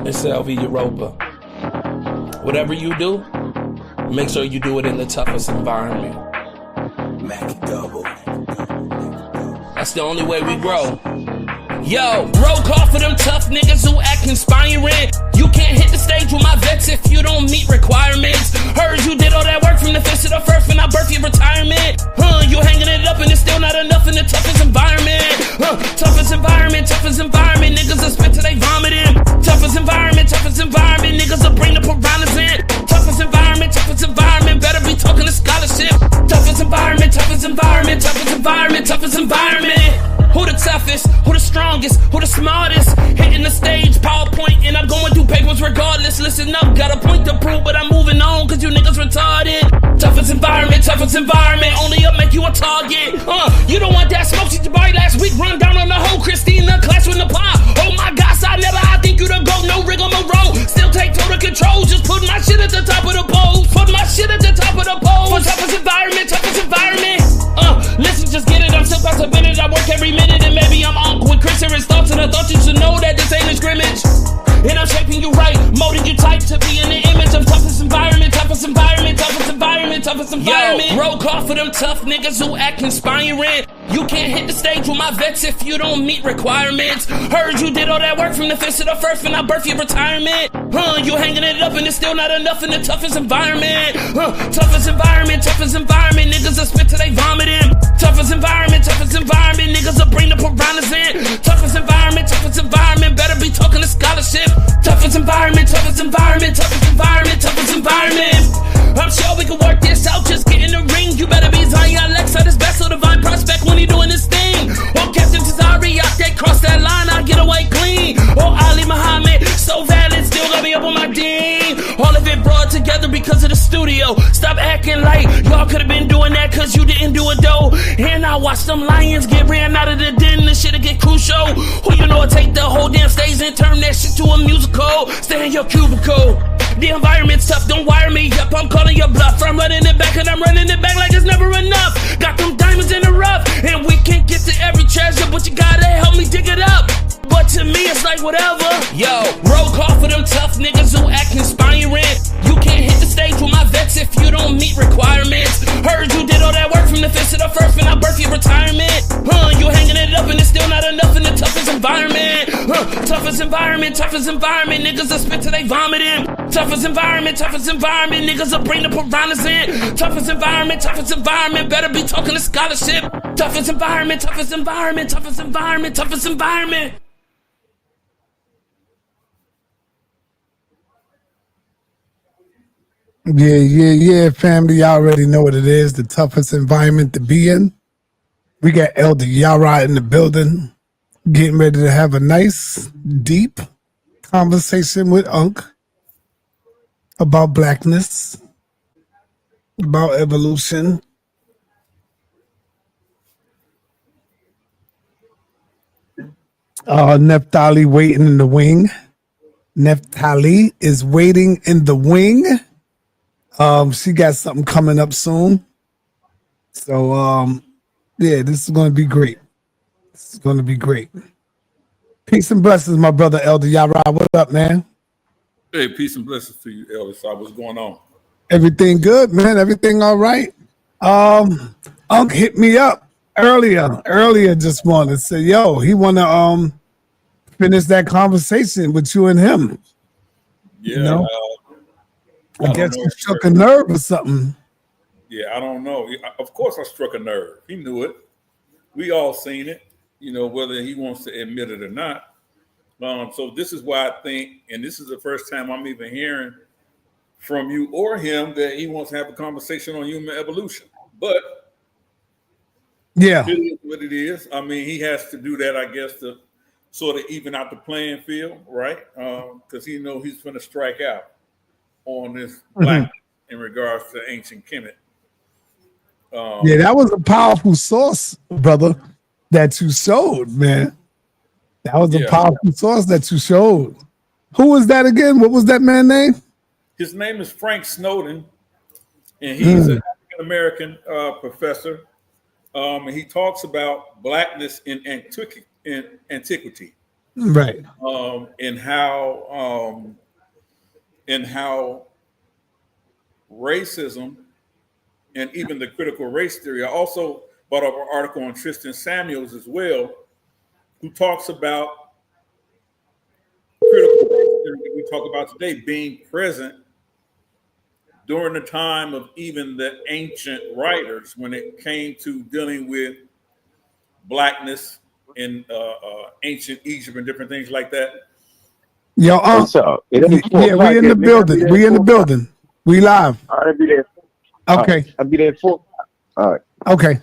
It's LV Europa. Whatever you do, make sure you do it in the toughest environment. That's the only way we grow. Yo, roll call for them tough niggas who act inspiring. You can't hit the stage with my vets if you don't meet requirements. Heard you did all that work from the fist to the first when I birth your retirement. You hanging it up and it's still not enough in the toughest environment. Toughest environment, niggas will spit till they vomiting. Toughest environment, niggas will bring the piranhas in. Toughest environment, better be talking to scholarship. Toughest environment. Who the toughest? Who the strongest? Who the smartest? Hitting the stage, PowerPoint, and I'm going through papers regardless. Listen up, got a point to prove, but I'm moving on, cause you niggas retarded. Toughest environment, only up make you a target. You don't want that smoke, shit your body last week, run down on the whole Christina class with the pop. Oh my gosh, I think you the GOAT, no rigmarole. Still take total control, just put my shit at the top of the pole. For toughest environment. Listen, just get it, I'm still past a minute, I work every minute, and maybe I'm Ankh with Chrysalis thoughts, and I thought you should know that this ain't a scrimmage. And I'm shaping you right, molding you tight to be in the image of toughest environment. Yo, roll call for them tough niggas who act inspiring. You can't hit the stage with my vets if you don't meet requirements. Heard you did all that work from the fist to the first when I birth your retirement. You hanging it up and it's still not enough in the toughest environment. Toughest environment, niggas will spit till they vomiting. Toughest environment, niggas will bring the piranhas in. Toughest environment, better be talking to scholarship. Toughest environment. I'm sure we can work this out, just get in the ring. You better be Zion Alexa, this best of divine prospect when he doing this thing. Or Captain Tazari, out there, cross that line, I get away clean. Or Ali Muhammad, so valid, still got me up on my ding. All of it brought together because of the studio. Stop acting like y'all could've been doing that cause you didn't do it though. And I watch them lions get ran out of the den, this shit'll get crucial. Who you know take the whole damn stage and turn that shit to a musical. Stay in your cubicle. The environment's tough, don't wire me up, I'm calling your bluff. I'm running it back and I'm running it back like it's never enough. Got them diamonds in the rough, and we can't get to every treasure, but you gotta help me dig it up. But to me it's like whatever. Yo, roll call for them tough niggas who act inspiring. You can't hit the stage with my vets if you don't meet requirements. Heard you did all that work from the fist to the first when I birth your retirement. You hanging it up and it's still not enough in the toughest environment. Toughest environment, niggas will spit till they vomiting. Toughest environment, niggas will bring the piranhas in. Toughest environment, better be talking to scholarship. Toughest environment. Yeah, family. Y'all already know what it is. The toughest environment to be in. We got Elder Yarah in the building, getting ready to have a nice, deep conversation with Ankh about blackness, about evolution. Neftali waiting in the wing. Neftali is waiting in the wing. She got something coming up soon. So, yeah, this is going to be great. Peace and blessings, my brother, Elder Yarah. What up, man? Hey, peace and blessings to you, Elder. What's going on? Everything good, man. Everything all right. Unc hit me up earlier this morning. Said, yo, he want to finish that conversation with you and him. Yeah. You know? I guess you struck a nerve or something. Yeah, I don't know. Of course I struck a nerve. He knew it. We all seen it, whether he wants to admit it or not. So this is why I think, and this is the first time I'm even hearing from you or him that he wants to have a conversation on human evolution. But yeah, it is what it is. I mean, he has to do that, I guess, to sort of even out the playing field, right? Because he knows he's going to strike out on this blackness in regards to ancient Kemet. Yeah, that was a powerful source, brother, that you showed, man. That was a powerful source that you showed. Who was that again? What was that man's name? His name is Frank Snowden, and he's an African-American professor. And he talks about blackness in antiquity. Right. And how racism and even the critical race theory. I also brought up an article on Tristan Samuels as well, who talks about critical race theory that we talk about today being present during the time of even the ancient writers when it came to dealing with blackness in ancient Egypt and different things like that. Yo, Hey, so it ain't 4 yeah, we o'clock in the yet, nigga. I'll be building. there at We in the 4 o'clock. building. We live. I'll be there. All right. Okay. I'll be there at 4 o'clock. All right. Okay.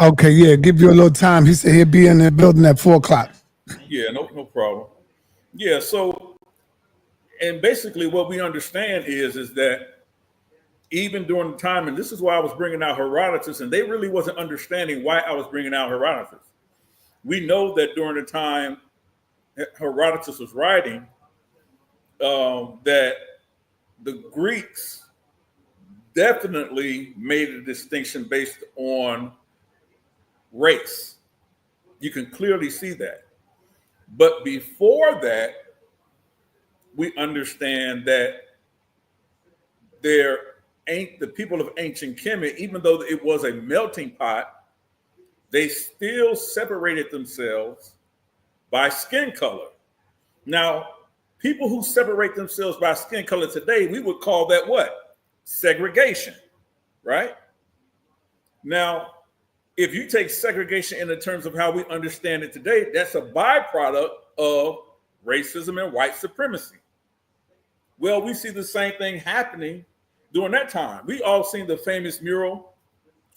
Okay. Yeah. Give you a little time. He said he'll be in the building at 4 o'clock. Yeah, no problem. Yeah, so and basically what we understand is that even during the time, and this is why I was bringing out Herodotus, and they really wasn't understanding why I was bringing out Herodotus. We know that during the time Herodotus was writing, that the Greeks definitely made a distinction based on race. You can clearly see that. But before that, we understand that the people of ancient Kemet, even though it was a melting pot, they still separated themselves by skin color. Now, people who separate themselves by skin color today, we would call that what? Segregation, right? Now, if you take segregation in the terms of how we understand it today, that's a byproduct of racism and white supremacy. Well, we see the same thing happening during that time. We all seen the famous mural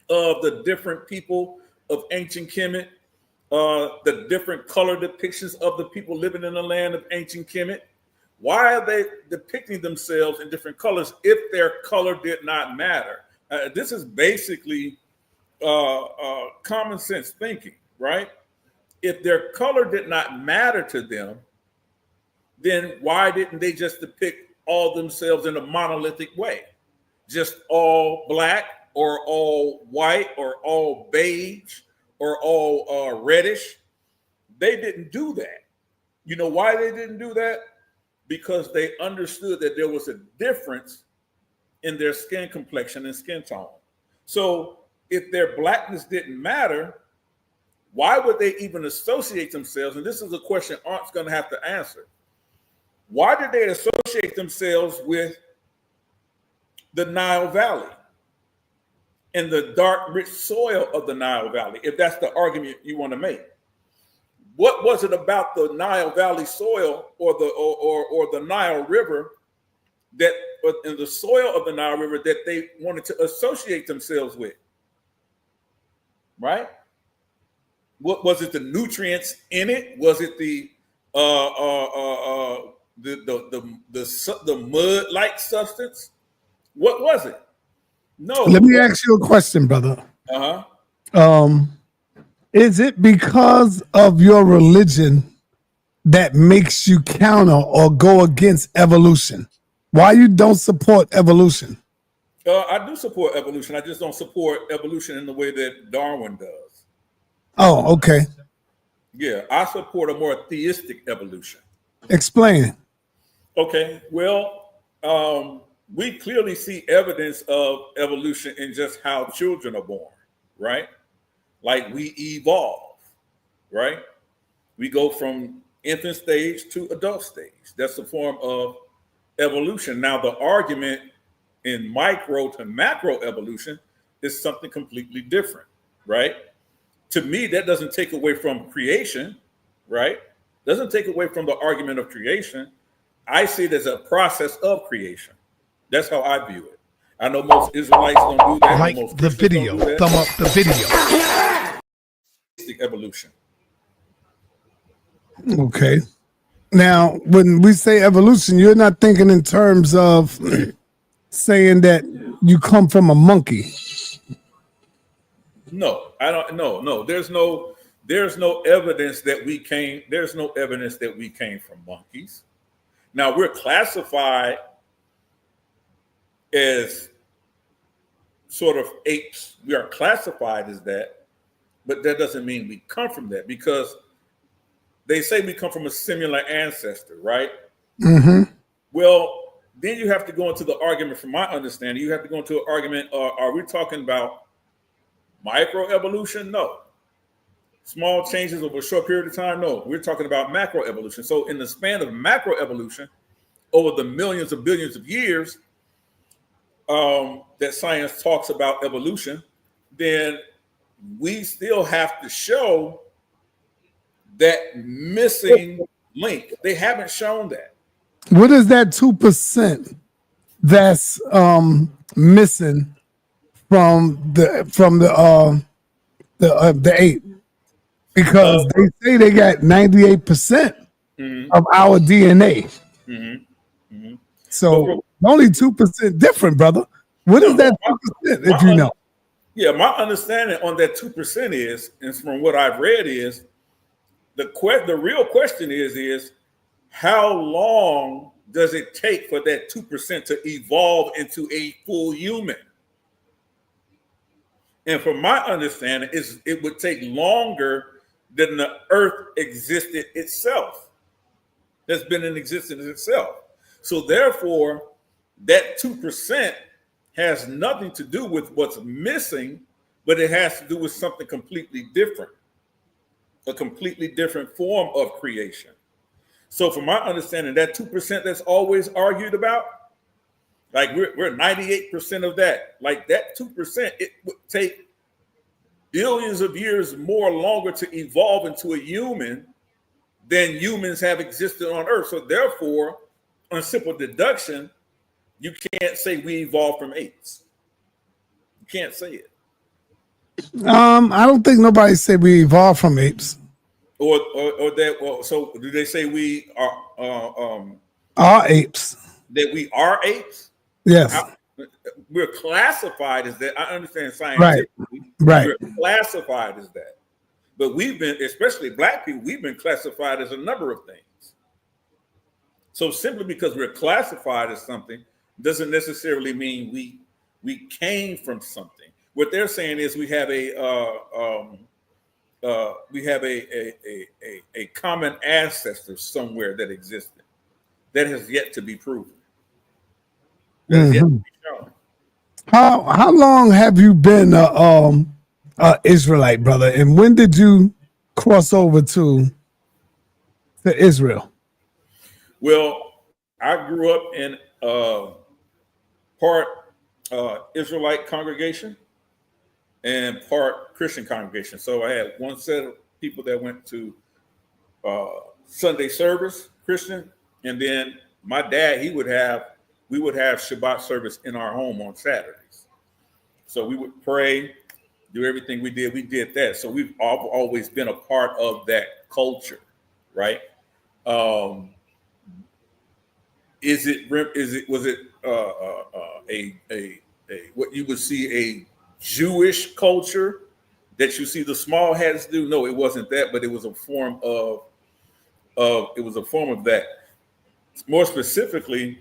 of the different people of ancient Kemet, the different color depictions of the people living in the land of ancient Kemet. Why are they depicting themselves in different colors if their color did not matter? This is basically common sense thinking, right? If their color did not matter to them, then why didn't they just depict all themselves in a monolithic way? Just all black or all white or all beige or all reddish? They didn't do that. You know why they didn't do that? Because they understood that there was a difference in their skin complexion and skin tone. So if their blackness didn't matter, why would they even associate themselves? And this is a question Art's going to have to answer. Why did they associate themselves with the Nile Valley and the dark, rich soil of the Nile Valley, if that's the argument you want to make? What was it about the Nile Valley soil or the Nile River that in the soil of the Nile River that they wanted to associate themselves with? Right? What was it? The nutrients in it? Was it the mud-like substance? What was it? No. Let me ask you a question, brother. Uh-huh. Is it because of your religion that makes you counter or go against evolution? Why you don't support evolution? I do support evolution. I just don't support evolution in the way that Darwin does. Oh, okay. Yeah, I support a more theistic evolution. Explain. Okay, well, we clearly see evidence of evolution in just how children are born, right? Like we evolve, right? We go from infant stage to adult stage. That's a form of evolution. Now, the argument in micro to macro evolution is something completely different, right? To me, that doesn't take away from creation, right? Doesn't take away from the argument of creation. I see it as a process of creation. That's how I view it. I know most Israelites don't do that. Like most the Christians video, don't do that. thumb up the video. Evolution. Okay. Now, when we say evolution, you're not thinking in terms of saying that you come from a monkey. No, I don't. No. There's no evidence that we came. There's no evidence that we came from monkeys. Now we're classified as sort of apes. We are classified as that, but that doesn't mean we come from that, because they say we come from a similar ancestor, right? Mm-hmm. Well, then you have to go into the argument, from my understanding, you have to go into an argument, are we talking about microevolution? No. Small changes over a short period of time? No. We're talking about macroevolution. So in the span of macroevolution, over the millions of billions of years that science talks about evolution, then we still have to show that missing link. They haven't shown that. What is that 2% that's missing from the ape? Because they say they got 98% of our DNA. So only 2% different, brother. What is that 2%, if you know? Yeah, my understanding on that 2% is, and from what I've read, is the real question is how long does it take for that 2% to evolve into a full human? And from my understanding, it would take longer than the earth existed itself. That's been in existence itself. So therefore, that 2% has nothing to do with what's missing, but it has to do with something completely different, a completely different form of creation. So from my understanding, that 2% that's always argued about, like we're 98% of that. Like that 2%, it would take billions of years more longer to evolve into a human than humans have existed on Earth. So therefore, on simple deduction, you can't say we evolved from apes. You can't say it. I don't think nobody said we evolved from apes. Or that. Well, so do they say we are apes? That we are apes? Yes. We're classified as that. I understand scientifically. Right. We're classified as that. But we've been, especially Black people, we've been classified as a number of things. So simply because we're classified as something doesn't necessarily mean we came from something. What they're saying is we have a common ancestor somewhere that existed that has yet to be proven. That has yet to be shown. How long have you been a Israelite, brother? And when did you cross over to Israel? Well, I grew up in part Israelite congregation and part Christian congregation. So I had one set of people that went to Sunday service, Christian, and then my dad, we would have Shabbat service in our home on Saturdays. So we would pray, do everything we did. We did that. So we've always been a part of that culture, right? Was it what you would see a Jewish culture that you see the small hats do? No, it wasn't that, but it was a form of that. More specifically,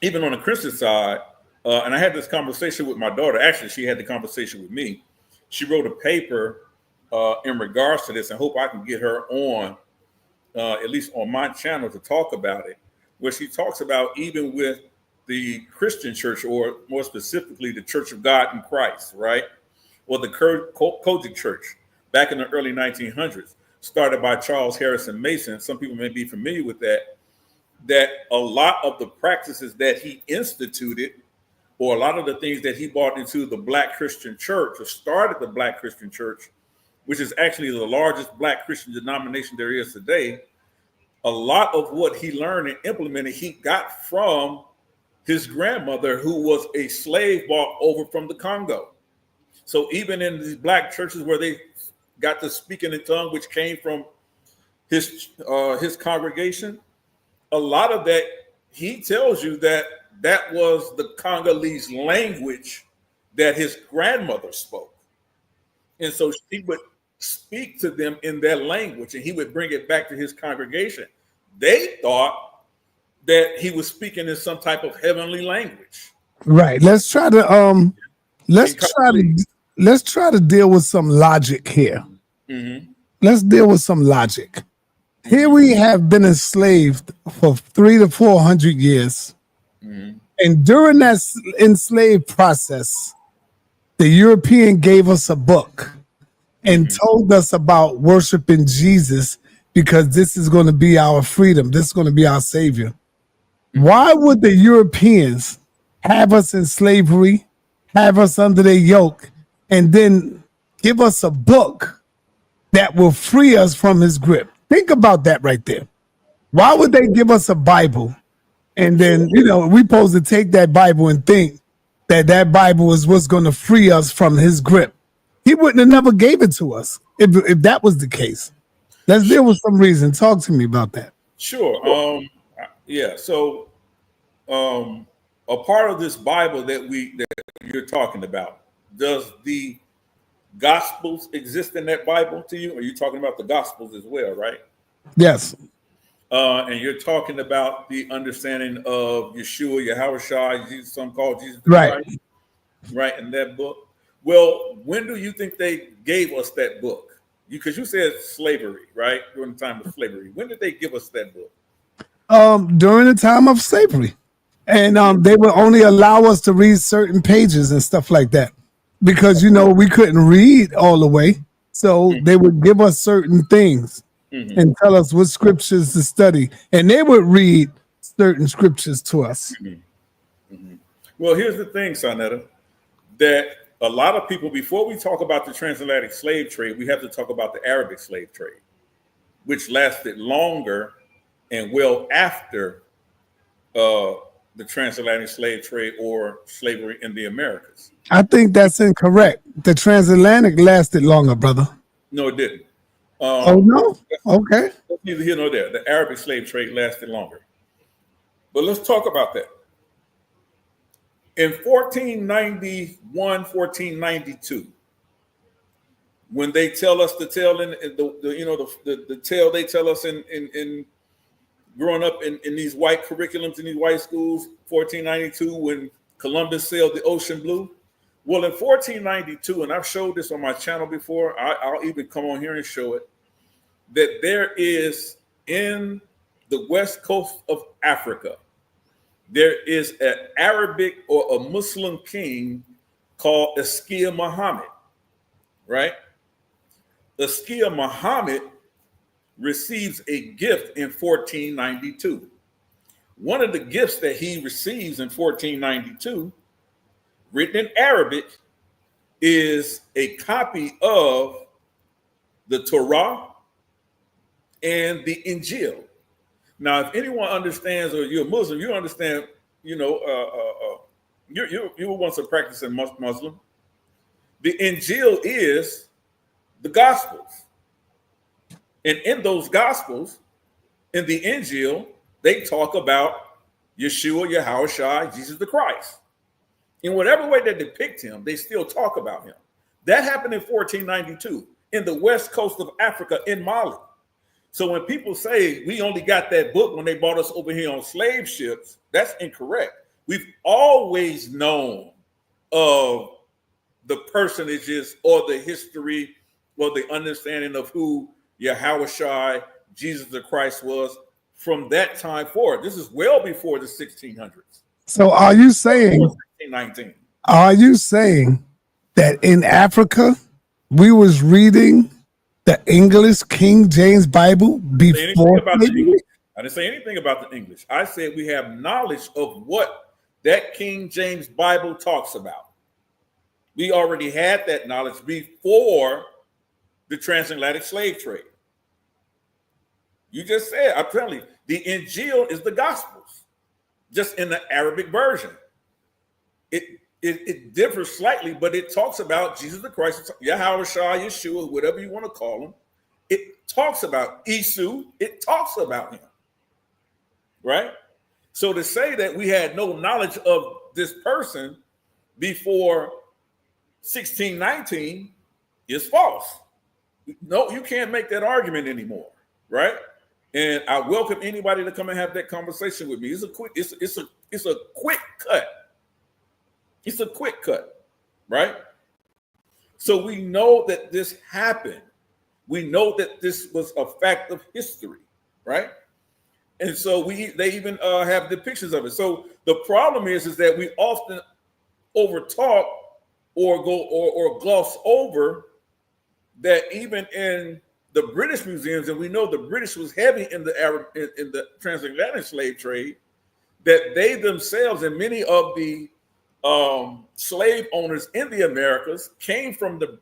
even on the Christian side, and I had this conversation with my daughter. Actually, she had the conversation with me. She wrote a paper in regards to this, and hope I can get her on, at least on my channel, to talk about it, where she talks about even with the Christian church, or more specifically, the Church of God in Christ, right? Or the Kojic Church back in the early 1900s, started by Charles Harrison Mason. Some people may be familiar with that a lot of the practices that he instituted, or a lot of the things that he brought into the Black Christian church, or started the Black Christian church, which is actually the largest Black Christian denomination there is today, a lot of what he learned and implemented, he got from his grandmother, who was a slave brought over from the Congo. So even in these Black churches where they got to speak in a tongue, which came from his congregation, a lot of that, he tells you that was the Congolese language that his grandmother spoke. And so she would speak to them in their language, and he would bring it back to his congregation. They thought that he was speaking in some type of heavenly language. Right. Let's try to deal with some logic here. Mm-hmm. Let's deal with some logic. Here we have been enslaved for 300 to 400 years. And during that enslaved process, the European gave us a book and told us about worshiping Jesus because this is going to be our freedom. This is going to be our savior. Why would the Europeans have us in slavery, have us under their yoke, and then give us a book that will free us from his grip? Think about that right there. Why would they give us a Bible? And then, we supposed to take that Bible and think that that Bible is what's going to free us from his grip. He wouldn't have never gave it to us if that was the case. Let's deal with some reason. Talk to me about that. Sure. Yeah. So a part of this Bible that you're talking about, does the Gospels exist in that Bible to you? Are you talking about the Gospels as well, right? Yes. And you're talking about the understanding of Yeshua, Yahushua, Jesus, some called Jesus Right. Christ, right, in that book. Well, when do you think they gave us that book? Because you said slavery, right? During the time of slavery. When did they give us that book? During the time of slavery. And they would only allow us to read certain pages and stuff like that. Because, we couldn't read all the way. So they would give us certain things. And tell us what scriptures to study. And they would read certain scriptures to us. Well, here's the thing, sa.neter, that a lot of people, before we talk about the transatlantic slave trade, we have to talk about the Arabic slave trade, which lasted longer and well after the transatlantic slave trade or slavery in the Americas. I think that's incorrect. The transatlantic lasted longer, brother. No, it didn't. Oh, no? Okay. Neither here nor there. The Arabic slave trade lasted longer. But let's talk about that. In 1491, 1492, when they tell us the tale in the tale they tell us in growing up in these white curriculums in these white schools, 1492, when Columbus sailed the ocean blue. Well, in 1492, and I've showed this on my channel before, I'll even come on here and show it, that there is in the west coast of Africa, there is an Arabic or a Muslim king called Askia Muhammad, right? Askia Muhammad receives a gift in 1492. One of the gifts that he receives in 1492, written in Arabic, is a copy of the Torah and the Injil. Now, if anyone understands, or you're a Muslim, you understand, you were once a practicing Muslim. The Injil is the Gospels. And in those Gospels, in the Injil, they talk about Yeshua, Yahushua, Jesus the Christ. In whatever way they depict him, they still talk about him. That happened in 1492 in the west coast of Africa in Mali. So when people say we only got that book when they brought us over here on slave ships, that's incorrect. We've always known of the personages or the history or the understanding of who Yahushua, Jesus the Christ was from that time forward. This is well before the 1600s. So are you saying 1619. Are you saying that in Africa we was reading the English King James Bible before slavery? I didn't say anything about the English. I said we have knowledge of what that King James Bible talks about. We already had that knowledge before the transatlantic slave trade. You just said, I'm telling you, the Injil is the Gospels, just in the Arabic version. It differs slightly, but it talks about Jesus the Christ, Yahushua, Yeshua, whatever you want to call him. It talks about Isu. It talks about him, right? So to say that we had no knowledge of this person before 1619 is false. No, you can't make that argument anymore, right? And I welcome anybody to come and have that conversation with me. It's a quick cut. It's a quick cut, right? So we know that this happened. We know that this was a fact of history. right? And so they even have depictions of it. So the problem is that we often overtalk or gloss over that even in the British museums, and we know the British was heavy in the transatlantic slave trade, that they themselves and many of the slave owners in the Americas came from the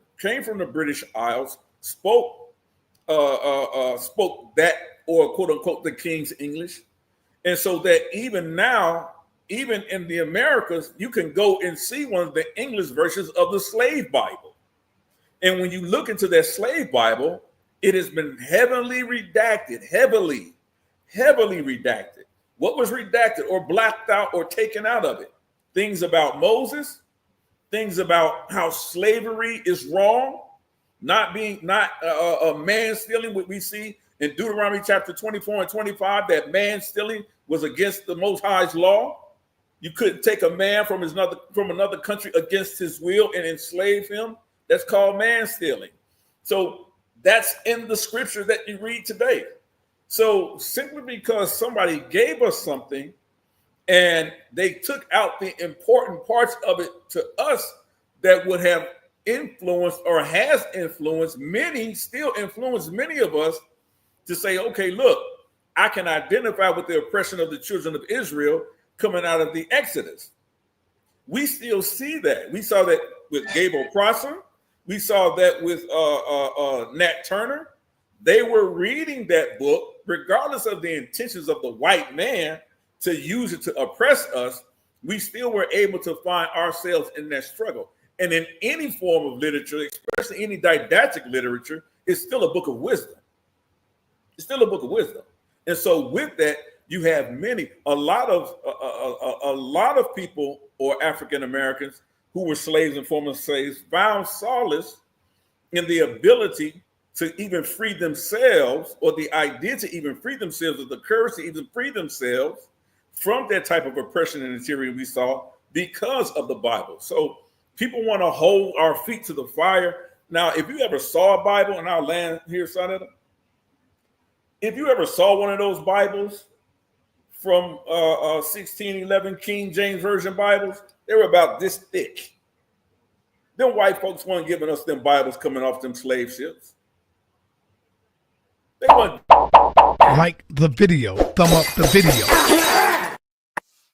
British Isles, spoke that, or quote unquote, the King's English. And so that even now, even in the Americas, you can go and see one of the English versions of the slave Bible. And when you look into that slave Bible, it has been heavily redacted. What was redacted or blacked out or taken out of it? Things about Moses, things about how slavery is wrong, not a man stealing. What we see in Deuteronomy chapter 24 and 25, that man stealing was against the Most High's law. You couldn't take a man from another country against his will and enslave him. That's called man stealing. So that's in the scripture that you read today. So simply because somebody gave us something and they took out the important parts of it to us that would have influenced or has influenced still influence many of us to say, okay, look, I can identify with the oppression of the children of Israel coming out of the Exodus. We still see that. We saw that with Gabriel Prosser. We saw that with Nat Turner. They were reading that book, regardless of the intentions of the white man to use it to oppress us. We still were able to find ourselves in that struggle. And in any form of literature, especially any didactic literature, it's still a book of wisdom. It's still a book of wisdom. And so with that, you have a lot of people or African Americans who were slaves and former slaves found solace in the ability to even free themselves, or the idea to even free themselves, or the courage to even free themselves from that type of oppression and tyranny we saw because of the Bible. So people want to hold our feet to the fire. Now, if you ever saw a Bible, and I'll land here, sa.neter, if you ever saw one of those Bibles from 1611 King James Version Bibles, they were about this thick. Them white folks weren't giving us them Bibles coming off them slave ships. They weren't. Like the video, thumb up the video.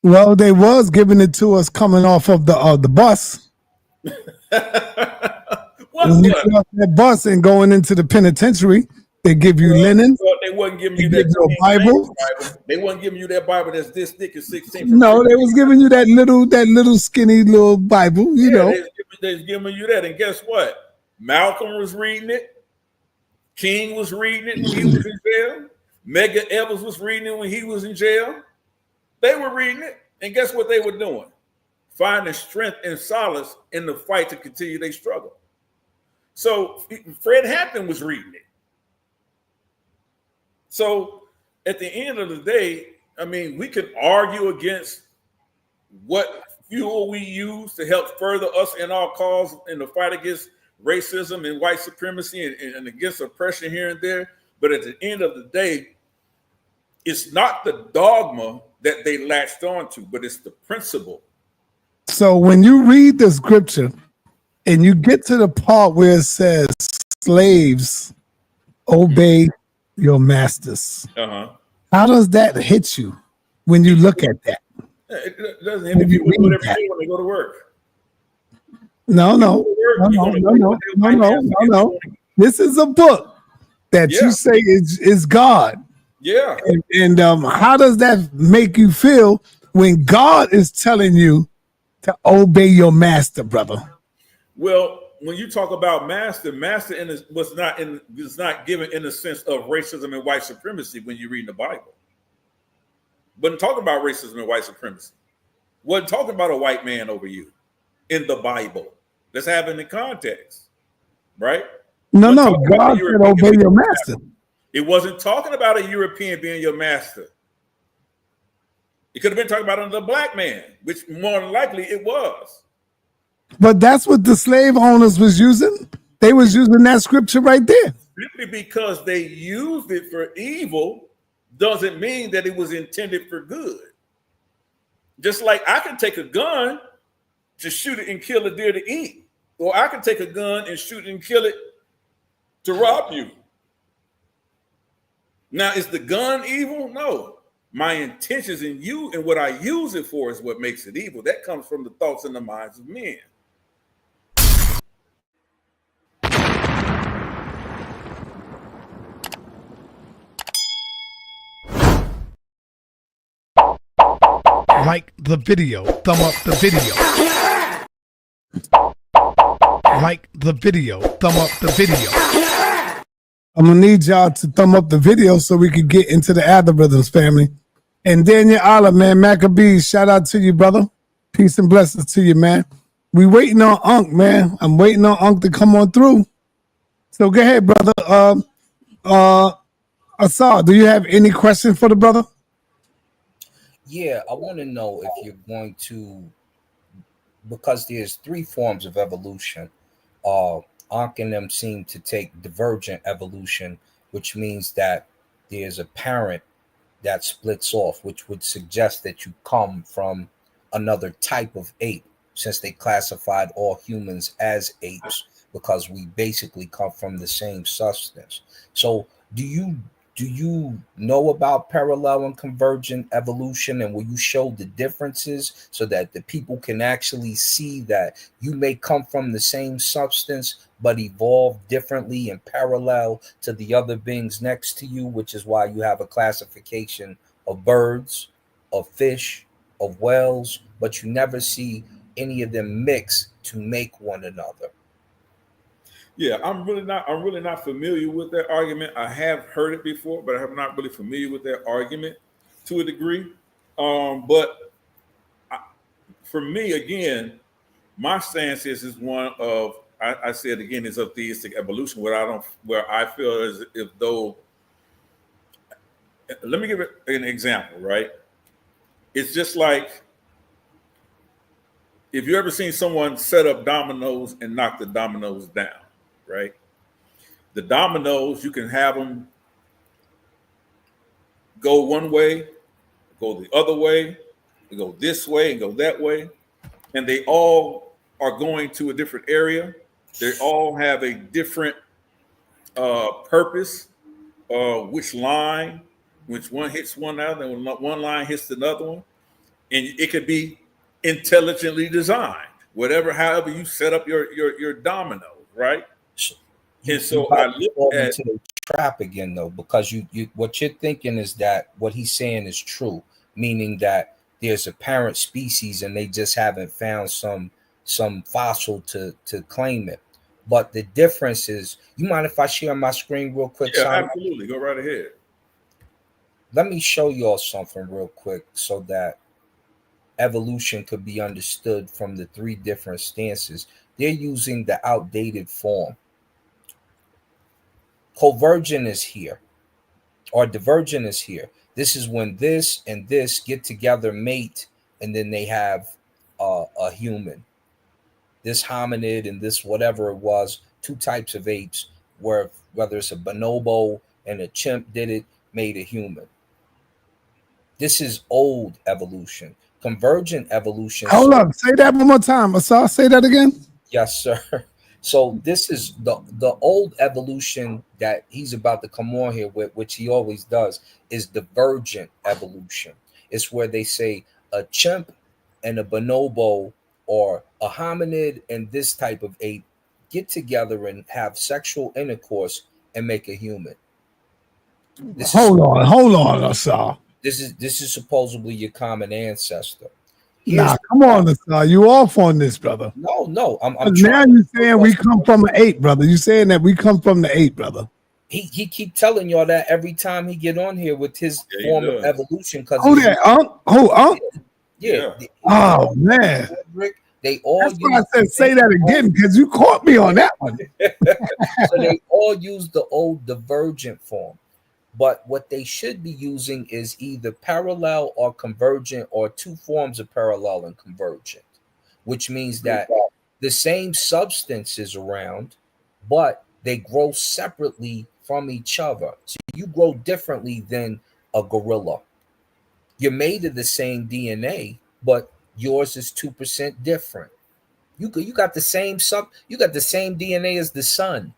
Well, they was giving it to us coming off of the bus. When you get off that bus and going into the penitentiary, they give you linen. Well, they wasn't giving you that Bible. They wasn't giving you that Bible that's this thick and 16. No, they was giving you that little skinny little Bible, you know. They was giving you that. And guess what? Malcolm was reading it. King was reading it when he was in jail. Medgar Evers was reading it when he was in jail. They were reading it. And guess what they were doing? Finding strength and solace in the fight to continue their struggle. So Fred Hampton was reading it. So at the end of the day, I mean, we can argue against what fuel we use to help further us in our cause in the fight against racism and white supremacy and against oppression here and there. But at the end of the day, it's not the dogma that they latched onto, but it's the principle. So when you read the scripture and you get to the part where it says, slaves, obey your masters. How does that hit you when you look at that? It doesn't hit you when they go to work. No. This is a book that you say is God. Yeah. And how does that make you feel when God is telling you to obey your master, brother? Well, when you talk about master was not given in the sense of racism and white supremacy when you read the Bible. Wasn't talking about racism and white supremacy. Wasn't talking about a white man over you in the Bible. Let's have it in the context, right? No, God said obey your master. It wasn't talking about a European being your master. It could have been talking about another black man, which more than likely it was. But that's what the slave owners was using. They was using that scripture right there. Simply because they used it for evil doesn't mean that it was intended for good. Just like I can take a gun to shoot it and kill a deer to eat, or I can take a gun and shoot it and kill it to rob you. Now, is the gun evil? No. My intentions in you and what I use it for is what makes it evil. That comes from the thoughts and the minds of men. Like the video, thumb up the video. Like the video, thumb up the video. I'm gonna need y'all to thumb up the video so we can get into the algorithms, family. And Daniel Allah, man, Maccabees, shout out to you, brother. Peace and blessings to you, man. We waiting on Ankh, man. I'm waiting on Ankh to come on through. So go ahead, brother. Asar, do you have any question for the brother? Yeah, I want to know if you're going to, because there's three forms of evolution. Ankh and them seem to take divergent evolution, which means that there's a parent that splits off, which would suggest that you come from another type of ape, since they classified all humans as apes, because we basically come from the same substance. So do you know about parallel and convergent evolution, and will you show the differences so that the people can actually see that you may come from the same substance but evolve differently and parallel to the other beings next to you, which is why you have a classification of birds, of fish, of whales, but you never see any of them mix to make one another? Yeah, I'm really not familiar with that argument. I have heard it before, but I'm not really familiar with that argument to a degree. For me, again, my stance is one of, I said again, is of theistic evolution, where I feel as if though, let me give it an example, right? It's just like, if you ever seen someone set up dominoes and knock the dominoes down, right? The dominoes, you can have them go one way, go the other way, go this way and go that way. And they all are going to a different area. They all have a different purpose, which one hits one out, and one line hits another one. And it could be intelligently designed, however you set up your dominoes, right? And so I look at into the trap again, though, because you what you're thinking is that what he's saying is true, meaning that there's a parent species and they just haven't found some fossil to claim it. But the difference is, you mind if I share my screen real quick? Yeah, absolutely. Go right ahead. Let me show you all something real quick so that evolution could be understood from the three different stances. They're using the outdated form. Convergent is here, or divergent is here. This is when this and this get together, mate, and then they have a human. This hominid and this whatever it was, two types of apes, whether it's a bonobo and a chimp did it, made a human. This is old evolution. Convergent evolution. Hold up, say that one more time. Asar, say that again. Yes, sir. So this is the old evolution that he's about to come on here with, which he always does, is divergent evolution. It's where they say a chimp and a bonobo, or a hominid and this type of ape, get together and have sexual intercourse and make a human. Hold on, Asar. This is supposedly your common ancestor. Come on, Asar. You off on this, brother? No. I'm now you're saying we come from an ape, brother. You're saying that we come from the ape, brother. He keep telling y'all that every time he get on here with his form of evolution. Because Unc? Yeah. Oh man. They all. That's why I said say that again, because you caught me on that one. So they all use the old divergent form. But what they should be using is either parallel or convergent, or two forms of parallel and convergent, which means that the same substance is around, but they grow separately from each other. So you grow differently than a gorilla. You're made of the same DNA, but yours is 2% different. You got the same you got the same DNA as the sun.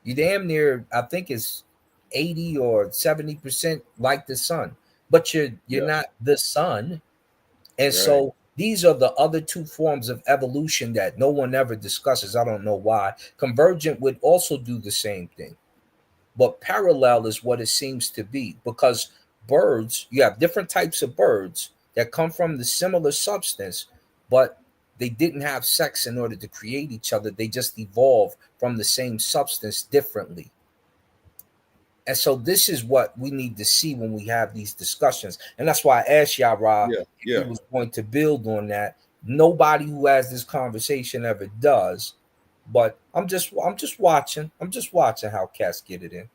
You damn near, I think it's 80 or 70% like the sun, but you're not the sun. And so these are the other two forms of evolution that no one ever discusses. I don't know why. Convergent would also do the same thing. But parallel is what it seems to be, because birds, you have different types of birds that come from the similar substance, but they didn't have sex in order to create each other. They just evolved from the same substance differently. And so this is what we need to see when we have these discussions. And that's why I asked Yarah if he was going to build on that. Nobody who has this conversation ever does. But I'm just watching. I'm just watching how cats get it in.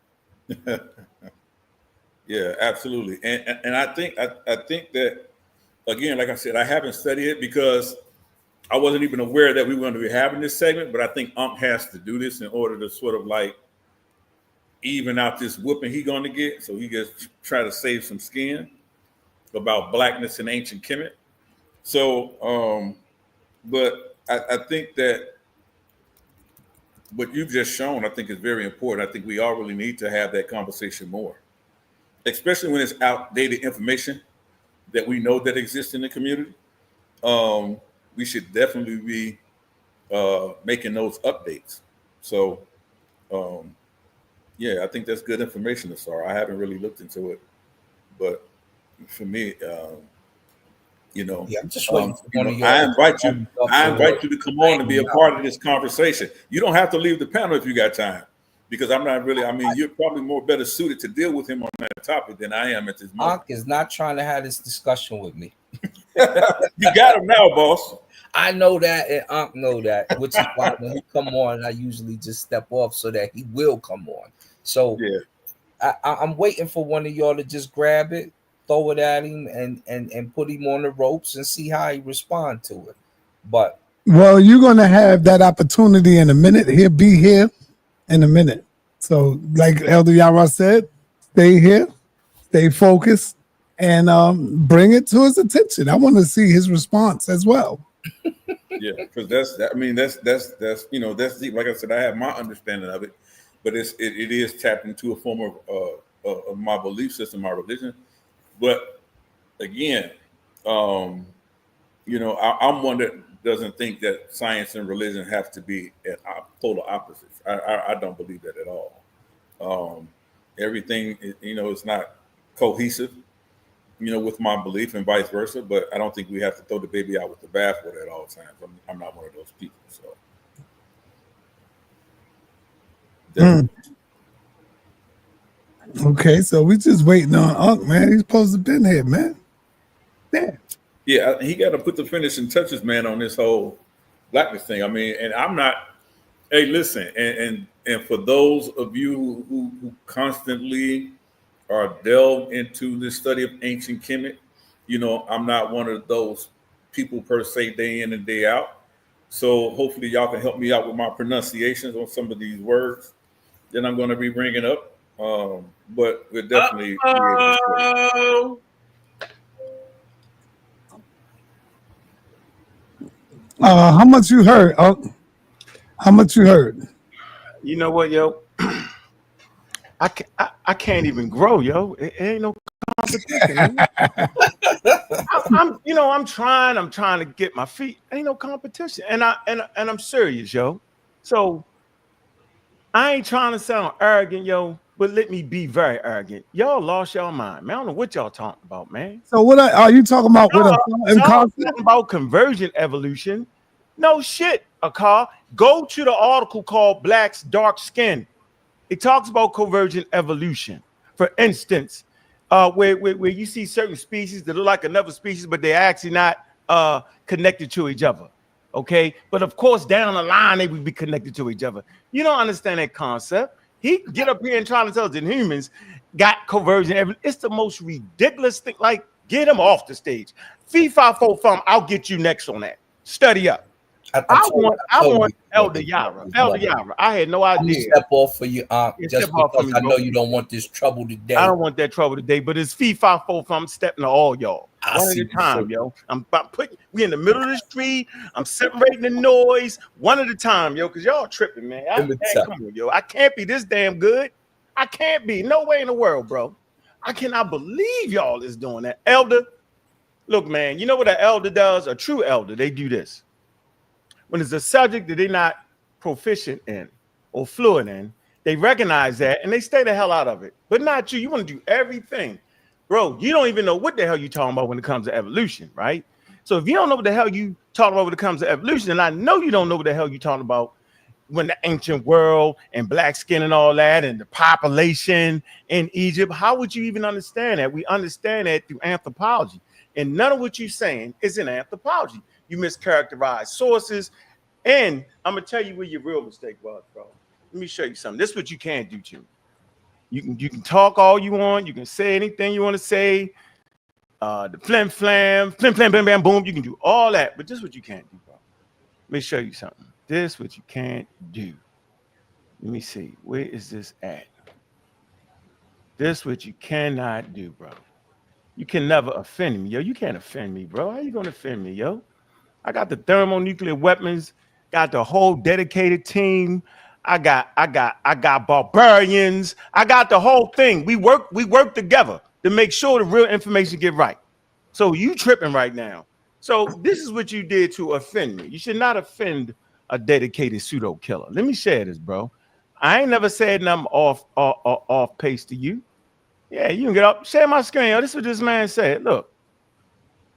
Yeah, absolutely. And I think that, again, like I said, I haven't studied it because I wasn't even aware that we were going to be having this segment, but I think Ankh has to do this in order to sort of like even out this whooping he's going to get. So he gets try to save some skin about blackness in ancient Kemet. So, but I think that what you've just shown, I think is very important. I think we all really need to have that conversation more, especially when it's outdated information that we know that exists in the community. We should definitely be making those updates. So, yeah, I think that's good information, Asar. I haven't really looked into it, but for me, I'm just waiting for one of y'all. I invite you to come on and be a part of this conversation. You don't have to leave the panel if you got time, because I'm not really. I mean, you're probably more better suited to deal with him on that topic than I am at this moment. Ankh is not trying to have this discussion with me. You got him now, boss. I know that, and Ankh know that, which is why when he come on, I usually just step off so that he will come on. So yeah, I'm waiting for one of y'all to just grab it, throw it at him, and put him on the ropes and see how he respond to it. But well, you're gonna have that opportunity in a minute. He'll be here in a minute. So, like Elder Yarah said, stay here, stay focused, and bring it to his attention. I want to see his response as well. Yeah, because that's deep. Like I said, I have my understanding of it, but it is tapped into a form of my belief system, my religion. But again, I'm one that doesn't think that science and religion have to be at polar opposites. I don't believe that at all. Everything, is not cohesive, with my belief and vice versa. But I don't think we have to throw the baby out with the bathwater at all times. I'm not one of those people. So. Okay, so we just waiting on Ankh, man. He's supposed to have been here, man. Yeah, he got to put the finishing touches, man, on this whole blackness thing. I mean, and I'm not. Hey, listen, and for those of you who constantly are delved into the study of ancient Kemet, I'm not one of those people per se, day in and day out. So hopefully y'all can help me out with my pronunciations on some of these words that I'm going to be bringing up. But we're definitely how much you heard? How much you heard? You know what, yo? I can't even grow, yo. It ain't no competition. I'm trying to get my feet. Ain't no competition, and I'm serious, yo. So I ain't trying to sound arrogant, yo, but let me be very arrogant. Y'all lost y'all mind, man. I don't know what y'all talking about, man. So what are you talking about? Talking about convergent evolution? No shit, Akar. Go to the article called Black's Dark Skin. It talks about convergent evolution. For instance, where you see certain species that look like another species, but they're actually not connected to each other. Okay, but of course, down the line, they would be connected to each other. You don't understand that concept. He get up here and try to tell us that humans got convergent. It's the most ridiculous thing. Like, get him off the stage. Fee, fi, fo, fum. I'll get you next on that. Study up. I want Elder Yarah. Elder Yarah. I had no idea. Step off for you, just because me, I know you don't want this trouble today. I don't want that trouble today, but it's fee, fi, fo, I'm stepping to all y'all. One at a time, yo. We in the middle of the street. I'm separating the noise one at a time, yo, because y'all tripping, man. Come on, yo. I can't be this damn good. I can't be. No way in the world, bro. I cannot believe y'all is doing that. Elder, look, man, you know what an elder does? A true elder, they do this. When it's a subject that they're not proficient in or fluent in, they recognize that and they stay the hell out of it. But not you. You want to do everything. Bro, you don't even know what the hell you're talking about when it comes to evolution, right? So if you don't know what the hell you talking about when it comes to evolution, and I know you don't know what the hell you're talking about when the ancient world and black skin and all that and the population in Egypt, how would you even understand that? We understand that through anthropology. And none of what you're saying is in anthropology. You mischaracterize sources, and I'm gonna tell you where your real mistake was, bro. Let me show you something. This is what you can't do, too. You can talk all you want. You can say anything you want to say. The flim flam, bam bam boom. You can do all that, but this is what you can't do, bro. Let me show you something. This is what you can't do. Let me see. Where is this at? This is what you cannot do, bro. You can never offend me, yo. You can't offend me, bro. How you gonna offend me, yo? I got the thermonuclear weapons, got the whole dedicated team. I got barbarians. I got the whole thing. We work together to make sure the real information get right. So you tripping right now. So this is what you did to offend me. You should not offend a dedicated pseudo killer. Let me share this, bro. I ain't never said nothing off pace to you. Yeah, you can get up, share my screen. Oh, this is what this man said. Look,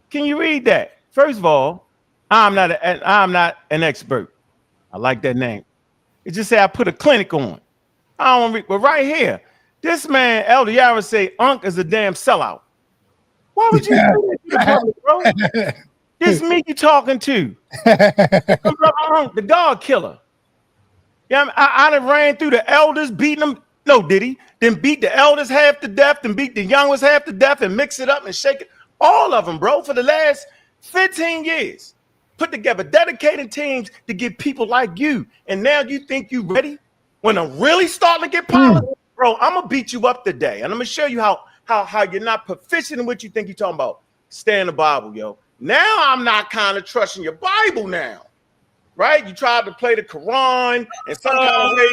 can you read that? First of all, I'm not an expert. I like that name. It just say I put a clinic on. I don't read, but right here, this man Elder Yarah say Ankh is a damn sellout. Why would you do that to the public, bro? This me you talking to? Ankh, the God killer. Yeah, I done ran through the elders, beating them. No, did he? Then beat the elders half to death, then beat the young ones half to death, and mix it up and shake it. All of them, bro, for the last 15 years. Put together dedicated teams to get people like you. And now you think you ready? When I'm really starting to get politics, bro, I'm gonna beat you up today. And I'm gonna show you how you're not proficient in what you think you're talking about. Stay in the Bible, yo. Now I'm not kind of trusting your Bible now. Right? You tried to play the Quran and some kind of way.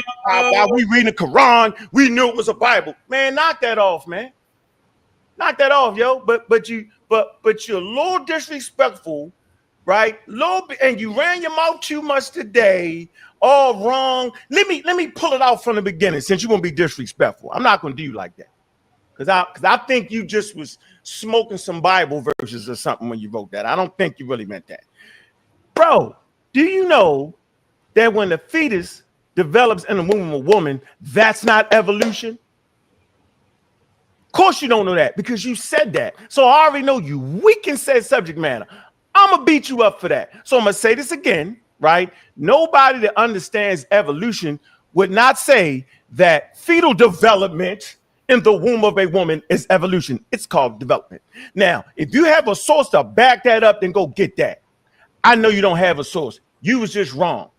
While we reading the Quran, we knew it was a Bible. Man, knock that off, man. Knock that off, yo. But you're a little disrespectful, right? Little bit, and you ran your mouth too much today. All wrong. Let me pull it out from the beginning since you won't be disrespectful. I'm not gonna do you like that. Cause I think you just was smoking some Bible verses or something when you wrote that. I don't think you really meant that. Bro, do you know that when the fetus develops in the womb of a woman, that's not evolution? Of course you don't know that because you said that. So I already know you weak in said subject matter. I'm going to beat you up for that. So I'm going to say this again, right? Nobody that understands evolution would not say that fetal development in the womb of a woman is evolution. It's called development. Now, if you have a source to back that up, then go get that. I know you don't have a source. You was just wrong.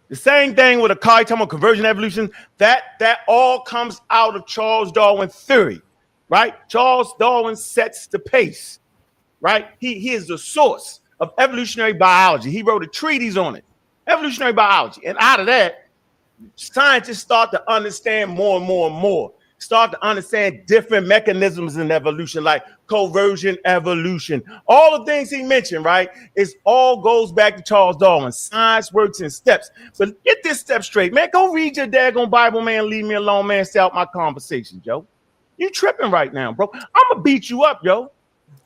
The same thing with a car, talking about convergent evolution, that all comes out of Charles Darwin's theory, right? Charles Darwin sets the pace, right? He is the source of evolutionary biology. He wrote a treatise on it, evolutionary biology. And out of that, scientists start to understand more and more and more. Start to understand different mechanisms in evolution, like convergent evolution. All the things he mentioned, right? It all goes back to Charles Darwin. Science works in steps. But get this step straight, man. Go read your daggone Bible, man. Leave me alone, man. Stay out my conversation, Joe. You tripping right now, bro. I'm gonna beat you up, yo.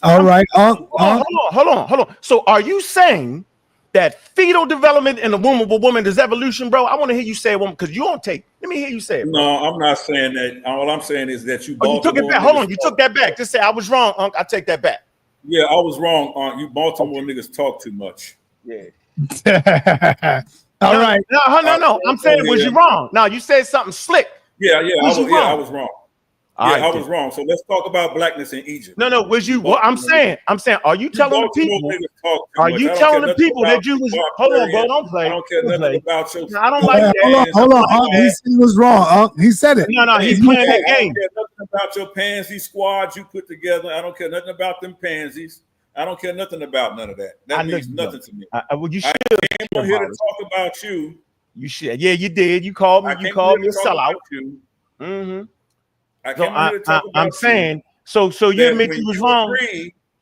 All right. Hold on. So are you saying that fetal development in the womb of a woman is evolution, bro? I want to hear you say it, because you don't take. Let me hear you say it, bro. No, I'm not saying that. All I'm saying is that you. You took it back. Hold on, you took that back. Just say I was wrong, Unc. I take that back. Yeah, I was wrong, Unc. You Baltimore niggas talk too much. Yeah. All right. No. I'm saying, was you wrong? No, you said something slick. Yeah. I was wrong. I was wrong. So let's talk about blackness in Egypt. No, was you? Well, I'm saying, are you telling the people? Are you telling the people that you was? Hold on, bro, don't play. I don't care nothing about your. I don't like that. Hold on. He was wrong. He said it. No, he's playing that game. I don't care nothing about your pansy squad you put together. I don't care nothing about them pansies. I don't care nothing about none of that. That means nothing to me. Well, you should. I came on here to talk about you. You should. Yeah, you did. You called me. You called me a sellout. Mm-hmm. I'm saying, so you admit you was wrong.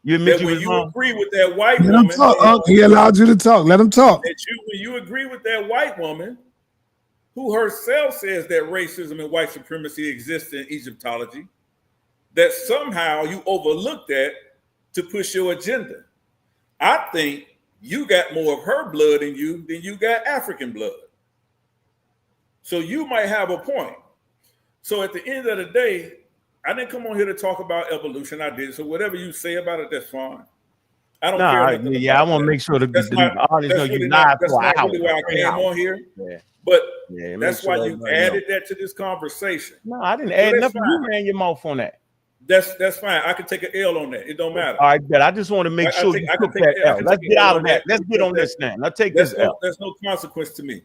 You admit you was wrong. Agree with that white woman. Let him talk. He allowed you to talk. Let him talk. When you agree with that white woman, who herself says that racism and white supremacy exists in Egyptology, that somehow you overlooked that to push your agenda. I think you got more of her blood in you than you got African blood. So you might have a point. So at the end of the day, I didn't come on here to talk about evolution. I did. So whatever you say about it, that's fine. I don't care. Yeah, I want to make sure the audience know you live for an hour. That's not really why I came on here. Yeah. But that's why you added that to this conversation. No, I didn't add nothing. You ran your mouth on that. That's fine. I can take an L on that. It don't matter. All right, but I just want to make sure you took that L. Let's get out of that. Let's get on this now. Let's take this L. There's no consequence to me.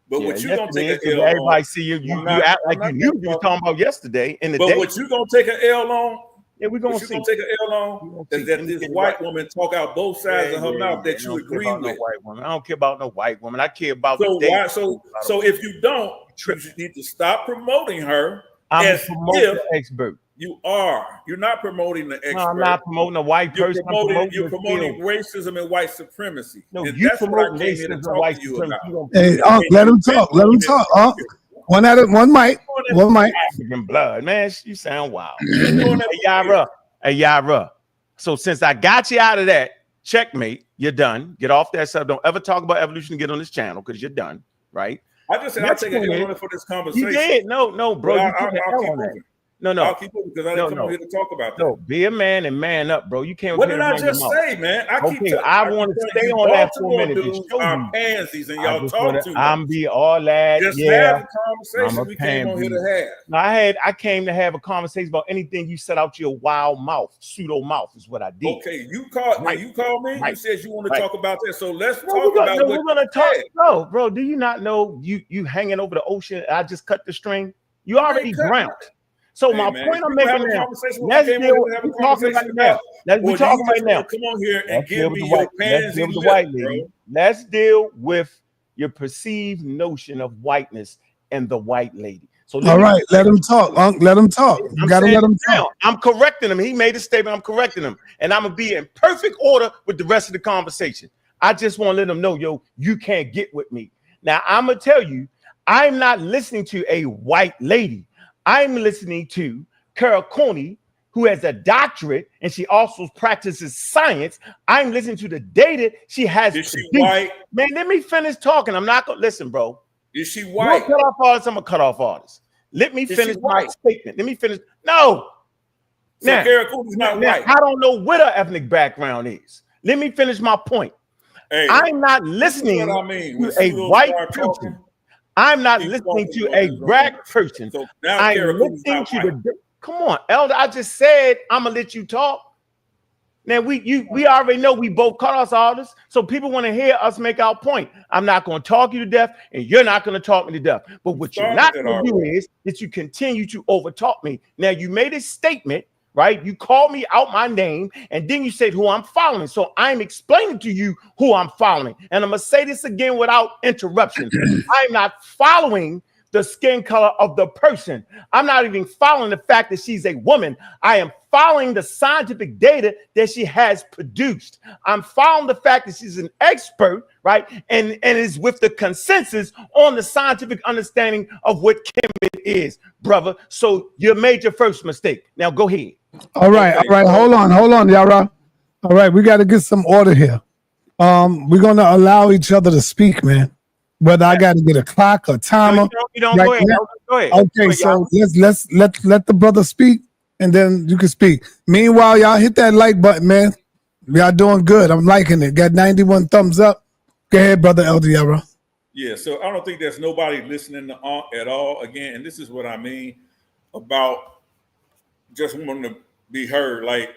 But what you gonna take an L everybody see you act like you knew you were talking about yesterday in the day. But what you gonna take an L on? Yeah, we're gonna see. Gonna take an L on is that this white woman talk out both sides of her mouth that you agree with. No white woman. I don't care about no white woman. I care about so if you don't, you need to stop promoting her. I'm promoting the expert. You are. You're not promoting the expert. No, I'm not promoting a white person. You're promoting racism and white supremacy. No, you promote racism and white supremacy. Hey, let him talk. Let him talk. One mic. African blood, man. You sound wild. Hey, Yarah. So since I got you out of that, checkmate. You're done. Get off that stuff. Don't ever talk about evolution. Get on this channel because you're done. Right? I just said I'll take an L for this conversation. You did. No, bro. I'll keep moving. No. I'll keep moving because I didn't come over here to talk about that. No, be a man and man up, bro. You can't. What did I just say, man? I want to stay on that for a minute. Our pansies and y'all talk to. I'm be all that. Just have a conversation we came on here to have. No, I came to have a conversation about anything you said out your wild mouth, pseudo mouth is what I did. Okay, you called me. You said you want to talk about that. So let's talk about what we're gonna talk. Bro, do you not know you hanging over the ocean? I just cut the string. You already drowned. So my point I'm making now, let's deal with talking right now. We're talking right now. Come on here and give me your pansy the white lady. Let's deal with your perceived notion of whiteness and the white lady. So all right, let him talk. Let him talk. You gotta let him talk. I'm correcting him. He made a statement. I'm correcting him, and I'm gonna be in perfect order with the rest of the conversation. I just want to let him know, you can't get with me. Now I'm gonna tell you, I'm not listening to a white lady. I'm listening to Colonial, who has a doctorate and she also practices science. I'm listening to the data she has. Is she white? Man, let me finish talking. I'm not gonna listen, bro. Is she white? Cut off artists. I'm gonna cut off artists. Let me finish my statement. Let me finish. No. So Colonial's not white. I don't know what her ethnic background is. Let me finish my point. Hey, I'm not listening to a white person. I'm not listening to a black person. So now I'm listening to come on, Elder. I just said I'm gonna let you talk. Now we already know we both cut us artists, so people want to hear us make our point. I'm not gonna talk you to death, and you're not gonna talk me to death. But what you're not gonna do is that you continue to overtalk me. Now you made a statement, right? You called me out my name, and then you said who I'm following. So I'm explaining to you who I'm following. And I'm going to say this again without interruption. I'm not following the skin color of the person. I'm not even following the fact that she's a woman. I am following the scientific data that she has produced. I'm following the fact that she's an expert, right? And is with the consensus on the scientific understanding of what gambit is, brother. So you made your first mistake. Now go ahead. All right. Hold on, Yarah. All right, we got to get some order here. We're gonna allow each other to speak, man. Whether I got to get a clock or timer. You don't go ahead. Go ahead. Okay, so let's let the brother speak, and then you can speak. Meanwhile, y'all hit that like button, man. Y'all doing good. I'm liking it. Got 91 thumbs up. Go ahead, brother Elder Yarah. Yeah, so I don't think there's nobody listening to at all. Again, and this is what I mean about just want to be heard. Like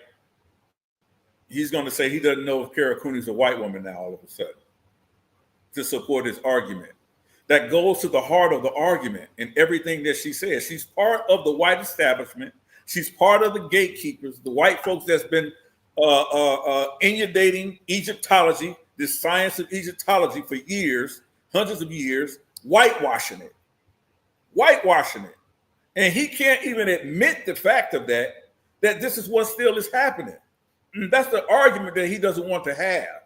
he's going to say he doesn't know if Kara Cooney's a white woman now all of a sudden to support his argument. That goes to the heart of the argument and everything that she says. She's part of the white establishment. She's part of the gatekeepers, the white folks that's been inundating Egyptology, this science of Egyptology for years, hundreds of years, whitewashing it. And he can't even admit the fact of that this is what still is happening. And that's the argument that he doesn't want to have.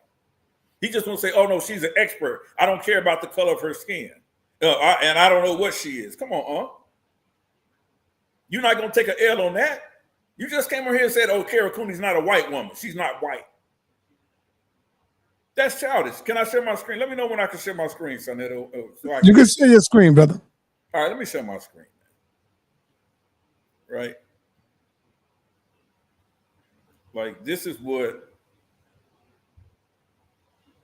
He just wants to say, oh, no, she's an expert. I don't care about the color of her skin. And I don't know what she is. Come on, You're not going to take an L on that. You just came over here and said, oh, Kara Cooney's not a white woman. She's not white. That's childish. Can I share my screen? Let me know when I can share my screen, son. You can share your screen, brother. All right, let me share my screen. Right? Like, this is what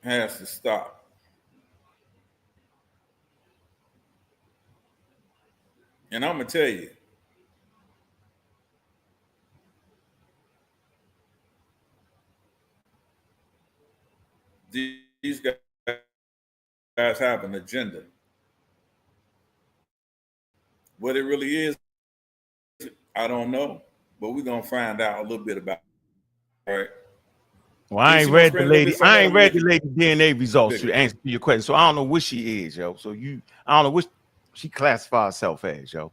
has to stop. And I'm going to tell you, these guys have an agenda. What it really is, I don't know, but we're going to find out a little bit about it. All right. Well, I ain't read the lady DNA results to answer your question. So I don't know what she is, yo. So I don't know what she classifies herself as, yo.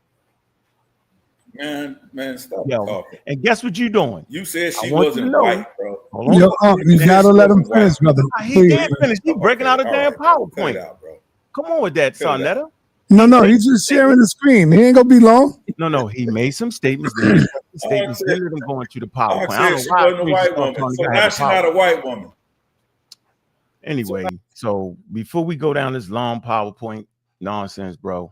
Man, stop yo, talking. And guess what you doing? You said she wasn't white, bro. Yo, you gotta let him finish, brother. He did finish. He breaking out a damn PowerPoint. Come on with that, sa.neter. No, he's just sharing the screen. He ain't gonna be long. No, he made some statements. Then I'm going to the PowerPoint. I don't know why. White woman. So now she's not a white woman. Anyway, so before we go down this long PowerPoint nonsense, bro,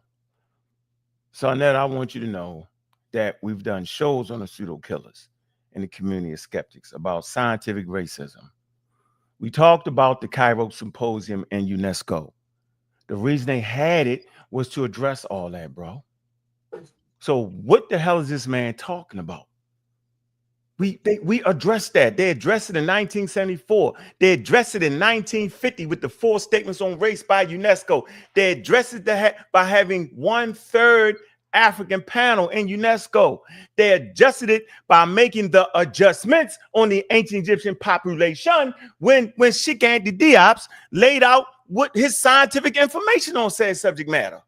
sa.neter, I want you to know that we've done shows on the pseudo killers in the community of skeptics about scientific racism. We talked about the Cairo Symposium and UNESCO. The reason they had it was to address all that, bro. So what the hell is this man talking about? We addressed that. They addressed it in 1974. They addressed it in 1950 with the 4 statements on race by UNESCO. They addressed it by having 1/3 African panel in UNESCO. They adjusted it by making the adjustments on the ancient Egyptian population when Sheikh-Anta Diop laid out what his scientific information on said subject matter.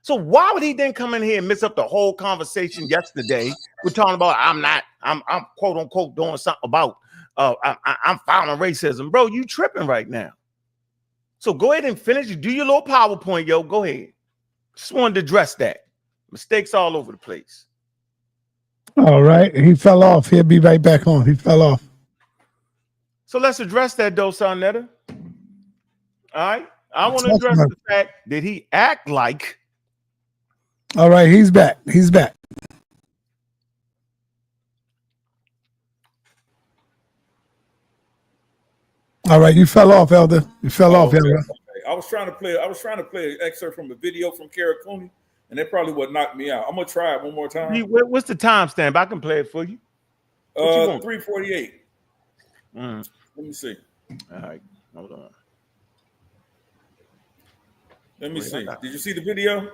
So why would he then come in here and mix up the whole conversation yesterday? We're talking about I'm quote unquote doing something about I'm filing racism. Bro, you tripping right now. So go ahead and finish. Do your little PowerPoint, yo. Go ahead. Just wanted to address that. Mistakes all over the place. All right. He fell off. He'll be right back on. He fell off. So let's address that, though, sa.neter. All right. I want to address the fact that he act like. All right. He's back. He's back. All right. You fell off, Elder. You fell off, Elder. Okay. I was trying to play an excerpt from a video from Kara Cooney. And that probably would knock me out. I'm gonna try it one more time. What's the timestamp? I can play it for you. 3:48. Let me see. All right, hold on. Let me see. Did you see the video?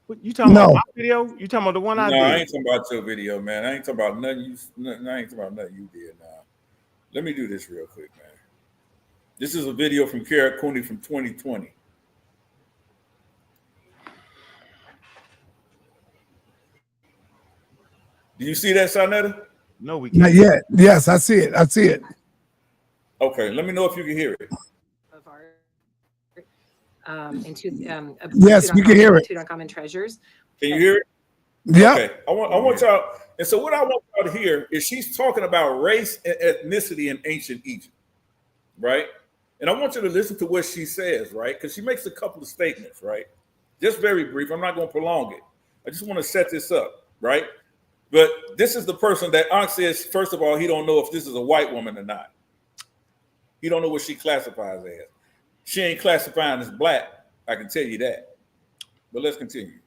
What, you talking about my video? You talking about the one I did? No, I ain't talking about your video, man. I ain't talking about nothing. I ain't talking about nothing you did. Now, let me do this real quick, man. This is a video from Kara Cooney from 2020. Do you see that, sa.neter? No, we can't. Not yet. Yes, I see it. I see it. Okay, let me know if you can hear it. Of art, yes, we can hear it. Uncommon treasures. Can you hear it? Yeah. Okay. I want y'all. And so what I want y'all to hear is she's talking about race and ethnicity in ancient Egypt, right? And I want you to listen to what she says, right? Because she makes a couple of statements, right? Just very brief. I'm not going to prolong it. I just want to set this up, right? But this is the person that Ankh says, first of all, he don't know if this is a white woman or not. He don't know what she classifies as. She ain't classifying as black. I can tell you that. But let's continue.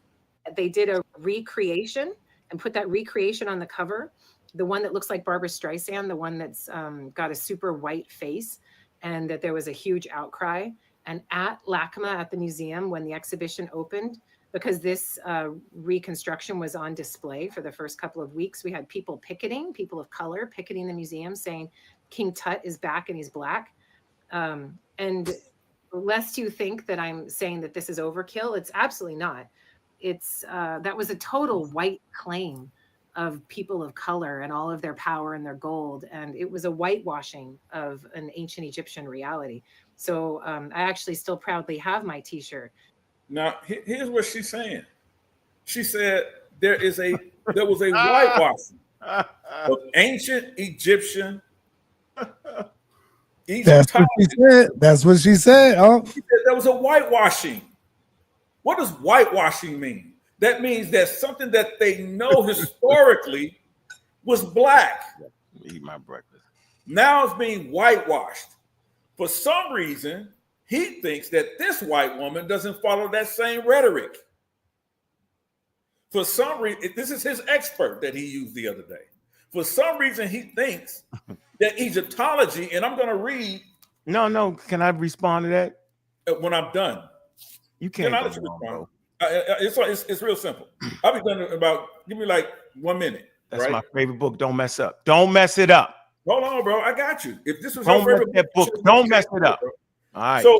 They did a recreation and put that recreation on the cover, the one that looks like Barbara Streisand, the one that's got a super white face, and that there was a huge outcry. And at LACMA, at the museum, when the exhibition opened, because this reconstruction was on display for the first couple of weeks, we had people picketing, people of color picketing the museum, saying King Tut is back and he's black. And lest you think that I'm saying that this is overkill, it's absolutely not. It's that was a total white claim of people of color and all of their power and their gold. And it was a whitewashing of an ancient Egyptian reality. So I actually still proudly have my t-shirt. Now, here's what she's saying. She said there was a whitewashing of ancient Egyptian. That's what she said. That's what she said. Oh, she said there was a whitewashing. What does whitewashing mean? That means that something that they know historically was black. Eat my breakfast. Now it's being whitewashed. For some reason, he thinks that this white woman doesn't follow that same rhetoric. For some reason, this is his expert that he used the other day. For some reason, he thinks that Egyptology, and I'm going to read. No. Can I respond to that? When I'm done. You can't. Can I let you respond? It's real simple. I'll be done in about, give me like 1 minute. That's right? my favorite book. Don't mess up. Don't mess it up. Hold on, bro. I got you. If this was Don't your mess favorite that book. Don't mess it up. Bro. All right. So,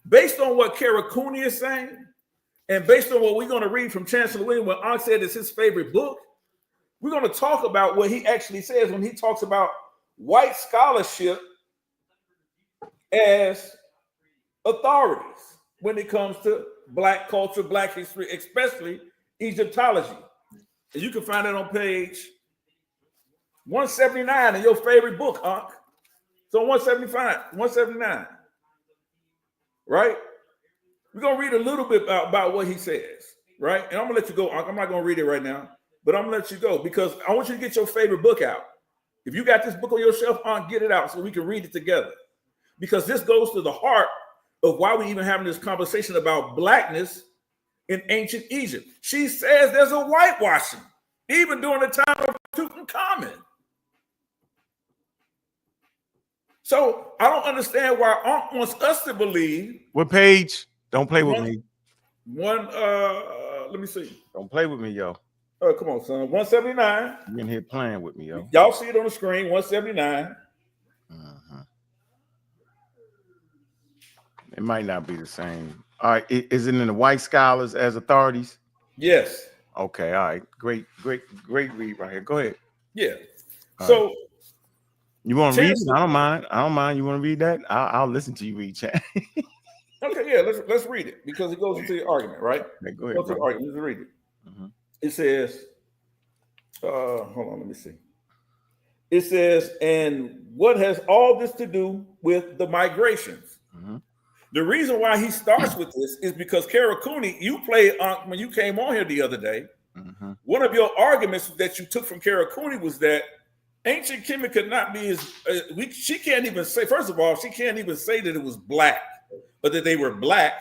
based on what Karakuni is saying, and based on what we're going to read from Chancellor William, when Ankh said it's his favorite book, we're going to talk about what he actually says when he talks about white scholarship as authorities when it comes to black culture, black history, especially Egyptology. And you can find it on page 179 in your favorite book, Ankh. So 179. Right? We're going to read a little bit about what he says, right? And I'm going to let you go, Ankh. I'm not going to read it right now, but I'm going to let you go because I want you to get your favorite book out. If you got this book on your shelf, Ankh, get it out so we can read it together. Because this goes to the heart of why we even having this conversation about blackness in ancient Egypt. She says there's a whitewashing, even during the time of Tutankhamun. So I don't understand why Ankh wants us to believe. What page? Don't play with me. Let me see. Don't play with me, yo. Oh, come on, son. 179. You in here playing with me, yo. Y'all see it on the screen, 179. It might not be the same. All right. Is it in the white scholars as authorities? Yes. Okay. All right. Great read right here. Go ahead. Yeah. All so right. You want to read it? I don't mind. You want to read that? I'll listen to you read, chat. Okay, yeah, let's read it because it goes into the argument, right? Okay, go ahead. Go to the argument. Let's read it. It says, hold on, let me see. It says, and what has all this to do with the migrations? The reason why he starts with this is because Karakuni, you played when you came on here the other day. One of your arguments that you took from Karakuni was that ancient Kemet could not be as she can't even say, first of all, she can't even say that it was black, but that they were black,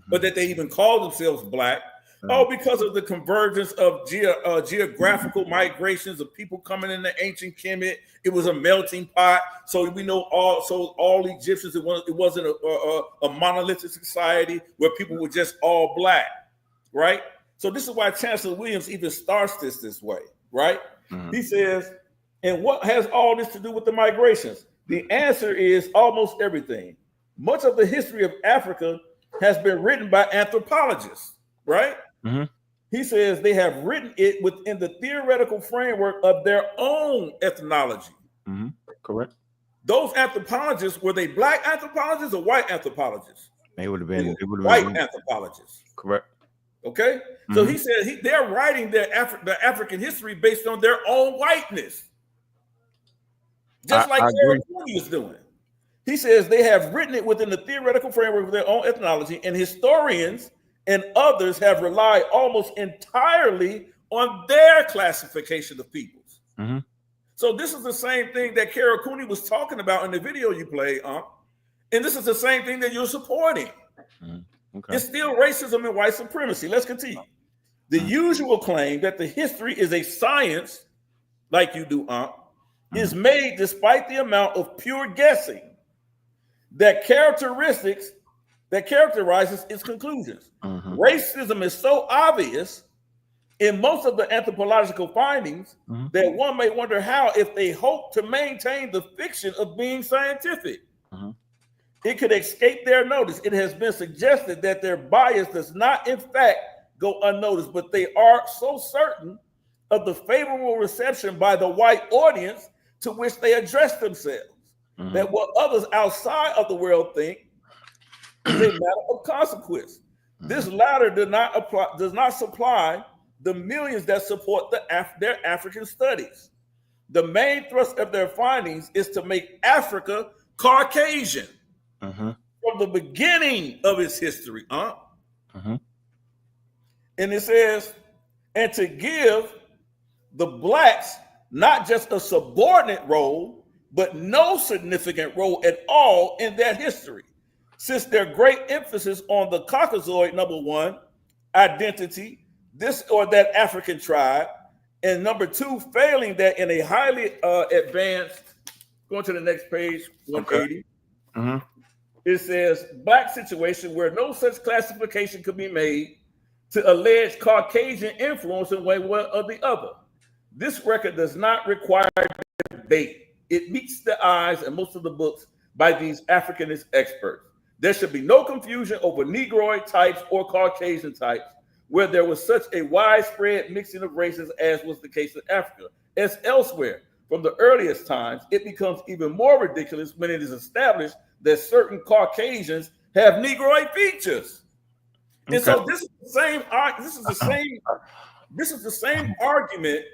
but that they even called themselves black. Oh, because of the convergence of geographical migrations of people coming into ancient Kemet, it was a melting pot. So we know all Egyptians, it wasn't a monolithic society where people were just all black, right? So this is why Chancellor Williams even starts this way, right? He says, and what has all this to do with the migrations? The answer is almost everything. Much of the history of Africa has been written by anthropologists, right? He says they have written it within the theoretical framework of their own ethnology. Correct. Those anthropologists, were they black anthropologists or white anthropologists? They would have been white anthropologists. Correct. Okay. So he said they're writing their African history based on their own whiteness. Just like Karakuni is doing. He says they have written it within the theoretical framework of their own ethnology, and historians and others have relied almost entirely on their classification of peoples. So this is the same thing that Karakuni was talking about in the video you played, and this is the same thing that you're supporting. Okay. It's still racism and white supremacy. Let's continue. The usual claim that the history is a science, like you do, Ankh, is made despite the amount of pure guessing that characterizes its conclusions. Racism is so obvious in most of the anthropological findings that one may wonder how, if they hope to maintain the fiction of being scientific, it could escape their notice. It has been suggested that their bias does not, in fact, go unnoticed, but they are so certain of the favorable reception by the white audience to which they address themselves that what others outside of the world think is a matter of consequence. This latter does not supply the millions that support their African studies. The main thrust of their findings is to make Africa Caucasian from the beginning of its history. And it says, and to give the blacks not just a subordinate role, but no significant role at all in that history, since their great emphasis on the Caucasoid, number one, identity, this or that African tribe, and number two, failing that in a highly advanced, going to the next page, 180, it says, black situation where no such classification could be made to allege Caucasian influence in one way or the other. This record does not require debate. It meets the eyes and most of the books by these Africanist experts. There should be no confusion over Negroid types or Caucasian types, where there was such a widespread mixing of races as was the case in Africa. As elsewhere, from the earliest times, it becomes even more ridiculous when it is established that certain Caucasians have Negroid features. And so this is the same argument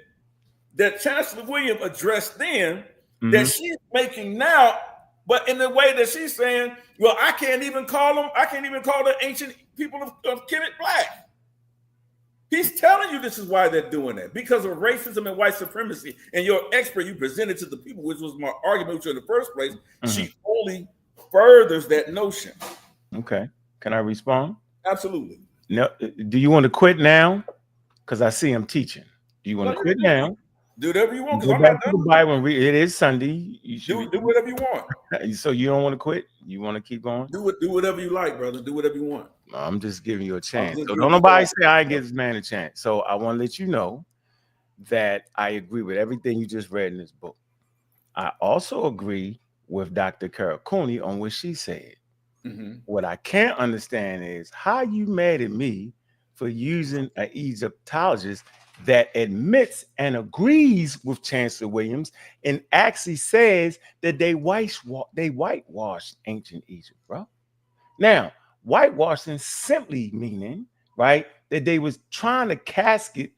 that Chancellor William addressed then that she's making now, but in the way that she's saying, well, I can't even call the ancient people of Kemet black. He's telling you this is why they're doing that, because of racism and white supremacy. And your expert you presented to the people, which was my argument with you in the first place, she only furthers that notion. Okay. Can I respond? Absolutely. No. Do you want to quit now? Because I see I'm teaching. Do you want to quit now? Do whatever you want. Go I'm back not to the Bible. It is Sunday. You should do whatever you want. So you don't want to quit? You want to keep going? Do whatever you like, brother. Do whatever you want. I'm just giving you a chance. So don't nobody say I give this man a chance. So I want to let you know that I agree with everything you just read in this book. I also agree with Dr. Carol Cooney on what she said. What I can't understand is how you mad at me for using an Egyptologist that admits and agrees with Chancellor Williams and actually says that they whitewashed ancient Egypt, bro. Now, whitewashing simply meaning, right, that they was trying to cast it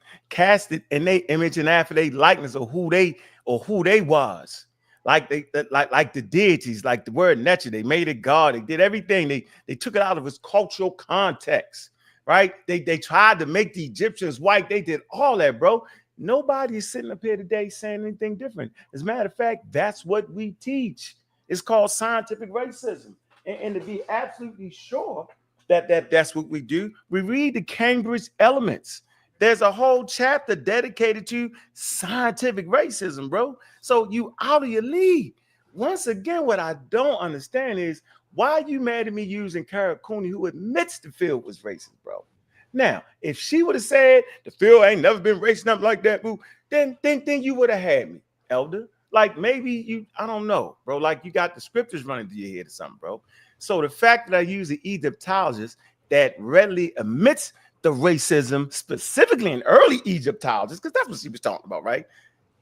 in their image and after their likeness of who they was. Like the deities, like the word nature, they made it God. They did everything. They took it out of its cultural context, right? They tried to make the Egyptians white. They did all that, bro. Nobody is sitting up here today saying anything different. As a matter of fact, that's what we teach. It's called scientific racism. And to be absolutely sure that's what we do, we read the Cambridge Elements. There's a whole chapter dedicated to scientific racism, bro. So you out of your league. Once again, what I don't understand is why you mad at me using Carol Cooney, who admits the field was racist, bro. Now, if she would have said the field ain't never been racist, nothing like that, boo, then you would have had me, elder. Like maybe I don't know, bro. Like you got the scriptures running through your head or something, bro. So the fact that I use the Egyptologist that readily admits the racism, specifically in early Egyptologists, because that's what she was talking about, right?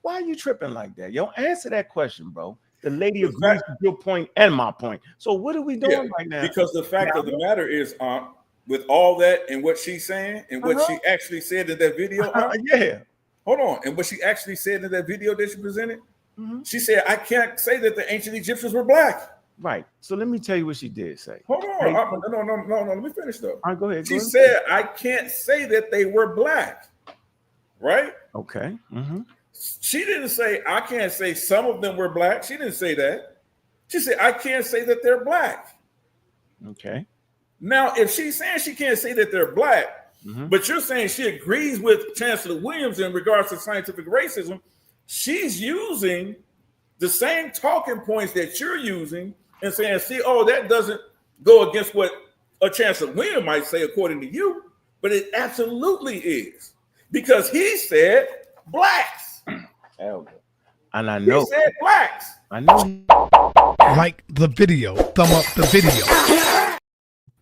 Why are you tripping like that? Yo, answer that question, bro. The lady agrees with your point and my point. So what are we doing right now? Because the fact of the matter is, with all that and what she's saying and what she actually said in that video, hold on, and what she actually said in that video that she presented, she said, I can't say that the ancient Egyptians were black. Right. So let me tell you what she did say. Hold on. No. Let me finish though. All right, go ahead. She said, I can't say that they were black. Right? Okay. She didn't say, I can't say some of them were black. She didn't say that. She said, I can't say that they're black. Okay. Now, if she's saying she can't say that they're black, But you're saying she agrees with Chancellor Williams in regards to scientific racism. She's using the same talking points that you're using and saying, see, oh, that doesn't go against what a Chancellor Williams might say according to you, but it absolutely is. Because he said blacks. And I know. He said blacks. I know. Like the video. Thumb up the video.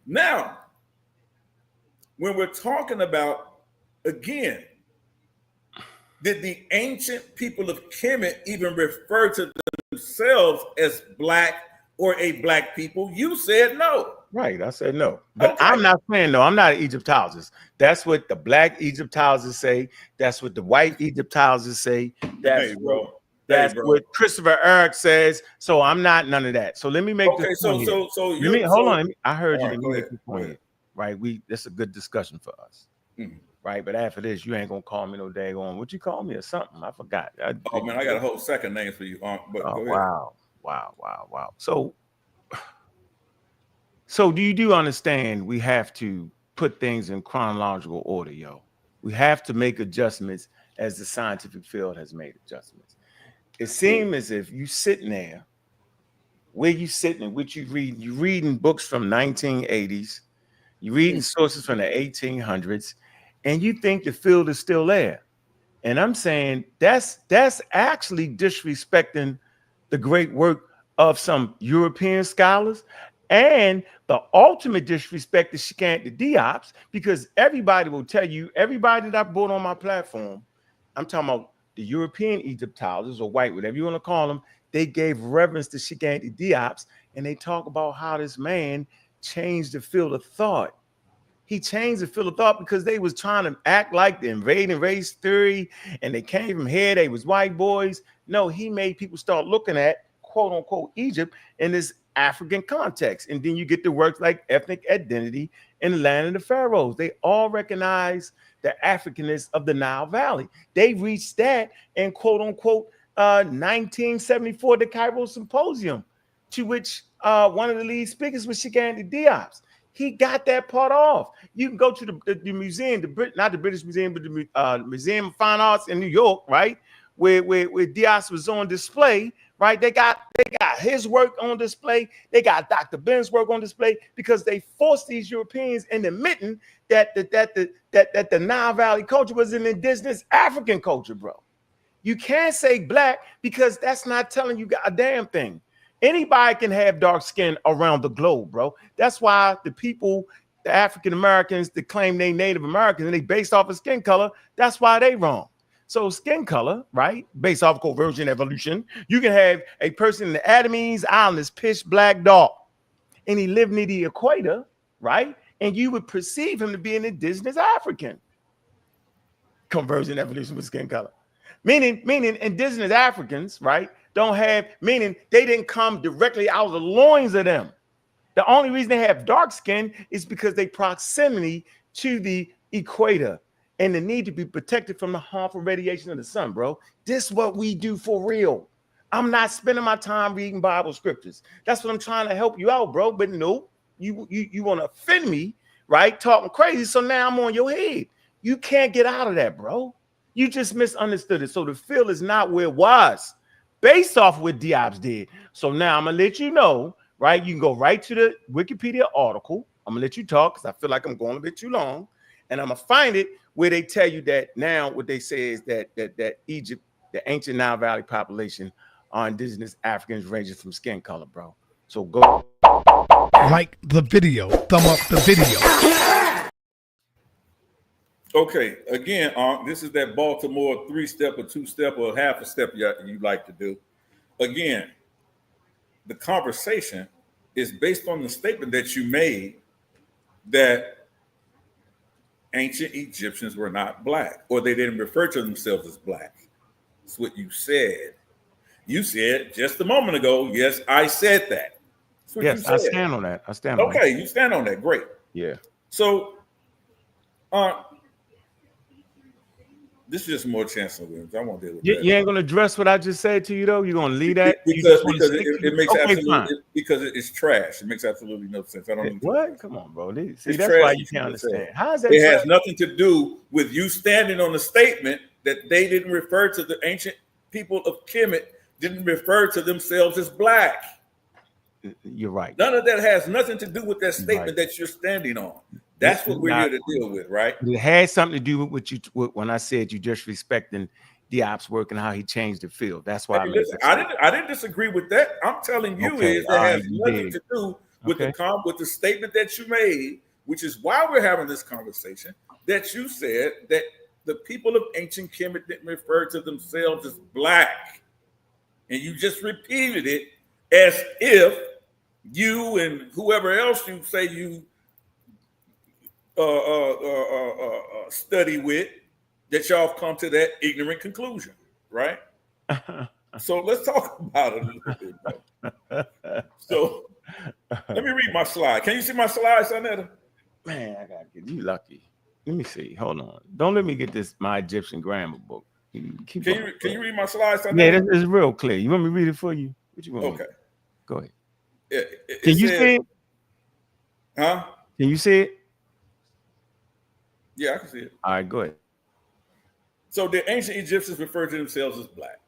Now, when we're talking about, again, did the ancient people of Kemet even refer to themselves as black or a black people? You said no. Right, I said no. But Okay. I'm not saying no. I'm not an Egyptologist. That's what the black Egyptologists say. That's what the white Egyptologists say. That's Hey, bro. That's what Christopher Eric says. So I'm not none of that. So let me make this point here. Hold on. I heard you. Let me make this point here. Right? That's a good discussion for us. Right? But after this, you ain't gonna call me no daggone. What you call me or something? I forgot. Oh man, I got a whole second name for you. But go ahead. Wow. So do you understand we have to put things in chronological order, yo? We have to make adjustments as the scientific field has made adjustments. It seems as if you sitting there, where you sitting and what you read, you reading books from 1980s, you reading sources from the 1800s, and you think the field is still there. And I'm saying that's actually disrespecting the great work of some European scholars, and the ultimate disrespect is the Diops, because everybody will tell you, everybody that I brought on my platform, I'm talking about the European Egyptologists or white, whatever you want to call them, they gave reverence to the Diops, and they talk about how this man changed the field of thought. He changed the field of thought because they was trying to act like the invading race theory, and they came from here, they was white boys. No, he made people start looking at quote unquote Egypt in this African context. And then you get the works like Ethnic Identity in the Land of the Pharaohs. They all recognize the Africanness of the Nile Valley. They reached that in quote unquote 1974, the Cairo Symposium, to which one of the lead speakers was Shigandi Diops. He got that part off. You can go to the museum, not the British Museum, but the Museum of Fine Arts in New York, right? Where Diops was on display, right? They got his work on display. They got Dr. Ben's work on display because they forced these Europeans into admitting that the Nile Valley culture was an indigenous African culture, bro. You can't say black because that's not telling you a damn thing. Anybody can have dark skin around the globe, bro. That's why the people, the African Americans that claim they Native Americans and they based off of skin color, that's why they wrong. So skin color, right, based off Convergent evolution, you can have a person in the Adamese Islands, pitch black dark, and he lived near the equator, right? And you would perceive him to be an indigenous African. Convergent evolution with skin color. Meaning indigenous Africans, right, don't have, meaning they didn't come directly out of the loins of them. The only reason they have dark skin is because they proximity to the equator and the need to be protected from the harmful radiation of the sun, bro. This is what we do for real. I'm not spending my time reading Bible scriptures. That's what I'm trying to help you out, bro. But no, you want to offend me, right? Talking crazy. So now I'm on your head. You can't get out of that, bro. You just misunderstood it. So the field is not where it was based off what Diops did. So now I'm going to let you know, right? You can go right to the Wikipedia article. I'm going to let you talk because I feel like I'm going a bit too long. And I'm going to find it where they tell you that now what they say is that Egypt, the ancient Nile Valley population are indigenous Africans ranging from skin color, bro. So go. Like the video. Thumb up the video. Okay, again, this is that Baltimore 3-step or 2-step or half a step you like to do. Again, the conversation is based on the statement that you made that ancient Egyptians were not black, or they didn't refer to themselves as black. That's what you said. You said just a moment ago, yes, I said that. Yes, I stand on that. I stand on that. Okay, you stand on that. Great. Yeah. So, This is just more Chancellor Williams. I won't deal with You that. ain't gonna address what I just said to you though. You're gonna leave that because it makes absolutely because it's trash. It makes absolutely no sense. I don't even what? Come on, bro. See, it's that's trash why you can't understand. How is that? It trash? has nothing to do with you standing on the statement that they didn't refer to the ancient people of Kemet, didn't refer to themselves as black. You're right. None of that has nothing to do with that statement that you're standing on. That's what we're here to deal with, right? It had something to do with what when I said you just respecting Diop's work and how he changed the field. That's why I didn't disagree with that. I'm telling you is that has nothing to do with the statement that you made, which is why we're having this conversation. That you said that the people of ancient Kemet didn't refer to themselves as black, and you just repeated it as if you and whoever else you say you study with, that y'all come to that ignorant conclusion, right? So let's talk about it a little bit, bro. So let me read my slide. Can you see my slide, sa.neter? Man, I gotta get you lucky. Let me see. Hold on. Don't let me get my Egyptian grammar book. Can you read my slide, sa.neter? Yeah, this is real clear. You want me to read it for you? What you want? Okay. Go ahead. Can you see it? Huh? Can you see it? Yeah, I can see it. All right, go ahead. So the ancient Egyptians referred to themselves as black,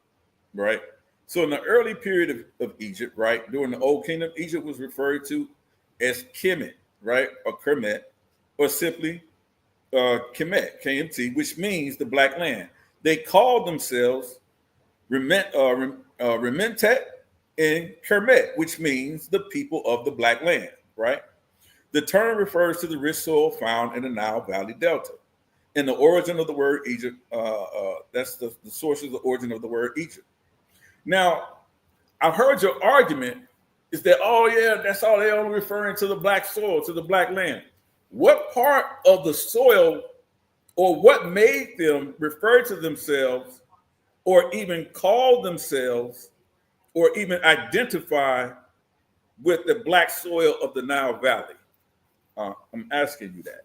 right? So in the early period of Egypt, right, during the Old Kingdom, Egypt was referred to as Kemet, right, or Kermet, or simply Kemet, KMT, which means the black land. They called themselves Rementet and Kermet, which means the people of the black land, right? The term refers to the rich soil found in the Nile Valley Delta. And the origin of the word Egypt, that's the source of the origin of the word Egypt. Now, I've heard your argument is that, oh yeah, that's all they're only referring to the black soil, to the black land. What part of the soil or what made them refer to themselves or even call themselves or even identify with the black soil of the Nile Valley? I'm asking you that.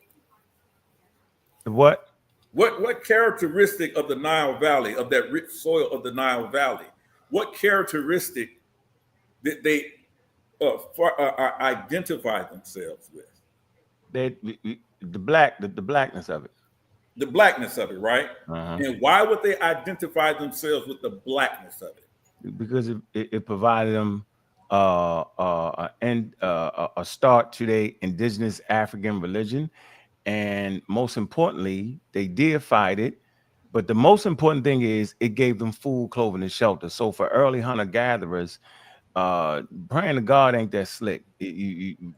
What? What characteristic of the Nile Valley, of that rich soil of the Nile Valley, what characteristic did they identify themselves with? The blackness of it. The blackness of it, right? And why would they identify themselves with the blackness of it? Because it provided them a start to their indigenous African religion, and most importantly, they deified it. But the most important thing is it gave them food, clothing, and shelter. So for early hunter-gatherers, praying to God ain't that slick.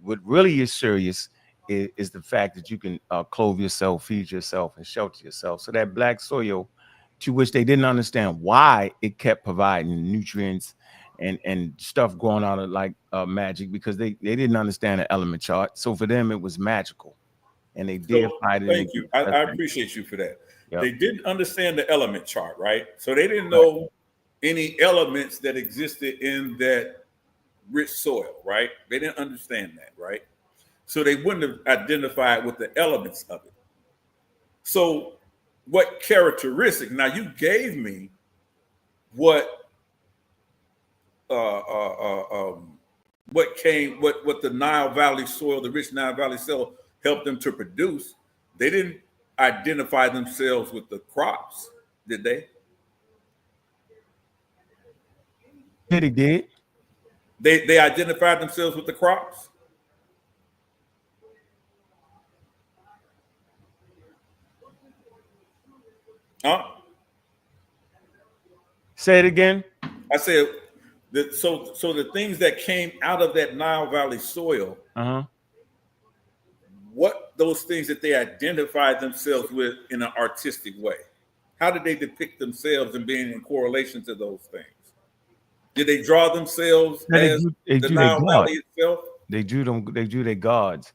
What really is serious is the fact that you can clothe yourself, feed yourself, and shelter yourself. So that black soil, to which they didn't understand why it kept providing nutrients and stuff growing out of like magic, because they didn't understand the element chart. So for them, it was magical. And they deified it. Thank you. I appreciate you for that. Yep. They didn't understand the element chart, right? So they didn't know any elements that existed in that rich soil, right? They didn't understand that, right? So they wouldn't have identified with the elements of it. So what characteristic? Now you gave me what the Nile Valley soil, the rich Nile Valley soil, helped them to produce. They didn't identify themselves with the crops, did they? Yeah, they did. They identified themselves with the crops. Huh? Say it again. I said that. So the things that came out of that Nile Valley soil, what those things that they identified themselves with in an artistic way, how did they depict themselves and being in correlation to those things? Did they draw themselves as the Nile Valley itself? They drew their gods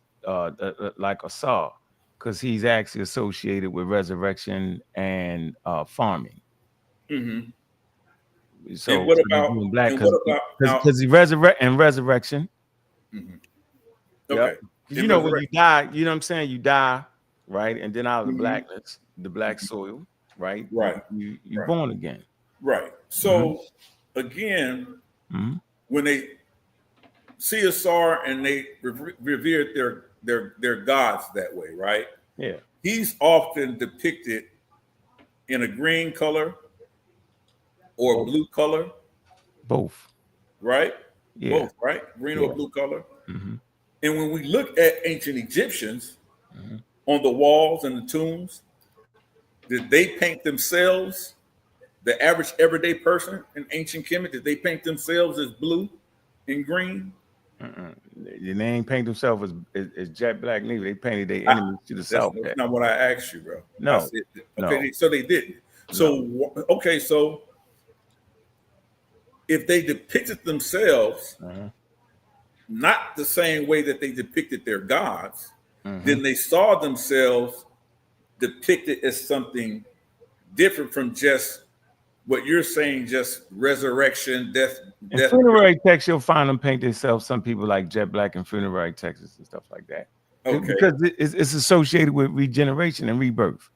like Osiris, because he's actually associated with resurrection and farming. Mm-hmm. So and what about black? Because he resurrection. Mm-hmm. Okay. Yep. You know when you die, you know what I'm saying? You die, right? And then out of the blackness, the black soil, right? Right. You're Right. born again. Right. So again, when they see a star and they revered their gods that way, right? Yeah. He's often depicted in a green color or blue color. Both. Right? Yeah. Both, right? Green or blue color. And when we look at ancient Egyptians on the walls and the tombs, did they paint themselves, the average everyday person in ancient Kemet, did they paint themselves as blue and green? They ain't paint themselves as jet black neither. They painted their enemies to the south. That's not what I asked you, bro. No. Okay, so they didn't. So, okay, so if they depicted themselves not the same way that they depicted their gods, then they saw themselves depicted as something different from just what you're saying, just resurrection, death. In funerary texts, you'll find them paint themselves. Some people like jet black in funerary texts and stuff like that. Okay. Because it's associated with regeneration and rebirth.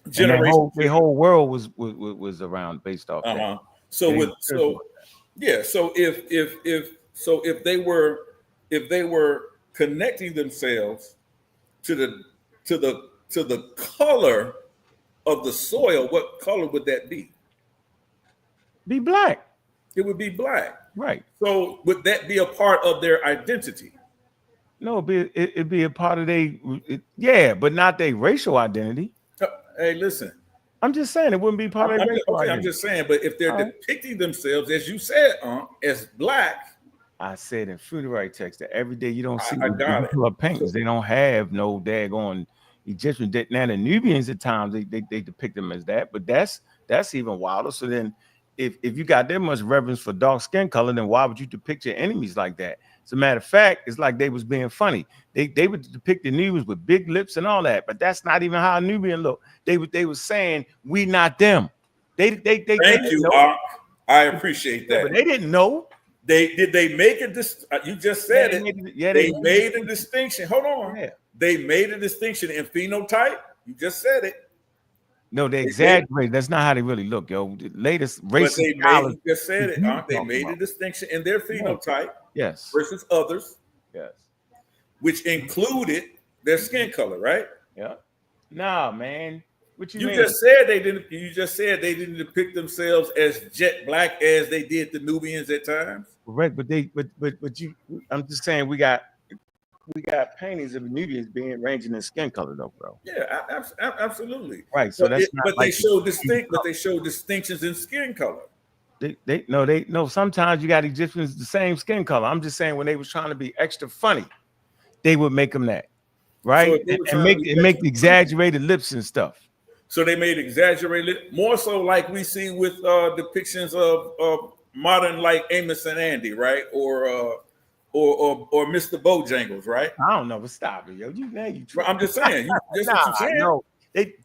Generation. The whole world was around based off that. So if they were connecting themselves to the color of the soil, what color would that be? Be black. It would be black. Right. So would that be a part of their identity? No, it'd be a part of but not their racial identity. Hey, listen. I'm just saying it wouldn't be part of their racial identity. I'm just saying, but if they're depicting themselves, as you said, as black. I said in funerary text that every day you don't see people are painters. They don't have no daggone Egyptian. Now the Nubians at times they depict them as that, but that's even wilder. So then if you got that much reverence for dark skin color, then why would you depict your enemies like that? As a matter of fact, it's like they was being funny. They would depict the Nubians with big lips and all that, but that's not even how a Nubian look. They were saying we not them. Thank you, I appreciate that. Yeah, but they didn't know. Did they make it? You just said it. They made a distinction. Hold on. Yeah. They made a distinction in phenotype. You just said it. No, they exaggerated. That's not how they really look, yo. The latest racist you just said it. They made a distinction in their phenotype. Yes. Versus others. Yes. Which included their skin color, right? Yeah. Nah, man. What you mean? Just said they didn't. You just said they didn't depict themselves as jet black as they did the Nubians at times. Correct, but you. I'm just saying we got paintings of the Nubians being ranging in skin color, though, bro. Yeah, absolutely. Right. So they show distinctions in skin color. No. Sometimes you got Egyptians the same skin color. I'm just saying when they was trying to be extra funny, they would make them that, right? So and make the exaggerated lips and stuff. So they made exaggerated, more so like we see with depictions of modern like Amos and Andy, right? Or Mr. Bojangles, right? I don't know, but stop it, yo. I'm just saying. What you're saying. No.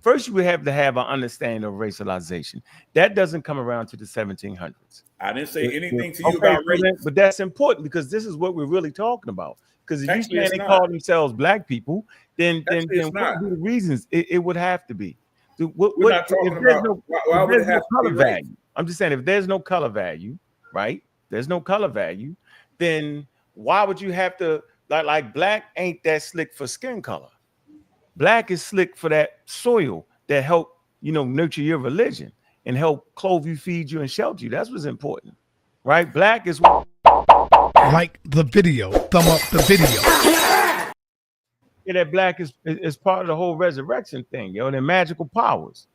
First, you would have to have an understanding of racialization. That doesn't come around to the 1700s. I didn't say anything to you about race. But that's important because this is what we're really talking about. Because if Actually, you say they call themselves black people, then what would be the reasons? It would have to be. We're not talking about why would it have to be value. I'm just saying if there's no color value, right? There's no color value, then why would you have to like black ain't that slick for skin color? Black is slick for that soil that help nurture your religion and help clothe you, feed you, and shelter you. That's what's important, right? Black is like the video, thumb up the video. Yeah, that black is part of the whole resurrection thing, yo. Their magical powers.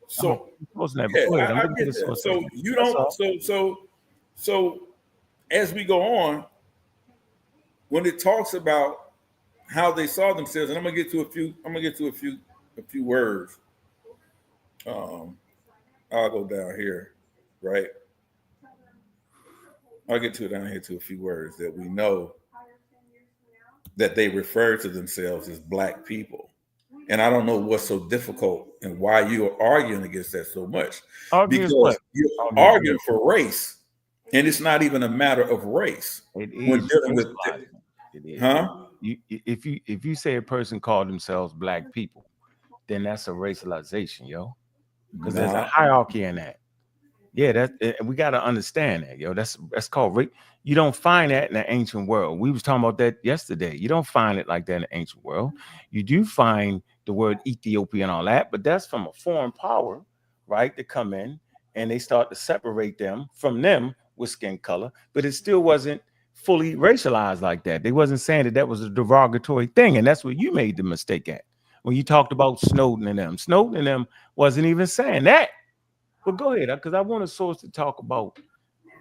So I get that. So you don't. So as we go on, when it talks about how they saw themselves, and I'm gonna get to a few words. I'll go down here, right? I'll get to it down here to a few words that we know that they refer to themselves as black people. And I don't know what's so difficult and why you are arguing against that so much. Because you're arguing for race, and it's not even a matter of race. It is. It is. Huh? If you say a person called themselves black people, then that's a racialization, yo. because there's a hierarchy in that. Yeah, we got to understand that, yo. That's called. You don't find that in the ancient world. We was talking about that yesterday. You don't find it like that in the ancient world. You do find the word Ethiopia and all that, but that's from a foreign power, right? To come in and they start to separate them from them with skin color, but it still wasn't fully racialized like that. They wasn't saying that was a derogatory thing, and that's where you made the mistake at when you talked about Snowden and them. Snowden and them wasn't even saying that. But go ahead, because I want a source to talk about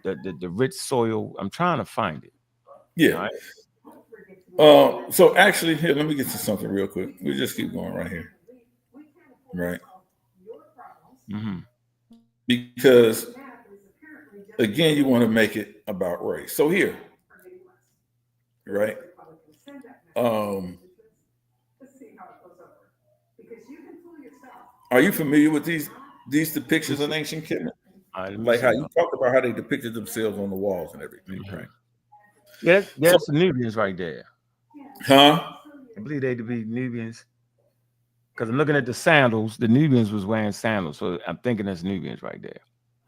the rich soil. I'm trying to find it. Yeah. Right? So actually, here, let me get to something real quick. We'll just keep going right here. Right. Mm-hmm. Because, again, you want to make it about race. So here, right? Are you familiar with these depictions of ancient Kemet? Like how you talked about how they depicted themselves on the walls and everything, right? Yeah, that's the Nubians right there. Huh? I believe they'd be Nubians. Because I'm looking at the sandals, the Nubians was wearing sandals, so I'm thinking that's Nubians right there.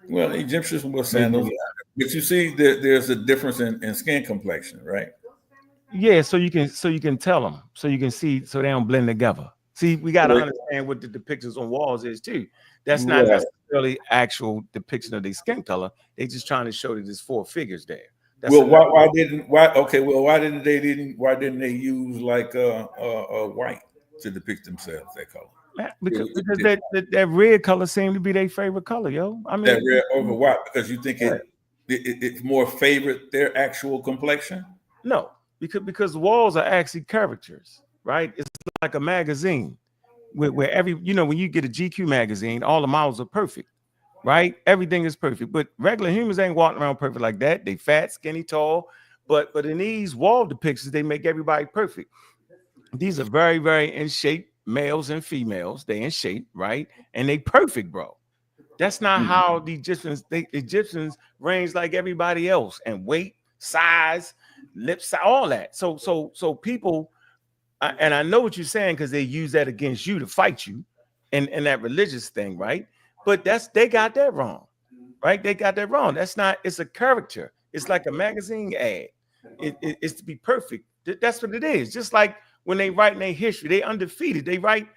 Well, Egyptians wore sandals, but you see that there's a difference in skin complexion, right? Yeah, so you can tell them, so you can see, so they don't blend together. See, we got to understand what the depictions on walls is too. That's not necessarily actual depiction of their skin color. They just trying to show that there's four figures there. That's why didn't they use like white to depict themselves that color? Because that red color seemed to be their favorite color, yo. I mean, that red over white because you think it's more favorite their actual complexion? No, because walls are actually caricatures, right? It's like a magazine where every, when you get a GQ magazine, all the models are perfect, right? Everything is perfect, but regular humans ain't walking around perfect like that. They fat, skinny, tall, but in these wall depictions, they make everybody perfect. These are very, very in shape males and females. They in shape, right? And they perfect, bro. That's not how the Egyptians range like everybody else, and weight, size, lips, all that. So people, and I know what you're saying because they use that against you to fight you, and that religious thing, right? But they got that wrong, right? They got that wrong. That's not. It's a character. It's like a magazine ad. It's to be perfect. That's what it is. Just like when they write in their history, they undefeated. They write,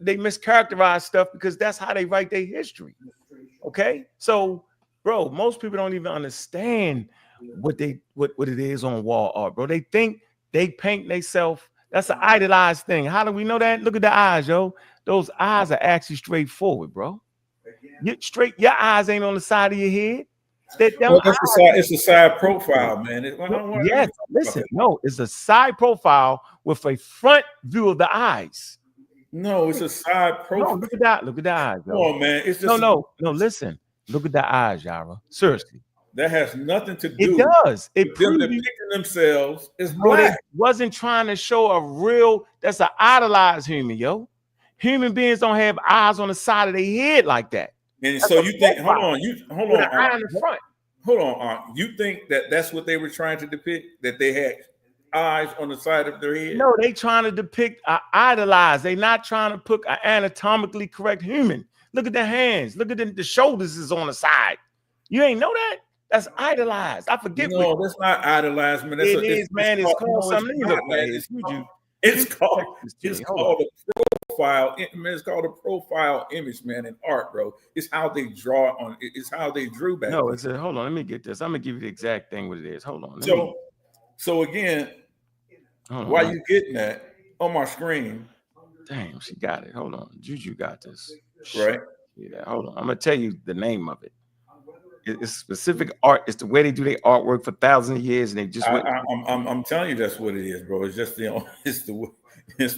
they mischaracterize stuff because that's how they write their history. Okay, so bro, most people don't even understand what it is on wall art, bro. They think they paint themselves. That's an idolized thing. How do we know that? Look at the eyes, yo. Those eyes are actually straightforward, bro. Your eyes ain't on the side of your head. It's a side profile, man. Listen, it's a side profile with a front view of the eyes. No, it's a side profile. No, look at that. Look at the eyes. Come on, man. It's just no. Listen, look at the eyes, Yarah. Seriously, that has nothing to do. It does. It proves them depicting themselves as black. They wasn't trying to show a real. That's an idolized human, yo. Human beings don't have eyes on the side of their head like that. And so you think, hold on, eye in the front. Hold on, you think that's what they were trying to depict? That they had eyes on the side of their head? No, they trying to depict idolize. They not trying to put an anatomically correct human. Look at the hands. Look at the shoulders is on the side. You ain't know that? That's idolized. I forget. No, that's not idolized, man. It's called something. It's called a profile. It's called a profile image, man, in art, bro. It's how they draw on. It's how they drew back. No, hold on. Let me get this. I'm gonna give you the exact thing what it is. Hold on. So again, while you getting that on my screen? Damn, she got it. Hold on, Juju got this. Right. Yeah. Hold on. I'm gonna tell you the name of it. It's specific art. It's the way they do their artwork for thousands of years, and they just. I'm telling you, that's what it is, bro. It's just it's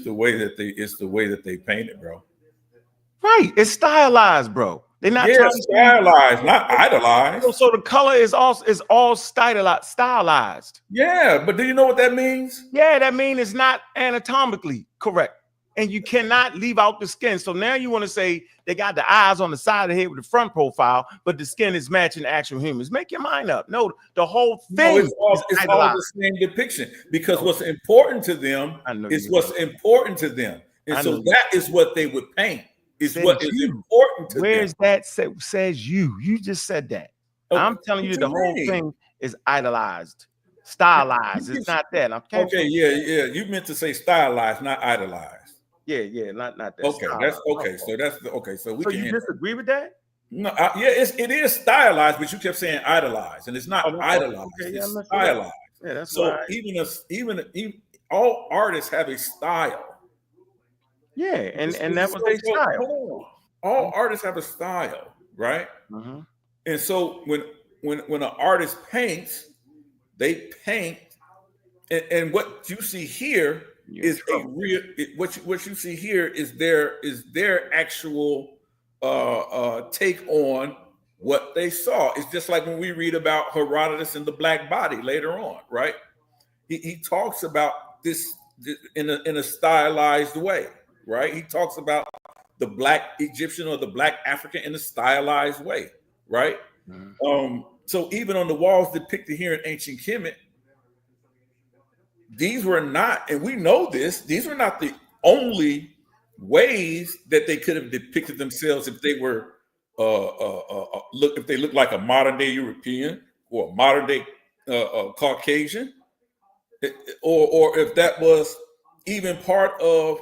the way that they paint it, bro. Right. It's stylized, bro. They're not stylized, not idolized. So the color is all stylized. Yeah, but do you know what that means? Yeah, that means it's not anatomically correct. And you cannot leave out the skin. So now you want to say they got the eyes on the side of the head with the front profile, but the skin is matching actual humans. Make your mind up. No, the whole thing it's all the same depiction because what's important to them is what's important to them. And so that is what they would paint. is Says what is you. important to Where's them. that says you? You just said that. Okay, I'm telling you what the you whole mean? thing is idolized, stylized. It's not that. I'm Okay, yeah. You meant to say stylized, not idolized. yeah, not that. Okay, that's stylized. okay. So that's okay. So we So can. you disagree with that? No, yeah, it is stylized, but you kept saying idolized, and it's not idolized. Okay, yeah, it's messed it up. stylized. Yeah, that's So why. even all artists have a style. Yeah, and that was their style. Hold on. All artists have a style, right? Mhm. And so when an artist paints, they paint, and what you see here is a real. What you see here is their actual take on what they saw. It's just like when we read about Herodotus and the black body later on, right? He talks about this in a stylized way, right? He talks about the black Egyptian or the black African in a stylized way, right? Mm-hmm. So even on the walls depicted here in ancient Kemet, these were not, and we know this, these were not the only ways that they could have depicted themselves if they were if they looked like a modern day European or a modern day Caucasian, or if that was even part of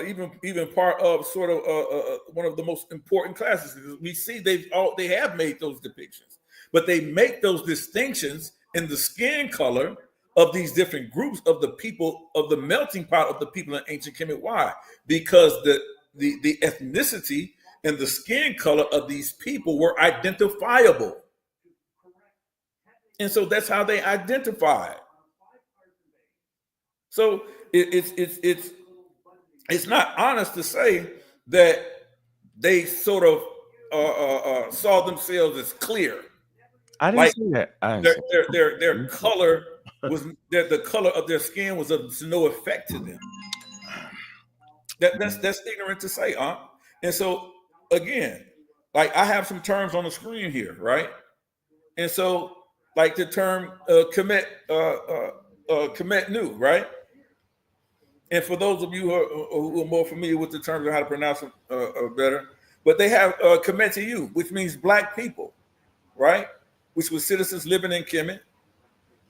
even part of sort of one of the most important classes. We see they have made those depictions, but they make those distinctions in the skin color of these different groups of the people, of the melting pot of the people in ancient Kemet. Why? Because the ethnicity and the skin color of these people were identifiable, and so that's how they identified. So it's not honest to say that they sort of saw themselves as clear. I didn't see that. Their color was the color of their skin was of no effect to them. That's ignorant to say, And so again, like I have some terms on the screen here, right? And so like the term Kemet Nu, right? And for those of you who are more familiar with the terms of how to pronounce them better, but they have Kemet You, which means black people, right? Which was citizens living in Kemet.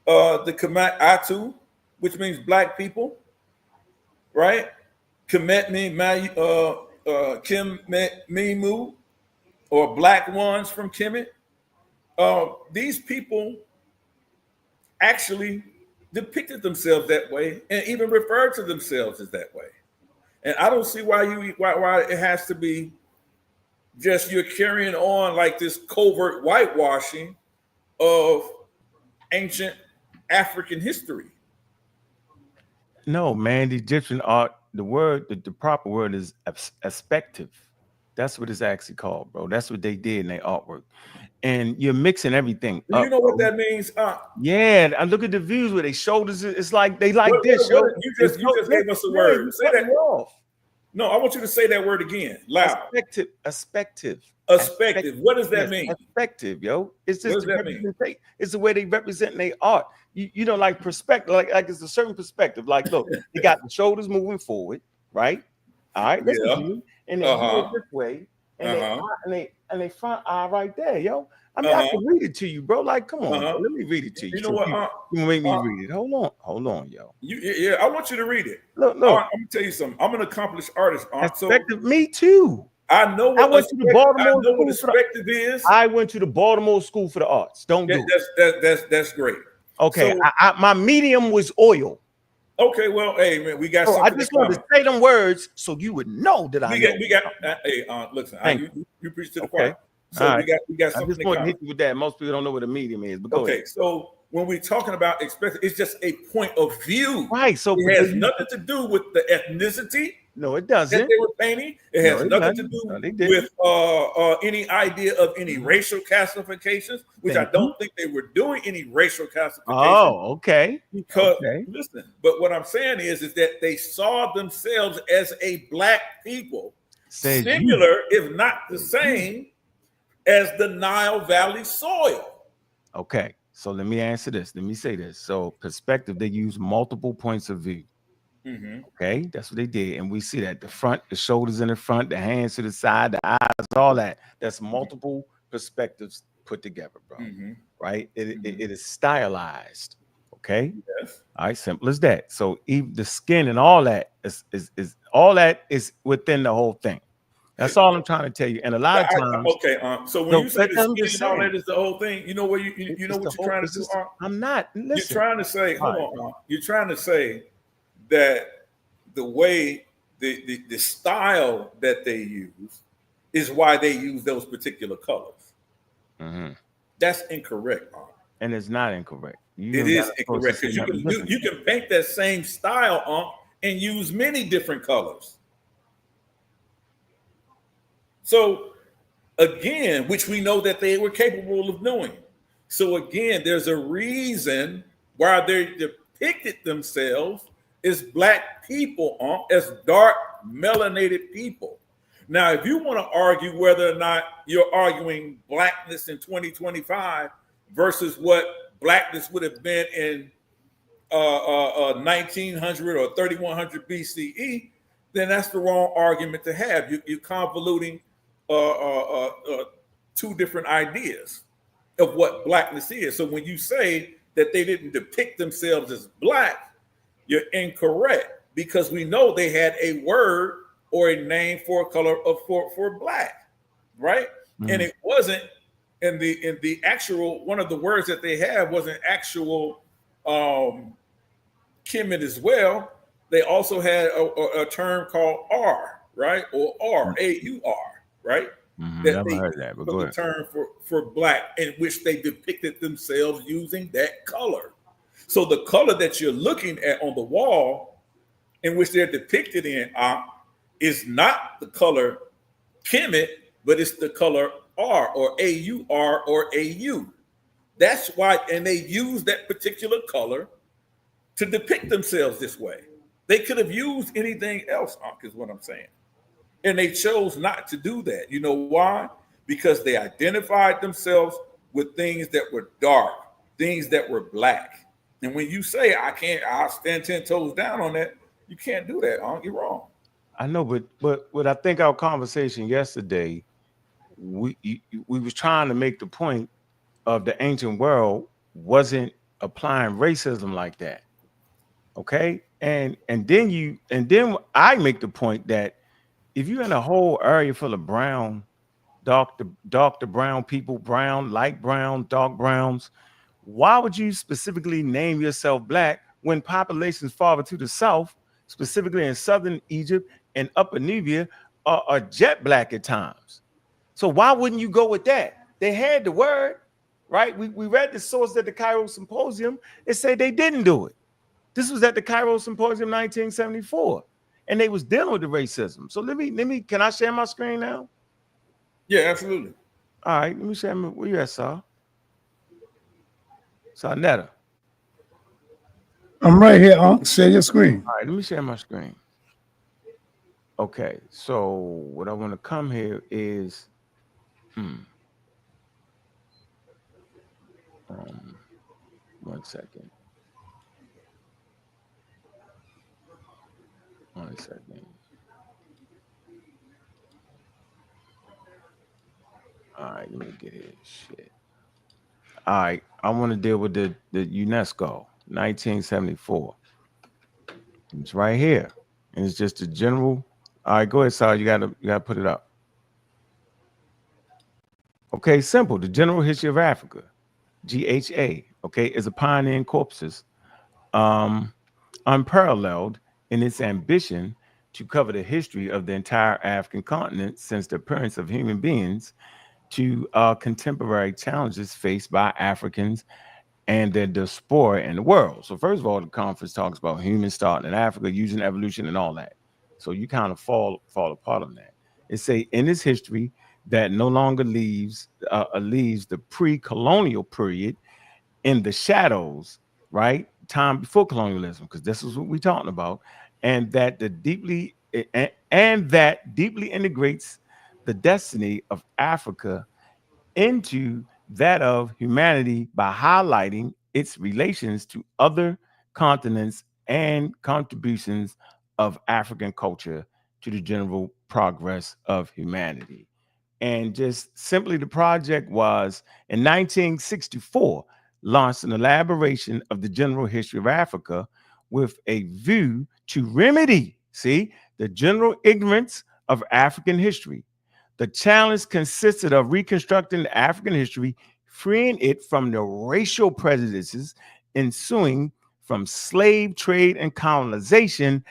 The Kemet Atu, which means black people, right? Kemet Mimu, or black ones from Kemet. These people actually depicted themselves that way and even referred to themselves as that way. And I don't see why it has to be just you're carrying on like this covert whitewashing of ancient African history. No, man, the Egyptian art, the proper word is aspective. That's what it's actually called, bro. That's what they did in their artwork. And you're mixing everything. Do you know what that means? Yeah, I look at the views where they shoulders. It's like they like this. You just gave us a word. Say that. Off. No, I want you to say that word again, loud. Aspective. What does that mean? Aspective, yo. It's just the representation. It's the way they represent their art. You know, like perspective, like it's a certain perspective. Like, look, they got the shoulders moving forward, right? All right, listen to me, and they go this way, and they front eye right there, yo. I mean, I can read it to you, bro. Like, come on, bro. Let me read it to you. You know what? You make me read it. Hold on, yo. Yeah, I want you to read it. Look. I'm gonna tell you something. I'm an accomplished artist. Me too. I know what perspective is. I went to the Baltimore School for the Arts. That's great. Okay, so, my medium was oil. Okay, well, hey man, we got. I just wanted to say them words so you would know that we got. Hey, listen, you preach to the choir. So right. we got something. I just want to hit you with that. Most people don't know what a medium is. But go ahead. So when we're talking about expressive, it's just a point of view. Right. So it has nothing to do with the ethnicity. No, it doesn't. That they were painting. It has nothing to do with any idea of any racial classifications, which I don't think they were doing any racial classifications. Oh, okay. Because listen, but what I'm saying is that they saw themselves as a black people, similar, if not the same, as the Nile Valley soil. Okay, so let me answer this. Let me say this. So perspective, they use multiple points of view. Okay, that's what they did. And we see that the front, the shoulders in the front, the hands to the side, the eyes, all that. That's multiple perspectives put together, bro. Right? It is stylized. Okay. Yes. All right, simple as that. So even the skin and all that is all that is within the whole thing. That's all I'm trying to tell you. And a lot of times, okay. So when you say the skin and all that is the whole thing, you know what you know what you're trying to do. I'm not. Listen. You're trying to say, hold on. You're trying to say that the way the style that they use is why they use those particular colors. That's incorrect, and it's not incorrect. It is incorrect because you can paint that same style and use many different colors. So again, which we know that they were capable of doing. So again, there's a reason why they depicted themselves as black people, as dark melanated people. Now, if you want to argue whether or not you're arguing blackness in 2025 versus what blackness would have been in 1900 or 3100 BCE, then that's the wrong argument to have. You're convoluting two different ideas of what blackness is. So when you say that they didn't depict themselves as black, you're incorrect, because we know they had a word or a name for a color for black, right? And it wasn't in the actual, one of the words that they have was an actual Kemet as well. They also had a term called R, right? Or R, A-U-R, right? Never heard that, but go ahead. The term for black, in which they depicted themselves using that color. So the color that you're looking at on the wall, in which they're depicted in, is not the color Kemet, but it's the color R or A-U-R or A-U. That's why, and they use that particular color to depict themselves this way. They could have used anything else, is what I'm saying. And they chose not to do that. You know why? Because they identified themselves with things that were dark, things that were black. And when you say, I'll stand 10 toes down on that, you can't do that, you're wrong. I know, but I think our conversation yesterday, we was trying to make the point of the ancient world wasn't applying racism like that. Okay. And then I make the point that if you're in a whole area full of brown, dark to brown people, brown, light brown, dark browns, why would you specifically name yourself black when populations farther to the south, specifically in southern Egypt and upper Nubia, are jet black at times? So why wouldn't you go with that? They had the word, right? We read the source at the Cairo Symposium. It said they didn't do it. This was at the Cairo Symposium 1974. And they was dealing with the racism. So let me, can I share my screen now? Yeah, absolutely. All right, let me share where you at, sa.neter. I'm right here, share your screen. All right, let me share my screen. Okay, so what I want to come here is, 1 second. 1 second. All right, let me get it. Shit. All right, I want to deal with the UNESCO 1974. It's right here, and it's just a general. All right, go ahead, Sal. You gotta put it up. Okay, simple. The General History of Africa, GHA. Okay, is a pioneering corpus, unparalleled in its ambition to cover the history of the entire African continent since the appearance of human beings to contemporary challenges faced by Africans and their diaspora in the world. So first of all, the conference talks about humans starting in Africa, using evolution and all that. So you kind of fall apart on that. It say in its history that no longer leaves the pre-colonial period in the shadows, right? Time before colonialism, because this is what we're talking about, and that deeply integrates the destiny of Africa into that of humanity by highlighting its relations to other continents and contributions of African culture to the general progress of humanity. And just simply, the project was in 1964 launched an elaboration of the general history of Africa with a view to remedy, the general ignorance of African history. The challenge consisted of reconstructing the African history, freeing it from the racial prejudices ensuing from slave trade and colonization,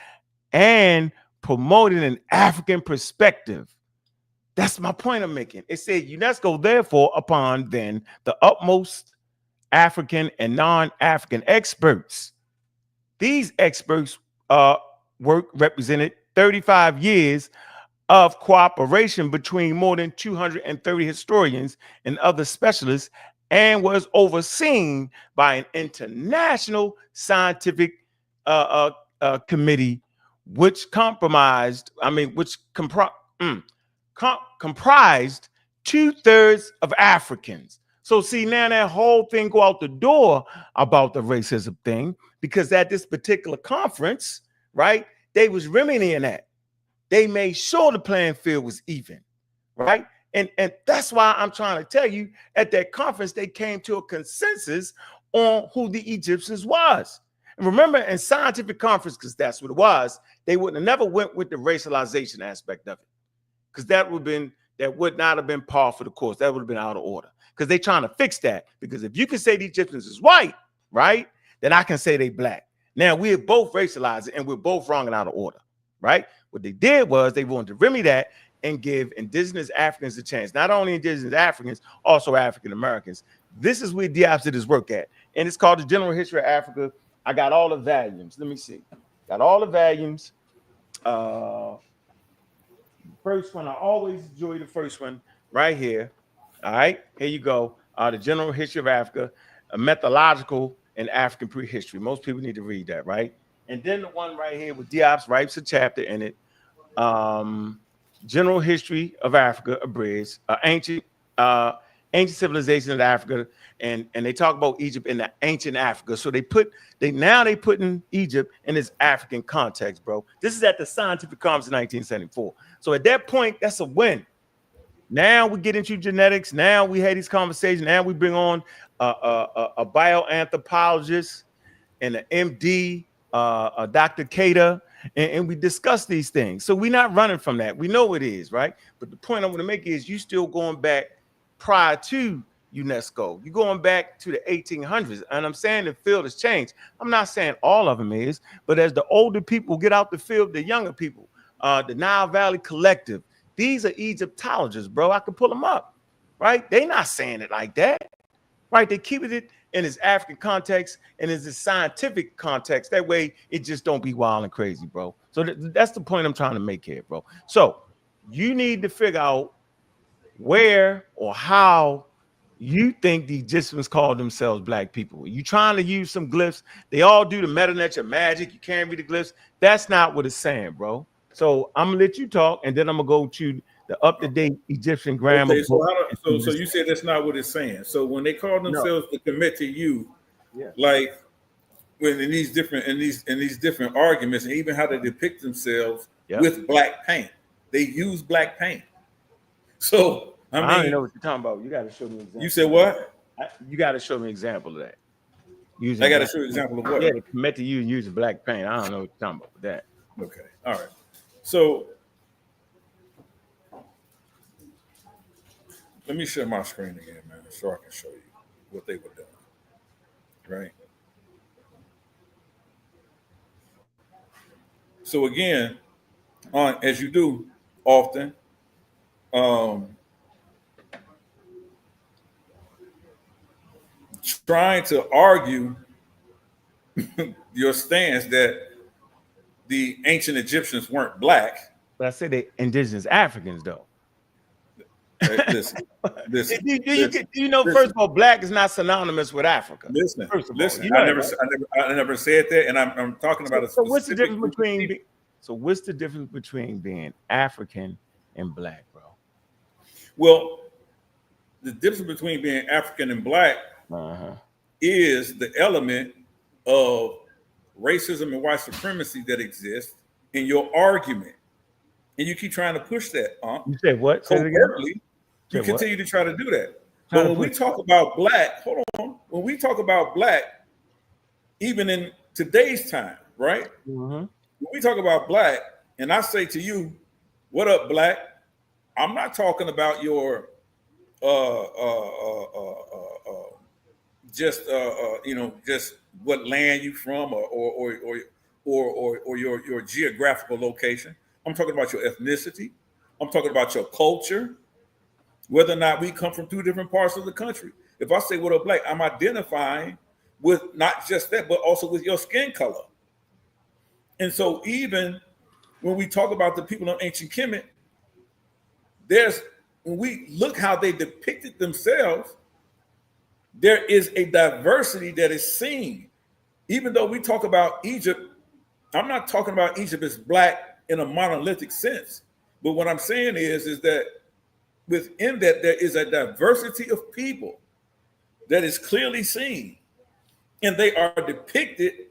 and promoting an African perspective. That's my point I'm making. It said UNESCO, therefore, upon then the utmost African and non-African experts. These experts represented 35 years of cooperation between more than 230 historians and other specialists, and was overseen by an international scientific committee, which comprised 2/3 of Africans. So see, now that whole thing go out the door about the racism thing, because at this particular conference, right, they was remedying that. They made sure the playing field was even, right? And that's why I'm trying to tell you, at that conference, they came to a consensus on who the Egyptians was. And remember, in scientific conference, because that's what it was, they would have never went with the racialization aspect of it, because that would not have been par for the course. That would have been out of order, because they're trying to fix that. Because if you can say the Egyptians is white, right, then I can say they black. Now, we are both racialized, and we're both wrong and out of order, right? What they did was they wanted to remedy that and give indigenous Africans a chance. Not only indigenous Africans, also African Americans. This is where Diop's did his work at. And it's called The General History of Africa. I got all the volumes. Let me see. Got all the volumes. First one, I always enjoy the first one right here. All right, here you go. The General History of Africa, a methodological and African prehistory. Most people need to read that, right? And then the one right here with Diop's writes a chapter in it. General History of Africa, abridged, ancient civilization of Africa, and they talk about Egypt in the ancient Africa. So they put in Egypt in its African context, bro. This is at the scientific conference in 1974. So at that point, that's a win. Now we get into genetics. Now we had these conversations. Now we bring on a bioanthropologist and an MD, Dr. Cater, and we discuss these things. So we're not running from that. We know it is, right? But the point I want to make is you still going back prior to UNESCO. You're going back to the 1800s. And I'm saying the field has changed. I'm not saying all of them is, but as the older people get out the field, the younger people, the Nile Valley Collective, these are Egyptologists, bro. I can pull them up, right? They're not saying it like that, right? They keep it in its African context and in its scientific context. That way, it just don't be wild and crazy, bro. So that's the point I'm trying to make here, bro. So you need to figure out where or how you think the Egyptians call themselves black people. You trying to use some glyphs. They all do the meta-nature magic. You can't read the glyphs. That's not what it's saying, bro. So I'm gonna let you talk, and then I'm gonna go to the up-to-date Egyptian grammar. Okay, so you said that's not what it's saying. So when they call themselves the commit to you, like when in these different arguments, and even how they depict themselves with black paint, they use black paint. So I don't even know what you're talking about. You got to show me an example. You said what? You got to show me an example of that. I got to show you an example of what? Yeah, they commit to you using black paint. I don't know what you're talking about with that. Okay, all right. So let me share my screen again, man, so I can show you what they were doing. Right. So again, as you do often, trying to argue your stance that the ancient Egyptians weren't black. But I said they indigenous Africans, though. Listen. Do you know, first of all, black is not synonymous with Africa. Listen. You know I never said that, and I'm talking about it. So what's the difference between? So what's the difference between being African and black, bro? Well, the difference between being African and black is the element of racism and white supremacy that exists in your argument. And you keep trying to push that, You said what? Covertly, you Say continue to try to do that. Trying But to when we push- talk about black, hold on. When we talk about black, even in today's time, right? Mhm. When we talk about black, and I say to you, what up, black? I'm not talking about your just just what land you from or your geographical location. I'm talking about your ethnicity. I'm talking about your culture, whether or not we come from two different parts of the country. If I say what up, black, I'm identifying with not just that, but also with your skin color. And so even when we talk about the people of ancient Kemet, when we look how they depicted themselves, there is a diversity that is seen. Even though we talk about Egypt, I'm not talking about Egypt as black in a monolithic sense. But what I'm saying is that within that, there is a diversity of people that is clearly seen. And they are depicted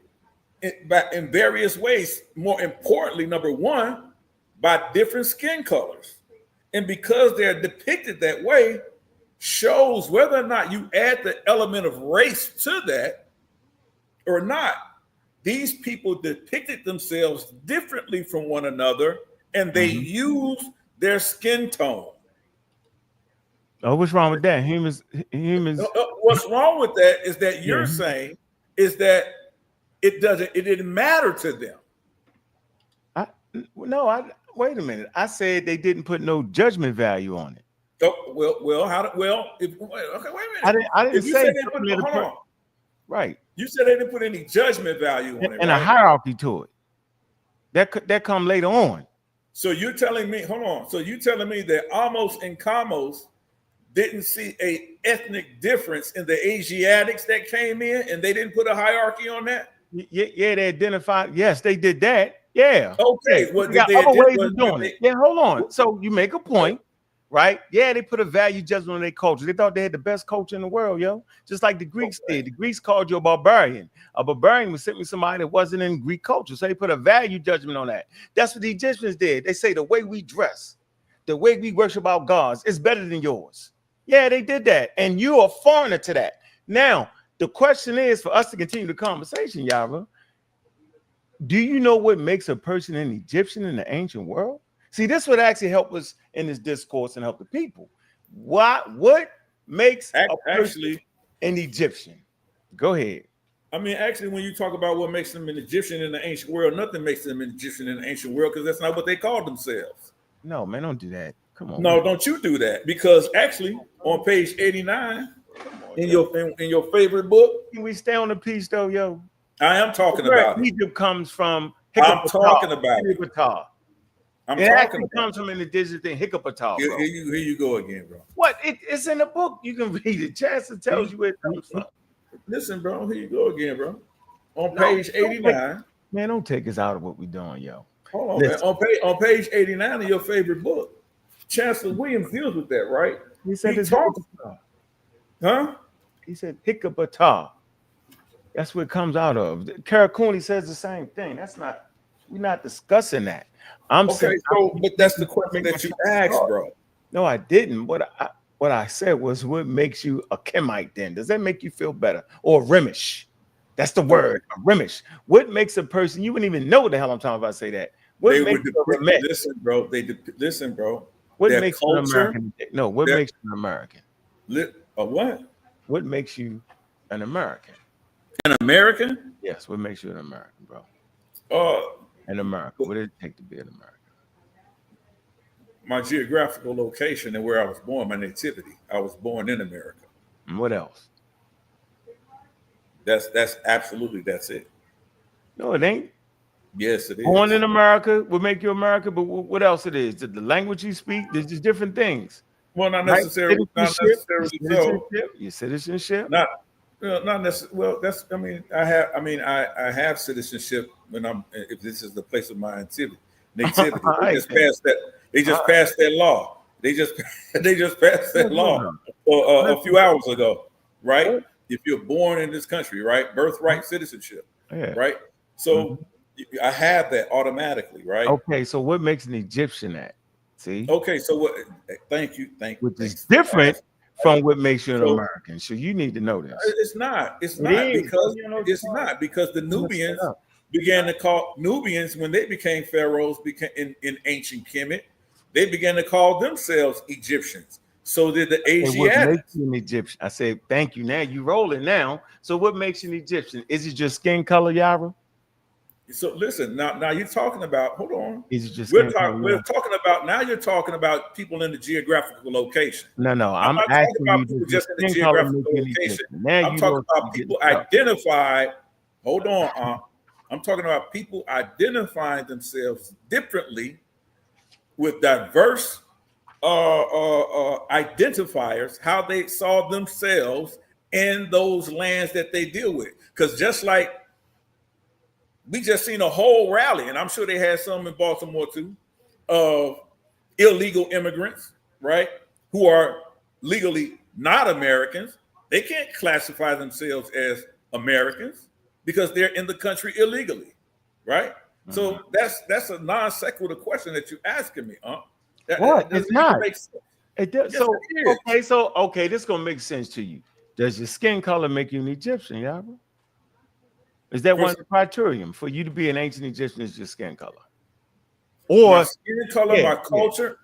in various ways. More importantly, number one, by different skin colors. And because they're depicted that way, shows whether or not you add the element of race to that or not. These people depicted themselves differently from one another, and they use their skin tone. Oh, what's wrong with that? Humans. What's wrong with that is that you're saying is that it didn't matter to them. Wait a minute. I said they didn't put no judgment value on it. Oh, okay, wait a minute. I didn't say hold on. Right. You said they didn't put any judgment value on it, and right? a hierarchy to it. That come later on. So you're telling me, hold on. So you're telling me that Amos and Kamos didn't see a ethnic difference in the Asiatics that came in, and they didn't put a hierarchy on that? Yeah, they identified. Yes, they did that. Yeah. Okay. Yeah. Well, They got other ways of doing it. Yeah, hold on. So you make a point, right? Yeah, they put a value judgment on their culture. They thought they had the best culture in the world, yo. Just like the Greeks did. The Greeks called you a barbarian. A barbarian was simply somebody that wasn't in Greek culture. So they put a value judgment on that. That's what the Egyptians did. They say the way we dress, the way we worship our gods is better than yours. Yeah, they did that. And you're a foreigner to that. Now, the question is for us to continue the conversation, Yarah. Do you know what makes a person an Egyptian in the ancient world? See, this would actually help us in this discourse and help the people. What makes a person an Egyptian? Go ahead. I mean, actually, when you talk about what makes them an Egyptian in the ancient world, nothing makes them an Egyptian in the ancient world because that's not what they called themselves. No, man, don't do that. Come on. No, man. don't you do that. Because actually, on page 89, in your favorite book, Can we stay on the piece though, yo? I am talking about it. Egypt comes from. I'm talking about it. It actually comes from an indigenous thing, Hickapatah. Here you go again, bro. What? It's in the book. You can read it. Chance tells you where it comes from. Listen, bro. Here you go again, bro. On page 89. Man, don't take us out of what we're doing, yo. Hold on, man. On page 89 of your favorite book, Chancellor Williams deals with that, right? He said it's huh? He said Hickapatah. That's what it comes out of. Karakuni says the same thing. We're not discussing that. But that's the question that you asked, bro. No, I didn't. What I said was, what makes you a Kemite then? Does that make you feel better? Or Remish? That's the word, Remish. What makes a person, you wouldn't even know what the hell I'm talking about, say that. What makes you a Remish? Listen, bro. What makes you an American? No, what makes you an American? What? What makes you an American? An American? Yes, what makes you an American, bro? An American. What does it take to be an American? My geographical location and where I was born, my nativity. I was born in America. And what else? That's it. No, it ain't. Yes, it is. Born in America would make you American, but what else it is? The language you speak, there's just different things. Well, not necessarily. Not necessarily so. Your citizenship. Not necessarily. Well, that's. I have citizenship when if this is the place of my nativity. They just passed that. They just passed that law. They just passed that law a few hours ago, right? If you're born in this country, right, birthright citizenship, right. So I have that automatically, right? Okay, so what makes an Egyptian that? See? Okay, so what? Thank you. Which is different from what makes you an American. So you need to know this. It's not. It's It not is. because You know, it's not because the Nubians began to call Nubians when they became pharaohs in ancient Kemet, they began to call themselves Egyptians. So did the Asiatics. What makes you an Egyptian? I said, thank you. Now you rolling now. So what makes you an Egyptian? Is it just skin color, Yarah? So listen, now you're talking about, hold on. Is it just we're talking about, now you're talking about people in the geographical location. No, I'm not talking about people just in the geographical location. I'm talking about people identified. Hold on, I'm talking about people identifying themselves differently with diverse identifiers, how they saw themselves in those lands that they deal with. Because just like we just seen a whole rally, and I'm sure they had some in Baltimore too, of illegal immigrants, right? Who are legally not Americans. They can't classify themselves as Americans because they're in the country illegally, right? So that's a non sequitur question that you're asking me, huh? It's not. It does. Yes, Okay, this is gonna make sense to you. Does your skin color make you an Egyptian, Yarah? Is that one of the criterion for you to be an ancient Egyptian? Is your skin color, or my skin color, my culture?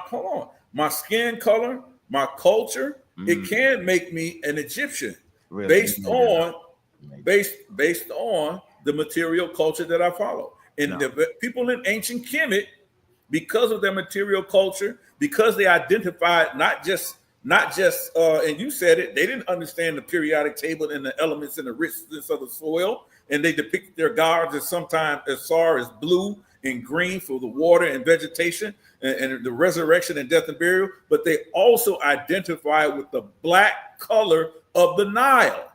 Hold on. My skin color, my culture, it can make me an Egyptian based on the material culture that I follow. And the people in ancient Kemet, because of their material culture, because they identified not just and you said it, they didn't understand the periodic table and the elements and the richness of the soil, and they depicted their gods as sometimes as far as blue and green for the water and vegetation and the resurrection and death and burial, but they also identify with the black color of the Nile,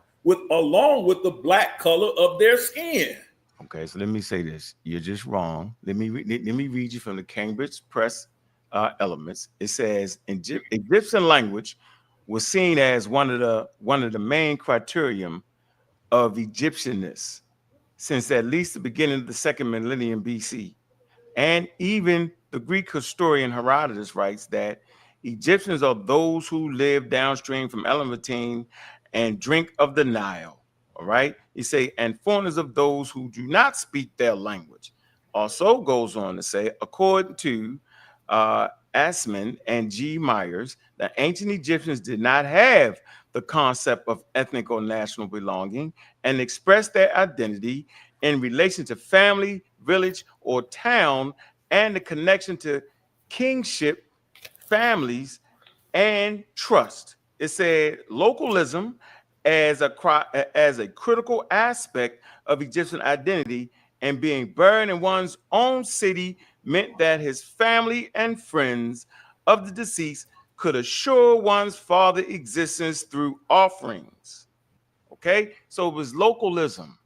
along with the black color of their skin. Okay, so let me say this. You're just wrong. Let me read you from the Cambridge Press Elements. It says Egyptian language was seen as one of the main criterion of Egyptianness since at least the beginning of the second millennium BC. And even the Greek historian Herodotus writes that Egyptians are those who live downstream from Elephantine and drink of the Nile. All right. He say, and foreigners of those who do not speak their language. Also goes on to say, according to Assman and G. Myers, the ancient Egyptians did not have the concept of ethnic or national belonging and expressed their identity in relation to family, village, or town, and the connection to kingship, families, and trust. It said localism as a critical aspect of Egyptian identity, and being buried in one's own city meant that his family and friends of the deceased could assure one's father existence through offerings. Okay, so it was localism,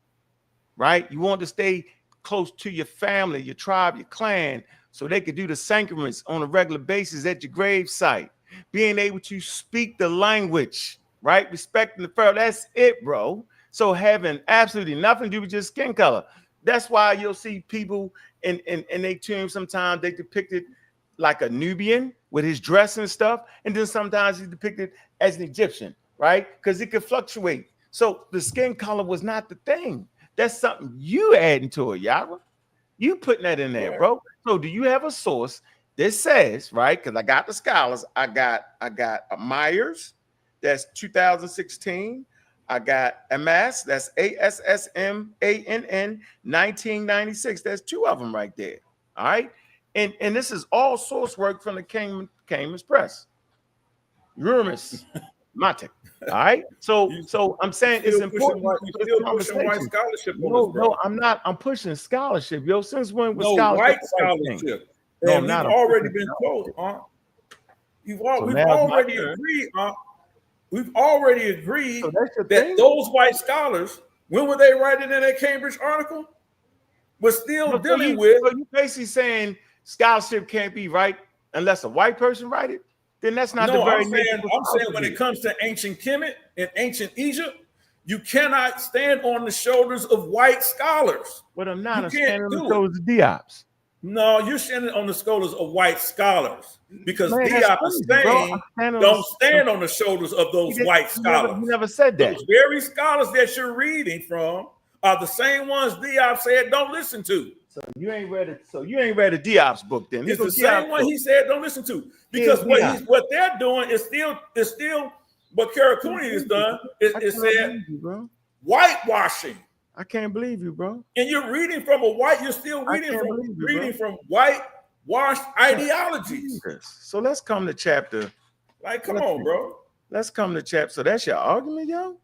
right? You want to stay close to your family, your tribe, your clan, so they could do the sacraments on a regular basis at your grave site. Being able to speak the language, right? Respecting the pharaoh, that's it, bro. So having absolutely nothing to do with just skin color. That's why you'll see people in their tombs, sometimes they depicted like a Nubian with his dress and stuff, and then sometimes he's depicted as an Egyptian, right? Because it could fluctuate. So the skin color was not the thing. That's something you adding to it, Yarah. You putting that in there, bro. So do you have a source that says, right? Because I got the scholars. I got Myers, that's 2016. I got Amass, that's ASSMANN 1996. That's two of them right there. All right. And this is all source work from the Cambridge Press. Uranus, Matic. All right. So I'm saying it's important. You're pushing white scholarship. No, I'm not. I'm pushing scholarship. Yo, since when was scholarship? White scholarship. No, and we've already been told, we've already agreed, we've already agreed that those white scholars, when were they writing in that Cambridge article? We're still dealing with. So you basically saying scholarship can't be right unless a white person write it? Then that's not the very. I'm saying when it comes to ancient Kemet and ancient Egypt, You cannot stand on the shoulders of white scholars. But I'm not. You I'm can't standing on do the it. shoulders of Diops. No, you're standing on the shoulders of white scholars because Man, that's Diop is crazy, bro. saying I'm standing don't stand on the shoulders of those white He scholars. never said that. Those very scholars that you're reading from are the same ones Diop said don't listen to. So you ain't read it. So you ain't read a Diop's book then. It's the same one he said don't listen to because what they're doing is still what Karakuni has done is said whitewashing. I can't believe you, bro. And you're reading from you're still reading from whitewashed ideologies. So let's come to chapter. Like, come on, bro. Let's come to chapter. So that's your argument, yo?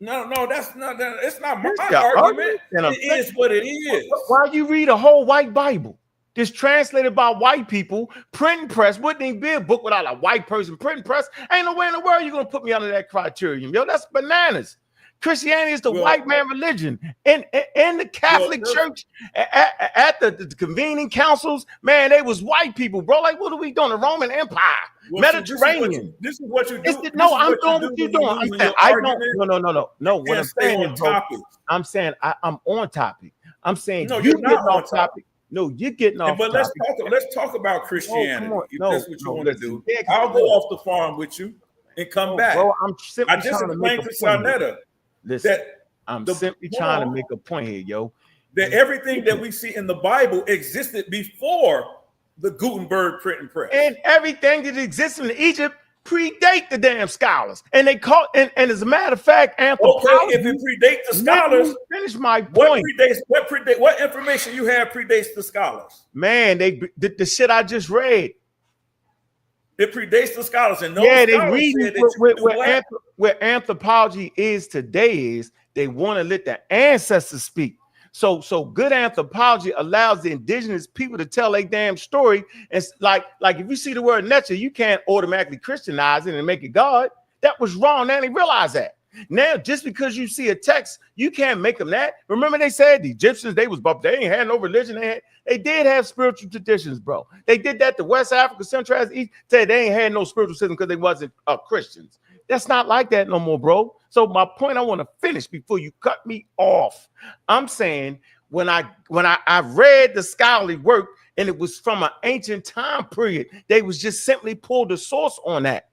No, that's not. It's not my argument. It is what it is. Why you read a whole white Bible? This translated by white people, print and press. Wouldn't even be a book without a white person print and press. Ain't no way in the world you're gonna put me under that criterion, yo. That's bananas. Christianity is the white man religion. In the Catholic Church, at the convening councils, man, they was white people, bro. Like, what are we doing? The Roman Empire, Mediterranean. This is what you do. I'm doing what you're doing. I'm saying I don't. No. What I'm saying is, bro, I'm saying I'm on topic. I'm saying no, you're getting off topic. No, you're getting off. But let's talk about Christianity. That's what you want to do. I'll go off the farm with you and come back. Bro, I just explained to sa.neter. Listen, I'm simply trying to make a point here, yo. That everything that we see in the Bible existed before the Gutenberg print and press. And everything that exists in Egypt predate the damn scholars. And they call and as a matter of fact, anthropology. Okay, if it predates the scholars, finish my point. What information you have predates the scholars? Man, the shit I just read. It predates the scholars, and they read where anthropology is today is they want to let the ancestors speak. So good anthropology allows the indigenous people to tell a damn story. It's like if you see the word nature, you can't automatically Christianize it and make it God. That was wrong. Now they realize that. Now, just because you see a text, you can't make them that. Remember, they said the Egyptians, they ain't had no religion. They did have spiritual traditions, bro. They did that to West Africa, Central East. Said they ain't had no spiritual system because they wasn't Christians. That's not like that no more, bro. So my point I want to finish before you cut me off. I'm saying when I read the scholarly work and it was from an ancient time period, they was just simply pulled the source on that.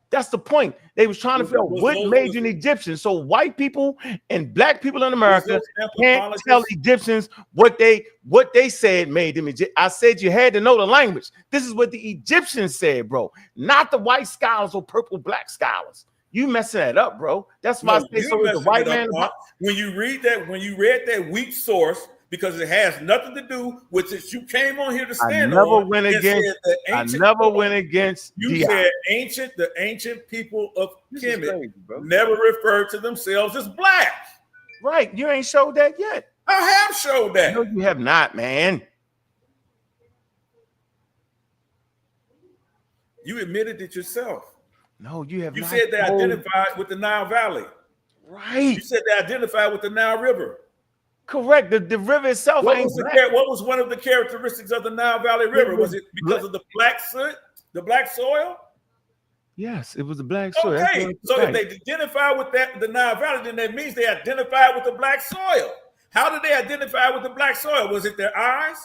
That's the point. They was trying to figure out what made you an Egyptian. So white people and black people in America can't tell Egyptians what they said made them Egyptian. I said you had to know the language. This is what the Egyptians said, bro. Not the white scholars or purple black scholars. You messing that up, bro. That's why I say so. The white man. When you read that weak source, because it has nothing to do with it. You came on here to stand on. I never went against. You said the ancient people of Kemet never referred to themselves as black. Right. You ain't showed that yet. I have showed that. No, you have not, man. You admitted it yourself. No, you have not. You said they identified with the Nile Valley. Right. You said they identified with the Nile River. Correct. The river itself what was one of the characteristics of the Nile Valley River? Was it because of the black soot, the black soil? Yes, it was the black soil. Okay, so if they identify with the Nile Valley, then that means they identify with the black soil. How did they identify with the black soil? Was it their eyes?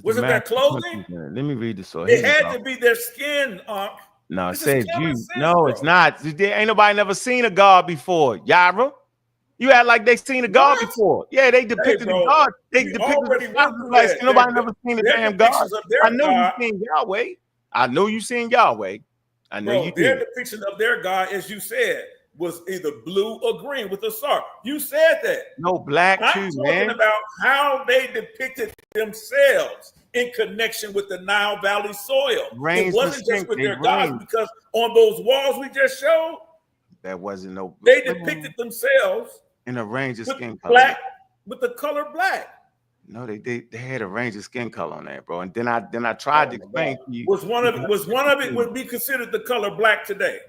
Was it their clothing? Let me read the soil. It had to be their skin. No, it says you. No, it's not. Ain't nobody never seen a god before. Yarah. You act like they seen a god before. Yeah, they depicted the god. They depicted the nobody never seen a damn god. I know you seen Yahweh. I know you seen Yahweh. I know you did. Their depiction of their god, as you said, was either blue or green with a star. You said that. No, black too, man. I'm talking about how they depicted themselves in connection with the Nile Valley soil. It wasn't just with their gods, because on those walls we just showed, that wasn't no. They depicted themselves in a range of skin color. Black with the color black. No, they had a range of skin color on that, bro. And then I tried to explain to you. Was one of it would be considered the color black today?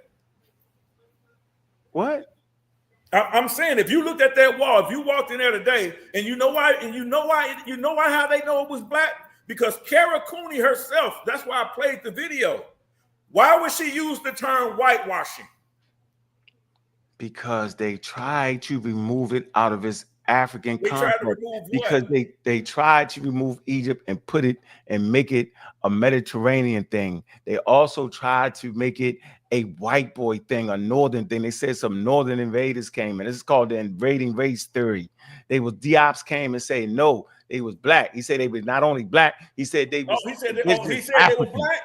What? I'm saying, if you looked at that wall, if you walked in there today, and you know why how they know it was black? Because Karakuni herself, that's why I played the video. Why would she use the term whitewashing? Because they tried to remove it out of its African They tried to context. remove Because what? they tried to remove Egypt and put it and make it a Mediterranean thing. They also tried to make it a white boy thing, a northern thing. They said some northern invaders came in. This is called the invading race theory. They was Diops came and say no, they was black. He said they was not only black. He said they was. Oh, he said indigenous they were African. black.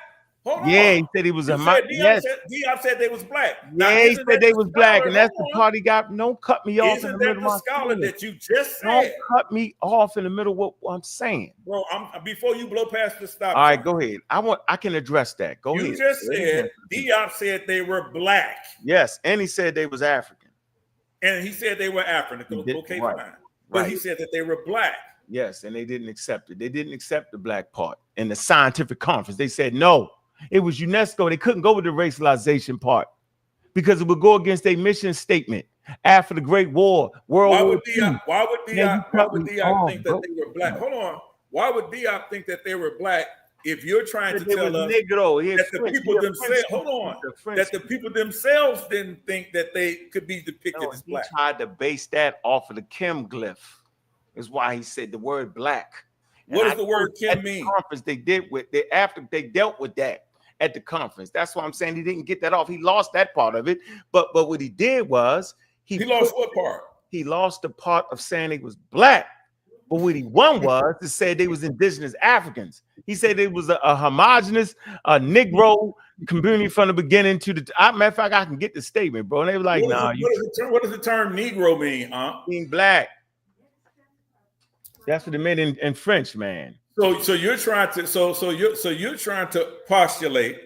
Hold Yeah, on. he said he was You a said yes. Diop said they was black. Now, Yeah, he isn't said that they the was black, scholar? and that's the Hold on. part he got. Don't cut me off in the Isn't middle that of the my scholar story. that you just Don't said? cut me off in the middle of what I'm saying. Bro, before you blow past the stop All right, sign. go ahead. I can address that. Go ahead. You just said Diop said they were black. Yes, and he said they was African. And he said they were African. Okay, right, fine. But right. he said that they were black. Yes, and they didn't accept it. They didn't accept the black part in the scientific conference. They said no. It was UNESCO. They couldn't go with the racialization part because it would go against their mission statement after the Great War, World War II. Why would Diop think that they were black? Hold on. Why would Diop think that they were black if you're trying to tell us that the people themselves, hold on, that the people themselves didn't think that they could be depicted as black? He tried to base that off of the Kim glyph. Is why he said the word black. What does the word Kim mean? Conference they did with after they dealt with that at the conference. That's why I'm saying he didn't get that off. He lost that part of it. But what he did was he lost what part? He lost the part of saying he was black. But what he won was to say they was indigenous Africans. He said it was a homogenous Negro community from the beginning to the. Matter of fact, I can get the statement, bro. And they were like, "Nah." What does the term Negro mean? Being black. That's what it meant in French, man. So you're trying to you're trying to postulate.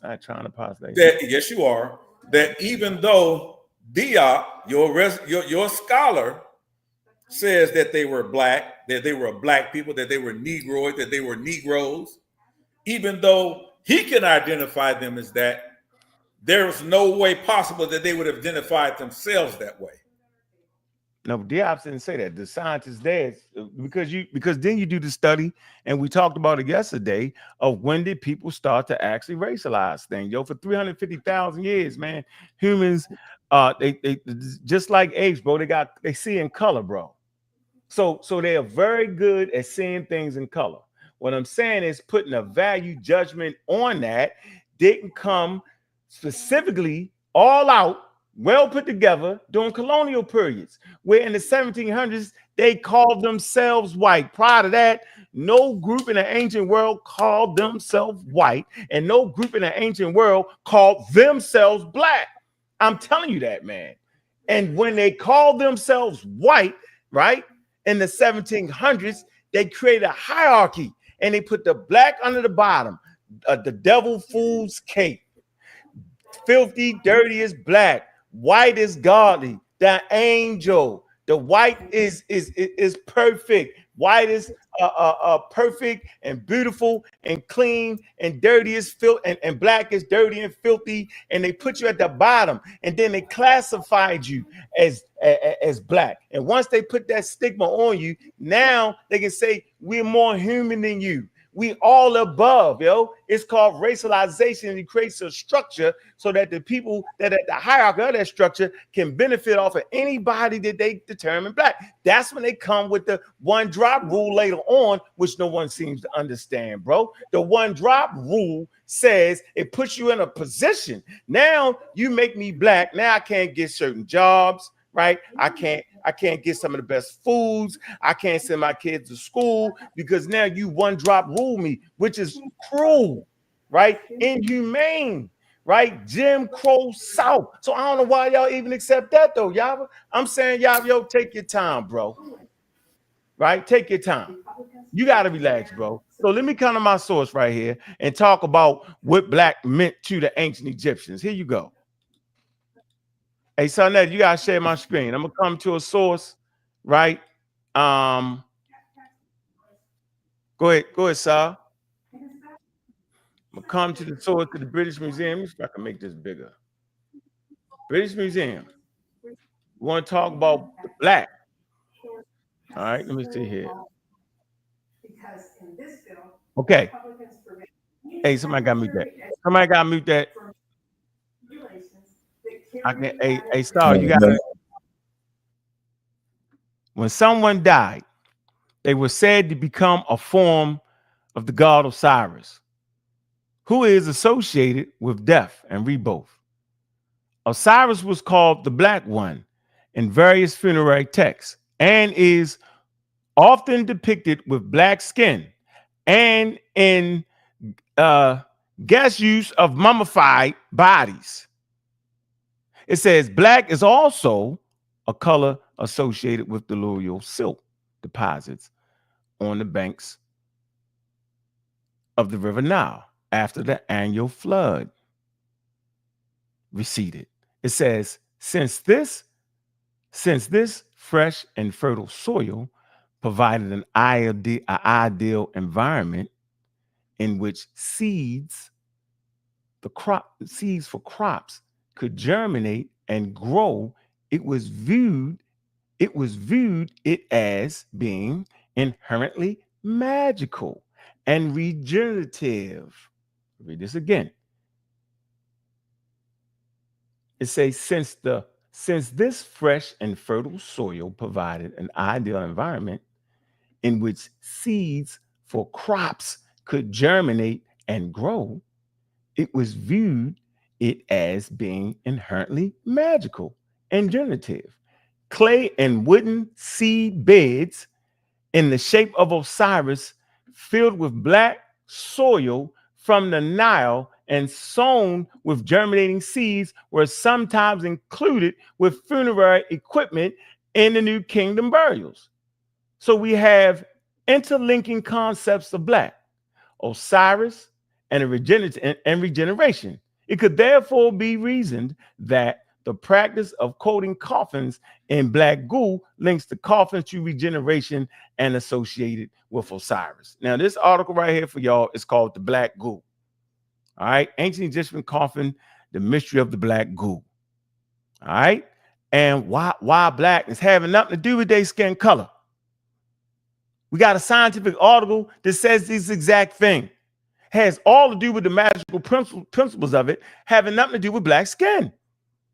I'm not trying to postulate that. Yes, you are. That even though Diop, your scholar, says that they were black, that they were black people, that they were Negroid, that they were Negroes, even though he can identify them as that, there's no way possible that they would have identified themselves that way. No, Diop didn't say that. The scientists there, because then you do the study, and we talked about it yesterday, of when did people start to actually racialize things. For 350,000 years, man, humans, they just like apes, bro. They see in color, bro. So they are very good at seeing things in color. What I'm saying is putting a value judgment on that didn't come specifically all out, well put together during colonial periods, where in the 1700s, they called themselves white. Prior to that, no group in the ancient world called themselves white, and no group in the ancient world called themselves black. I'm telling you that, man. And when they called themselves white, right, in the 1700s, they created a hierarchy, and they put the black under the bottom, the devil fool's cape. Filthy, dirty is black. White is godly. The angel. The white is perfect. White is perfect and beautiful and clean, and dirty is filthy, and black is dirty and filthy. And they put you at the bottom, and then they classified you as black. And once they put that stigma on you, now they can say we're more human than you. We all above, yo. It's called racialization, and it creates a structure so that the people that at the hierarchy of that structure can benefit off of anybody that they determine black. That's when they come with the one drop rule later on, which no one seems to understand, bro. The one drop rule says it puts you in a position. Now you make me black. Now I can't get certain jobs, right? I can't get some of the best foods. I can't send my kids to school because now you one drop rule me, which is cruel, right? Inhumane, right? Jim Crow South. So I don't know why y'all even accept that though, y'all. I'm saying y'all, take your time, bro. Right? Take your time. You got to relax, bro. So let me come to my source right here and talk about what black meant to the ancient Egyptians. Here you go. Hey, sa.neter, you gotta share my screen. I'm gonna come to a source, right? Go ahead, sir. I'm gonna come to the source to the British Museum. If I can make this bigger. British Museum. We want to talk about the black. All right, let me see here. Okay. Hey, somebody got to mute that. Somebody got to mute that. I can. A Star, you got to. When someone died, they were said to become a form of the god Osiris, who is associated with death and rebirth. Osiris was called the Black One in various funerary texts and is often depicted with black skin and in guest use of mummified bodies. It says black is also a color associated with the alluvial silk deposits on the banks of the River Nile after the annual flood receded. It says, since this fresh and fertile soil provided an ideal environment in which seeds for crops could germinate and grow, it was viewed as being inherently magical and regenerative. Read this again. It says, since this fresh and fertile soil provided an ideal environment in which seeds for crops could germinate and grow, it was viewed as being inherently magical and generative. Clay and wooden seed beds in the shape of Osiris, filled with black soil from the Nile and sown with germinating seeds, were sometimes included with funerary equipment in the New Kingdom burials. So we have interlinking concepts of black, Osiris, and regeneration. It could therefore be reasoned that the practice of coating coffins in black goo links the coffins to regeneration and associated with Osiris. Now, this article right here for y'all is called The Black Goo. All right. Ancient Egyptian coffin, the mystery of the black goo. All right. And why blackness having nothing to do with their skin color. We got a scientific article that says this exact thing. Has all to do with the magical principles of it, having nothing to do with black skin.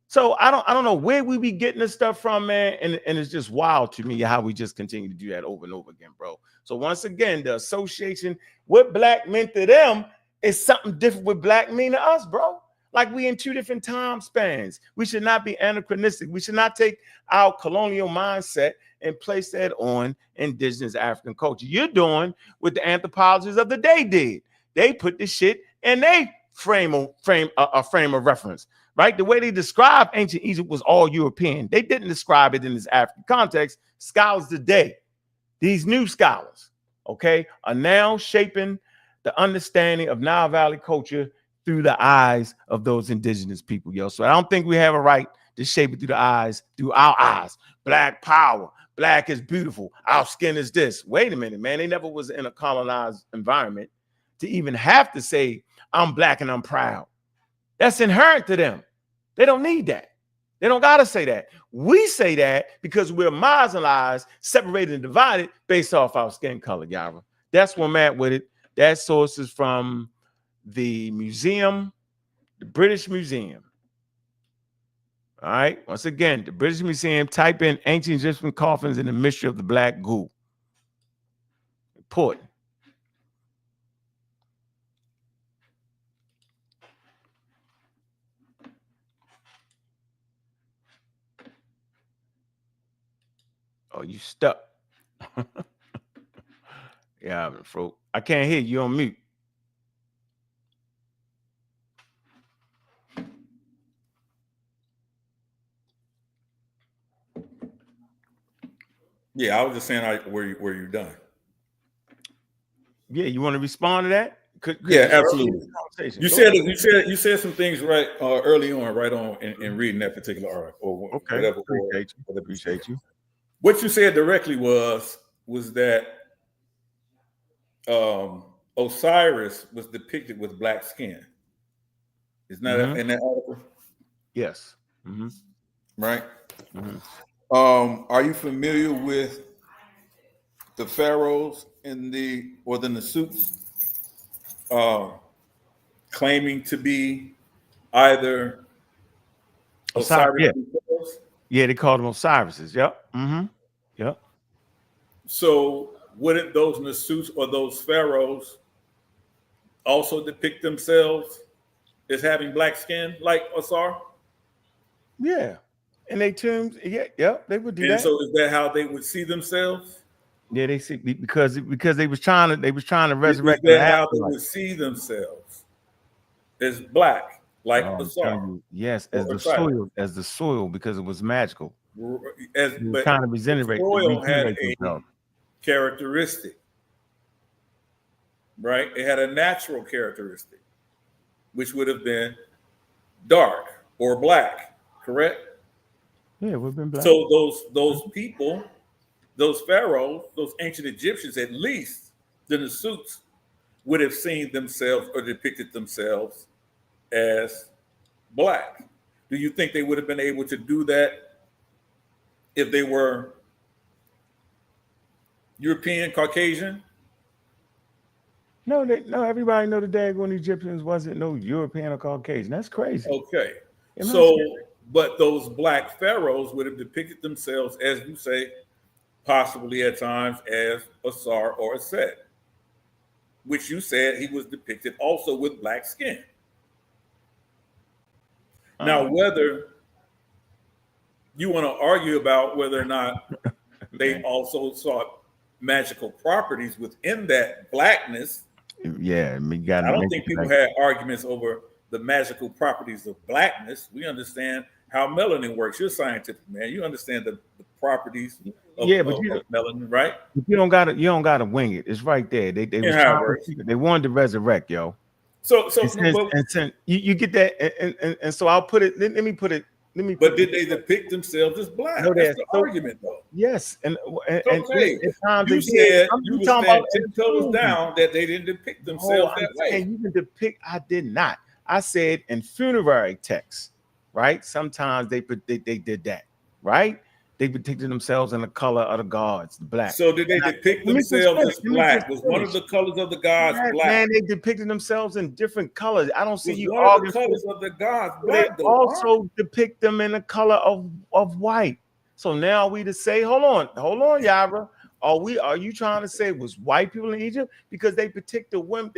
So I don't know where we be getting this stuff from, man. And it's just wild to me how we just continue to do that over and over again, bro. So once again, the association what black meant to them is something different with black mean to us, bro. Like we in two different time spans. We should not be anachronistic. We should not take our colonial mindset and place that on indigenous African culture. You're doing what the anthropologists of the day did. They put this shit in their frame of reference, right? The way they described ancient Egypt was all European. They didn't describe it in this African context. Scholars today, these new scholars, okay, are now shaping the understanding of Nile Valley culture through the eyes of those indigenous people, yo. So I don't think we have a right to shape it through our eyes. Black power, black is beautiful, our skin is this. Wait a minute, man. They never was in a colonized environment to even have to say, I'm black and I'm proud. That's inherent to them. They don't need that. They don't got to say that. We say that because we're marginalized, separated, and divided based off our skin color, Yarah. That's where I'm at with it. That source is from the museum, the British Museum. All right. Once again, the British Museum, type in ancient Egyptian coffins and the mystery of the black goo. Important. Oh, you stuck. Yeah, bro. I can't hear you on mute. Yeah, I was just saying, were you done? Yeah, you want to respond to that? Yeah, absolutely. You said some things right early on, in reading that particular article or okay. whatever. Appreciate you. What you said directly was that Osiris was depicted with black skin. Isn't that in that article? Yes. Mm-hmm. Right. Mm-hmm. Are you familiar with the pharaohs in the suits claiming to be either Osiris yeah. themselves? Yeah, they called them Osirises. Yep. Mm-hmm. Yep. So wouldn't those Nasuts or those pharaohs also depict themselves as having black skin like Osar? Yeah. And they terms, yeah, they would do And that. so is that how they would see themselves? Yeah, they see because they was trying to resurrect. Is that how they would see themselves? As black, like Asar. Yes, as the soil, because it was magical. But kind of regenerate. Soil had a characteristic, right? It had a natural characteristic, which would have been dark or black, correct? Yeah, it would have been black. So those people, those pharaohs, those ancient Egyptians, at least the Nasuts, would have seen themselves or depicted themselves as black. Do you think they would have been able to do that if they were European, Caucasian? No, everybody know the daggone Egyptians wasn't no European or Caucasian. That's crazy. Okay. So, but those black pharaohs would have depicted themselves, as you say, possibly at times as Asar or Set, which you said he was depicted also with black skin. Now, whether you want to argue about whether or not they also sought magical properties within that blackness, yeah, I don't think people had arguments over the magical properties of blackness. We understand how melanin works. You're scientific, man. You understand the properties of melanin, right? You don't gotta wing it. It's right there. They wanted to resurrect, yo. So you get that, and so I'll put it. Let me put it. But did they depict themselves as black? No, that's the argument, though. Yes, and okay. You said you were saying 10 toes down that they didn't depict themselves that way. You can depict. I did not. I said in funerary texts, right? Sometimes they did that, right? They depicted themselves in the color of the gods, the black. So did they depict themselves as black? Was one of the colors of the gods black? Man, they depicted themselves in different colors. I don't see you one of the colors of the gods black. They also depict them in the color of white. So now we to say, hold on, Yarah. Are you trying to say it was white people in Egypt? Because they depict the women,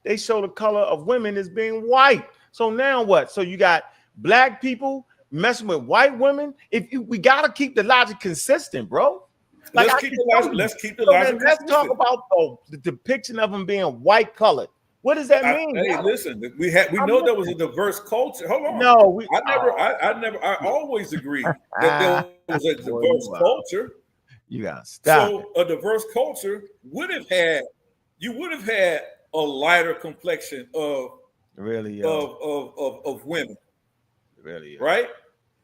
they show the color of women as being white. So now what? So you got black people messing with white women. We gotta keep the logic consistent, bro. Like let's keep the logic. Let's talk about the depiction of them being white colored. What does that mean? Hey, listen, we know there was a diverse culture. Hold on. No, I always agreed that there was a diverse culture. You gotta stop. So a diverse culture would have had a lighter complexion of women. Really, right?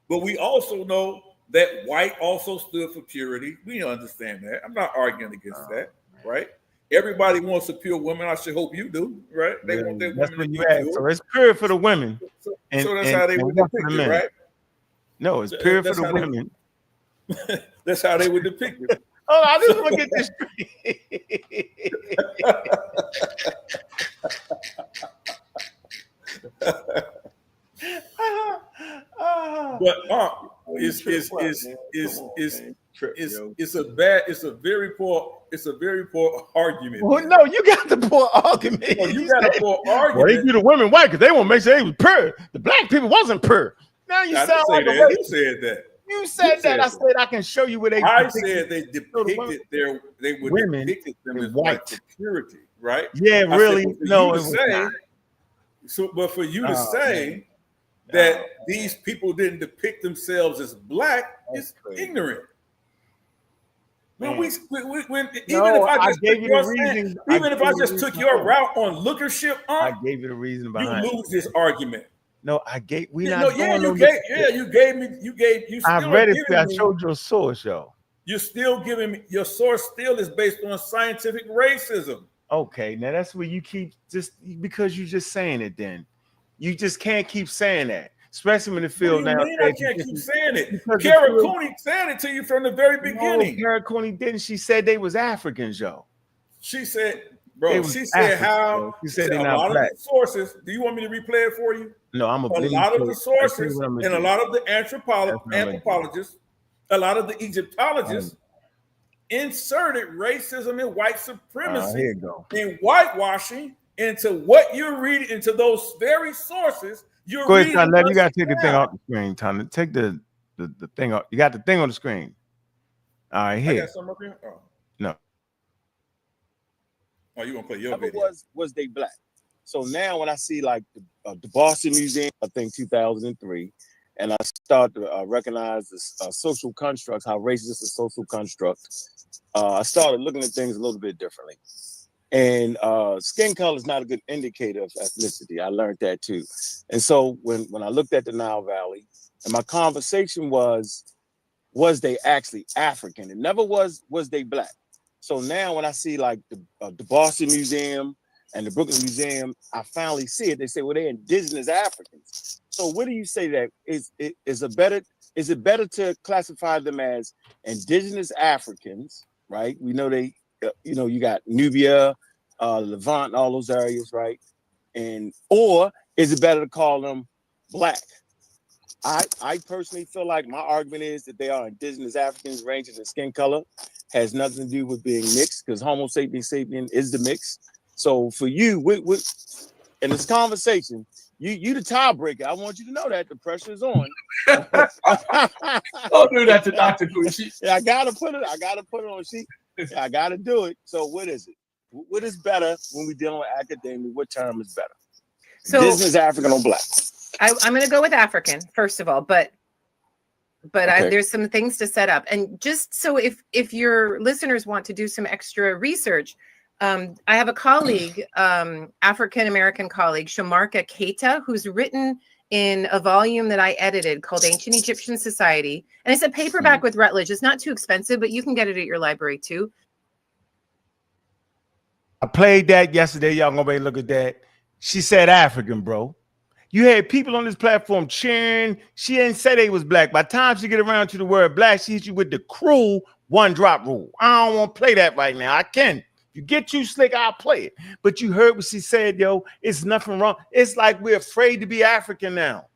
But we also know that white also stood for purity. We understand that. I'm not arguing against that, right? Everybody wants a pure woman. I should hope you do, right? They want their women to be pure. So it's pure for the women. So that's how they would depict it, right? No, it's pure for the women. That's how they would depict it. Oh, I just want to get this But it's a very poor argument. Well, no, you got the poor argument. No, you got a poor argument. Well, they do the women white because they want to make sure they was pure. The black people wasn't pure. Now you sound like a you said that. You said that. I said I can show you where they. I said they depicted they would women depicted them as white for purity, right? Yeah, really. No, it was not. So, but for you to say that these people didn't depict themselves as black is ignorant. When even if I just took your route on lookership, I gave you the reason behind you lose this argument. No, I gave. You gave. I read it. I showed you a source, yo. You're still giving me your source. Still is based on scientific racism. Okay, now that's where you keep just because you're just saying it. Then you just can't keep saying that, especially when the field now. I can't keep saying it. Kara Cooney said it to you from the very beginning. No, Kara Cooney didn't. She said they was Africans, yo. She said, bro. She said how. She said a lot of sources. Do you want me to replay it for you? No, I'm a lot of the sources and a lot of the anthropologists, a lot of the Egyptologists inserted racism and white supremacy and whitewashing into what you're reading, into those very sources you're reading. Go ahead, you got to take the thing off the screen, Tana. Take the thing off. You got the thing on the screen. All right, here. I got something up here? Oh. No. Oh, you want to play your video? Was they black? So now when I see like the Boston Museum, I think 2003, and I start to recognize the social constructs, how racist is a social construct, I started looking at things a little bit differently. And skin color is not a good indicator of ethnicity. I learned that too. And so when I looked at the Nile Valley, and my conversation was they actually African? It never was they black? So now when I see like the Boston Museum and the Brooklyn Museum, I finally see it. They say, well, they're indigenous Africans. So what do you say that is it better to classify them as indigenous Africans, right? We know they, you got Nubia, Levant, all those areas, right? Or is it better to call them black? I personally feel like my argument is that they are indigenous Africans, ranges in skin color, has nothing to do with being mixed, because Homo sapiens sapien is the mix. So for you, in this conversation, you the tiebreaker. I want you to know that the pressure is on. Don't do that to Dr. Gucci. Yeah, I gotta put it on sheet. I gotta do it. So what is it? What is better when we're dealing with academia? What term is better? So indigenous African or black? I'm going to go with African first of all, but okay. There's some things to set up. And just so if your listeners want to do some extra research, I have a colleague, African-American colleague, Shamarka Keita, who's written in a volume that I edited called Ancient Egyptian Society. And it's a paperback with Routledge. It's not too expensive, but you can get it at your library too. I played that yesterday. Y'all gonna be look at that. She said African, bro. You had people on this platform cheering. She didn't say they was black. By the time she get around to the word black, she hit you with the cruel one drop rule. I don't want to play that right now. I can. If you get too slick, I'll play it. But you heard what she said, yo. It's nothing wrong. It's like we're afraid to be African now.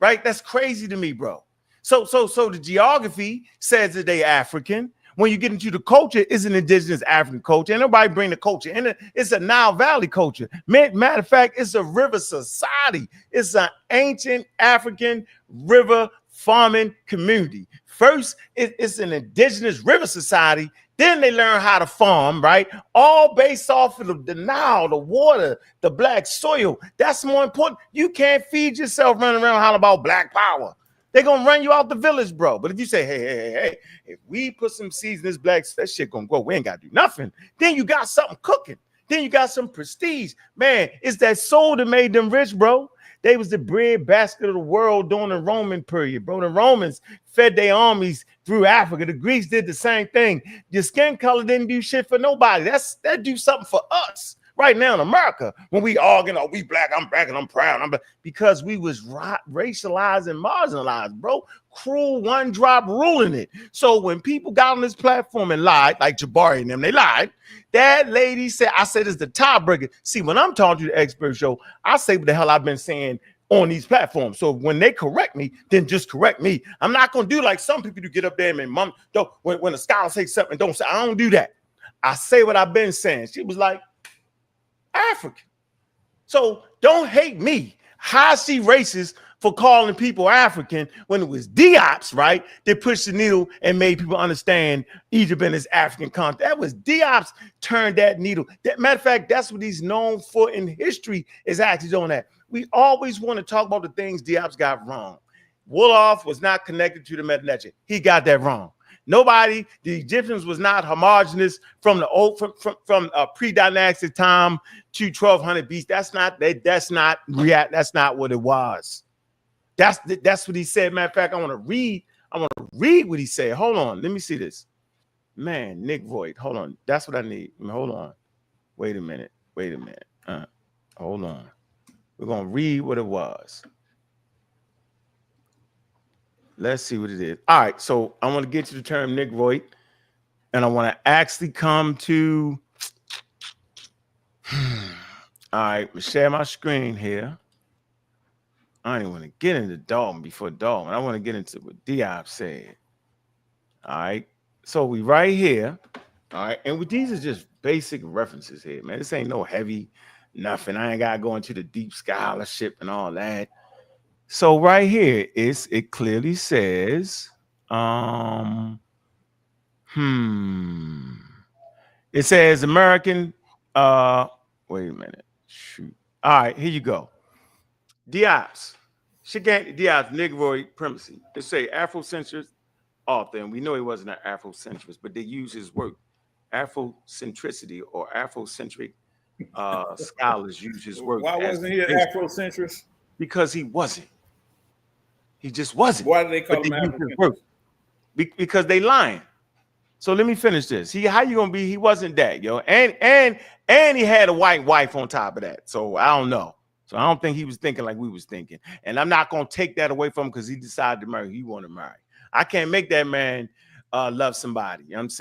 Right? That's crazy to me, bro. So the geography says that they African. When you get into the culture, it's an indigenous African culture. And nobody bring the culture in it. It's a Nile Valley culture. Matter of fact, it's a river society. It's an ancient African river farming community. First, it's an indigenous river society. Then they learn how to farm, right? All based off of the Nile, the water, the black soil. That's more important. You can't feed yourself running around hollering about black power. They're going to run you out the village, bro. But if you say, hey, if we put some seeds in this black, that shit going to grow. We ain't got to do nothing. Then you got something cooking. Then you got some prestige. Man, it's that soul that made them rich, bro. They was the bread basket of the world during the Roman period, bro. The Romans fed their armies through Africa. The Greeks did the same thing. Your skin color didn't do shit for nobody. That do something for us. Right now in America, when we arguing, we black, I'm black and I'm proud. Because we was racialized and marginalized, bro. Cruel one drop ruling it. So when people got on this platform and lied, like Jabari and them, they lied. That lady said, I said it's the tiebreaker. See, when I'm talking to the expert show, I say what the hell I've been saying on these platforms. So when they correct me, then just correct me. I'm not gonna do like some people do, get up there and mom, don't when a scholar says something, don't say, I don't do that. I say what I've been saying. She was like, African. So don't hate me. How is she racist for calling people African when it was Diop's, right, that pushed the needle and made people understand Egypt and its African content? That was Diop's turned that needle. Matter of fact, that's what he's known for in history, is actually doing that. We always want to talk about the things Diop's got wrong. Wolof was not connected to the Meta-Neter. He got that wrong. Nobody, the Egyptians was not homogenous from the old from pre-dynastic time to 1200 BC. That's not what it was. That's what he said. Matter of fact, I want to read what he said. Hold on, let me see this. Man, Nick Voigt. Hold on. That's what I need. Hold on. Wait a minute. Hold on. We're gonna read what it was. Let's see what it is. All right, so I want to get to the term Nick Voigt, and I want to actually come to. All right, share my screen here. I don't even want to get into Dalton before Dalton. I want to get into what Diop said. All right. So we right here. All right. And with these are just basic references here, man. This ain't no heavy nothing. I ain't got to go into the deep scholarship and all that. So right here, it clearly says, it says American, wait a minute. Shoot. All right, here you go. Diop's Negroid primacy. They say Afrocentrist author, and we know he wasn't an Afrocentrist, but they use his work. Afrocentricity or Afrocentric scholars use his work. Why wasn't he an Afrocentrist? Because he wasn't. He just wasn't. Why do they call him Afrocentrist? Because they lying. So let me finish this. How you gonna be? He wasn't that, yo. And he had a white wife on top of that. So I don't know. So I don't think he was thinking like we was thinking. And I'm not gonna take that away from him because he decided to marry. He wanted to marry. I can't make that man love somebody. You know what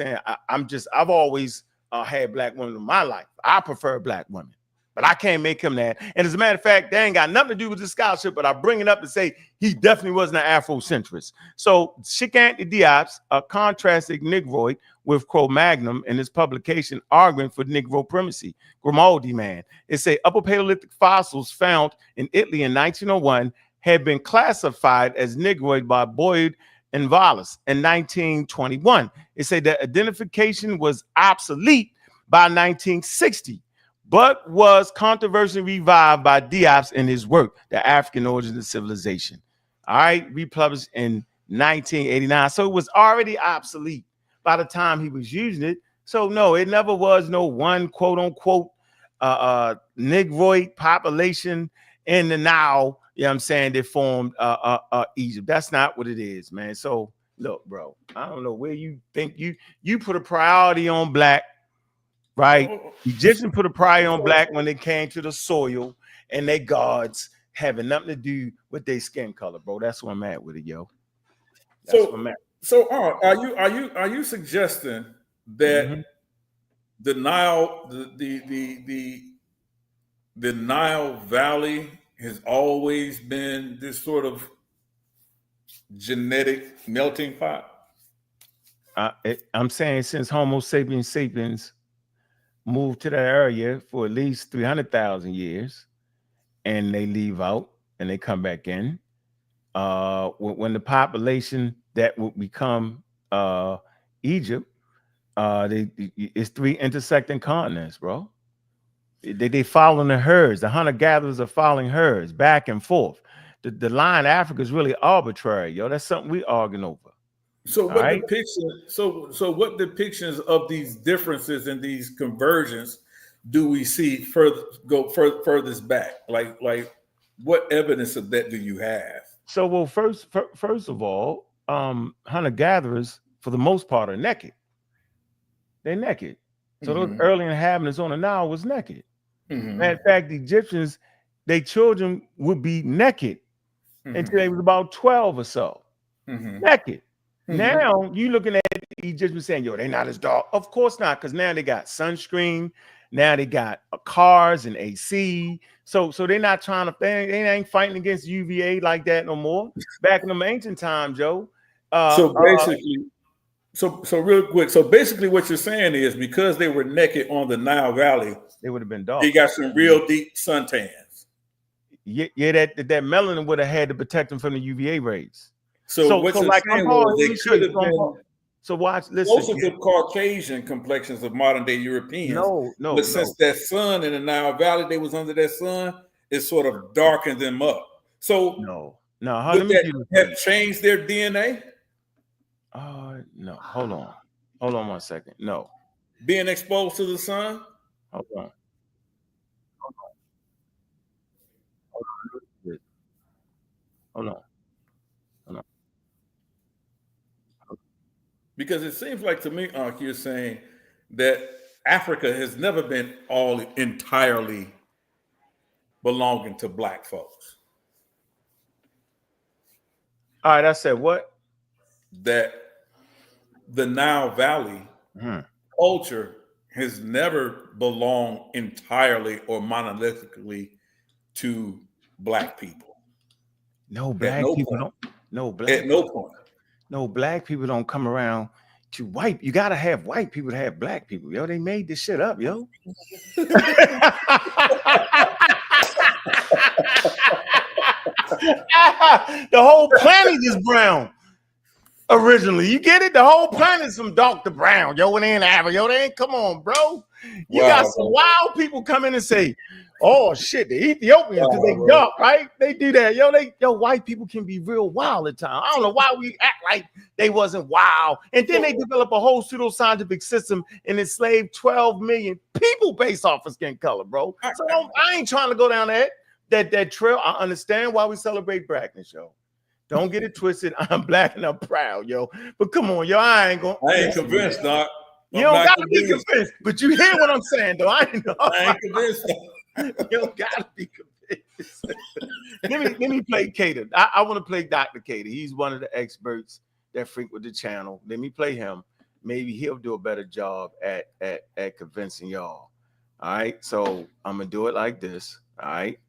I'm saying? I've always had black women in my life. I prefer black women, but I can't make him that. And as a matter of fact, that ain't got nothing to do with the scholarship, but I bring it up to say he definitely wasn't an Afrocentrist. So Sheikh Diop's contrasted Negroid with Cro-Magnon in his publication arguing for Negro primacy. Grimaldi, man. It say Upper Paleolithic fossils found in Italy in 1901 had been classified as Negroid by Boyd and Wallace in 1921. It said that identification was obsolete by 1960, but was controversially revived by Diop's in his work, The African Origins of Civilization. All right, republished in 1989. So it was already obsolete by the time he was using it. So no, it never was no one quote unquote Negroid population in the now. You know what I'm saying? They formed Egypt. That's not what it is, man. So look, bro, I don't know where you think you put a priority on black, right? Egyptians put a priority on black when it came to the soil and their gods having nothing to do with their skin color, bro. That's where I'm at with it, yo. That's where I'm at. So are you suggesting that the Nile, the Nile Valley has always been this sort of genetic melting pot? I'm saying since Homo sapiens moved to that area for at least 300,000 years, and they leave out and they come back in. When the population that would become Egypt, it's 3 intersecting continents, bro. They following the herds. The hunter-gatherers are following herds back and forth. The line Africa is really arbitrary, yo. That's something we arguing over. So what depictions of these differences and these convergence do we see furthest back? Like what evidence of that do you have? So well, first of all, hunter-gatherers for the most part are naked. They're naked. So those early inhabitants on the Nile was naked. Matter of fact, the Egyptians, their children would be naked until they was about 12 or so. Naked. Now you looking at the Egyptians saying, yo, they're not as dark. Of course not, because now they got sunscreen, now they got cars and AC. So they're not trying to, they ain't fighting against UVA like that no more. Back in the ancient times, Joe. So real quick. So basically what you're saying is because they were naked on the Nile Valley, they would have been dark. They got some real deep suntans. Yeah, that melanin would have had to protect them from the UVA rays. So what you're saying was they could have been. So watch, listen. Most of the Caucasian complexions of modern day Europeans. No. But since that sun in the Nile Valley, they was under that sun, it sort of darkened them up. So no. Would that have changed their DNA? No. Hold on 1 second. No. Being exposed to the sun? Hold on. Because it seems like to me, Ankh, you're saying that Africa has never been all entirely belonging to black folks. All right, I said what? That the Nile Valley culture has never belonged entirely or monolithically to black people. No, black people don't. No, black. At no point. No, black people don't come around to white. You gotta have white people to have black people. Yo, they made this shit up, yo. The whole planet is brown. Originally, you get it? The whole planet's from dark to brown. Yo, it ain't Africa. Yo, they ain't. Come on, bro. You got some wild people come in and say, "Oh shit, the Ethiopians because they dark, right? They do that." Yo, white people can be real wild at times. I don't know why we act like they wasn't wild, and then they develop a whole pseudoscientific system and enslave 12 million people based off of skin color, bro. So I ain't trying to go down that trail. I understand why we celebrate Blackness, yo. Don't get it twisted. I'm black and I'm proud, yo. But come on, yo, I ain't convinced, Doc. You don't gotta be convinced, but you hear what I'm saying, though. I ain't convinced. You don't gotta be convinced. let me play Cater. I want to play Dr. Cater. He's one of the experts that frequent the channel. Let me play him. Maybe he'll do a better job at convincing y'all. All right. So I'm gonna do it like this. All right.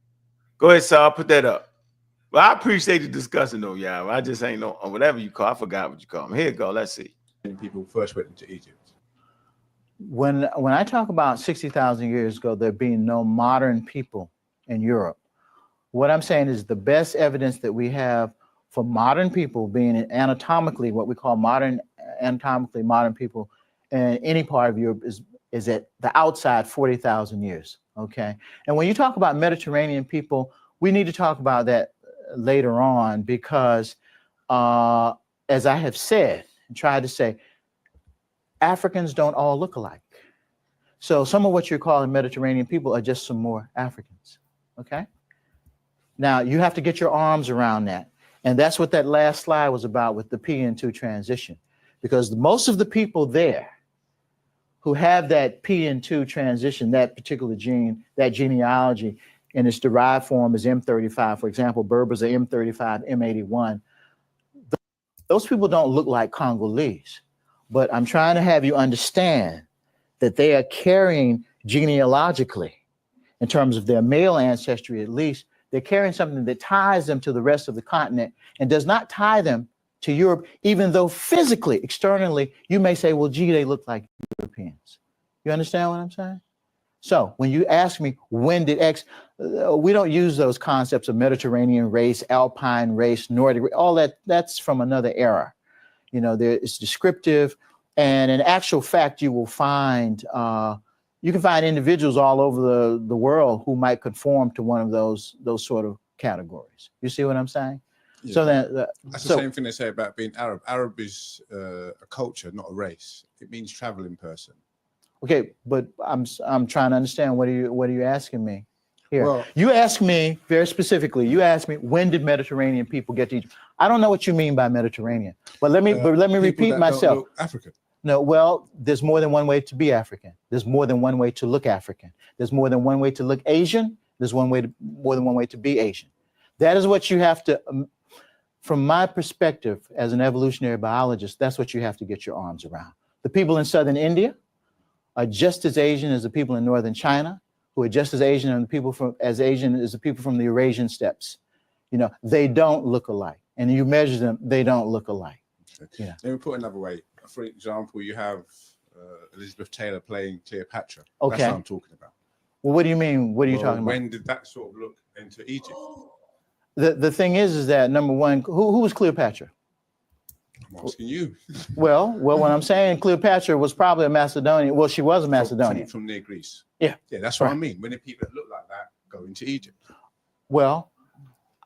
Go ahead, Sal. Put that up. Well, I appreciate the discussion, though, y'all. I just ain't know whatever you call. I forgot what you call them. Here you go. Let's see. People first went into Egypt. When I talk about 60,000 years ago, there being no modern people in Europe, what I'm saying is the best evidence that we have for modern people being anatomically what we call anatomically modern people in any part of Europe is at the outside 40,000 years. Okay, and when you talk about Mediterranean people, we need to talk about that later on because, as I have said and tried to say, Africans don't all look alike. So some of what you're calling Mediterranean people are just some more Africans, okay? Now, you have to get your arms around that. And that's what that last slide was about with the PN2 transition. Because most of the people there who have that PN2 transition, that particular gene, that genealogy, in its derived form is M35. For example, Berbers are M35, M81. Those people don't look like Congolese. But I'm trying to have you understand that they are carrying genealogically, in terms of their male ancestry at least, they're carrying something that ties them to the rest of the continent and does not tie them to Europe, even though physically, externally, you may say, well, gee, they look like Europeans. You understand what I'm saying? So when you ask me, when did X, we don't use those concepts of Mediterranean race, Alpine race, Nordic, all that's from another era. You know, it's descriptive, and in actual fact, you will find, you can find individuals all over the world who might conform to one of those sort of categories. You see what I'm saying? Yeah. So that's the same thing they say about being Arab. Arab is a culture, not a race. It means traveling person. Okay, but I'm trying to understand what are you asking me here? Well, you asked me very specifically. You asked me, when did Mediterranean people get to Egypt? I don't know what you mean by Mediterranean, but let me repeat myself. African. No, well, there's more than one way to be African. There's more than one way to look African. There's more than one way to look Asian. There's more than one way to be Asian. That is what you have to, from my perspective as an evolutionary biologist, that's what you have to get your arms around. The people in southern India are just as Asian as the people in northern China, who are just as Asian as the people from the Eurasian steppes. You know, they don't look alike. And you measure them, they don't look alike. Okay. Yeah. Let me put another way. For example, you have Elizabeth Taylor playing Cleopatra. Okay. That's what I'm talking about. Well, what do you mean? What are you talking about? When did that sort of look into Egypt? The thing is that, number one, who was Cleopatra? I'm asking you. Well, what I'm saying, Cleopatra was probably a Macedonian. Well, she was a Macedonian. From near Greece. Yeah. Yeah, that's what I mean. When the people that look like that go into Egypt. Well,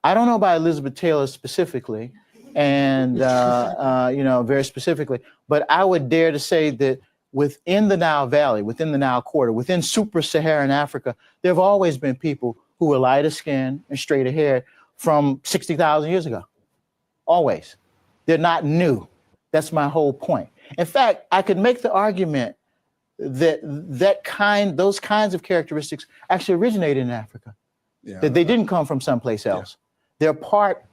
I don't know about Elizabeth Taylor specifically, and you know, very specifically, but I would dare to say that within the Nile Valley, within the Nile Quarter, within super-Saharan Africa, there have always been people who were lighter skinned and straighter haired from 60,000 years ago. Always. They're not new. That's my whole point. In fact, I could make the argument that those kinds of characteristics actually originated in Africa. Yeah, that they didn't come from someplace else. Yeah. They're part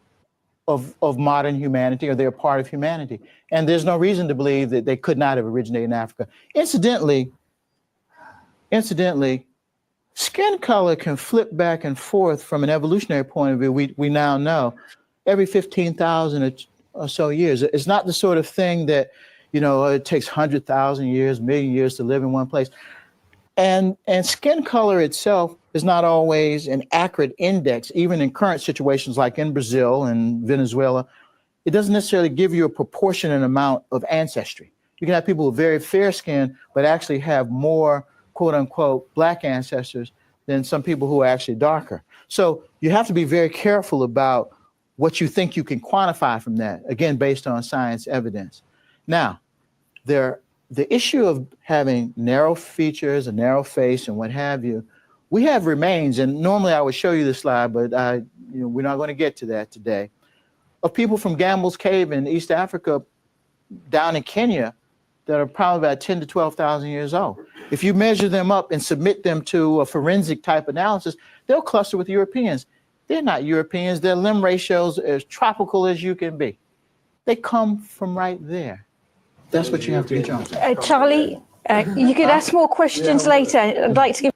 of modern humanity, or they're part of humanity. And there's no reason to believe that they could not have originated in Africa. Incidentally, skin color can flip back and forth from an evolutionary point of view. We now know every 15,000 or so years. It's not the sort of thing that, you know, it takes 100,000 years, million years to live in one place. And skin color itself is not always an accurate index, even in current situations like in Brazil and Venezuela. It doesn't necessarily give you a proportionate amount of ancestry. You can have people with very fair skin, but actually have more quote unquote black ancestors than some people who are actually darker. So you have to be very careful about what you think you can quantify from that, again, based on science evidence. Now, the issue of having narrow features, a narrow face, and what have you, we have remains, and normally I would show you this slide, but we're not going to get to that today, of people from Gambel's Cave in East Africa down in Kenya that are probably about 10 to 12,000 years old. If you measure them up and submit them to a forensic type analysis, they'll cluster with Europeans. They're not Europeans. Their limb ratios are as tropical as you can be. They come from right there. That's what you have to get on. Charlie, you could ask more questions later. I'd like to give.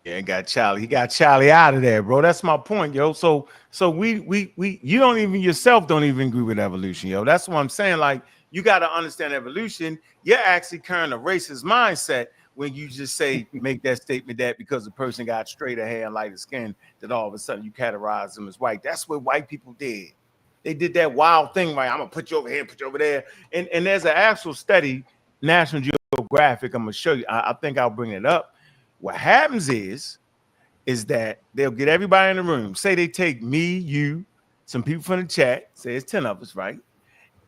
Yeah, he got Charlie out of there, bro. That's my point, yo. So we you don't even yourself don't even agree with evolution, yo. That's what I'm saying. Like, you got to understand evolution. You're actually carrying a racist mindset when you just say, make that statement that because the person got straighter hair and lighter skin, that all of a sudden you categorize them as white. That's what white people did. They did that wild thing, right? I'm gonna put you over here, put you over there. And there's an actual study, National Geographic. I'm gonna show you. I think I'll bring it up. What happens is that they'll get everybody in the room. Say they take me, you, some people from the chat, say it's 10 of us, right?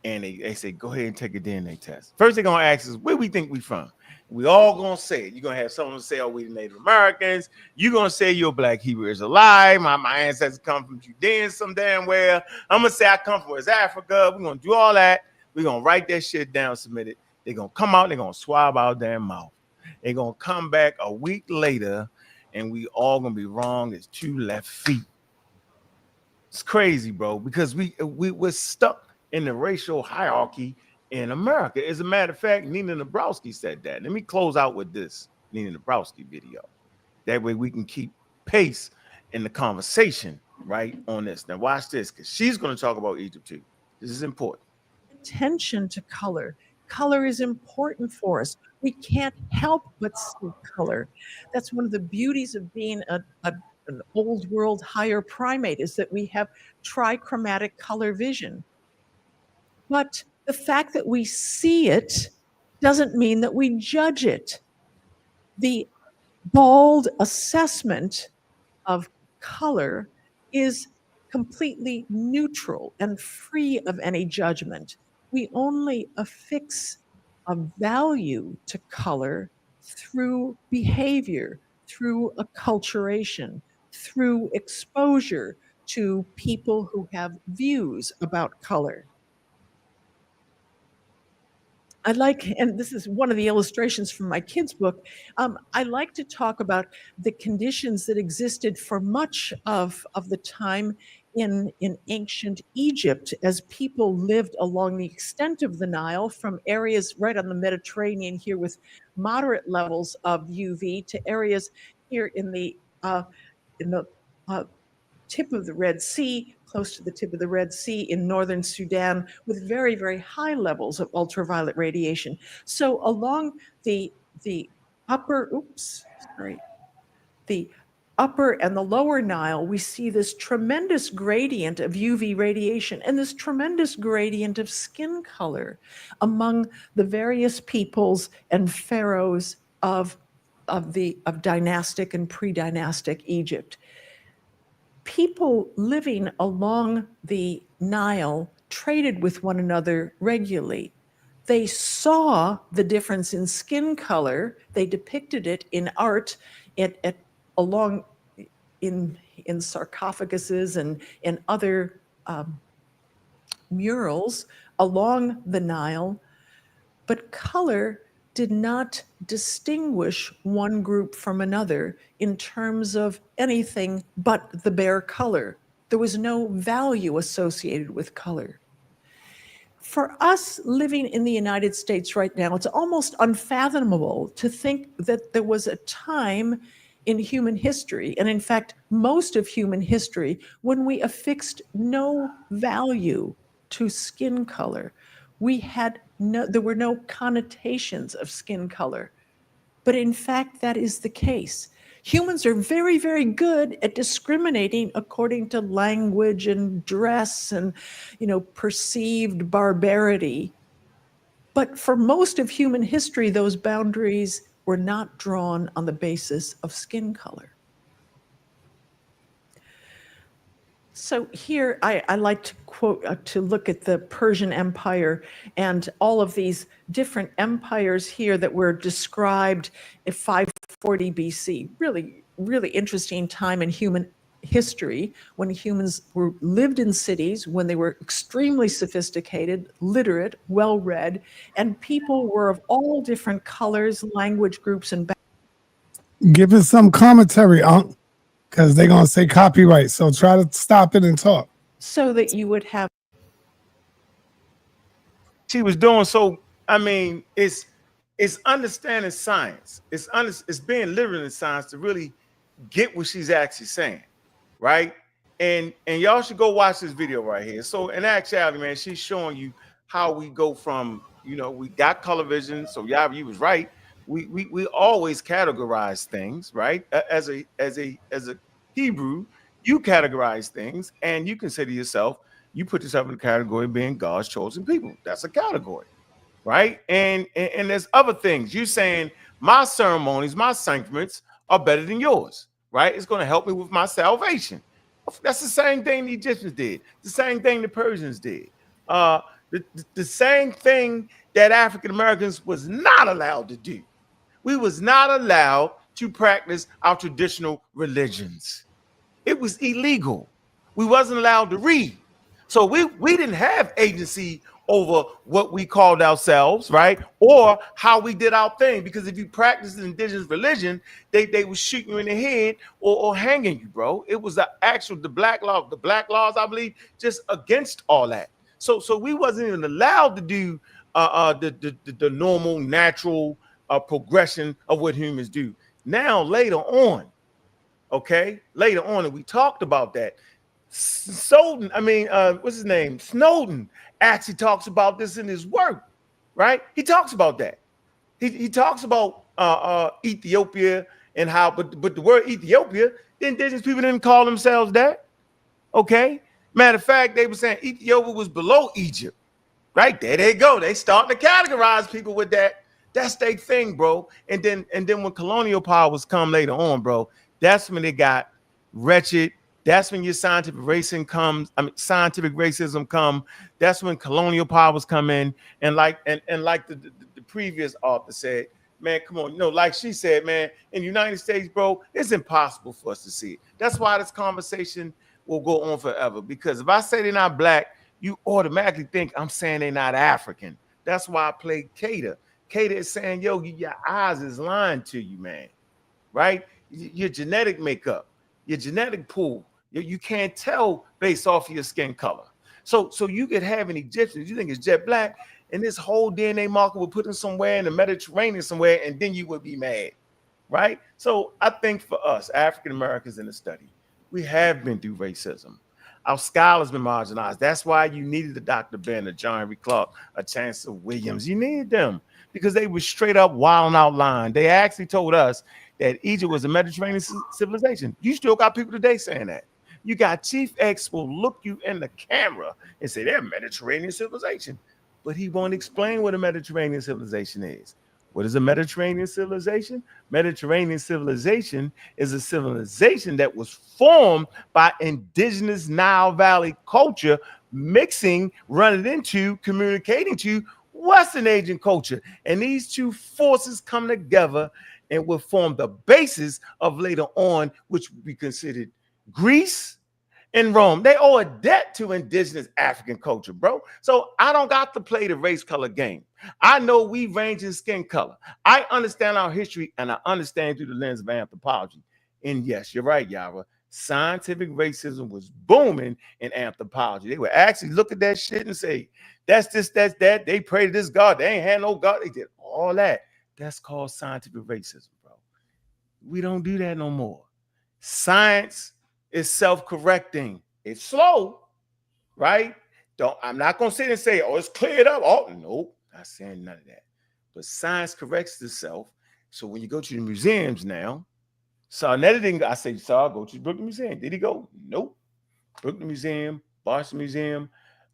And they say, go ahead and take a DNA test. First, they're gonna ask us, where we think we from? We all gonna say it. You're gonna have someone say, oh, we the Native Americans. You're gonna say your Black Hebrew is alive. My ancestors come from Judean some damn where. I'm gonna say I come from West Africa. We're gonna do all that. We're gonna write that shit down, submit it. They're gonna come out, they're gonna swab our damn mouth. They're gonna come back a week later, and we all gonna be wrong as 2 left feet. It's crazy, bro, because we're stuck in the racial hierarchy in America. As a matter of fact, Nina Nabrowski said that. Let me close out with this Nina Nabrowski video. That way we can keep pace in the conversation, right, on this. Now watch this, because she's going to talk about Egypt too. This is important. Attention to color. Color is important for us. We can't help but see color. That's one of the beauties of being an old world higher primate, is that we have trichromatic color vision. But the fact that we see it doesn't mean that we judge it. The bald assessment of color is completely neutral and free of any judgment. We only affix a value to color through behavior, through acculturation, through exposure to people who have views about color. I like, and this is one of the illustrations from my kids' book, I like to talk about the conditions that existed for much of the time in ancient Egypt, as people lived along the extent of the Nile, from areas right on the Mediterranean here with moderate levels of UV to areas here in the tip of the Red Sea, close to the tip of the Red Sea in northern Sudan, with very, very high levels of ultraviolet radiation. So along the upper and the lower Nile, we see this tremendous gradient of UV radiation and this tremendous gradient of skin color among the various peoples and pharaohs of dynastic and pre-dynastic Egypt. People living along the Nile traded with one another regularly. They saw the difference in skin color. They depicted it in art, in sarcophaguses and in other murals along the Nile. But color did not distinguish one group from another in terms of anything but the bare color. There was no value associated with color. For us living in the United States right now, it's almost unfathomable to think that there was a time in human history, and in fact, most of human history, when we affixed no value to skin color. There were no connotations of skin color. But in fact, that is the case. Humans are very, very good at discriminating according to language and dress and, perceived barbarity. But for most of human history, those boundaries were not drawn on the basis of skin color. So here I like to quote, to look at the Persian Empire and all of these different empires here that were described at 540 BC. Really, really interesting time in human history when humans lived in cities, when they were extremely sophisticated, literate, well-read, and people were of all different colors, language groups, and Give us some commentary, Ankh, because they're going to say copyright. So try to stop it and talk. so that you would have. She was doing so. I mean, it's understanding science. It's being literate in science to really get what she's actually saying, right? And y'all should go watch this video right here. So in actuality, man, she's showing you how we go from, we got color vision. So yeah, you was right. We always categorize things, right? As a Hebrew, you categorize things, and you can say to yourself, you put yourself in the category of being God's chosen people. That's a category, right? And there's other things. You're saying my ceremonies, my sacraments are better than yours, right? It's going to help me with my salvation. That's the same thing the Egyptians did. The same thing the Persians did. The same thing that African Americans was not allowed to do. We was not allowed to practice our traditional religions. It was illegal. We wasn't allowed to read. So we didn't have agency over what we called ourselves, right? Or how we did our thing. Because if you practiced indigenous religion, they would shoot you in the head or hanging you, bro. It was the black laws, I believe, just against all that. So we wasn't even allowed to do the normal, natural progression of what humans do. Now, later on, and we talked about that. Snowden, what's his name? Snowden actually talks about this in his work, right? He talks about that. He talks about Ethiopia and how, but the word Ethiopia, the indigenous people didn't call themselves that. Okay. Matter of fact, they were saying Ethiopia was below Egypt. Right there, they go. They start to categorize people with that. That's their thing, bro. And then when colonial powers come later on, bro, that's when they got wretched. That's when your scientific racism comes. Scientific racism come. That's when colonial powers come in. And like the previous author said, man, come on, like she said, man, in the United States, bro, it's impossible for us to see it. That's why this conversation will go on forever. Because if I say they're not black, you automatically think I'm saying they're not African. That's why I play Cater. Cater is saying, yo, your eyes is lying to you, man. Right? Your genetic makeup, your genetic pool, you can't tell based off of your skin color. So you could have an Egyptian, you think it's jet black, and this whole DNA marker will put him somewhere in the Mediterranean somewhere, and then you would be mad. Right? So I think for us, African Americans in the study, we have been through racism. Our scholars been marginalized. That's why you needed a Dr. Ben, a John Henry Clark, a Chancellor Williams. You needed them because they were straight up wild and out lying. They actually told us that Egypt was a Mediterranean civilization. You still got people today saying that. You got Chief X will look you in the camera and say they're a Mediterranean civilization, but he won't explain what a Mediterranean civilization is. What is a Mediterranean civilization? Mediterranean civilization is a civilization that was formed by indigenous Nile Valley culture, mixing, running into, communicating to Western Asian culture. And these two forces come together and will form the basis of later on, which would be considered Greece and Rome. They owe a debt to indigenous African culture, bro. So I don't got to play the race color game. I know we range in skin color. I understand our history, and I understand through the lens of anthropology. And yes, you're right, Yarah. Scientific racism was booming in anthropology. They would actually look at that shit and say, that's this, that's that. They pray to this God. They ain't had no God. They did all that. That's called scientific racism, bro. We don't do that no more. Science is self-correcting. It's slow, right? I'm not gonna sit and say, oh, it's cleared up. Oh, nope, not saying none of that. But science corrects itself. So when you go to the museums now, sa.neter didn't go. I say, Saw, go to the Brooklyn Museum. Did he go? Nope. Brooklyn Museum, Boston Museum,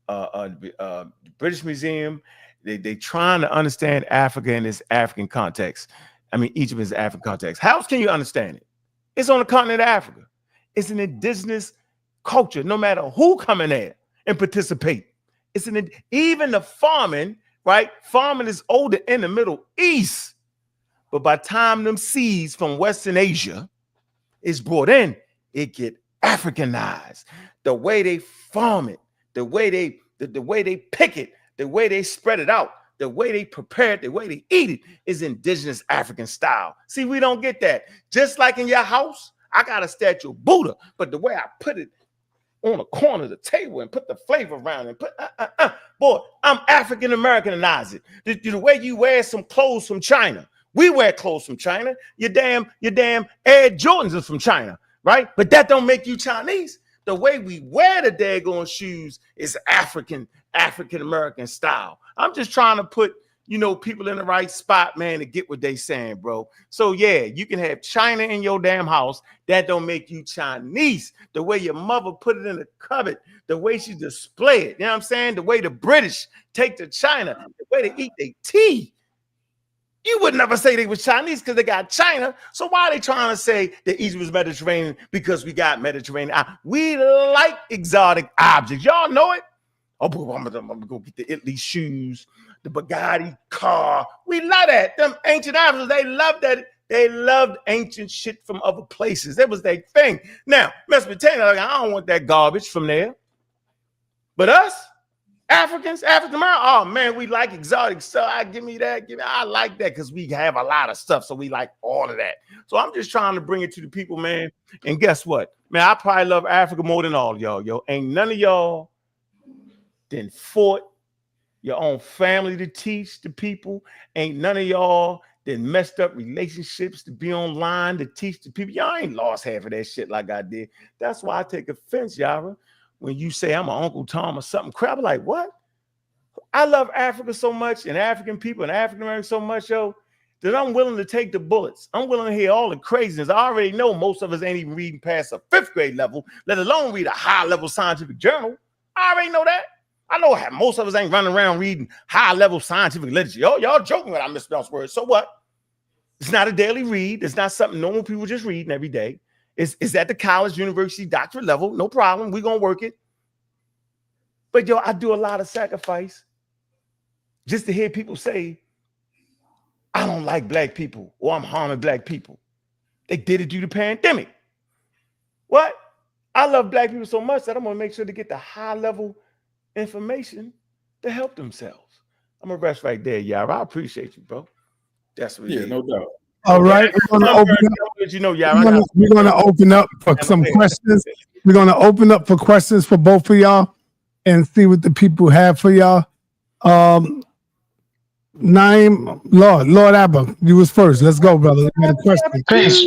the British Museum. They trying to understand Africa in its African context. I mean, Egypt is African context. How else can you understand it? It's on the continent of Africa. It's an indigenous culture, no matter who come in there and participate. Even the farming, right? Farming is older in the Middle East. But by the time them seeds from Western Asia is brought in, it get Africanized. The way they farm it, the way they pick it, the way they spread it out, the way they prepare it, the way they eat it is indigenous African style. See, we don't get that. Just like in your house, I got a statue of Buddha, but the way I put it on the corner of the table and put the flavor around and put, boy, I'm African Americanized. The way you wear some clothes from China. We wear clothes from China. Your damn Air Jordans is from China, right? But that don't make you Chinese. The way we wear the daggone shoes is African American style. I'm just trying to put, people in the right spot, man, to get what they saying, bro. So yeah, you can have China in your damn house. That don't make you Chinese. The way your mother put it in the cupboard, the way she display it, you know what I'm saying? The way the British take to China, the way they eat their tea. You would never say they was Chinese because they got China. So why are they trying to say that Egypt was Mediterranean? Because we got Mediterranean. We like exotic objects. Y'all know it. Oh, I'm gonna go get the Italy shoes, the Bugatti car. We love that. Them ancient Africans, they love that. They loved ancient shit from other places. That was their thing. Now, Mesopotamia, I don't want that garbage from there. But us, African American, oh man, we like exotic stuff. I like that because we have a lot of stuff. So we like all of that. So I'm just trying to bring it to the people, man. And guess what? Man, I probably love Africa more than all y'all, yo. Ain't none of y'all then fought your own family to teach the people. Ain't none of y'all then messed up relationships to be online to teach the people. Y'all ain't lost half of that shit like I did. That's why I take offense, Yarah, when you say I'm an Uncle Tom or something crap. I'm like, what? I love Africa so much and African people and African Americans so much, yo, that I'm willing to take the bullets. I'm willing to hear all the craziness. I already know most of us ain't even reading past a 5th grade level, let alone read a high-level scientific journal. I already know that. I know most of us ain't running around reading high-level scientific literature. Y'all joking when I mispronounce words. So what? It's not a daily read. It's not something normal people just reading every day. It's at the college, university, doctorate level. No problem. We're going to work it. But, yo, I do a lot of sacrifice just to hear people say, I don't like black people or I'm harming black people. They did it due to the pandemic. What? I love black people so much that I'm going to make sure to get the high-level information to help themselves. I'm going to rest right there, Yarah. I appreciate you, bro. That's what no doubt. All right. We're going to open up for some questions. We're going to open up for questions for both of y'all and see what the people have for y'all. Naim, Lord Abba, you was first. Let's go, brother. We got a question. Peace.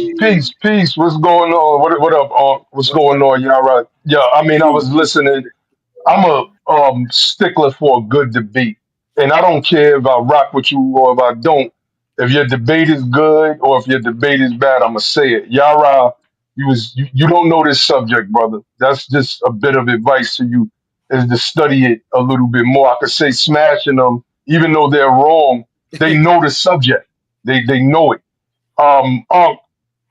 What's going on? What up? What's going on, Yarah? Yeah, I mean, I was listening. I'm a stickler for a good debate, and I don't care if I rock with you or if I don't. If your debate is good or if your debate is bad, I'm gonna say it. Yarah, you don't know this subject, brother. That's just a bit of advice to you, is to study it a little bit more. I could say smashing them, even though they're wrong. They know the subject. They know it.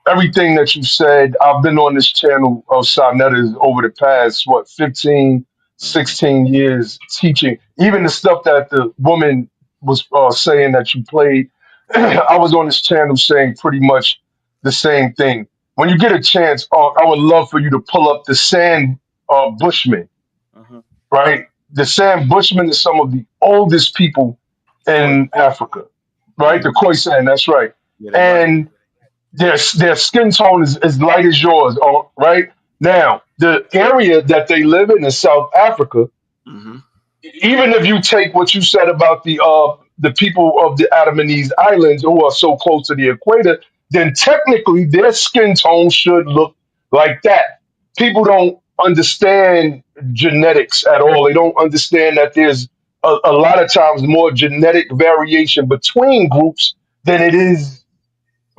Everything that you said, I've been on this channel of sa.neter over the past, 15, 16 years teaching. Even the stuff that the woman was saying that you played, I was on this channel saying pretty much the same thing. When you get a chance, I would love for you to pull up the Sand Bushmen, right? The Sand Bushmen are some of the oldest people in Africa, right? The Khoisan, that's right. And their skin tone is as light as yours, right? Now, the area that they live in South Africa, even if you take what you said about the people of the Andamanese Islands who are so close to the equator, then technically their skin tone should look like that. People don't understand genetics at all. They don't understand that there's a lot of times more genetic variation between groups than it is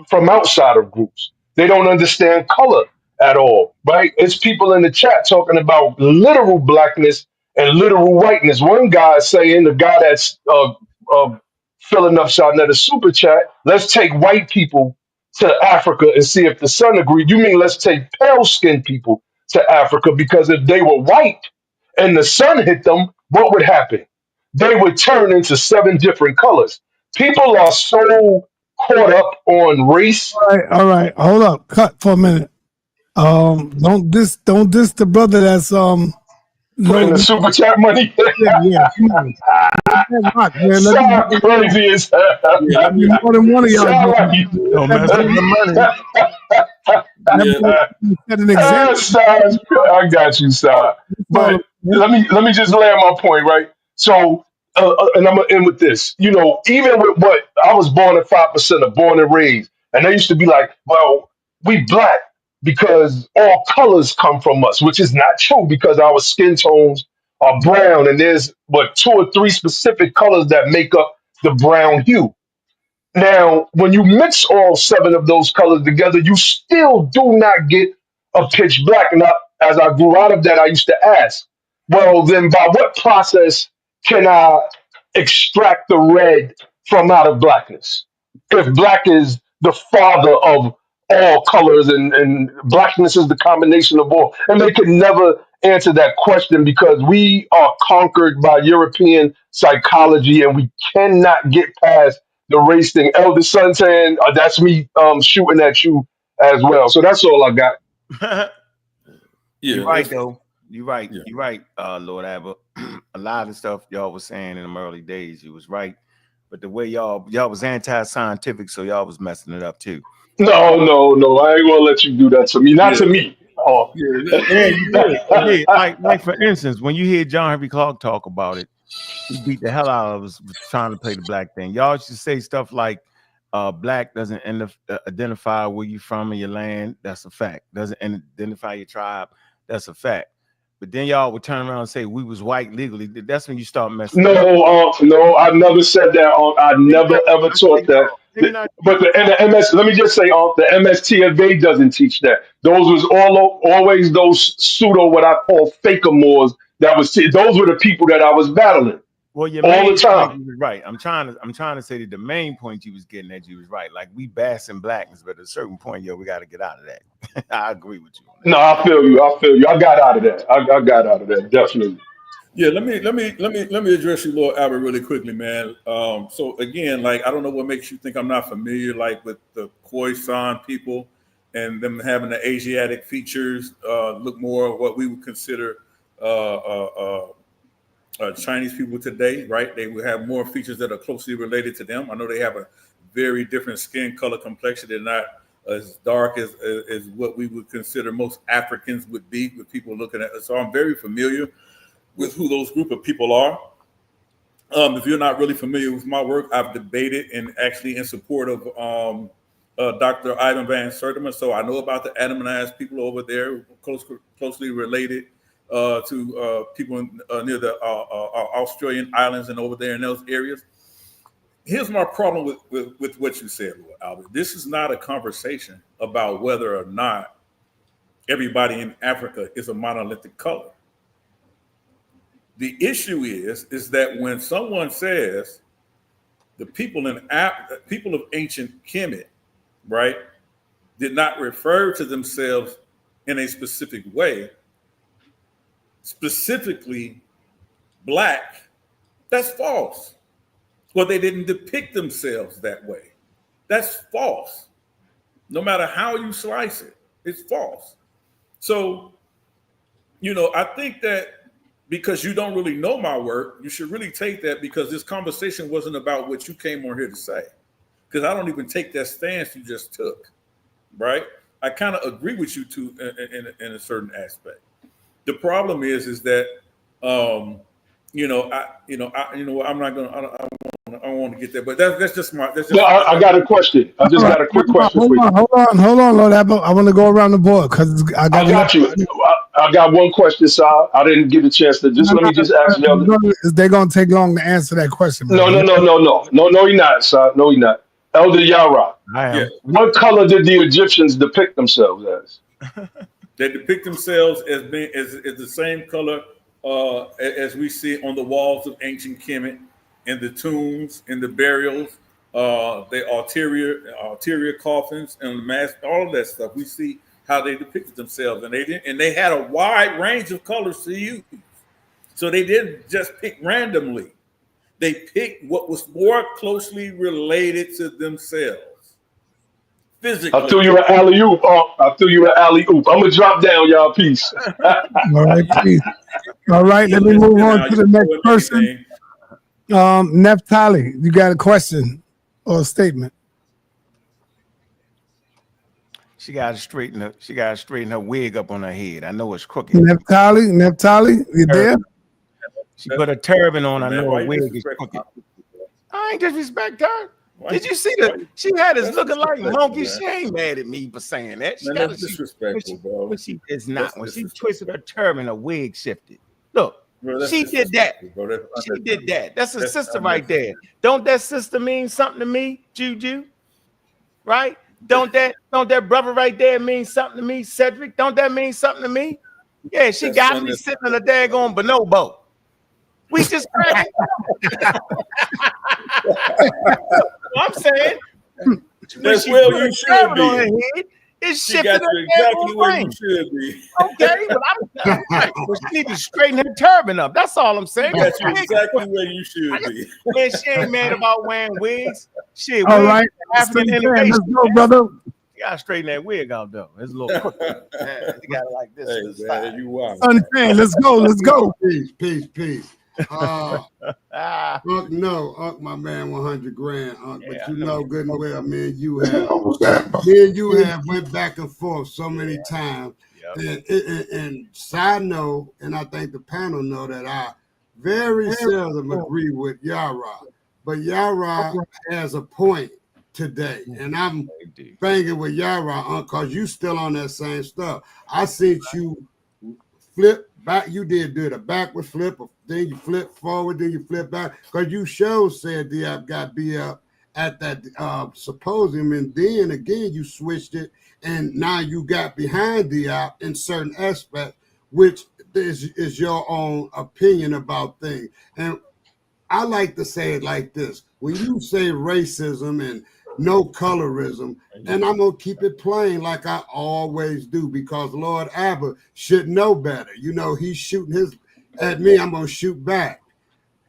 from outside of groups. They don't understand color at all, right? It's people in the chat talking about literal blackness and literal whiteness. One guy is saying, the guy that's filling up sa.neter super chat, let's take white people to Africa and see if the sun agreed. You mean let's take pale skinned people to Africa? Because if they were white and the sun hit them, what would happen? They would turn into 7 different colors. People are so caught up on race. All right. Hold up. Cut for a minute. Don't diss the brother that's Putting the super chat money. yeah. Come on. Rock, man. Sound crazy as hell. Yeah, More than one of y'all. Sound like Don't mess with the money. Set an example. I got you, Sai. But let me just land my point, right? So, and I'm gonna end with this. You know, even with what I was born at 5%, born and raised, and they used to be like, "Well, we black because all colors come from us," which is not true because our skin tones are brown, and there's 2 or 3 specific colors that make up the brown hue. Now, when you mix all 7 of those colors together, you still do not get a pitch black. And as I grew out of that, I used to ask, well, then by what process can I extract the red from out of blackness? If black is the father of all colors and blackness is the combination of all. And they could never answer that question because we are conquered by European psychology and we cannot get past the race thing. Elder Son saying, that's me shooting at you as well. So that's all I got. You're right, though. You're right. Yeah. You're right, Lord Abbott. A lot of the stuff y'all was saying in them early days, you was right. But the way y'all was anti-scientific, so y'all was messing it up too. No. I ain't gonna let you do that to me. Not to me. Oh. Yeah, you did. Like for instance, when you hear John Henry Clark talk about it, he beat the hell out of us trying to play the black thing. Y'all should say stuff like black doesn't identify where you from in your land. That's a fact. Doesn't identify your tribe. That's a fact. But then y'all would turn around and say we was white legally. That's when you start messing. No, I never said that. I never ever taught that. But the MS, let me just say, the MSTFA doesn't teach that. Those was always those pseudo what I call fakeamores. Those were the people that I was battling. Well, all the time. You was right. I'm trying to say that the main point you was getting at, you was right. Like we bassing blackness, but at a certain point, we got to get out of that. I agree with you. No, I feel you. I got out of that. I got out of that, definitely. Yeah, let me address you, Lord Albert, really quickly, man. So again, like I don't know what makes you think I'm not familiar, like with the Khoisan people and them having the Asiatic features, look more what we would consider Chinese people today, right? They would have more features that are closely related to them. I know they have a very different skin color complexion. They're not as dark as what we would consider most Africans would be with people looking at us. So I'm very familiar with who those group of people are. If you're not really familiar with my work, I've debated and actually in support of Dr. Ivan Van Sertima. So I know about the Adamanized people over there, closely related to people near the Australian islands and over there in those areas. Here's my problem with what you said, Lord Albert. This is not a conversation about whether or not everybody in Africa is a monolithic color. The issue is that when someone says the people of ancient Kemet, right, did not refer to themselves in a specific way, specifically black, that's false. Well, they didn't depict themselves that way. That's false. No matter how you slice it, it's false. So, I think that because you don't really know my work, you should really take that because this conversation wasn't about what you came on here to say. Because I don't even take that stance you just took, right? I kind of agree with you in a certain aspect. The problem is that, I'm not gonna. I don't want to get there, but that's just my. That's just. No, I got a question. I just got a quick question for you. Hold on, Lord. I want to go around the board because I got you. I got one question, sir. I didn't get a chance to let me just ask you. They're gonna take long to answer that question. No, you're not, sir. No, you're not. Elder Yarah. What color did the Egyptians depict themselves as? They depict themselves as being as the same color as we see on the walls of ancient Kemet, in the tombs, in the burials, the arterial coffins, and the mass, all of that stuff. We see how they depicted themselves, and they had a wide range of colors to use. So they didn't just pick randomly. They picked what was more closely related to themselves. Physically. I threw you an alley-oop. I'm gonna drop down, y'all. Peace. All right, peace. All right, let me move on to the next person. Neftali, you got a question or a statement? She got to straighten her wig up on her head. I know it's crooked. Neftali, you there? She put a turban on. I know her wig is crooked. I ain't disrespect her. Did you see she had us looking like monkey? She ain't mad at me for saying that. That's disrespectful, bro. But she is not. When she twisted her turban, her wig shifted. Look, she did that. She did that. That's a sister right there. Don't that sister mean something to me, Juju? Right? Don't that brother right there mean something to me, Cedric? Don't that mean something to me? Yeah, she got me sitting on a daggone bonobo. We just cracking. I'm saying that's where you should be. It's shifted exactly where you should be. Okay, but she need to straighten her turban up. That's all I'm saying. That's exactly where you should be. Man, she ain't mad about wearing wigs. Shit, all right, African innovation. Let's go, brother. You gotta straighten that wig out though. It's a little crooked. You got it like this. Hey, man, you are. Understand? Let's go. Peace. Unc, my man, 100 grand, Unc. Yeah, but you know good and well, me and you have went back and forth so many times. Yep. And side note, and I think the panel know that I very seldom agree with Yarah, but Yarah has a point today, and I'm banging with Yarah, Unc, because you still on that same stuff. I seen you flip back. You did a backward flip, then you flip forward, then you flip back, because you said Diop got beat up at that symposium, and then again you switched it, and now you got behind Diop in certain aspects, which is your own opinion about things. And I like to say it like this: when you say racism and no colorism, and I'm gonna keep it plain like I always do, because Lord Abba should know better. You know, he's shooting his at me, I'm gonna shoot back.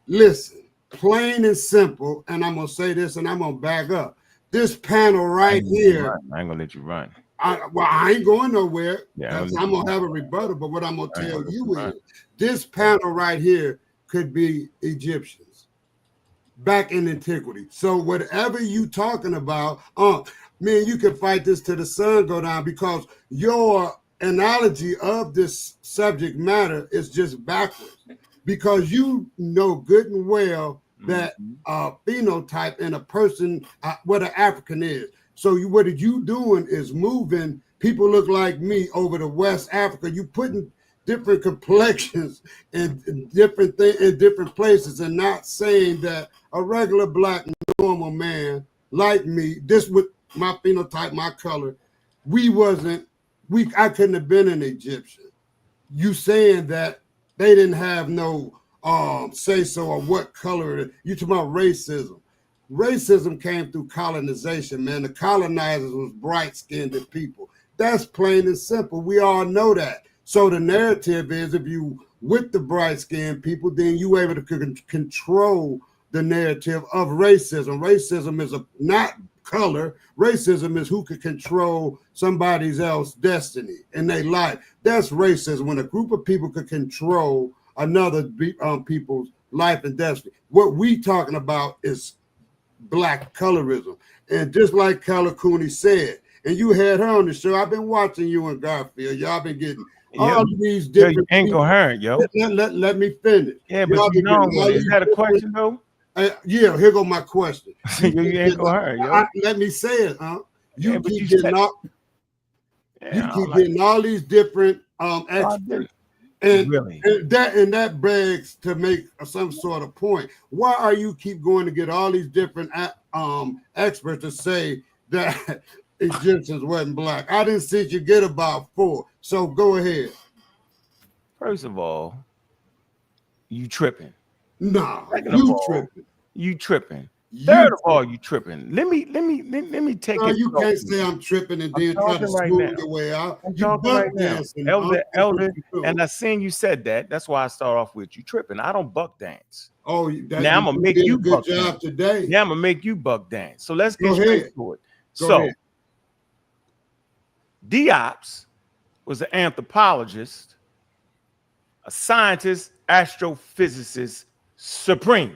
Listen, plain and simple, and I'm gonna say this and I'm gonna back up. This panel right here. I ain't gonna let you run. I ain't going nowhere. Yeah, I'm gonna have a rebuttal, but what I'm gonna tell you is this panel right here could be Egyptians back in antiquity. So whatever you talking about, man, you can fight this till the sun go down, because your analogy of this subject matter is just backwards, because you know good and well that phenotype in a person, what an African is. So what you doing is moving people look like me over to West Africa. You putting different complexions and different things in different places, and not saying that a regular black normal man like me, this with my phenotype, my color, I couldn't have been an Egyptian. You saying that they didn't have no say so or what color. You talking about racism. Racism came through colonization, man. The colonizers was bright-skinned people. That's plain and simple. We all know that. So the narrative is, if you with the bright-skinned people, then you able to control the narrative of racism. Racism is not color. Racism is who can control somebody else's destiny in their life. That's racism, when a group of people could control another people's life and destiny. What we talking about is black colorism. And just like Kala Cooney said, and you had her on the show, I've been watching you and Garfield. Y'all been getting all of these Yo, different you incoherent, yo. Let me finish. Yeah, but Y'all you been know, getting all is these that a different- question though? Yeah, here go my question. You incoherent, yo. Let me say it, huh? You Yeah, but keep you getting said- all Yeah, you I don't keep like getting all these different I experts. didn't. Really? And that begs to make some sort of point. Why are you keep going to get all these different experts to say that Egyptians wasn't black? I didn't see you get about 4. So go ahead. First of all, you tripping. No, Second you of all, tripping. You tripping. Third of all, you tripping. Let me take No, it. you can't say I'm tripping and then try to right smooth now. your way out. I'm You talking buck right now. dancing, Elder, and I seen you said that. That's why I start off with you tripping. I don't buck dance. Oh, now I'm gonna make did you a good buck job dance. today. Now I'm gonna make you buck dance. So let's get Go straight ahead. to it. Go So ahead. Diops was an anthropologist, a scientist, astrophysicist supreme.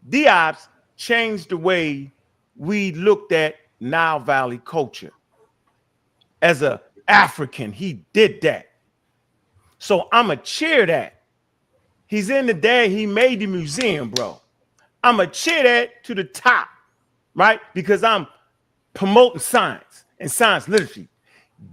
Diops changed the way we looked at Nile Valley culture. As an African, he did that. So I'ma cheer that. He's in the day, he made the museum, bro. I'ma cheer that to the top, right? Because I'm promoting science and science literacy.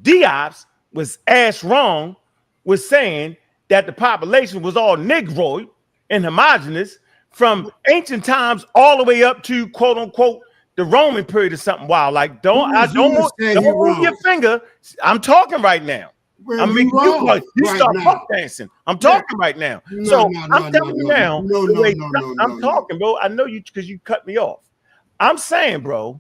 Diops was ass wrong with saying that the population was all Negroid and homogenous from ancient times all the way up to quote unquote the Roman period or something wild. Like don't move your finger. I'm talking right now. Well, I'm making you like you start buck dancing. I'm talking right now. I'm telling you now. I'm talking, bro. I know you because you cut me off. I'm saying, bro,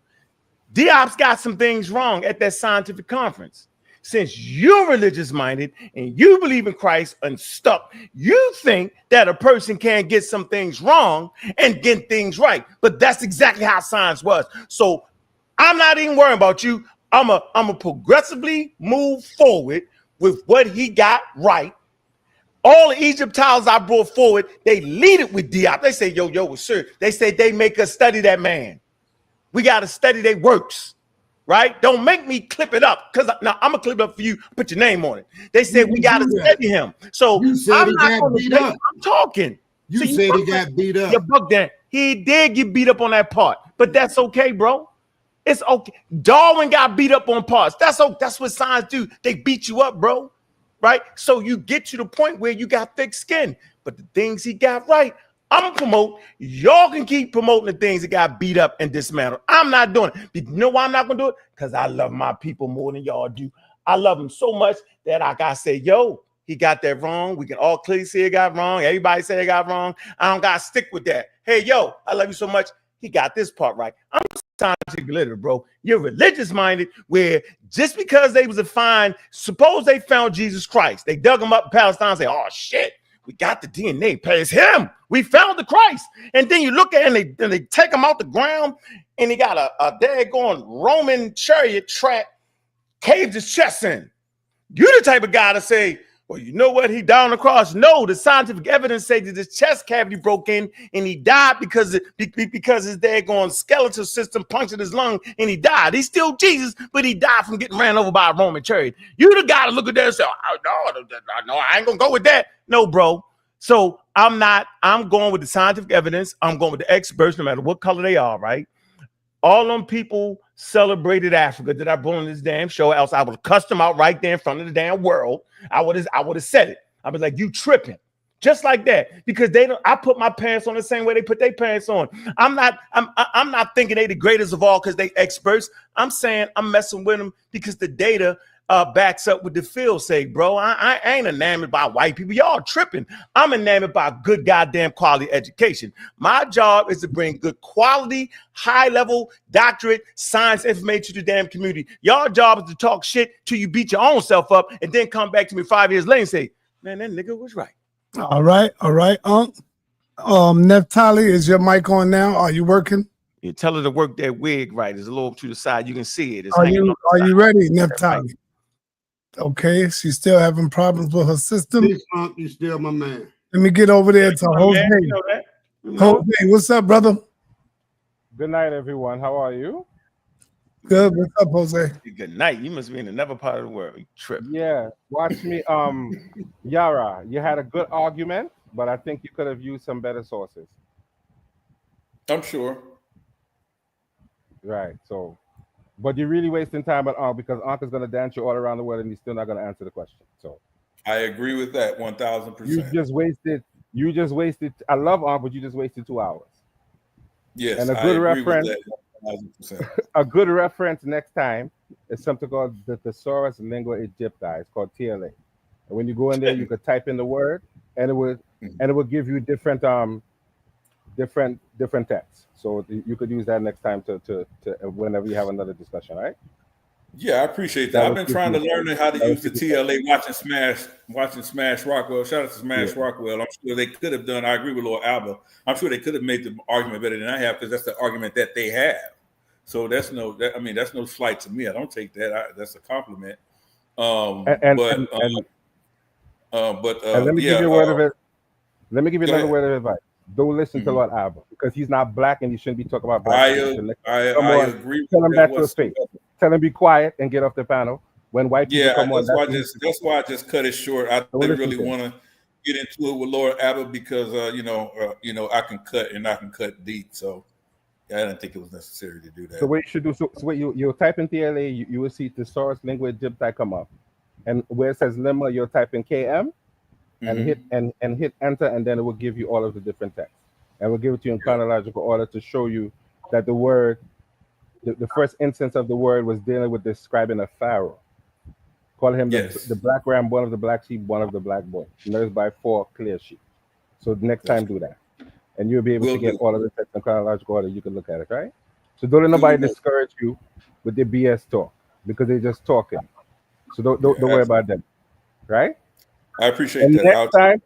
Diop's got some things wrong at that scientific conference. Since you're religious minded and you believe in Christ and stuck, you think that a person can get some things wrong and get things right. But that's exactly how science was. So I'm not even worrying about you. I'm a progressively move forward with what he got right. All the Egyptians I brought forward, they lead it with Diop. They say, yo, sir. They say they make us study that man. We got to study their works. Right? Don't make me clip it up because now I'm gonna clip it up for you, put your name on it. They said we gotta study him. So I'm not gonna beat up. I'm talking. You said he got beat up. You bugged that. He did get beat up on that part, but that's okay, bro. It's okay. Darwin got beat up on parts. That's okay. That's what science do. They beat you up, bro. Right? So you get to the point where you got thick skin, but the things he got right, I'm gonna promote. Y'all can keep promoting the things that got beat up and dismantled. I'm not doing it. You know why I'm not gonna do it? Because I love my people more than y'all do. I love them so much that I gotta say, yo, he got that wrong. We can all clearly say it got wrong. Everybody say it got wrong. I don't gotta stick with that. Hey, yo, I love you so much. He got this part right. I'm scientific literate, bro. You're religious minded, where just because they was a fine, suppose they found Jesus Christ, they dug him up in Palestine and say, oh shit. We got the DNA. It's him. We found the Christ. And then you look at it and they take him out the ground and he got a daggone Roman chariot track caved his chest in. You're the type of guy to say, well, you know what? He died on the cross. No, the scientific evidence says that his chest cavity broke in and he died because his daggone skeletal system punctured his lung and he died. He's still Jesus, but he died from getting ran over by a Roman chariot. You the guy to look at that and say, oh, no, I ain't gonna go with that. No, bro. So I'm going with the scientific evidence. I'm going with the experts, no matter what color they are, right? All them people celebrated Africa that I brought on this damn show, else I would have cussed them out right there in front of the damn world. I would have said it. I was like, you tripping. Just like that. Because I put my pants on the same way they put their pants on. I'm not thinking they the greatest of all because they experts. I'm saying I'm messing with them because the data backs up with the field say, bro, I ain't enamored by white people. Y'all tripping. I'm enamored by good goddamn quality education. My job is to bring good quality, high-level doctorate science information to the damn community. Y'all job is to talk shit till you beat your own self up and then come back to me 5 years later and say, man, that nigga was right. All right. Neftali, is your mic on now? Are you working? You tell her to work that wig right. It's a little to the side. You can see it. It's are you ready, Neftali? Okay, she's still having problems with her system. You're still my man. Let me get over there to Jose. You know that. Jose, what's up, brother? Good night, everyone. How are you? Good. What's up, Jose? Good night. You must be in another part of the world. You trip. Yeah, watch me. Yarah, you had a good argument, but I think you could have used some better sources. I'm sure. Right. So, but you're really wasting time on Ankh because Ankh is going to dance you all around the world and he's still not going to answer the question. So, I agree with that 1,000%. You just wasted. I love Ankh, but you just wasted 2 hours. Yes, and a good I agree reference. with that 1,000%. A good reference next time is something called the Thesaurus Lingua Egypti. It's called TLA. And when you go in there, you could type in the word, and it would give you different texts. So you could use that next time to whenever you have another discussion, right? Yeah, I appreciate that. I've been trying to learn how to use the TLA watching Smash Rockwell. Shout out to Smash Rockwell. I'm sure they could have done. I agree with Lord Alba. I'm sure they could have made the argument better than I have because that's the argument that they have. So that's no slight to me. I don't take that. That's a compliment. Let me give you a word of it. Let me give you another word of advice. Don't listen to Lord Alba because he's not black and you shouldn't be talking about black. I agree. Tell him that to his face. Tell him be quiet and get off the panel. When white people come on, that's why I just cut it short. I didn't really want to get into it with Lord Abbott because I can cut and I can cut deep. So I didn't think it was necessary to do that. So what you should do? So what you'll type in TLA, you will see Thesaurus Lingua Egypti come up, and where it says lemma, you'll type in KM, and hit enter, and then it will give you all of the different texts, and we'll give it to you in chronological order to show you that the word. The first instance of the word was dealing with describing a pharaoh. Call him the black ram, one of the black sheep, one of the black boys. Nursed by 4 clear sheep. So next time do that. And you'll be able to get all of the text in chronological order. You can look at it, right? So don't let nobody discourage you with their BS talk because they're just talking. So don't worry about them. Right? I appreciate that.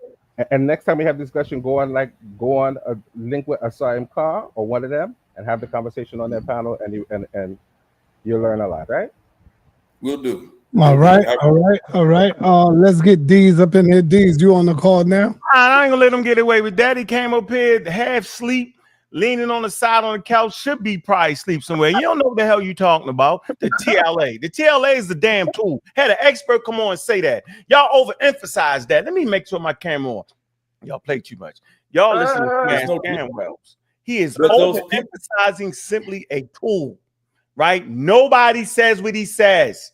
Next time we have discussion, go on a link with Asserting Car or one of them and have the conversation on that panel, and you'll learn a lot, right? We'll do. All right. Let's get D's up in here. D's, you on the call now? I ain't gonna let him get away with that. He came up here half sleep, leaning on the side on the couch. Should be probably sleep somewhere. You don't know what the hell you talking about. The TLA. The TLA is the damn tool. Had an expert come on and say that. Y'all overemphasize that. Let me make sure my camera on. Y'all play too much. Y'all listen to Stan Wells. He is overemphasizing simply a tool, right? Nobody says what he says.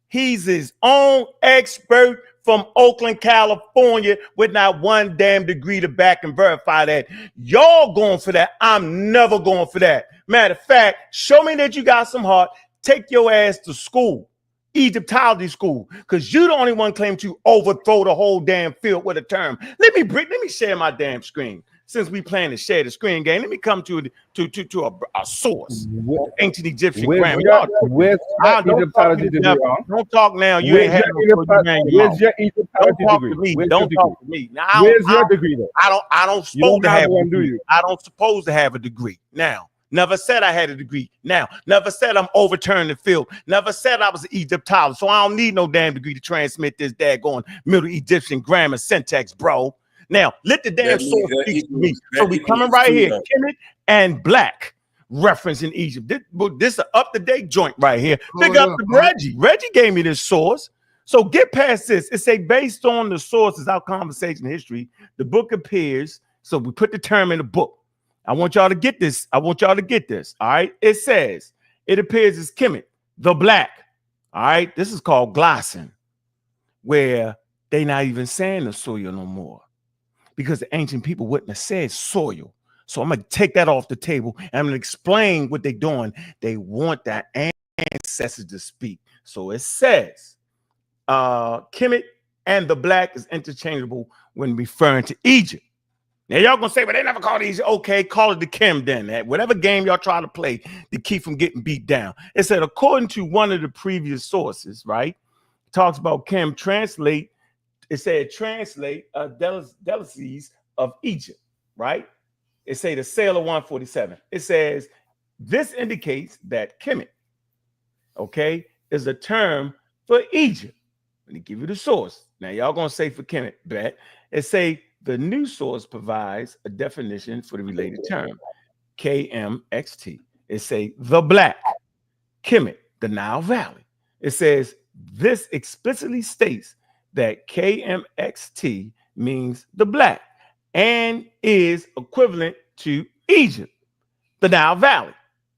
He's his own expert from Oakland, California, with not one damn degree to back and verify that. Y'all going for that. I'm never going for that. Matter of fact, show me that you got some heart. Take your ass to school, Egyptology school, because you the only one claiming to overthrow the whole damn field with a term. Let me share my damn screen. Since we plan to share the screen game, let me come to a source. Ancient Egyptian grammar. Don't talk now. You ain't had no. Where's your Egyptology degree? Don't talk to me. Now, where's your degree though? I don't supposed to have one, do you? I don't supposed to have a degree. Now, never said I had a degree. Now, never said I'm overturning the field. Never said I was an Egyptologist. So I don't need no damn degree to transmit this daggone Middle Egyptian grammar syntax, bro. Now, let the damn source speak to me. So we coming right here, Kemet and Black reference in Egypt. This is an up-to-date joint right here. Pick up the Reggie. Reggie gave me this source. So get past this. It say based on the sources, our conversation history, the book appears. So we put the term in the book. I want y'all to get this. All right. It says it appears as Kemet, the Black. All right. This is called glossing, where they not even saying the soil no more, because the ancient people wouldn't have said soil. So I'm going to take that off the table and I'm going to explain what they're doing. They want that ancestors to speak. So it says Kemet and the Black is interchangeable when referring to Egypt. Now y'all going to say, but they never called it Egypt. Okay, call it the Kim then. Whatever game y'all try to play to keep from getting beat down. It said, according to one of the previous sources, right, it talks about Kim translate. It said translate delicacies of Egypt, right? It say the sale of 147. It says this indicates that Kemet, okay, is a term for Egypt. Let me give you the source. Now y'all gonna say for Kemet, bet. It say the new source provides a definition for the related term, KMXT. It say the Black. Kemet, the Nile Valley. It says this explicitly states that KMXT means the black and is equivalent to Egypt, the Nile Valley.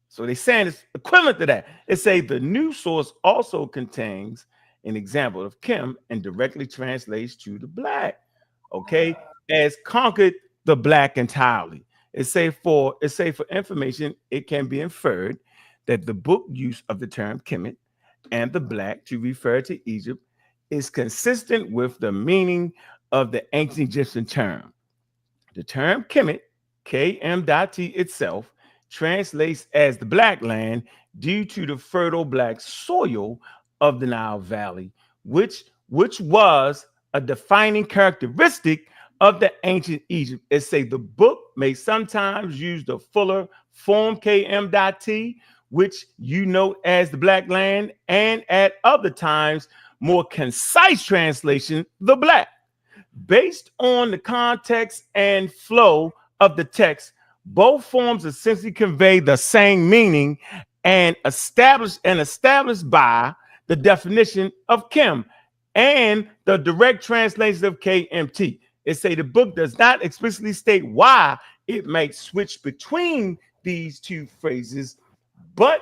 So they're saying it's equivalent to that. It say the new source also contains an example of Kim and directly translates to the black, okay, as conquered the black entirely. It say for information, it can be inferred that the book use of the term Kemet and the black to refer to Egypt is consistent with the meaning of the ancient Egyptian term. The term Kemet, KM.T itself, translates as the black land due to the fertile black soil of the Nile Valley, which was a defining characteristic of the ancient Egypt. It say the book may sometimes use the fuller form KM.T, which you know as the black land, and at other times, more concise translation, the black. Based on the context and flow of the text, both forms essentially convey the same meaning and established by the definition of Kim and the direct translation of KMT. It say the book does not explicitly state why it might switch between these two phrases, but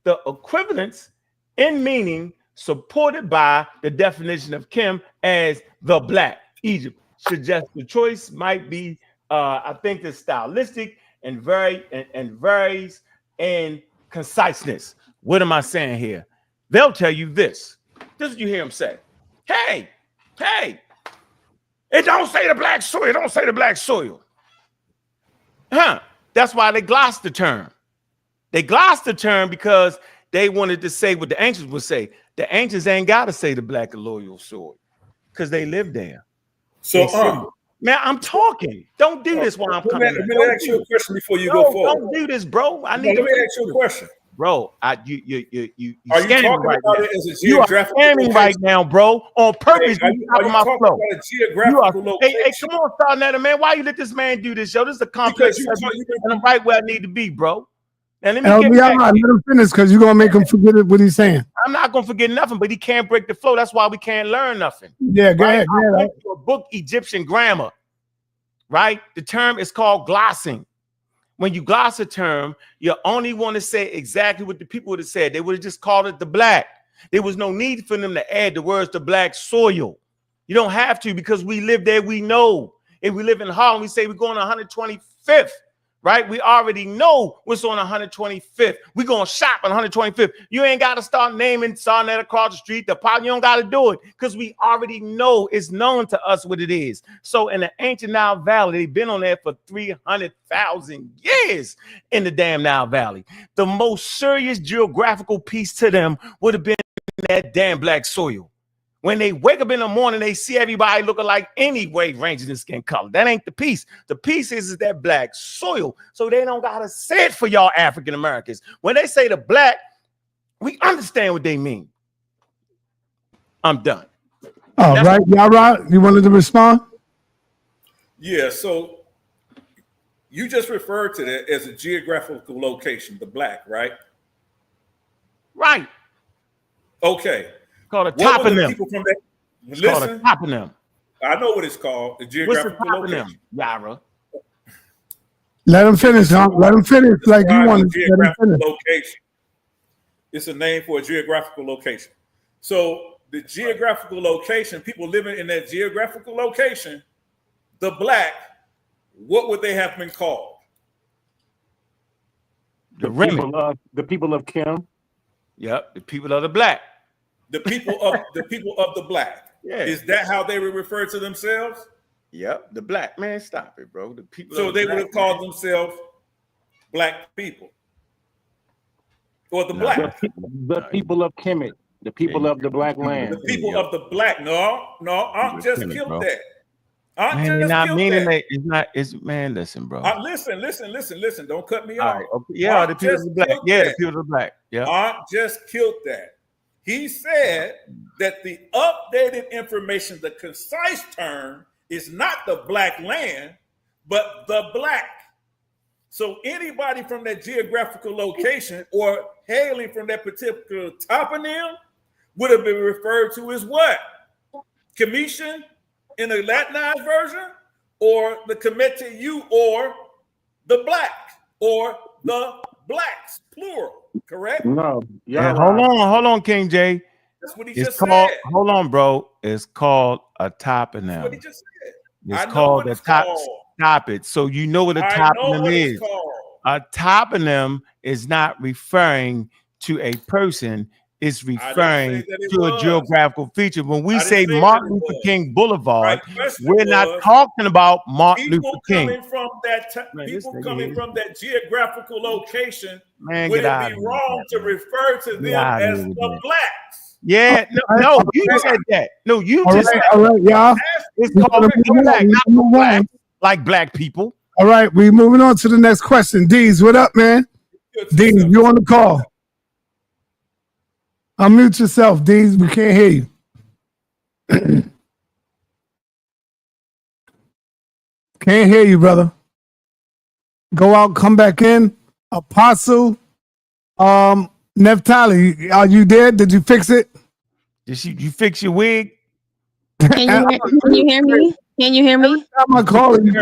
the equivalence in meaning supported by the definition of Kim as the black Egypt suggests the choice might be, I think, the stylistic and varies in conciseness. What am I saying here? They'll tell you this. This is what you hear them say. Hey, it don't say the black soil. It don't say the black soil. That's why they glossed the term. They glossed the term because they wanted to say what the ancients would say. The ancients ain't got to say the black loyal soil because they live there. So, man, I'm talking. Don't do this while I'm coming. Let me ask you a question before you go forward. Don't do this, bro. Let me ask you a question. Bro, you are you talking about it as a geographical location right now, bro, on purpose? Are you talking about a geographical location? Hey, come on, sa.neter, man. Why you let this man do this, yo? This is a complex subject, and I'm right where I need to be, bro. Now let me get back. Let him finish because you're gonna make him forget what he's saying. I'm not gonna forget nothing, but he can't break the flow. That's why we can't learn nothing. Yeah, go ahead. I went to a book, Egyptian grammar, right? The term is called glossing. When you gloss a term, you only want to say exactly what the people would have said. They would have just called it the black. There was no need for them to add the words the black soil. You don't have to because we live there. We know. If we live in Harlem, we say we're going to 125th. Right? We already know what's on 125th. We're going to shop on 125th. You ain't got to start naming sa.neter across the street. You don't got to do it because we already know it's known to us what it is. So in the ancient Nile Valley, they've been on there for 300,000 years in the damn Nile Valley. The most serious geographical piece to them would have been that damn black soil. When they wake up in the morning, they see everybody looking like anyway, ranging in skin color. That ain't the piece. The piece is that black soil. So they don't got to say it for y'all African Americans. When they say the black, we understand what they mean. I'm done. All right, Yarah, you wanted to respond? Yeah, so you just referred to that as a geographical location, the black, right? Right. Okay. Called a toponym. It's called a toponym. I know what it's called. The geographical location. Yarah. Let him finish, huh? Let him finish like you want. Geographical location. It's a name for a geographical location. So the geographical location, people living in that geographical location, the black, what would they have been called? The people of Kim. Yep, the people of the black. The people of the black. Yeah. Is that how they would refer to themselves? Yep, the black. Man, stop it, bro. The people. So they would have called themselves black people. Or the black. The people of Kemet. The people of the black land. The people of the black. No, Ankh just killed that. Man, listen, bro. Listen. Don't cut me off. Okay. Yeah, the people of the black. Yeah, the people of the black. Yeah. Ankh just killed that. He said that the updated information, the concise term, is not the black land, but the black. So anybody from that geographical location or hailing from that particular toponym would have been referred to as what? Commission in a Latinized version, or the Kemetu you, or the black, or the blacks, plural, correct? No. Yeah, hold on, King J. That's what he It's just called, said. hold on, bro. It's called a That's what toponym. he just said. It's I know called what a it's top. called. Stop it. So you know what a I know toponym what is. it's called. A toponym is not referring to a person. It's referring to a geographical feature. When we say Martin Luther King Boulevard, we're not talking about Martin Luther King. Coming from that people coming from that geographical location, would it be wrong to refer to them as the blacks? Yeah, no, you said that. No, you just said all right, y'all. It's called black, not black, like black people. All right, we moving on to the next question. Deez, what up, man? Deez, you on the call? Unmute yourself, Deez. We can't hear you. Can't hear you, brother. Go out, come back in. Apostle, Neftali, are you there? Did you fix it? Did you fix your wig? Can you hear me? Can you hear me? I'm calling you.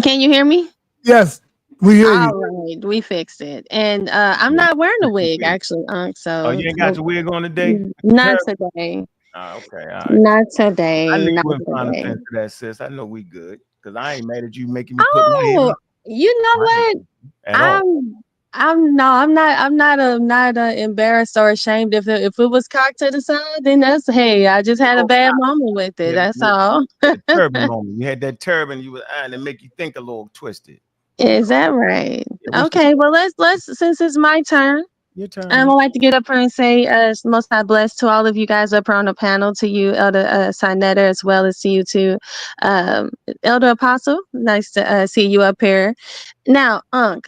Can you hear me? Yes, we hear you. All right, we fixed it. And I'm not wearing a wig, actually, so. Oh, you ain't got your wig on today? Not today. Oh, okay, all right. Not today. I knew you Not wouldn't find a today. sense to that, sis. I know we good, because I ain't mad at you making me put my hand Oh, up. you know what? I'm not embarrassed or ashamed. If it was cocked to the side, then that's, hey, I just had a bad moment with it. That's all. Turban moment. You had that turban, you was and it make you think a little twisted. Is that right? Okay, well let's since it's my turn. Your turn. I'd like to get up here and say, most High bless to all of you guys up here on the panel, to you, Elder sa.neter, as well as to you too, Elder Apostle. Nice to see you up here. Now, Ankh,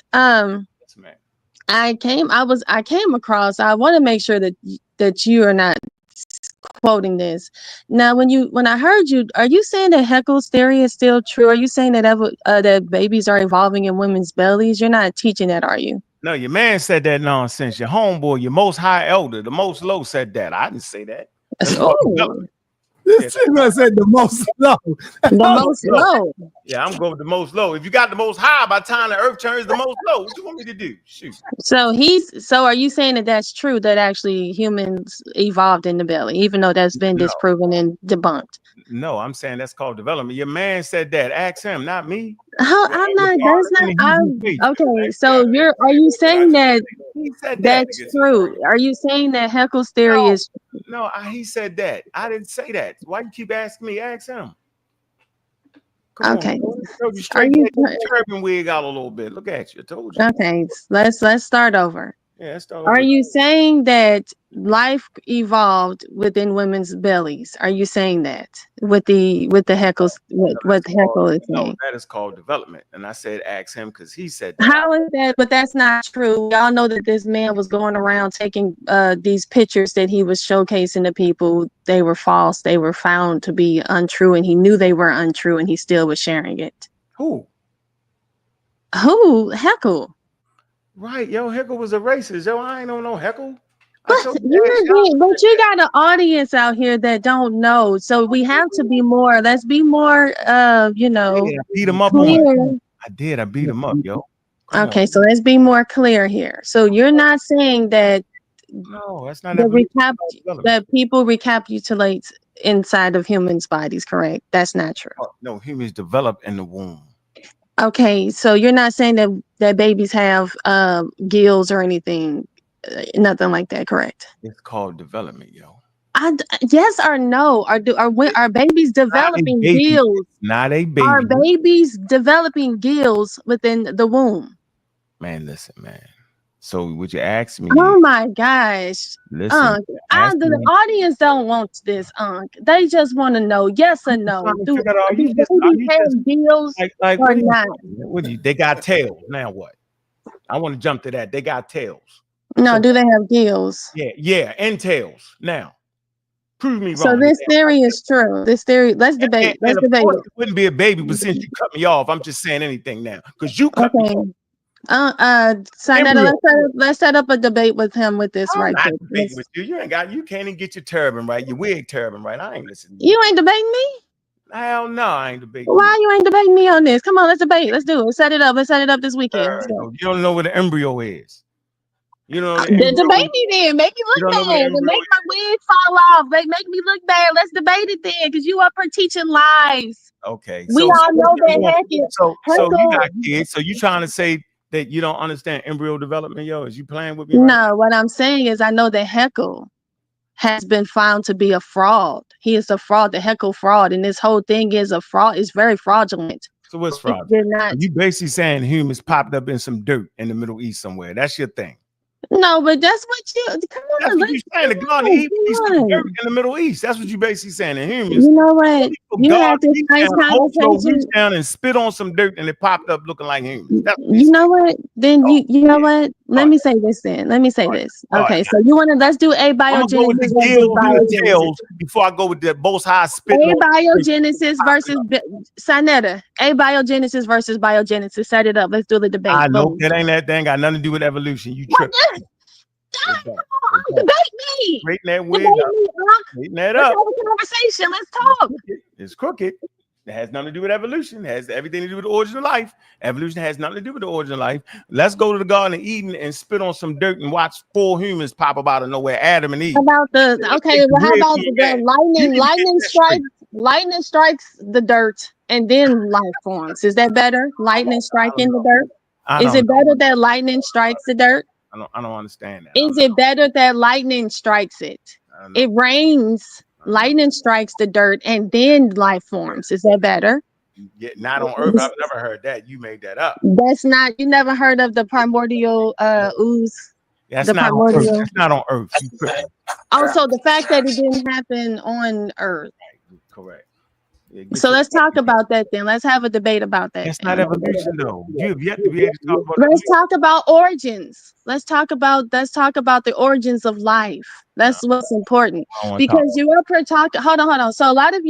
I came across. I want to make sure that you are not quoting this. Now, when I heard you, are you saying that Haeckel's theory is still true? Are you saying that that babies are evolving in women's bellies? You're not teaching that, are you? No, your man said that nonsense. Your homeboy, your most high elder, the most low said that. I didn't say that. This man said the most low. The most low. Yeah, I'm going with the most low. If you got the most high, by the time the earth turns the most low, what you want me to do? Shoot. So are you saying that that's true, that actually humans evolved in the belly, even though that's been disproven and debunked? No, I'm saying that's called development. Your man said that. Ask him, not me. I'm not. That's not. Okay. So are you saying that that's true? Are you saying that Haeckel's theory is? No, he said that. I didn't say that. Why you keep asking me? Ask him. Come okay. On. You straighten that turban wig out a little bit. Look at you. I told you. Okay. Let's start over. Yeah, Are you saying that life evolved within women's bellies? Are you saying that with the Haeckel's what Haeckel is saying? No, that is called development. And I said ask him because he said that. How is that? But that's not true. Y'all know that this man was going around taking these pictures that he was showcasing to people. They were false. They were found to be untrue, and he knew they were untrue, and he still was sharing it. Who? Haeckel. Right, yo, Haeckel was a racist. Yo, I ain't no Haeckel. But you got an audience out here that don't know. So we have to be more. Let's be more. I beat him up on. I did. I beat him up, yo. Okay, so let's be more clear here. So you're not saying that. No, that's not that people recapitulate inside of humans' bodies. Correct. That's not true. No, humans develop in the womb. Okay, so you're not saying that babies have gills or anything, nothing like that, correct? It's called development, yo. Yes or no? Are babies developing gills? Not a baby. Are babies developing gills within the womb? Man, listen, man. So would you ask me? Oh my gosh. Listen. The audience don't want this, They just want to know yes or no. Do babies have gills or not? They got tails. Now what? I want to jump to that. They got tails. No, do they have gills? Yeah, and tails. Now, Prove me So wrong. this theory is true. This theory, let's debate. Let's And of debate course, it. it wouldn't be a baby, but since you cut me off, I'm just saying anything now because you cut me off. sa.neter, let's set up a debate with him with this I'm right not quick. debating with you. You can't even get your turban right, your wig turban right. I ain't listening. You ain't debating me? Hell no, I ain't debating. Why you ain't debating me on this? Come on, let's debate. Let's do it. Let's set it up. Let's set it up this weekend. Let's go. You don't know what an embryo is. You know, Then debate me then. Make me look bad. And make my wig fall off. Make me look bad. Let's debate it then, because you up here teaching lies. Okay. We all know that So you got kids. So you trying to say that you don't understand embryo development, yo? Is you playing with me? No, what I'm saying is I know that Heckle has been found to be a fraud. He is a fraud, the Heckle fraud, and this whole thing is a fraud. It's very fraudulent. So what's fraud? You basically saying humans popped up in some dirt in the Middle East somewhere. That's your thing. No, but that's what you come on. That's what you saying. The God of some dirt in the Middle East. That's what you basically saying. The humans. You know what? You have this nice conversation. Reach down and spit on some dirt, and it popped up looking like humans. You know what? Then you know what? Let me say this then. Let me say this. Okay, so you want to let's do abiogenesis before I go with the both high spit. Abiogenesis versus sa.neter. Abiogenesis versus biogenesis. Set it up. Let's do the debate. I know that ain't that thing. Got nothing to do with evolution. You tripping. Debate me. Straighten that wig up. Straighten that up. Let's have a conversation. Let's talk. It's crooked. It has nothing to do with evolution. It has everything to do with the origin of life. Evolution has nothing to do with the origin of life. Let's go to the Garden of Eden and spit on some dirt and watch 4 humans pop up out of nowhere. Adam and Eve. Well, how about the lightning strikes the dirt and then life forms? Is that better? Lightning striking the dirt? Is it better that lightning strikes the dirt? I don't understand that. Is it better that lightning strikes it? It rains, lightning strikes the dirt, and then life forms. Is that better? Yeah, not on Earth. I've never heard that. You made that up. That's not. You never heard of the primordial ooze? That's not on Earth. That's not on Earth. Also, the fact that it didn't happen on Earth. Correct. So let's talk about that then. Let's have a debate about that. That's not evolution, though. You have yet to be able to talk about. Let's talk about origins. Let's talk about the origins of life. That's what's important. Because you're up here talking. Hold on. So a lot of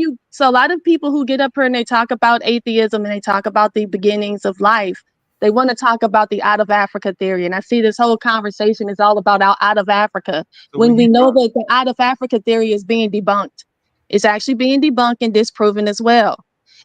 people who get up here and they talk about atheism and they talk about the beginnings of life. They want to talk about the out of Africa theory. And I see this whole conversation is all about out of Africa. So when we know that the out of Africa theory is being debunked. It's actually being debunked and disproven as well.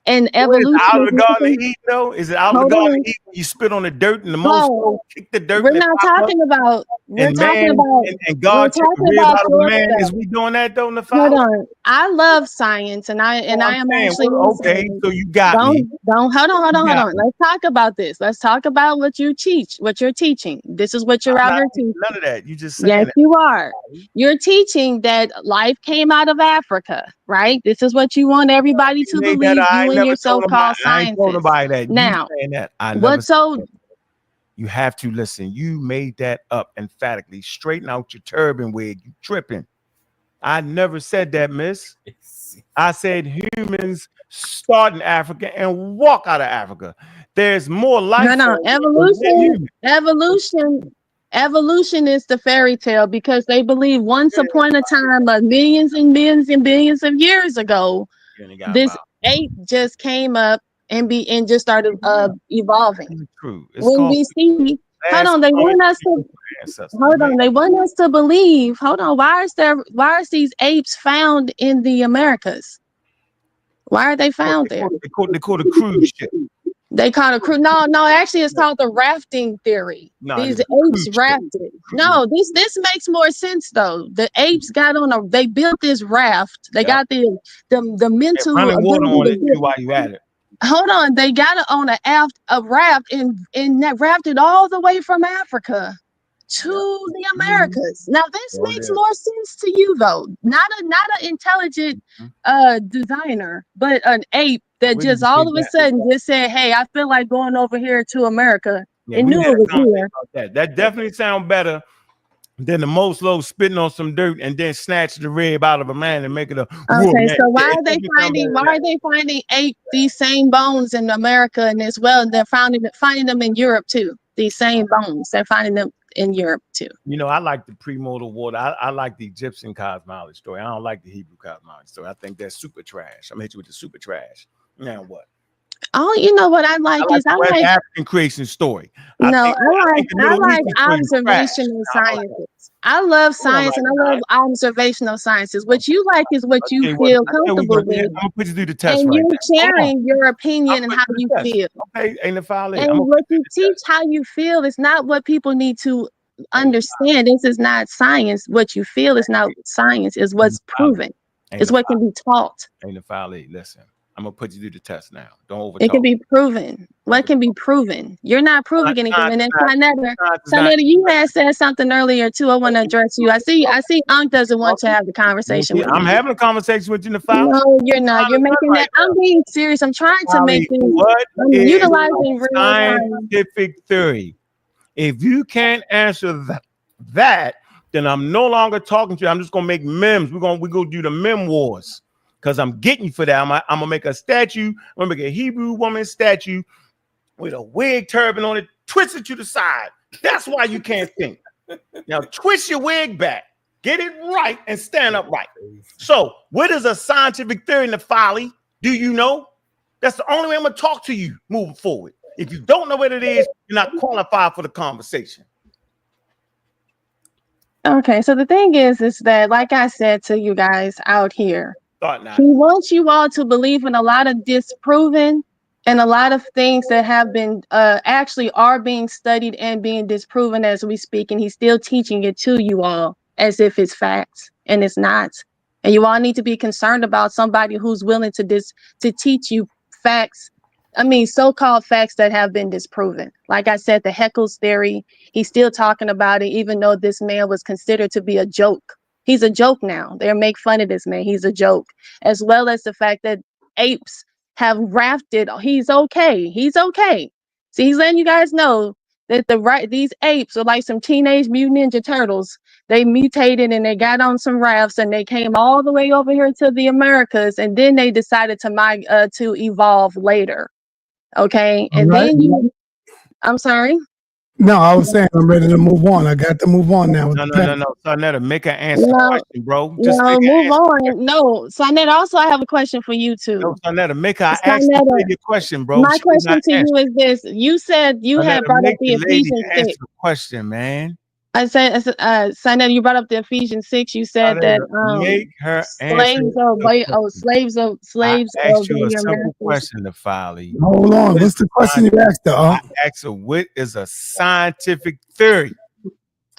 And evolution. Is it out of the Garden of Eden, though? Is it out of the Garden of Eden? You spit on the dirt and the most kick the dirt. We're not talking about. We're talking about. And God took the rib out of a man. Is we doing that though in the Bible? Hold on. I love science, and I am actually okay. So you got me. Hold on. Let's talk about this. Let's talk about what you teach. What you're teaching. This is what you're out here teaching. None of that. You just yes, you are. You're teaching that life came out of Africa, right? This is what you want everybody to believe. You and your so-called scientists. Now, what's so? You have to listen. You made that up emphatically. Straighten out your turban wig. You tripping. I never said that, miss. I said humans start in Africa and walk out of Africa. There's more life. No. Evolution is the fairy tale because they believe once upon a time, millions and millions and billions of years ago, this ape just came up and just started evolving. True. When we see, they want us to believe. Why are these apes found in the Americas? Why are they found there? They call it cruise ship. They call it cruise. No, actually it's called the rafting theory. These apes rafted. No, this makes more sense though. The apes they built this raft. They got the mental running water on it while you at it. Hold on, they got it on a raft and that rafted all the way from Africa to the Americas. Now this makes more sense to you though. Not an intelligent designer, but an ape that just all of a sudden just said, "Hey, I feel like going over here to America." And knew it was here. That definitely sounds better than the most low spitting on some dirt and then snatch the rib out of a man and make it a. Okay, so why are they finding these same bones in America and as well? They're finding them in Europe too. These same bones, they're finding them in Europe too. You know, I like the premortal water. I like the Egyptian cosmology story. I don't like the Hebrew cosmology story. I think that's super trash. I'm gonna hit you with the super trash. Now what? Oh, you know what I like is I like African creation story. I like observational sciences. I love science and I love observational sciences. What you like is what you feel comfortable with. I'm gonna put you through the test, and right? You're sharing your opinion and how you feel. Okay, ain't a and what you teach, how you feel, is not what people need to understand. This is not science. What you feel is not science. Is what's proven. It's what can be taught. Ain't a foul. Listen, I'm gonna put you through the test now. Don't overtalk. It can be proven. What can be proven? You're not proving anything. And then sa.neter, you had said something earlier too. I want to address you. I see Ankh doesn't want to have the conversation with I'm having a conversation with you in the file. No, you're not. You're making that. I'm being serious. I'm trying to make things. I'm utilizing real scientific theory. If you can't answer that, then I'm no longer talking to you. I'm just gonna make memes. We're gonna do the meme wars. Because I'm getting you for that. I'm gonna make a statue. I'm gonna make a Hebrew woman statue with a wig turban on it, twist it to the side. That's why you can't think. Now twist your wig back, get it right, and stand upright. So, what is a scientific theory in the folly? Do you know? That's the only way I'm gonna talk to you moving forward. If you don't know what it is, you're not qualified for the conversation. Okay, so the thing is that, like I said to you guys out here, he wants you all to believe in a lot of disproven and a lot of things that have been actually are being studied and being disproven as we speak, and he's still teaching it to you all as if it's facts, and it's not. And you all need to be concerned about somebody who's willing to teach you facts. I mean, so-called facts that have been disproven. Like I said, the Heckles theory, he's still talking about it, even though this man was considered to be a joke. He's a joke now. They make fun of this man. He's a joke. As well as the fact that apes have rafted. He's okay. He's okay. See, he's letting you guys know that these apes are like some teenage mutant ninja turtles. They mutated and they got on some rafts and they came all the way over here to the Americas, and then they decided to evolve later. Okay, and then I'm sorry. No, I was saying I'm ready to move on. I got to move on now. No. sa.neter, make an answer question, bro. Just move on. No, sa.neter, also I have a question for you too. No, sa.neter, make her ask the question, bro. My question to you is this: you said you had brought up the Ephesians 6. Question, man. I said, sa.neter, you brought up the Ephesians 6. You said that make her slaves of you a simple question to Folly. Hold on, what's the question you asked her? I asked her, what is a scientific theory?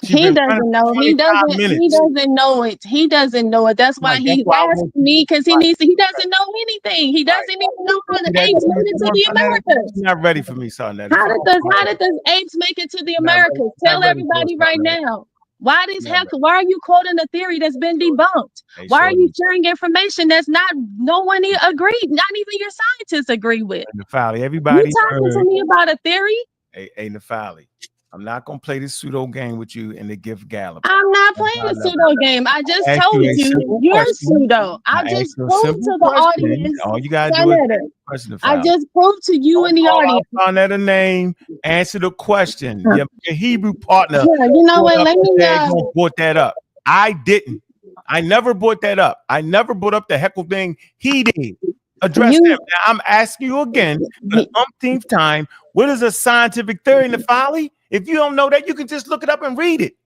He doesn't know. He doesn't know it. He doesn't know it. That's why he asked me, because he doesn't know anything. He doesn't even know how the apes made it to the Americas. You're not ready for me, sa.neter. How did the apes make it to the Americas? Tell everybody right now. Why are you quoting a theory that's been debunked? Why are you sharing information that's no one agreed, not even your scientists agree with? Nefali, everybody. You talking to me about a theory? Hey, Nefali. I'm not gonna play this pseudo game with you in the gift gallop. I'm not playing the pseudo game. I just told you you're pseudo. I just proved to the audience. All you gotta do is question. I just proved to you in the audience. sa.neter name. Answer the question. Your Hebrew partner. Yeah, you know what? Let me brought that up. I didn't. I never brought that up. I never brought up the heckle thing. He did. Address him. Now I'm asking you again for the umpteenth time. What is a scientific theory in the folly? If you don't know that, you can just look it up and read it.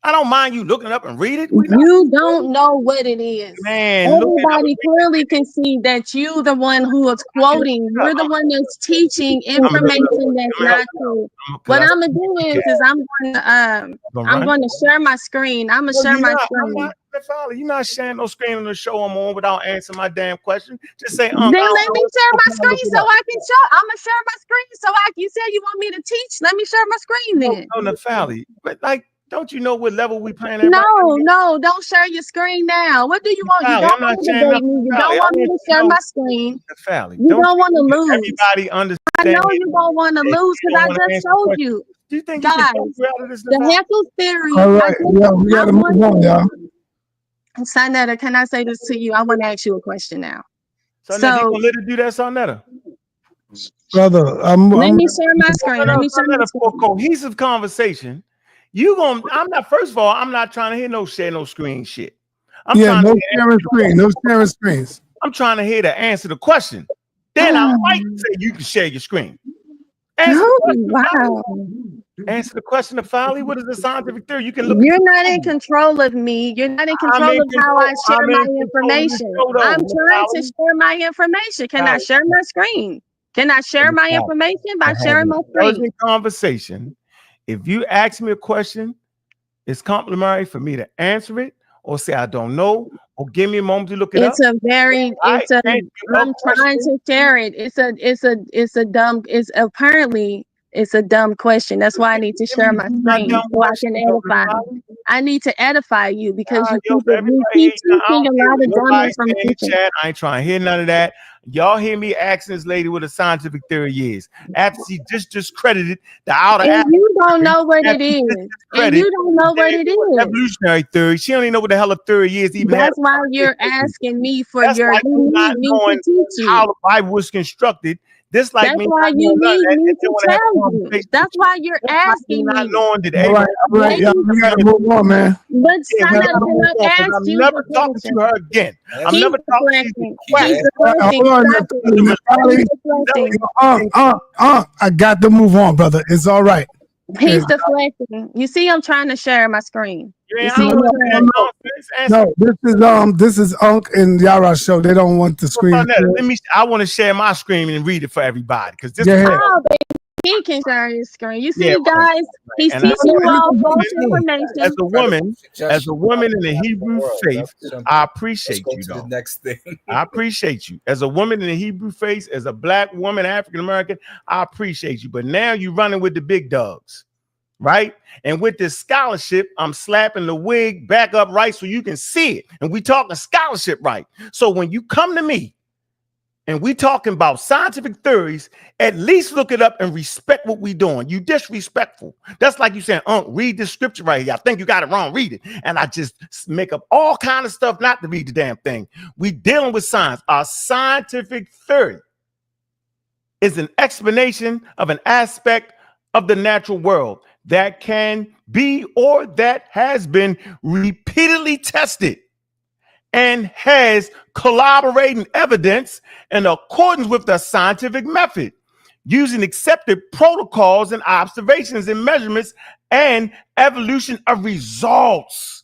I don't mind you looking it up and read it. You don't know what it is. Man, everybody clearly can see that you the one who is quoting. You're the one that's teaching information that's not true. What I'm gonna do is I'm going to share my screen. I'm gonna share my screen. You're not sharing no screen on the show I'm on without answering my damn question. Just say, then let me share my screen so I can show. I'm gonna share my screen so you said you want me to teach. Let me share my screen then. No, Nefali, but don't you know what level we playing at? No, don't share your screen now. What do you want? You don't want to debate me. You don't want me to share my screen. You don't want to lose. Everybody understands. I know you don't want to lose because I just showed you. Do you think guys, the Heckle theory? All right, we gotta move on, y'all. sa.neter, can I say this to you? I want to ask you a question now. So you gonna let her do that, sa.neter? Brother, let me share my screen. Let me share my screen. For cohesive conversation. I'm not, first of all, I'm not trying to hear no share no screen shit. I'm Yeah, trying no to sharing screen, no sharing screens. I'm trying to hear to answer the question. Then I might say you can share your screen. Answer the question. Answer the question of Folly. What is the scientific theory? You can look. You're not in control of me. You're not in control of how I share my information. I'm trying to share my information. Can I share my screen? Can I share my information by sharing my screen? Conversation. If you ask me a question, it's complimentary for me to answer it or say I don't know or give me a moment to look it up. I'm trying to share it. It's a dumb question. That's why I need to share my screen so I can edify. I need to edify you because you keep teaching a lot of dumb information. I ain't trying to hear none of that. Y'all hear me asking this lady what a scientific theory is after she just discredited the outer. And you don't know what it is. And you don't know what it is. Evolutionary theory. She don't even know what the hell a theory is. Even that's why you're asking me for your. You need me to teach you how the Bible was constructed. This like that's why you need me to tell you. That's why you're asking me. Not knowing that all right, y'all, we gotta move on, man. But I'm never talking to her again. I'm never talking to you. I got to move on, brother. It's all right. He's deflecting. You see, I'm trying to share my screen. You see, no, this is Ankh and Yarah show. They don't want the screen. I want to share my screen and read it for everybody because this. He can share his screen. You see, guys, he's teaching you all false information. As a woman in the Hebrew faith, I appreciate you. The next thing. I appreciate you. As a woman in the Hebrew faith, as a black woman, African American, I appreciate you. But now you're running with the big dogs, right? And with this scholarship, I'm slapping the wig back up right so you can see it. And we talking scholarship, right? So when you come to me, and we talking about scientific theories, at least look it up and respect what we doing. You disrespectful. That's like you saying, read this scripture right here. I think you got it wrong. Read it. And I just make up all kind of stuff not to read the damn thing. We dealing with science. Our scientific theory is an explanation of an aspect of the natural world that can be or that has been repeatedly tested and has corroborating evidence in accordance with the scientific method, using accepted protocols and observations and measurements and evolution of results.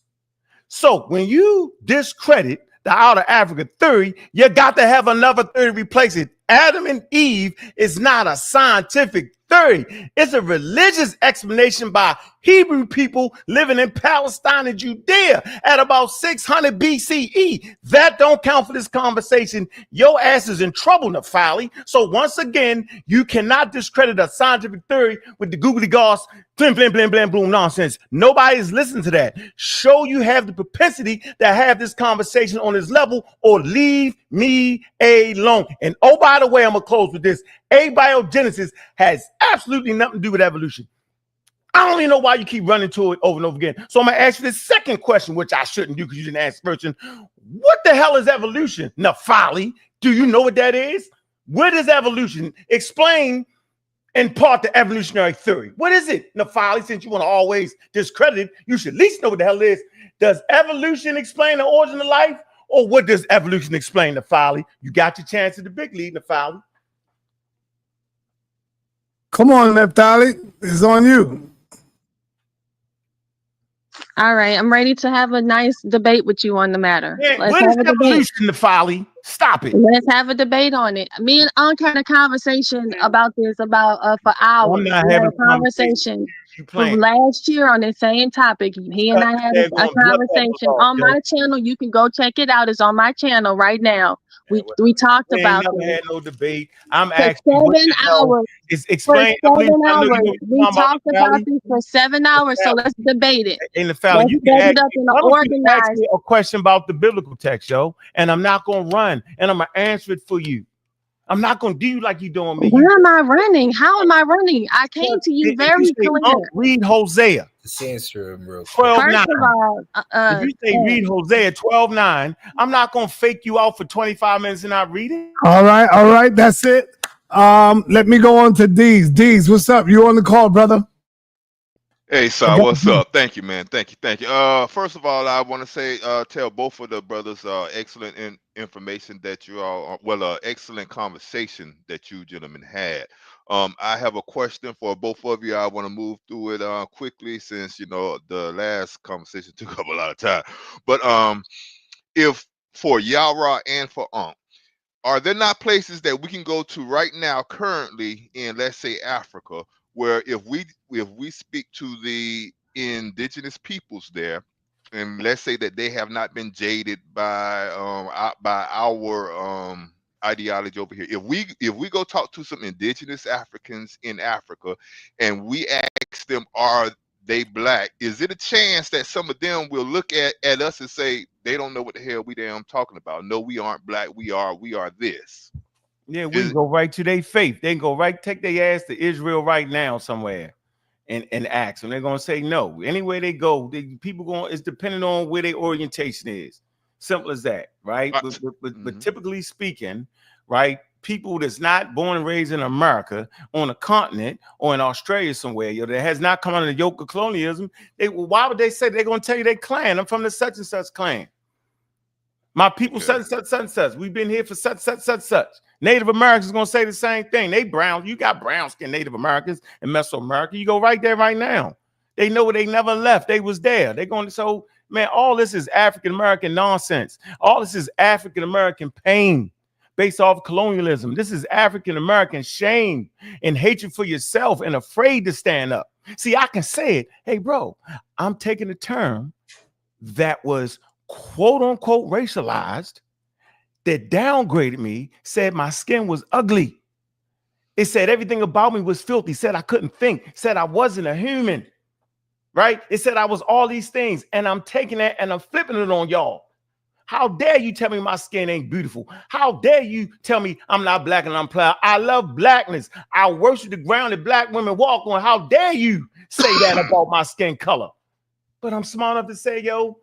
So when you discredit the outer Africa theory, you got to have another theory to replace it. Adam and Eve is not a scientific theory. It's a religious explanation by Hebrew people living in Palestine and Judea at about 600 BCE. That don't count for this conversation. Your ass is in trouble, Nafali. So once again, you cannot discredit a scientific theory with the googly goss, blim, blim, blim, blim, boom nonsense. Nobody is listening to that. Show you have the propensity to have this conversation on this level or leave me alone. And oh, by the way, I'm going to close with this. Abiogenesis has absolutely nothing to do with evolution. I don't even know why you keep running to it over and over again. So I'm going to ask you the second question, which I shouldn't do because you didn't ask the first one. What the hell is evolution? Nafali, do you know what that is? What is evolution? Explain in part the evolutionary theory. What is it, Nafali? Since you want to always discredit it, you should at least know what the hell it is. Does evolution explain the origin of life? Or what does evolution explain, Nafali? You got your chance at the big league, Nafali. Come on, Naphtali. It's on you. All right, I'm ready to have a nice debate with you on the matter. Yeah, let's have a debate. Nafali? Stop it. Let's have a debate on it. Me and Ankh had a conversation about this for hours. We had a conversation from last year on the same topic. He and I had a conversation on my channel. You can go check it out. It's on my channel right now. We talked about it. Had no debate. I'm asking 7 hours. Explain. For 7 hours. We talked about this for 7 hours. So let's debate it. In the family, you can ask me a question about the biblical text, yo, and I'm not gonna run, and I'm gonna answer it for you. I'm not gonna do you like you doing me. Where am I running? How am I running? I came to you very clear. Read Hosea. Censor him real quick. 12:9. If you say read Hosea 12:9, I'm not gonna fake you out for 25 minutes and not read it. All right, that's it. Let me go on to D's. D's, what's up? You on the call, brother? Hey, Sal, what's up? Thank you, man. Thank you. First of all, I want to say, tell both of the brothers, excellent information that you all, excellent conversation that you gentlemen had. I have a question for both of you. I want to move through it quickly since the last conversation took up a lot of time. But if for Yarah and for Ankh, are there not places that we can go to right now, currently in, let's say, Africa, where if we speak to the indigenous peoples there, and let's say that they have not been jaded by our ideology over here, if we go talk to some indigenous Africans in Africa, and we ask them, are they black? Is it a chance that some of them will look at us and say they don't know what the hell we damn talking about? No, we aren't black. We are this. Yeah, we can go right to their faith. They can go right, take their ass to Israel right now somewhere and ask them. They're gonna say no. Anywhere they go, it's depending on where their orientation is. Simple as that, right? But typically speaking, right, people that's not born and raised in America, on a continent, or in Australia somewhere, that has not come under the yoke of colonialism, why would they say they're going to tell you their clan? I'm from the such and such clan. My people, such and such. We've been here for such. Native Americans going to say the same thing. They brown. You got brown skin Native Americans in Mesoamerica. You go right there right now. They know they never left. They was there. They're going to, so, man, all this is African-American nonsense. All this is African-American pain based off colonialism. This is African-American shame and hatred for yourself and afraid to stand up. See, I can say it. Hey, bro, I'm taking a term that was quote unquote racialized, that downgraded me, said my skin was ugly. It said everything about me was filthy, said I couldn't think, said I wasn't a human, right? It said I was all these things, and I'm taking that and I'm flipping it on y'all. How dare you tell me my skin ain't beautiful? How dare you tell me I'm not black and I'm proud? I love blackness. I worship the ground that black women walk on. How dare you say that about my skin color? But I'm smart enough to say, yo,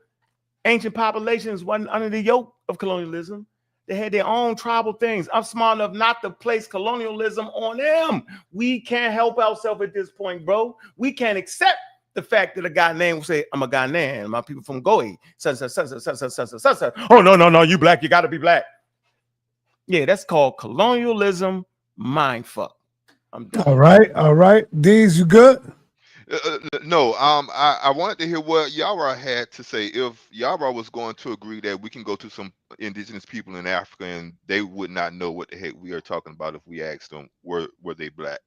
ancient populations wasn't under the yoke of colonialism. They had their own tribal things. I'm smart enough not to place colonialism on them. We can't help ourselves at this point, bro. We can't accept the fact that a Ghanaian will say, I'm a Ghanaian, my people from Goe. Oh, no, you black, you got to be black. Yeah, that's called colonialism mindfuck. I'm done. All right. D's, you good? No, I wanted to hear what Yarah had to say. If Yarah was going to agree that we can go to some indigenous people in Africa and they would not know what the heck we are talking about if we asked them, were they black?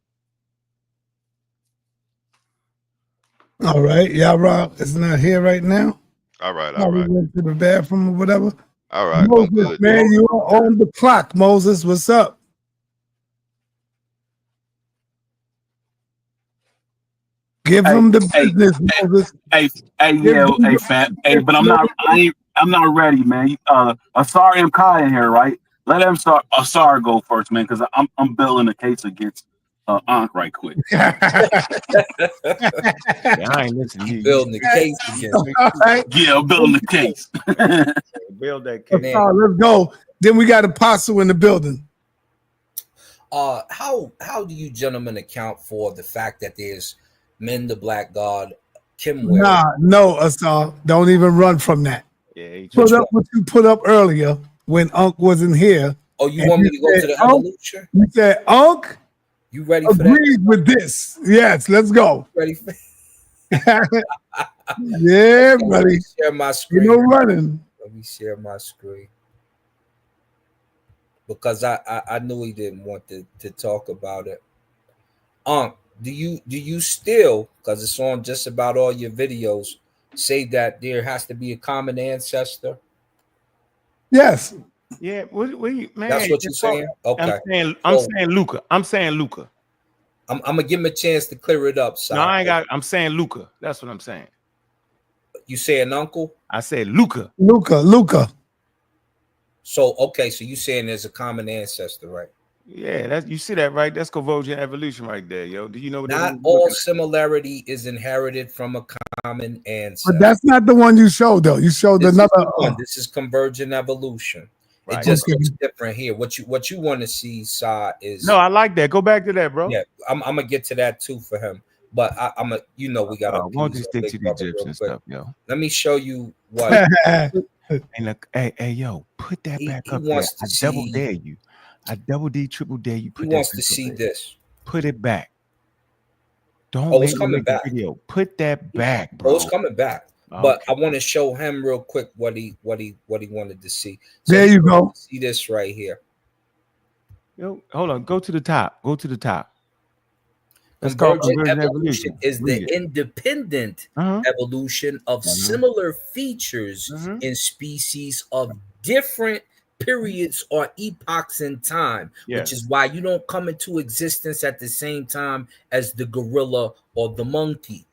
All right, Yarah is not here right now. All right. Went to the bathroom or whatever. All right, Moses, man, you are on the clock. Moses, what's up? Give him the business, Moses. But I'm not ready, man. Asar M. Kai in here, right? Let him Asar go first, man, because I'm building a case against Ankh right quick. I ain't listening to you. Building the case again. Yeah, I'm building the case. Build that case. Let's go. Then we got Apostle in the building. How do you gentlemen account for the fact that there's men the black god, Kimwell? No, Asar. Don't even run from that. Yeah, put up what you put up earlier when Ankh wasn't here. Oh, you want me to go to the evolution? You said Ankh. You ready for that? Agreed with this. Yes, let's go. Ready for yeah, buddy. Share my screen. You know, running. Let me share my screen. Because I knew he didn't want to talk about it. Do you still, because it's on just about all your videos, say that there has to be a common ancestor? Yes. Yeah, man. That's what you're saying? Okay. I'm saying Luca. I'm gonna give him a chance to clear it up. No, I ain't got. I'm saying Luca. That's what I'm saying. You saying uncle? I said Luca. Luca. So okay, so you saying there's a common ancestor, right? Yeah, you see that, right? That's Convergent evolution right there, yo. Do you know what? Not all similarity is inherited from a common ancestor. But that's not the one you showed, though. You showed another one. This is Convergent evolution. Right. It just looks different here. What you want to see, Sa, is no. I like that. Go back to that, bro. Yeah, I'm gonna get to that too for him. But I'm a, you know, we got to why don't you stick to the Egyptian stuff, yo? Let me show you what. And look, hey, yo, put that back up there. I double dare you. I double D, triple dare you. He wants to see this. Put it back. Don't it's coming back. Video. Put that back, bro. Oh, it's coming back. Okay. But I want to show him real quick what he wanted to see. So there you go. See this right here. Yo, hold on. Go to the top. Go to the top. Convergent evolution is the independent evolution of similar features in species of different periods or epochs in time, which is why you don't come into existence at the same time as the gorilla or the monkey.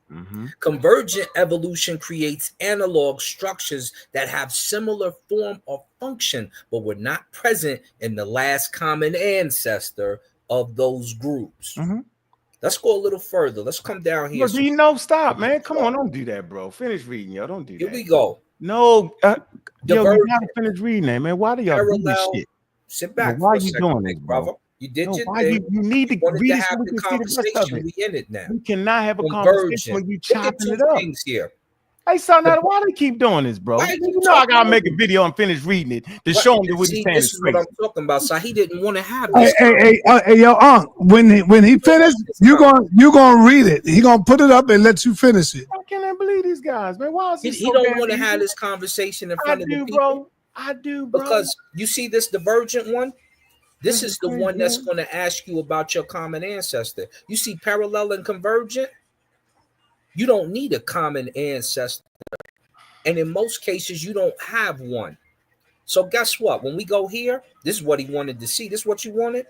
Convergent evolution creates analog structures that have similar form or function, but were not present in the last common ancestor of those groups. Let's go a little further. Let's come down here. Do you know? Stop, man. Come on, don't do that, bro. Finish reading, yo. Don't do that. Here we go. No, yo, you gotta finish reading that, man. Why do y'all do this shit? Sit back. Why are you doing this, brother? You did your why thing. You need to read have the conversation. We in it now. We cannot have a conversation when you chopping it up. Here. Hey, sa.neter, why they keep doing this, bro? You know I gotta make a video and finish reading it to show them what he's saying. This is what I'm talking about. So he didn't want to have this. Hey, yo, when he finished, you gonna read it. He gonna put it up and let you finish it. I can't believe these guys, man. Why is he don't want to have this conversation in front of the people? Bro. I do, bro. Because you see this divergent one. This is the one that's going to ask you about your common ancestor. You see parallel and convergent. You don't need a common ancestor. And in most cases, you don't have one. So guess what? When we go here, this is what he wanted to see. This is what you wanted.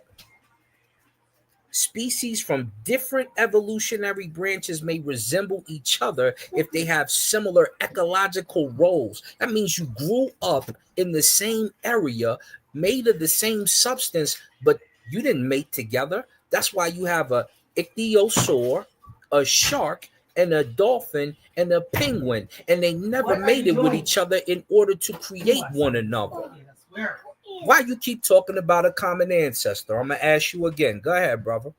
Species from different evolutionary branches may resemble each other if they have similar ecological roles. That means you grew up in the same area, made of the same substance, but you didn't mate together. That's why you have a ichthyosaur, a shark, and a dolphin and a penguin, and they never mated with each other in order to create one another. Why you keep talking about a common ancestor? I'm gonna ask you again. Go ahead, brother.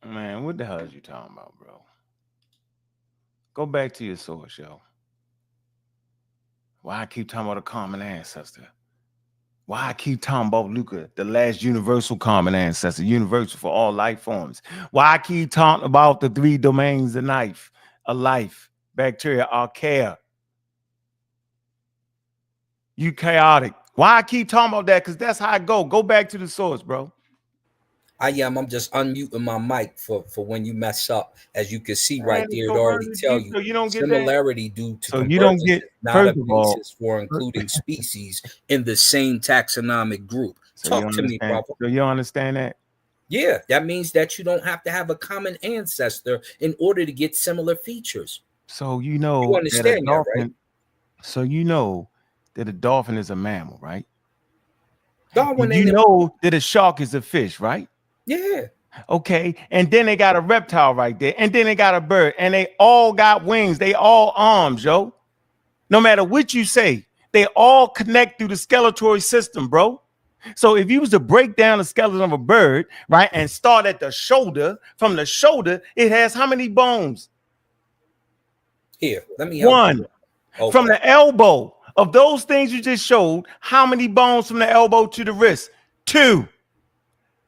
Man, what the hell is you talking about, bro? Go back to your source, yo. Why I keep talking about a common ancestor? Why I keep talking about Luca, the last universal common ancestor, universal for all life forms? Why I keep talking about the three domains of life, bacteria, archaea, eukaryotic. Why I keep talking about that? Because that's how I go. Go back to the source, bro. I am. I'm just unmuting my mic for when you mess up. As you can see right there, it already tell you, so you don't get similarity due to so you don't get not a basis for including species in the same taxonomic group. So Talk to me, brother. So you understand that? Yeah, that means that you don't have to have a common ancestor in order to get similar features. So you know, you understand that, right? So you know that a dolphin is a mammal, right? Darwin, you know that a shark is a fish, right? Yeah. Okay. And then they got a reptile right there. And then they got a bird. And they all got wings. They all arms, yo. No matter what you say, they all connect through the skeletal system, bro. So if you was to break down the skeleton of a bird, right, and start at the shoulder, from the shoulder, it has how many bones? Here, let me help one. You. Okay. From the elbow. Of those things you just showed, how many bones from the elbow to the wrist? 2.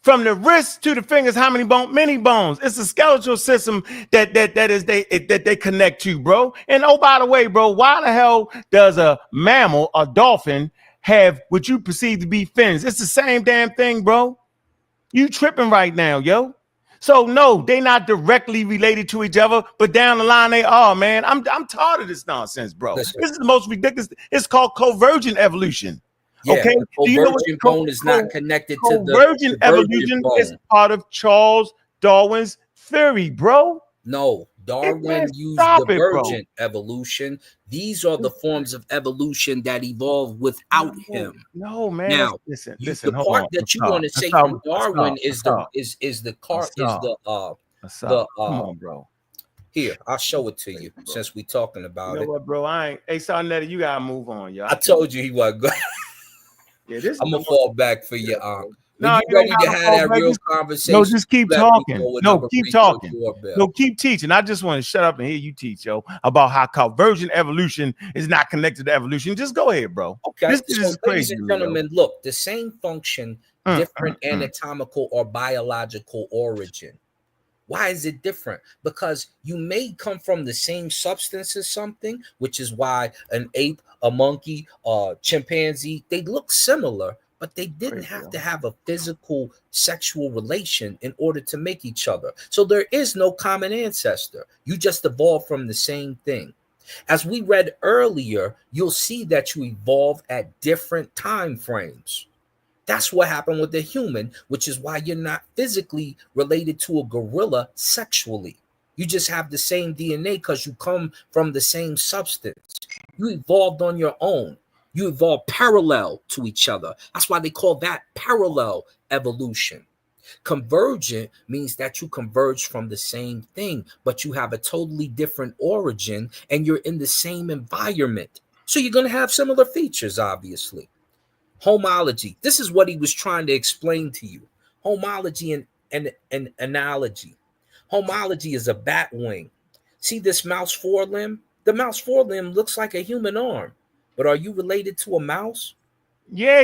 From the wrist to the fingers, how many bones? Many bones. It's a skeletal system that they connect to, bro. And oh, by the way, bro, why the hell does a mammal, a dolphin, have what you perceive to be fins? It's the same damn thing, bro. You tripping right now, yo. So no, they not directly related to each other, but down the line they are, man. I'm tired of this nonsense, bro. Listen. This is the most ridiculous. It's called convergent evolution. Yeah, okay, do you know what bone is not connected to the convergent evolution bone. Is part of Charles Darwin's theory, bro. No, Darwin used divergent evolution. These are the forms of evolution that evolved without him. No, man. Now, listen. The part that you want to say from Darwin is the come on, bro. Here, I'll show it to you since we're talking about you know what, bro? Hey, sa.neter, you gotta move on, yo. I told you he wasn't good. Yeah, I'm gonna fall back for you. When No, you ready to have that real no, conversation, just keep let me talking. know and No, I'ma keep read your talking. doorbell. No, keep teaching. I just want to shut up and hear you teach, yo, about how convergent evolution is not connected to evolution. Just go ahead, bro. Okay, This so is ladies crazy, and yo. gentlemen, look, the same function, different anatomical or biological origin. Why is it different? Because you may come from the same substance as something, which is why an ape, a monkey, chimpanzee, they look similar, but they didn't have to have a physical sexual relation in order to make each other. So there is no common ancestor. You just evolved from the same thing. As we read earlier, you'll see that you evolve at different time frames. That's what happened with the human, which is why you're not physically related to a gorilla sexually. You just have the same DNA because you come from the same substance. You evolved on your own. You evolved parallel to each other. That's why they call that parallel evolution. Convergent means that you converge from the same thing, but you have a totally different origin and you're in the same environment. So you're going to have similar features, obviously. Homology. This is what he was trying to explain to you. Homology and analogy. Homology is a bat wing. See this mouse forelimb? The mouse forelimb looks like a human arm. But are you related to a mouse? Yeah,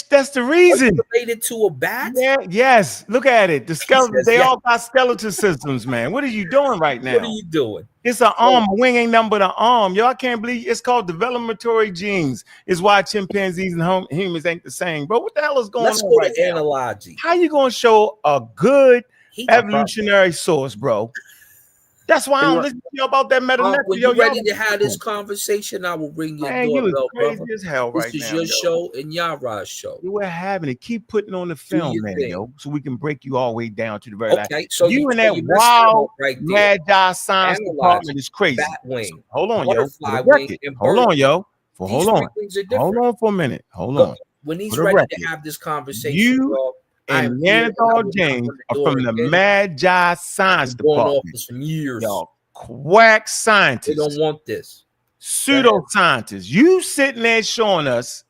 that's the reason. Are you related to a bat? Yeah, yes. Look at it. The skeleton, they all got skeletal systems, man. What are you doing right now? What are you doing? It's an arm. A wing ain't nothing but an arm. Yo, I can't believe it's called developmental genes. Is why chimpanzees and humans ain't the same. Bro, what the hell is going Let's on go right to now? analogy. How you gonna show a good evolutionary source, bro? That's why I don't listen to you about that meta. When you're ready to have this conversation, I will ring your doorbell, crazy brother. as hell right This is now, your yo. show and Yarah's show. We're having it. Keep putting on the film, your man, thing. yo, so we can break you all the way down to the very last. Okay, so you and so that you messed that wild up right there. magi science Analyze department is crazy. bat wing, Hold on, yo. butterfly For the wing, record. and Hold bird on, wing. yo. These Hold on. three things are different. Hold on for a minute. Hold Look, on. when he's For the ready record, to have this conversation, you bro, I am and here and I Neanderthal will James knock on the are door from the again. magi science Been going off department. for some years. Y'all quack They scientists. don't want this. Pseudoscientists. You sitting there showing us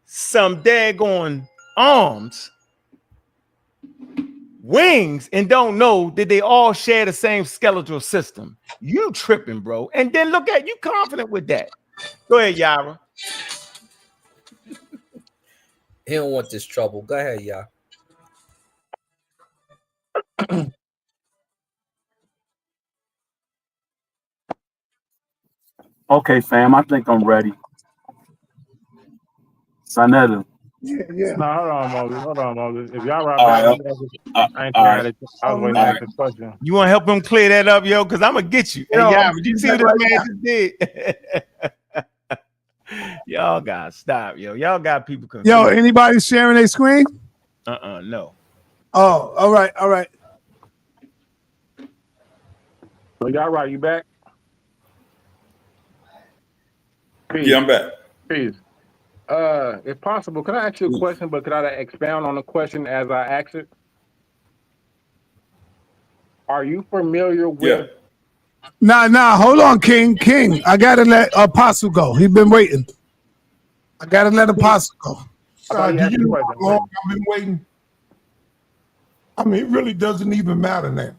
some daggone arms, wings, and don't know that they all share the same skeletal system. You tripping, bro. And then look at you confident with that. Go ahead, Yarah. He don't want this trouble. Go ahead, y'all. Okay, fam, I think I'm ready. sa.neter. Yeah. No, hold on, Moses. If y'all right All back, right. I ain't All trying right. I was waiting to ask the question. You want to help him clear that up, yo? Because I'm going to get you. Hey, Yarah, did you see what this man just did? Y'all got to stop, yo. Y'all got people confused. Yo, anybody sharing their screen? No. Oh, all right, all right. So y'all right, you back? Peace. Yeah, I'm back. Peace. If possible, can I ask you a question, but could I expound on the question as I ask it? Are you familiar with? Nah, hold on, King. I gotta let Apostle go. He been waiting. I gotta let Apostle go. Do you know how long I've been waiting? I mean, it really doesn't even matter now.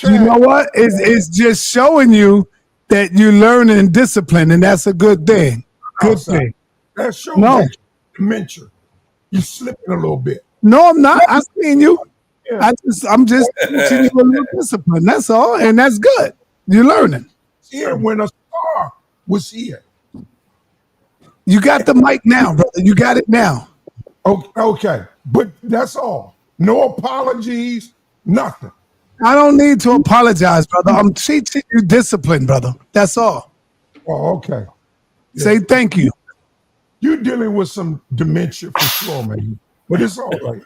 You know what? It's just showing you that you're learning discipline, and that's a good thing. Good thing. That shows that dementia. You're slipping a little bit. No, I'm not. I've seen you. I'm just teaching you a little discipline. That's all, and that's good. You're learning. Here when a star was here. You got the mic now, brother. You got it now. Okay, but that's all. No apologies, nothing. I don't need to apologize, brother. I'm teaching you discipline, brother. That's all. Oh, okay. Say thank you. You're dealing with some dementia for sure, man. But it's all right.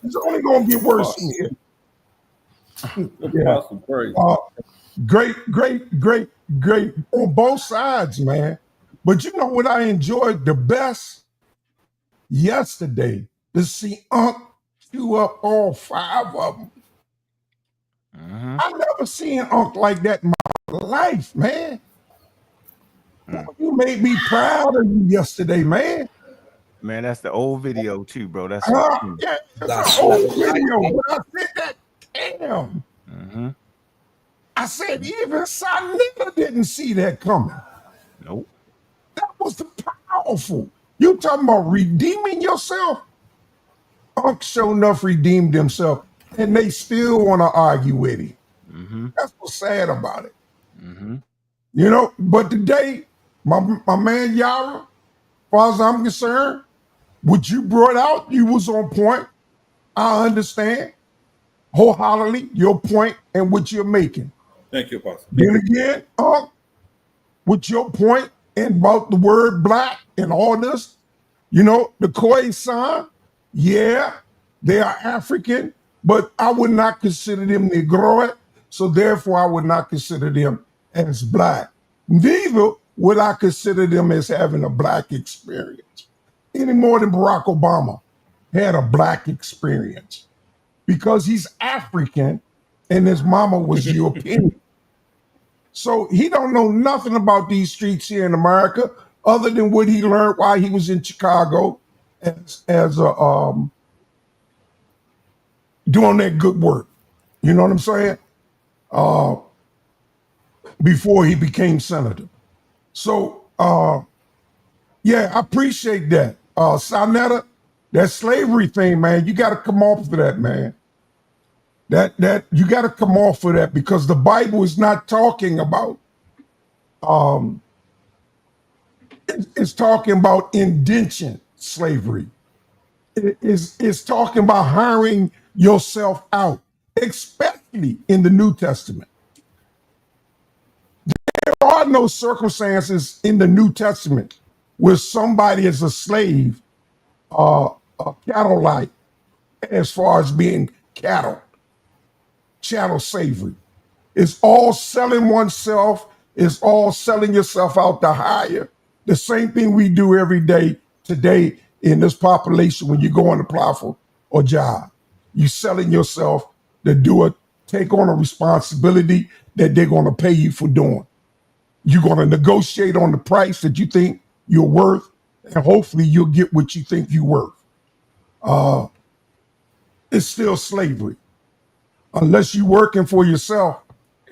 It's only going to get worse from here. Great on both sides, man. But you know what I enjoyed the best? Yesterday, to see Ankh chew up all 5 of them. I never seen Ankh like that in my life, man. You made me proud of you yesterday, man. Man, that's the old video too, bro. That's Yeah, that's the old video. When I said that, damn. I said even sa.neter didn't see that coming. Nope. That was the powerful. You talking about redeeming yourself? Ankh sure enough redeemed himself, and they still want to argue with him. That's what's sad about it. You know, but today, my man Yarah, as far as I'm concerned, what you brought out, you was on point. I understand wholeheartedly your point and what you're making. Thank you, Apostle. Then again, with your point and about the word black and all this, you know, the Khoi sign, yeah, they are African, but I would not consider them Negroid, so therefore I would not consider them as black. Neither would I consider them as having a black experience, any more than Barack Obama had a black experience, because he's African and his mama was European. So he don't know nothing about these streets here in America other than what he learned while he was in Chicago as a doing that good work. You know what I'm saying? Before he became senator. So yeah, I appreciate that. sa.neter, that slavery thing, man, you got to come off of that, man. That you got to come off of that, because the Bible is not talking about it's talking about indenture slavery. It's talking about hiring yourself out, especially in the New Testament. There are no circumstances in the New Testament where somebody is a slave, a cattle-like, as far as being chattel slavery. It's all selling oneself. It's all selling yourself out to hire. The same thing we do every day today in this population when you go and apply for a job. You selling yourself to take on a responsibility that they're going to pay you for doing. You're going to negotiate on the price that you think you're worth, and hopefully you'll get what you think you're worth. It's still slavery. Unless you're working for yourself.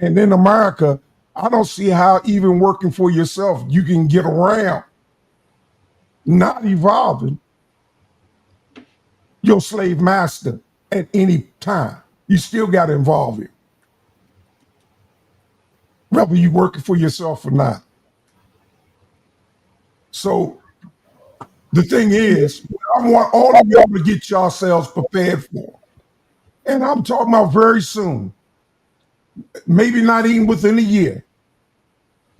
And in America, I don't see how even working for yourself, you can get around not evolving your slave master at any time. You still got to involve him, whether you're working for yourself or not. So the thing is, I want all of y'all to get yourselves prepared for. And I'm talking about very soon, maybe not even within a year,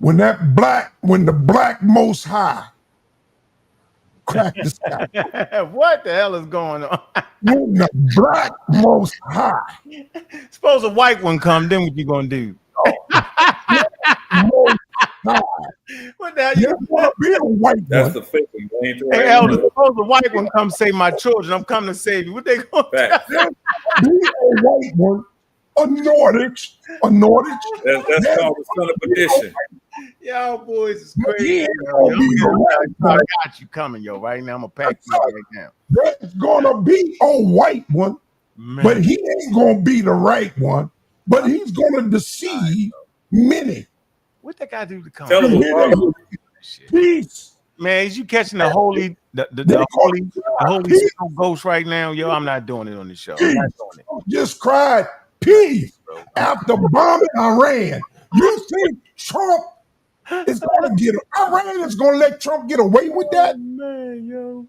when the black most high crack the sky. What the hell is going on? When the black most high. Suppose a white one come, then what you gonna do? What the hell you want to be a white That's the fake one. Hey, Elder, suppose a white one come save my children. I'm coming to save you. What they gonna do? Be a white one, a Nordic. That's called the son of perdition. Y'all boys is crazy. I got you coming, yo. Right now, I'm gonna pack you right now. There's gonna be a white one, but he ain't gonna be the right one. But he's gonna deceive many. What that guy do to come? Tell him peace. Man, is you catching the holy Spirit ghost right now? Yo, I'm not doing it on the show. I'm not doing it. Just cried peace after bombing Iran. You think Trump is going to Iran is going to let Trump get away with that? Man, yo.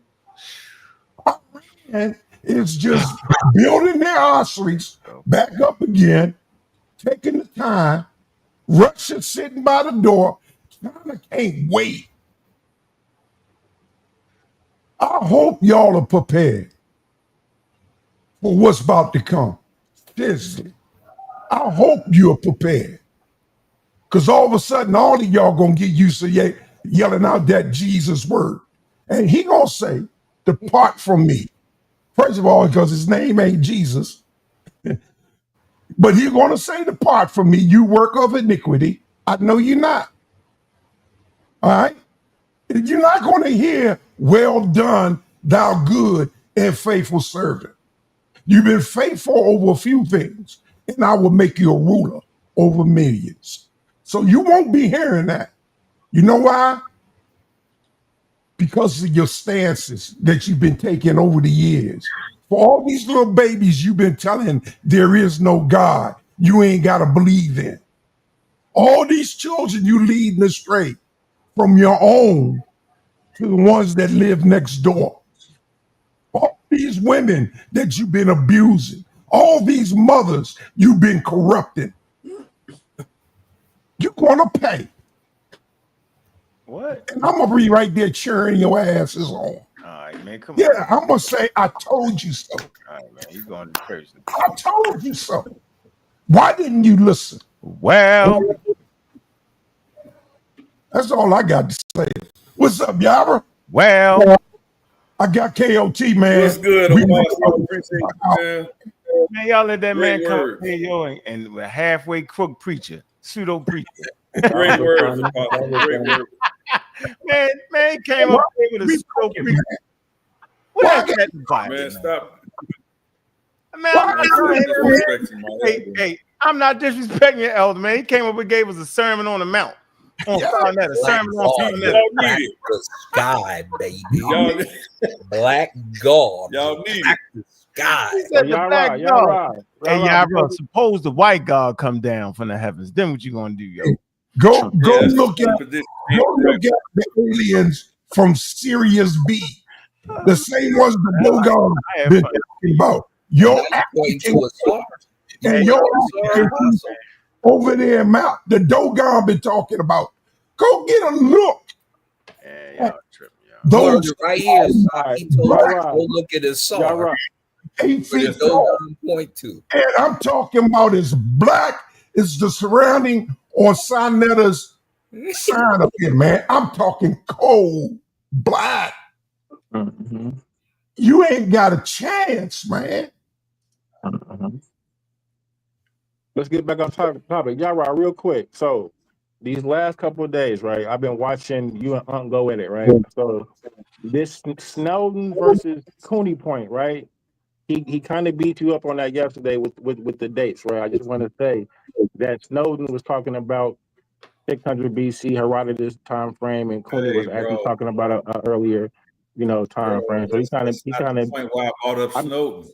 Iran is just building their arteries back up again, taking the time. Russia sitting by the door. China can't wait. I hope y'all are prepared for what's about to come. Seriously. I hope you're prepared. Because all of a sudden, all of y'all going to get used to yelling out that Jesus word. And he going to say, depart from me. First of all, because his name ain't Jesus. But he's going to say, depart from me, you work of iniquity. I know you're not. All right? You're not going to hear, well done, thou good and faithful servant. You've been faithful over a few things, and I will make you a ruler over millions. So you won't be hearing that. You know why? Because of your stances that you've been taking over the years. For all these little babies you've been telling there is no God, you ain't got to believe in. All these children you leading astray from your own to the ones that live next door. All these women that you've been abusing, all these mothers you've been corrupting, you're gonna pay. What? And I'm gonna be right there cheering your asses on. All right, man, come on. Yeah, I'm gonna say, I told you so. All right, man, you going to church. I told you so. Why didn't you listen? Well, that's all I got to say. What's up, Yarah? Well, I got KOT, man. What's good? Appreciate you, man, y'all let that Great man come word. here and a halfway crook preacher, pseudo preacher. Great words, Apostle. Great words. Man, he came up here with a pseudo preacher. What happened at the Bible? Man, stop. Man, I'm not disrespecting your elder, man. He came up and gave us a sermon on the mount. On sa.neter, sermon on sa.neter. The sky, baby. Black God. Y'all need the sky. He said the black God. Hey, Yarah, suppose the white God come down from the heavens. Then what you gonna do, yo? Go look at the aliens from Sirius B. The same ones the Dogon been talking about. Your African and your African over there in Mount, the Dogon been talking about. Go get a look. Those right here. He told us to go look at his song. 8 feet tall. tall. Point two. And I'm talking about as black as the surrounding on sa.neter's sign up here, man. I'm talking cold black. Mm-hmm. You ain't got a chance, man. Mm-hmm. Let's get back on topic. Yarah, real quick. So these last couple of days, right? I've been watching you and Ankh go at it, right? So this Snowden versus Cooney point, right? He kind of beat you up on that yesterday with the dates, right? I just want to say that Snowden was talking about 600 BC Herodotus time frame, and Cooney was actually talking about a earlier, time frame. So he kind of point why I brought up Snowden.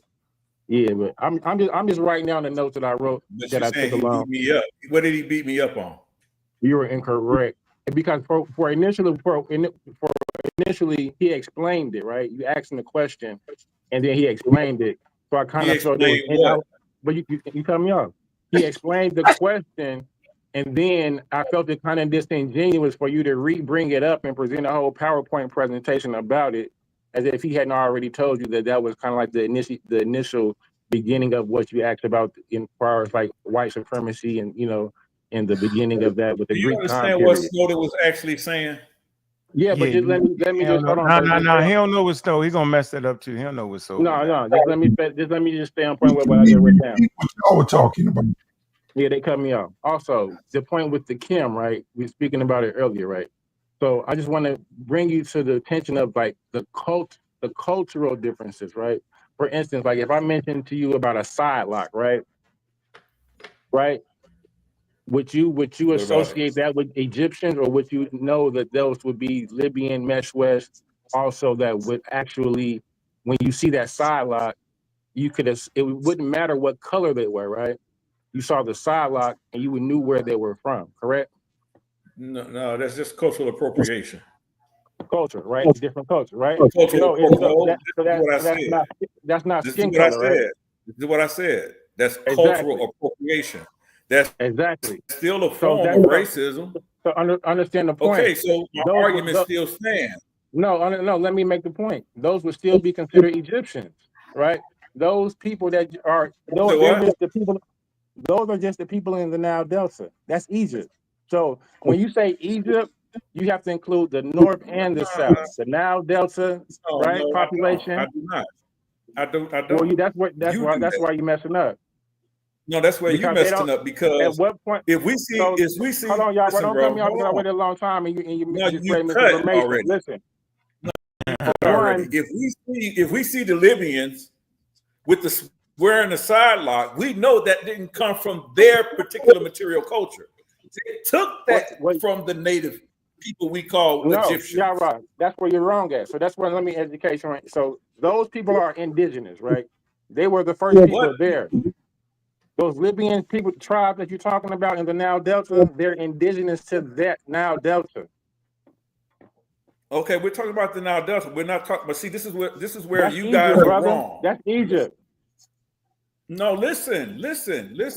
Yeah, but I'm just writing down the notes that I wrote that I took along. He beat me up. What did he beat me up on? You were incorrect because for initially he explained it, right? You asked him the question, and then he explained it. So I kind of felt it was out, but you cut me off. He explained the question, and then I felt it kind of disingenuous for you to bring it up and present a whole PowerPoint presentation about it, as if he hadn't already told you that was kind of like the initial beginning of what you asked about in far as like white supremacy and in the beginning of that with the Greek time period. Do you understand what Snowden was actually saying? Yeah, but just let me just hold on. No, he don't know what's Snowden. He's gonna mess that up too. He don't know what's so. No, just let me just stay on point with what I just wrote down. What y'all were talking about. Yeah, they cut me off. Also, the point with the Kim, right? We were speaking about it earlier, right? So I just want to bring you to the attention of like the cultural differences, right? For instance, like if I mentioned to you about a side lock, right? Would you associate that with Egyptians, or would you know that those would be Libyan, Meshwesh, also that would actually, when you see that side lock, it wouldn't matter what color they were, right? You saw the side lock and you knew where they were from, correct? No, that's just cultural appropriation. Culture, right? Different culture, right? Cultural that's not skin color, right? This is what I said. That's cultural appropriation. That's exactly still a form of racism. So understand the point. Okay, so my argument still stands. No, let me make the point. Those would still be considered Egyptians, right? Those people that are those are just the people in the Nile Delta. That's Egypt. So when you say Egypt, you have to include the north and the south. The Nile Delta, right? Population. I do not. I don't. Well, that's why you're messing up. No, that's where you because they messing don't. up. At Because what point? if we see, So hold on, y'all. But listen, don't bro, cut me off hold because I on. waited a long time and you No, you displayed cut misinformation. already. Listen, Already. one, If we see the Libyans with the wearing the side lock, we know that didn't come from their particular material culture. They took that from the native people we call no, Egyptians. yeah, right. That's where you're wrong at. So that's where let me education. Right? So those people are indigenous, right? They were the first people there. Those Libyan people, tribes that you're talking about in the Nile Delta, they're indigenous to that Nile Delta. Okay, we're talking about the Nile Delta. We're not talking. But see, this is where That's you Egypt, guys are brother. wrong. That's Egypt. No, listen. I'm listening. This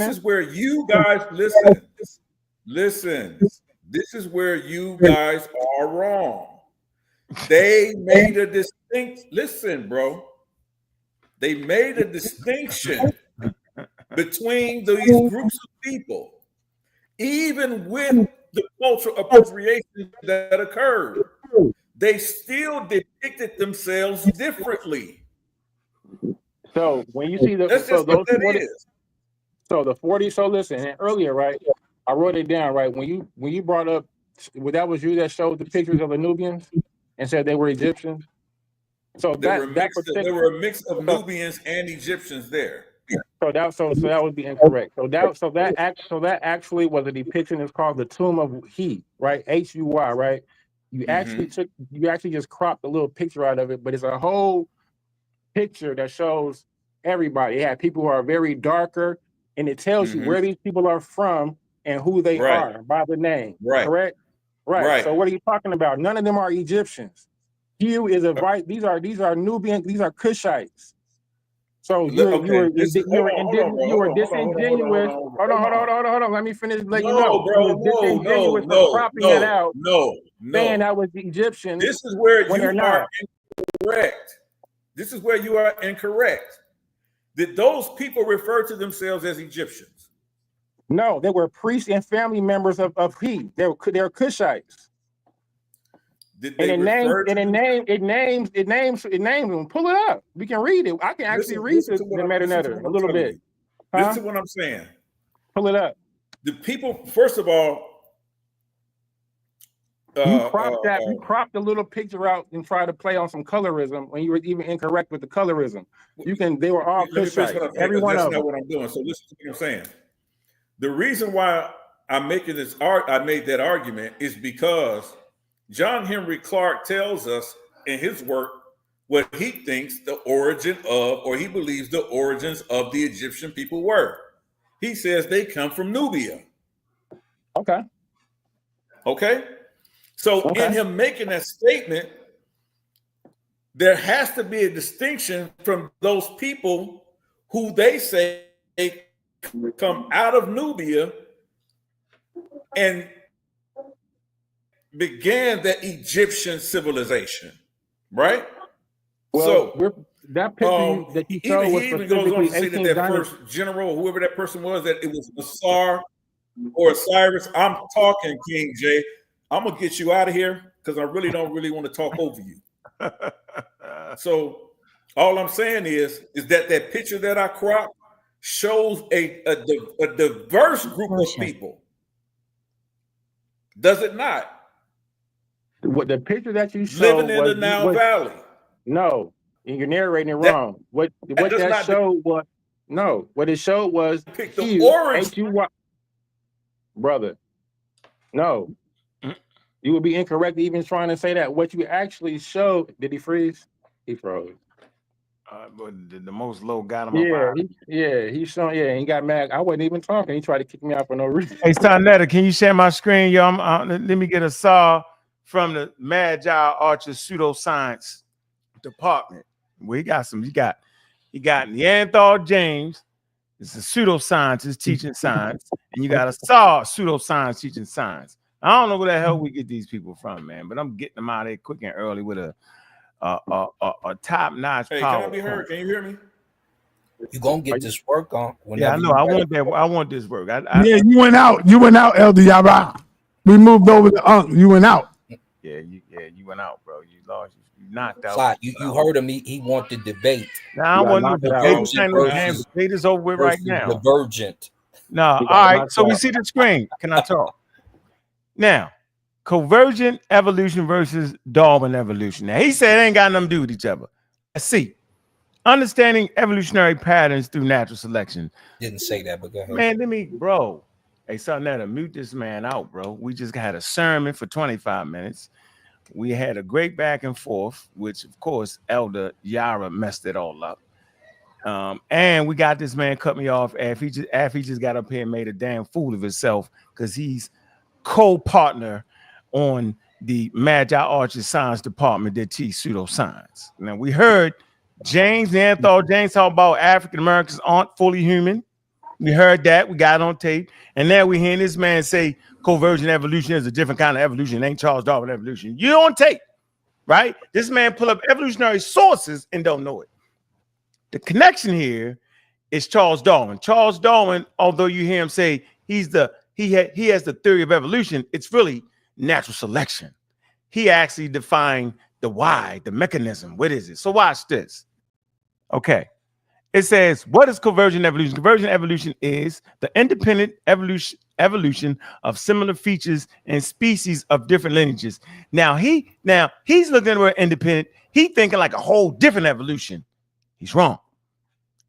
is where you guys listen. This is where you guys are wrong. They made a distinct. Listen, bro. They made a distinction between these groups of people, even with the cultural appropriation that occurred. They still depicted themselves differently. So when you see That's just what that is. So the 40. So listen, and earlier, right? I wrote it down, right? When you brought up, well, that was you that showed the pictures of the Nubians and said they were Egyptians. So There were a mix of Nubians and Egyptians there. So that would be incorrect. So that actually was a depiction. It's called the Tomb of He, right? Huy, right? You actually just cropped a little picture out of it, but it's a whole picture that shows everybody. It had people who are very darker, and it tells you where these people are from and who they are by the name. Right. Correct? Right. So what are you talking about? None of them are Egyptians. Hugh is these are Nubian, these are Cushites. So you were disingenuous. Hold on. Let me finish. You were disingenuous for cropping it out. No. Saying that was the Egyptians. This is where when you they're are not. incorrect. This is where you are incorrect. Did those people refer to themselves as Egyptians? No, they were priests and family members of He. They're Cushites. Did they names them. Pull it up. We can read it. I can actually read the Meta-netter a little bit. Listen to what I'm saying. Pull it up. The people, first of all, you cropped the little picture out and tried to play on some colorism when you were even incorrect with the colorism. They were all Cushites. Every one of them. That's not what I'm doing. So listen to what I'm saying. The reason why I'm making I made that argument is because John Henry Clarke tells us in his work what he thinks the origin of, or he believes the origins of the Egyptian people were. He says they come from Nubia. Okay. So in him making that statement, there has to be a distinction from those people who they say come out of Nubia and began the Egyptian civilization, right? Well, so that picture that you showed was even goes on to say that first general, whoever that person was, that it was Asar or Osiris. I'm talking, King J. I'm gonna get you out of here because I really don't want to talk over you. So all I'm saying is that picture that I cropped shows a diverse group of people. Does it not? What the picture that you showed living in the Nile Valley. No, you're narrating it wrong. What it showed was the origin. Brother. No. You would be incorrect even trying to say that. What you actually showed, did he freeze? He froze. But the most low got him up. He's showing. Yeah, he got mad. I wasn't even talking. He tried to kick me out for no reason. Hey, sa.neter, can you share my screen, yo? Let me get a saw from the Magi Archer Pseudoscience Department. Well, he got Neanderthal James. It's a pseudoscientist teaching science, and you got a saw pseudoscience teaching science. I don't know where the hell we get these people from, man, but I'm getting them out of here quick and early with a top-notch power. Hey, can I be heard? Can you hear me? You're gonna get this work on. Yeah, I know. I want this work. You went out. You went out, Elder Yarah. We moved over to Ankh. You went out. Yeah, you went out, bro. You knocked out. Fly, you heard him. He wanted debate. Now I want to debate. No damn versus, debate is over with right now. Divergent. No, all right. So we see the screen. Can I talk? Now, Convergent evolution versus Darwin evolution. Now he said it ain't got nothing to do with each other. Let's see. Understanding evolutionary patterns through natural selection. Didn't say that, but go ahead. Man, bro. Hey, sa.neter, mute this man out, bro. We just had a sermon for 25 minutes. We had a great back and forth, which, of course, Elder Yarah messed it all up. And we got this man cut me off after he just got up here and made a damn fool of himself because he's co-partner on the Magi Arches Science Department that teach pseudoscience. Now, we heard James talk about African Americans aren't fully human. We heard that. We got it on tape. And now we hearing this man say convergent evolution is a different kind of evolution. It ain't Charles Darwin evolution. You on tape, right? This man pull up evolutionary sources and don't know it. The connection here is Charles Darwin. Charles Darwin, although you hear him say he has the theory of evolution, it's really natural selection. He actually defined the why, the mechanism. What is it? So watch this. Okay. It says, what is convergent evolution? Convergent evolution is the independent evolution of similar features and species of different lineages. Now he's looking at the word independent. He's thinking like a whole different evolution. He's wrong.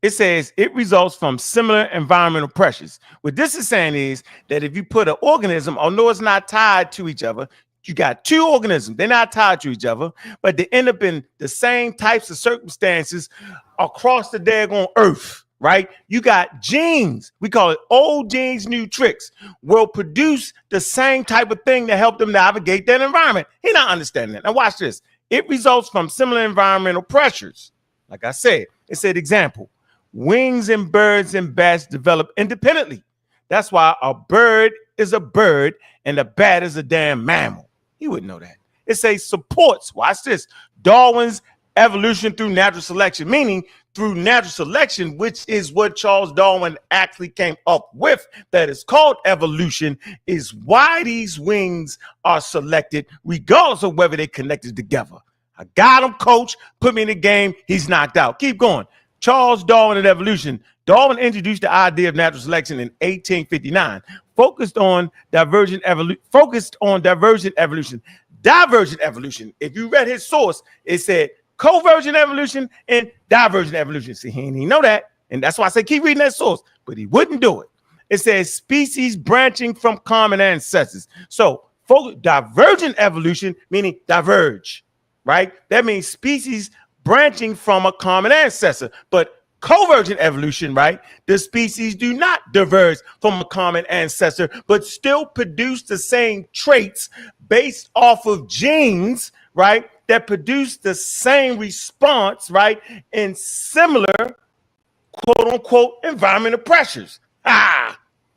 It says it results from similar environmental pressures. What this is saying is that if you put an organism, although it's not tied to each other, you got two organisms. They're not tied to each other, but they end up in the same types of circumstances across the daggone earth, right? You got genes. We call it old genes, new tricks, will produce the same type of thing to help them navigate that environment. He's not understanding that. Now watch this. It results from similar environmental pressures. Like I said, it said example, wings in birds and bats develop independently. That's why a bird is a bird and a bat is a damn mammal. You wouldn't know that. It says supports, watch this, Darwin's evolution through natural selection, meaning through natural selection, which is what Charles Darwin actually came up with, that is called evolution, is why these wings are selected, regardless of whether they're connected together. I got him, coach, put me in the game, he's knocked out. Keep going. Charles Darwin and evolution. Darwin introduced the idea of natural selection in 1859, focused on divergent evolution. Divergent evolution. If you read his source, it said convergent evolution and divergent evolution. See, he didn't even know that. And that's why I say keep reading that source, but he wouldn't do it. It says species branching from common ancestors. So divergent evolution, meaning diverge, right? That means species branching from a common ancestor. But convergent evolution, right? The species do not diverge from a common ancestor, but still produce the same traits based off of genes, right? That produce the same response, right? In similar, quote unquote, environmental pressures.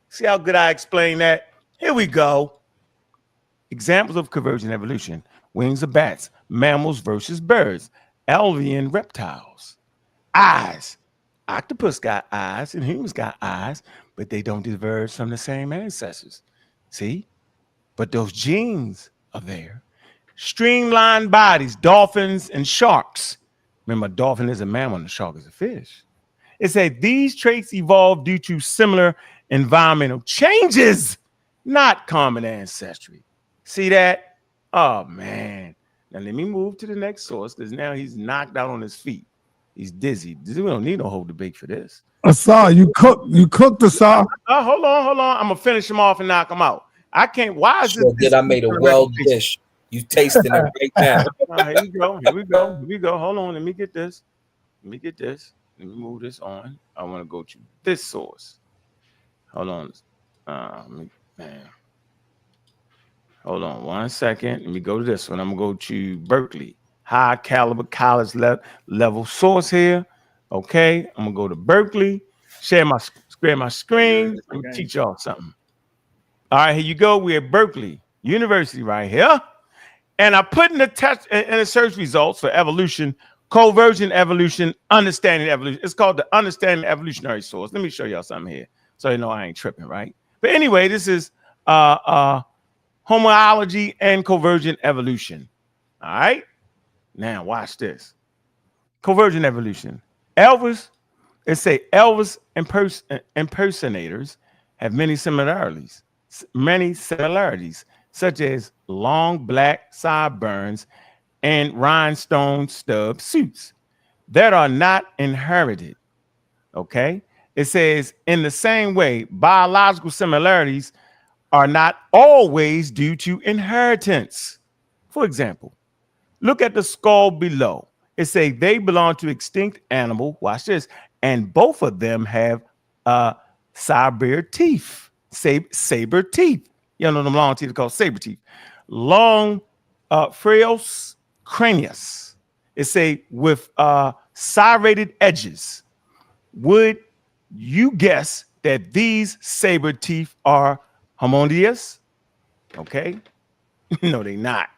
See how good I explain that? Here we go. Examples of convergent evolution: wings of bats, mammals versus birds, avian reptiles, eyes. Octopus got eyes and humans got eyes, but they don't diverge from the same ancestors. See? But those genes are there. Streamlined bodies, dolphins and sharks. Remember, a dolphin is a mammal and a shark is a fish. It said these traits evolved due to similar environmental changes, not common ancestry. See that? Oh, man. Now let me move to the next source because now he's knocked out on his feet. He's dizzy. We don't need no whole debate for this. Asar, you cooked Asar. Hold on. I'm gonna finish him off and knock him out. I can't. Why is this? I made a well dish. You tasting it right now. Here we go. Hold on. Let me get this. Let me move this on. I want to go to this source. Hold on. Hold on 1 second. Let me go to this one. I'm gonna go to Berkeley. High caliber college level source here. Okay, I'm gonna go to Berkeley, share my screen. Let me teach y'all something. All right, here you go. We're at Berkeley University right here. And I put in the search results for evolution, convergent evolution, understanding evolution. It's called the understanding evolutionary source. Let me show y'all something here. So you know I ain't tripping, right? But anyway, this is homology and convergent evolution. All right. Now watch this. Convergent evolution. Elvis, Elvis impersonators have many similarities, such as long black sideburns and rhinestone stub suits that are not inherited. Okay. It says, in the same way, biological similarities are not always due to inheritance. For example, look at the skull below. It says they belong to extinct animal. Watch this. And both of them have saber teeth. Saber teeth. You know them long teeth are called saber teeth. Long phreos cranius. It say with serrated edges. Would you guess that these saber teeth are homogeneous? Okay. No, they not.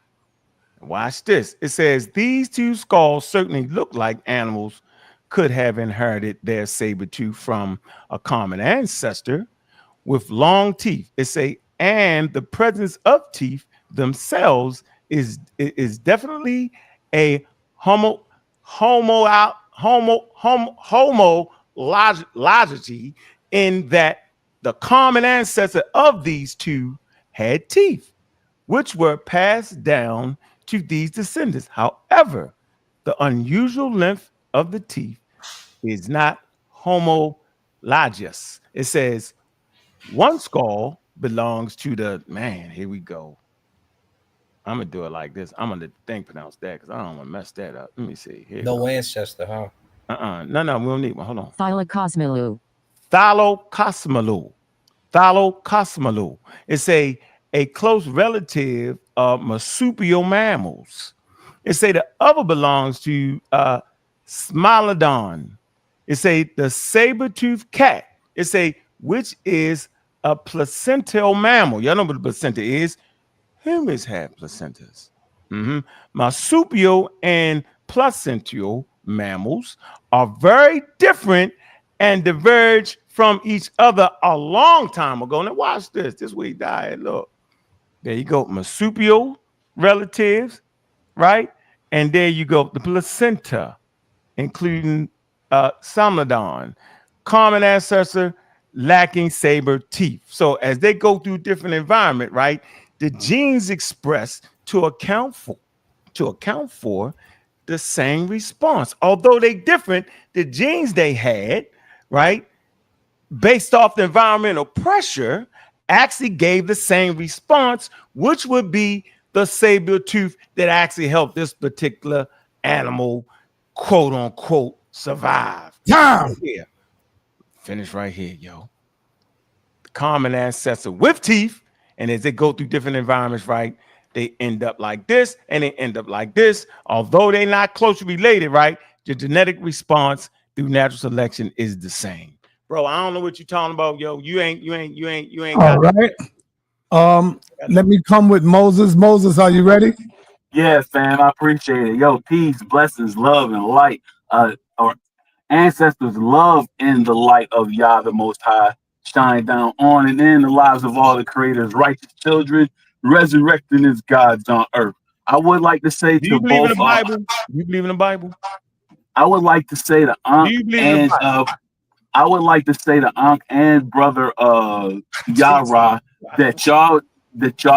Watch this. It says these two skulls certainly look like animals could have inherited their saber tooth from a common ancestor with long teeth. It say, and the presence of teeth themselves is definitely a homologity in that the common ancestor of these two had teeth, which were passed down to these descendants. However, the unusual length of the teeth is not homologous. It says one skull belongs to the man. Here we go. I'm gonna do it like this. I'm gonna think pronounce that because I don't want to mess that up. Let me see. Here no ancestor, huh? No, we don't need one. Hold on. Thalocosmolu. It's a close relative of marsupial mammals. It say the other belongs to Smilodon. It say the saber-toothed cat. It say which is a placental mammal. Y'all know what a placenta is. Humans have placentas. Marsupial and placental mammals are very different and diverge from each other a long time ago. Now watch this. This way he died. Look. There you go. Marsupial relatives, right? And there you go. The placenta, including Samlodon, common ancestor, lacking saber teeth. So as they go through different environment, right? The genes express to account for the same response. Although they different, the genes they had, right, based off the environmental pressure, actually gave the same response, which would be the saber tooth that actually helped this particular animal, quote unquote, survive. Time. Yeah. Finish right here, yo. The common ancestor with teeth, and as they go through different environments, right, they end up like this and they end up like this. Although they're not closely related, right, the genetic response through natural selection is the same. Bro, I don't know what you're talking about, yo. You ain't all right. Let me come with Moses. Moses, are you ready? Yeah, fam, I appreciate it. Yo, peace, blessings, love, and light. Our ancestors love in the light of Yah, the Most High, shine down on and in the lives of all the Creator's righteous children, resurrecting as gods on earth. I would like to say Do you believe in the Bible? Do you believe in the Bible? I would like to say the Ankh and I would like to say the Ankh and brother Yarah that y'all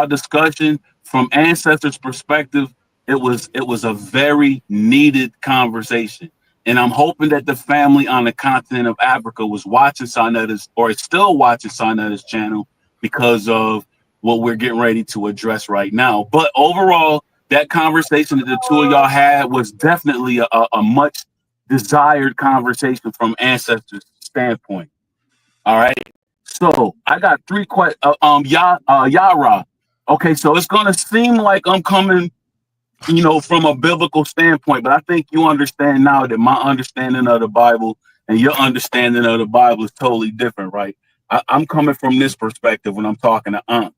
discussion from ancestors' perspective, it was a very needed conversation. And I'm hoping that the family on the continent of Africa was watching sa.neter's or is still watching sa.neter's channel because of what we're getting ready to address right now. But overall, that conversation that the two of y'all had was definitely a much desired conversation from ancestors' standpoint. All right. So I got three questions. Yarah. Okay, so it's gonna seem like I'm coming, from a biblical standpoint, but I think you understand now that my understanding of the Bible and your understanding of the Bible is totally different, right? I'm coming from this perspective when I'm talking to Ankh.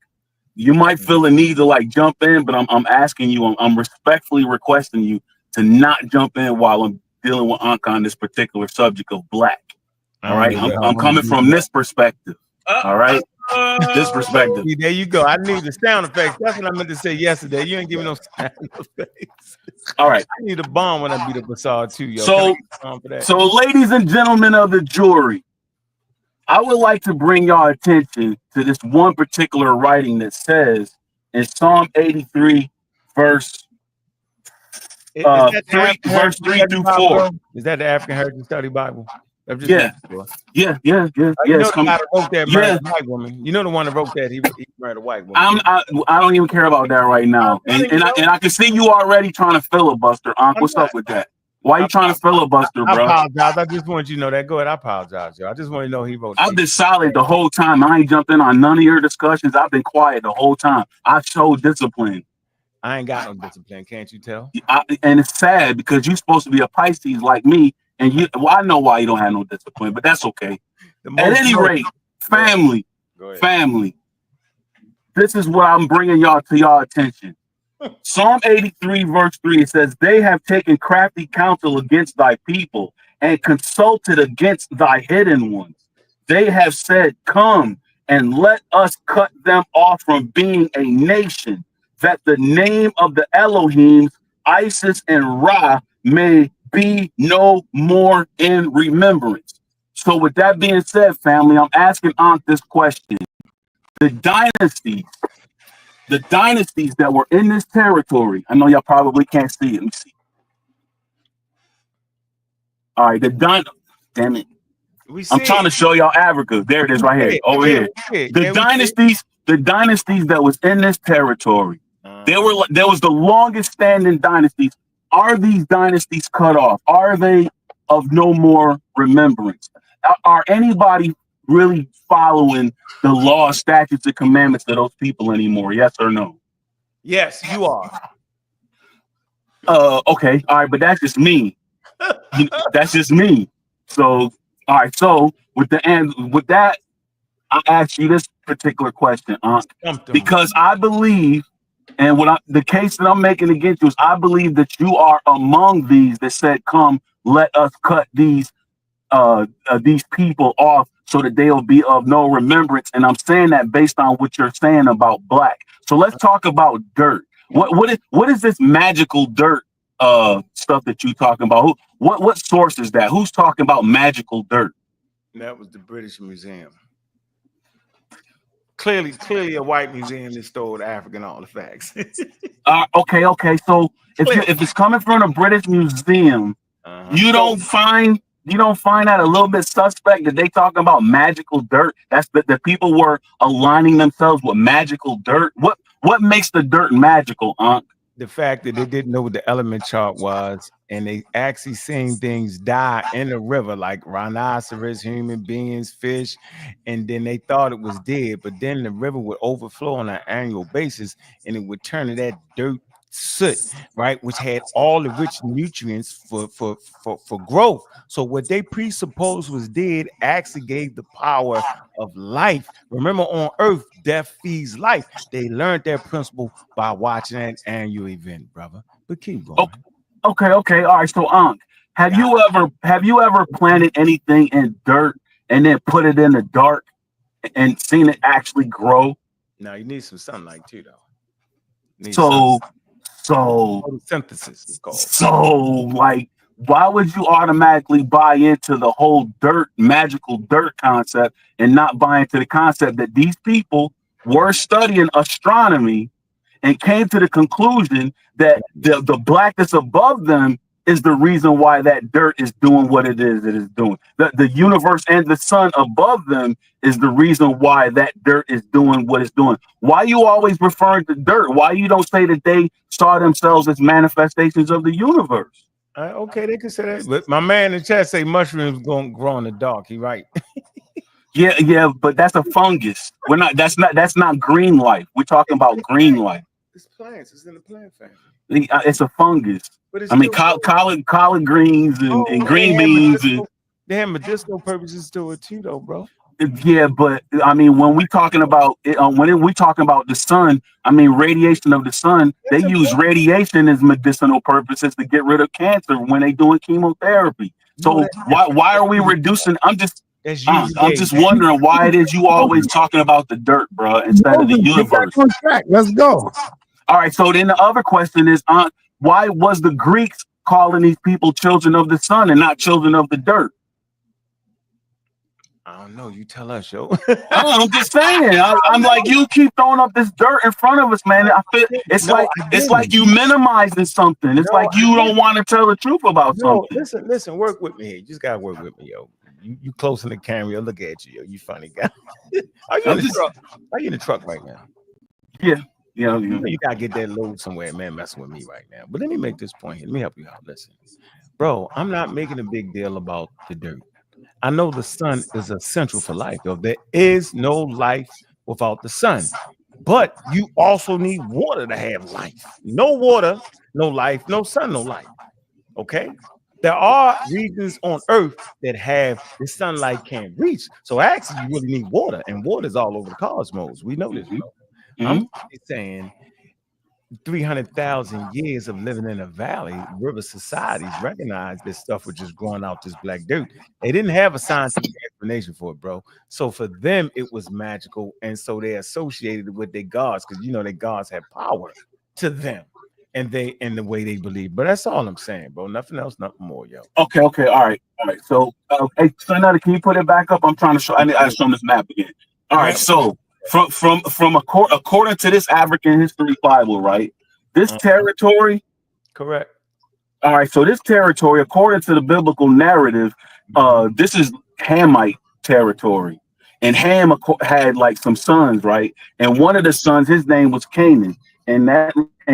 You might feel a need to jump in, but I'm asking you, I'm respectfully requesting you to not jump in while I'm dealing with Ankh on this particular subject of black. All right, I'm coming from this perspective. All right. this perspective. See, there you go. I need the sound effects. That's what I meant to say yesterday. You ain't giving no sound effects. All right. I need a bomb when I beat up Assad too, yo. So ladies and gentlemen of the jury, I would like to bring y'all attention to this one particular writing that says in Psalm 83, verse 3 through 4. Is that the African Heritage Study Bible? Yeah. You know the guy that wrote that married a white woman. You know the one that wrote that he married a white woman. I don't even care about that right now. And I can see you already trying to filibuster, Ankh. What's up with that? Why are you trying to filibuster, bro? I apologize. I just want you to know that. Go ahead. I apologize, yo. I just want you to know he wrote. I've been silent the whole time. I ain't jumped in on none of your discussions. I've been quiet the whole time. I showed discipline. I ain't got no discipline. Can't you tell? And it's sad because you're supposed to be a Pisces like me. And I know why you don't have no discipline, but that's okay. At any rate, family. This is what I'm bringing y'all to y'all attention. Psalm 83, verse 3, it says, they have taken crafty counsel against thy people and consulted against thy hidden ones. They have said, come and let us cut them off from being a nation, that the name of the Elohims, Isis and Ra, may be no more in remembrance. So with that being said, family, I'm asking Ankh this question. The dynasties that were in this territory, I know y'all probably can't see it. Let me see. All right, damn it. I'm trying to show y'all Africa. There it is right here, over here. The dynasties that was in this territory, there was the longest standing dynasties. Are these dynasties cut off? Are they of no more remembrance? Are anybody really following the law, statutes, and commandments of those people anymore? Yes or no? Yes, you are. Okay, all right, but that's just me. That's just me. So, all right. So with that, I ask you this particular question, because I believe, and the case that I'm making against you is, I believe that you are among these that said, "Come, let us cut these people off so that they'll be of no remembrance." And I'm saying that based on what you're saying about black. So let's talk about dirt. What is this magical dirt stuff that you talking about? What source is that? Who's talking about magical dirt? That was the British Museum. Clearly a white museum that stole the African artifacts. Okay. So if it's coming from a British museum, you don't find that a little bit suspect that they talking about magical dirt? That's the people were aligning themselves with magical dirt. What makes the dirt magical, Ankh? The fact that they didn't know what the element chart was, and they actually seen things die in the river, like rhinoceros, human beings, fish, and then they thought it was dead, but then the river would overflow on an annual basis, and it would turn to that dirt soot, right, which had all the rich nutrients for growth. So what they presupposed was dead actually gave the power of life. Remember, on Earth, death feeds life. They learned that principle by watching that annual event, brother. But keep going. Okay. All right. So, Ankh, have you ever planted anything in dirt and then put it in the dark and seen it actually grow? Now you need some sunlight too, though. So photosynthesis is called. So, like, why would you automatically buy into the whole magical dirt concept, and not buy into the concept that these people were studying astronomy and came to the conclusion that the blackness above them is the reason why that dirt is doing what it is doing. The universe and the sun above them is the reason why that dirt is doing what it's doing. Why you always referring to dirt? Why you don't say that they saw themselves as manifestations of the universe? Okay, they can say that. But my man in the chat say mushrooms gonna grow in the dark. He right. Yeah, but that's a fungus. That's not green life. We're talking about green life. It's plants. It's in the plant family. It's a fungus. I mean, collard greens and green beans. They have medicinal purposes to it too, though, bro. Yeah, but I mean, when we talking about the sun, I mean, radiation of the sun. They use radiation as medicinal purposes to get rid of cancer when they doing chemotherapy. So why are we reducing? That's I'm UVA. just wondering why it is you always talking about the dirt, bro, instead of the Get back universe. on track. Let's go. All right, so then the other question is, why was the Greeks calling these people children of the sun and not children of the dirt? I don't know. You tell us, yo. I'm just saying. I'm like, you keep throwing up this dirt in front of us, man. I feel it's like you minimizing something. It's like you don't want to tell the truth about something. Listen, work with me. You just gotta work with me, yo. You close in the camera. Look at you, yo. You funny guy. Are you in the truck? Are you in the truck right now? Yeah. You gotta get that load somewhere, man. Messing with me right now. But let me make this point here. Let me help you out. Listen, bro. I'm not making a big deal about the dirt. I know the sun is essential for life, though. There is no life without the sun, but you also need water to have life. No water, no life. No sun, no life. Okay. There are regions on Earth that have the sunlight can't reach. So actually, you really need water, and water is all over the cosmos. We know this. I'm saying 300,000 years of living in a valley, river societies recognized this stuff was just growing out this black dirt. They didn't have a scientific explanation for it, bro. So for them, it was magical, and so they associated it with their gods because their gods have power to them. And the way they believe, but that's all I'm saying, bro. Nothing else, nothing more, yo. Okay, all right. So, hey, sa.neter, can you put it back up? I'm trying to show. I need to show this map again. All right. So, from according to this African history Bible, right? This territory, correct. All right. So this territory, according to the biblical narrative, this is Hamite territory, and Ham had like some sons, right? And one of the sons, his name was Canaan. And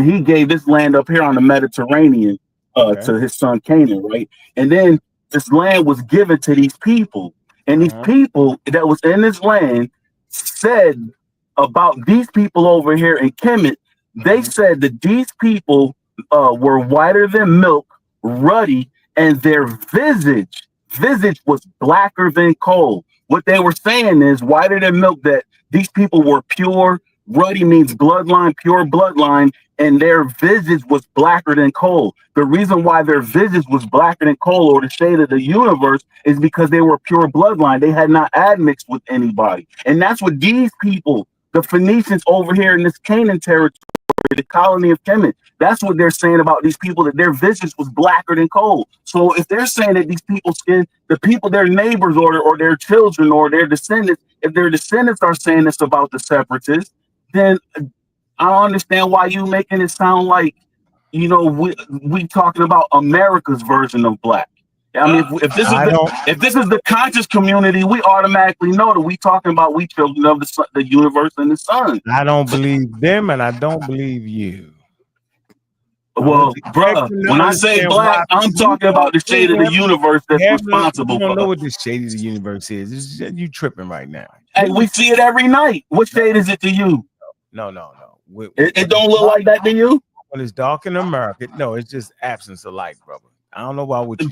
he gave this land up here on the Mediterranean to his son Canaan, right? And then this land was given to these people. And these people that was in this land said about these people over here in Kemet, they said that these people were whiter than milk, ruddy, and their visage was blacker than coal. What they were saying is whiter than milk, that these people were pure. Ruddy means bloodline, pure bloodline, and their visage was blacker than coal. The reason why their visage was blacker than coal, or the shade of the universe, is because they were pure bloodline. They had not admixed with anybody. And that's what these people, the Phoenicians over here in this Canaan territory, the colony of Kemet, that's what they're saying about these people, that their visage was blacker than coal. So if they're saying that these people's skin, the people, their neighbors or their children or their descendants, if their descendants are saying this about the separatists, then I don't understand why you making it sound like, we talking about America's version of black. I mean, if this is the conscious community, we automatically know that we talking about we children of the universe and the sun. I don't believe them, and I don't believe you. Well, bro, when I say black, I'm talking about the shade of the universe that's responsible for. You don't know what the shade of the universe is. You tripping right now. Hey, we see it every night. What shade is it to you? No. It don't look like that to you? When it's dark in America, no, it's just absence of light, brother. I don't know why would you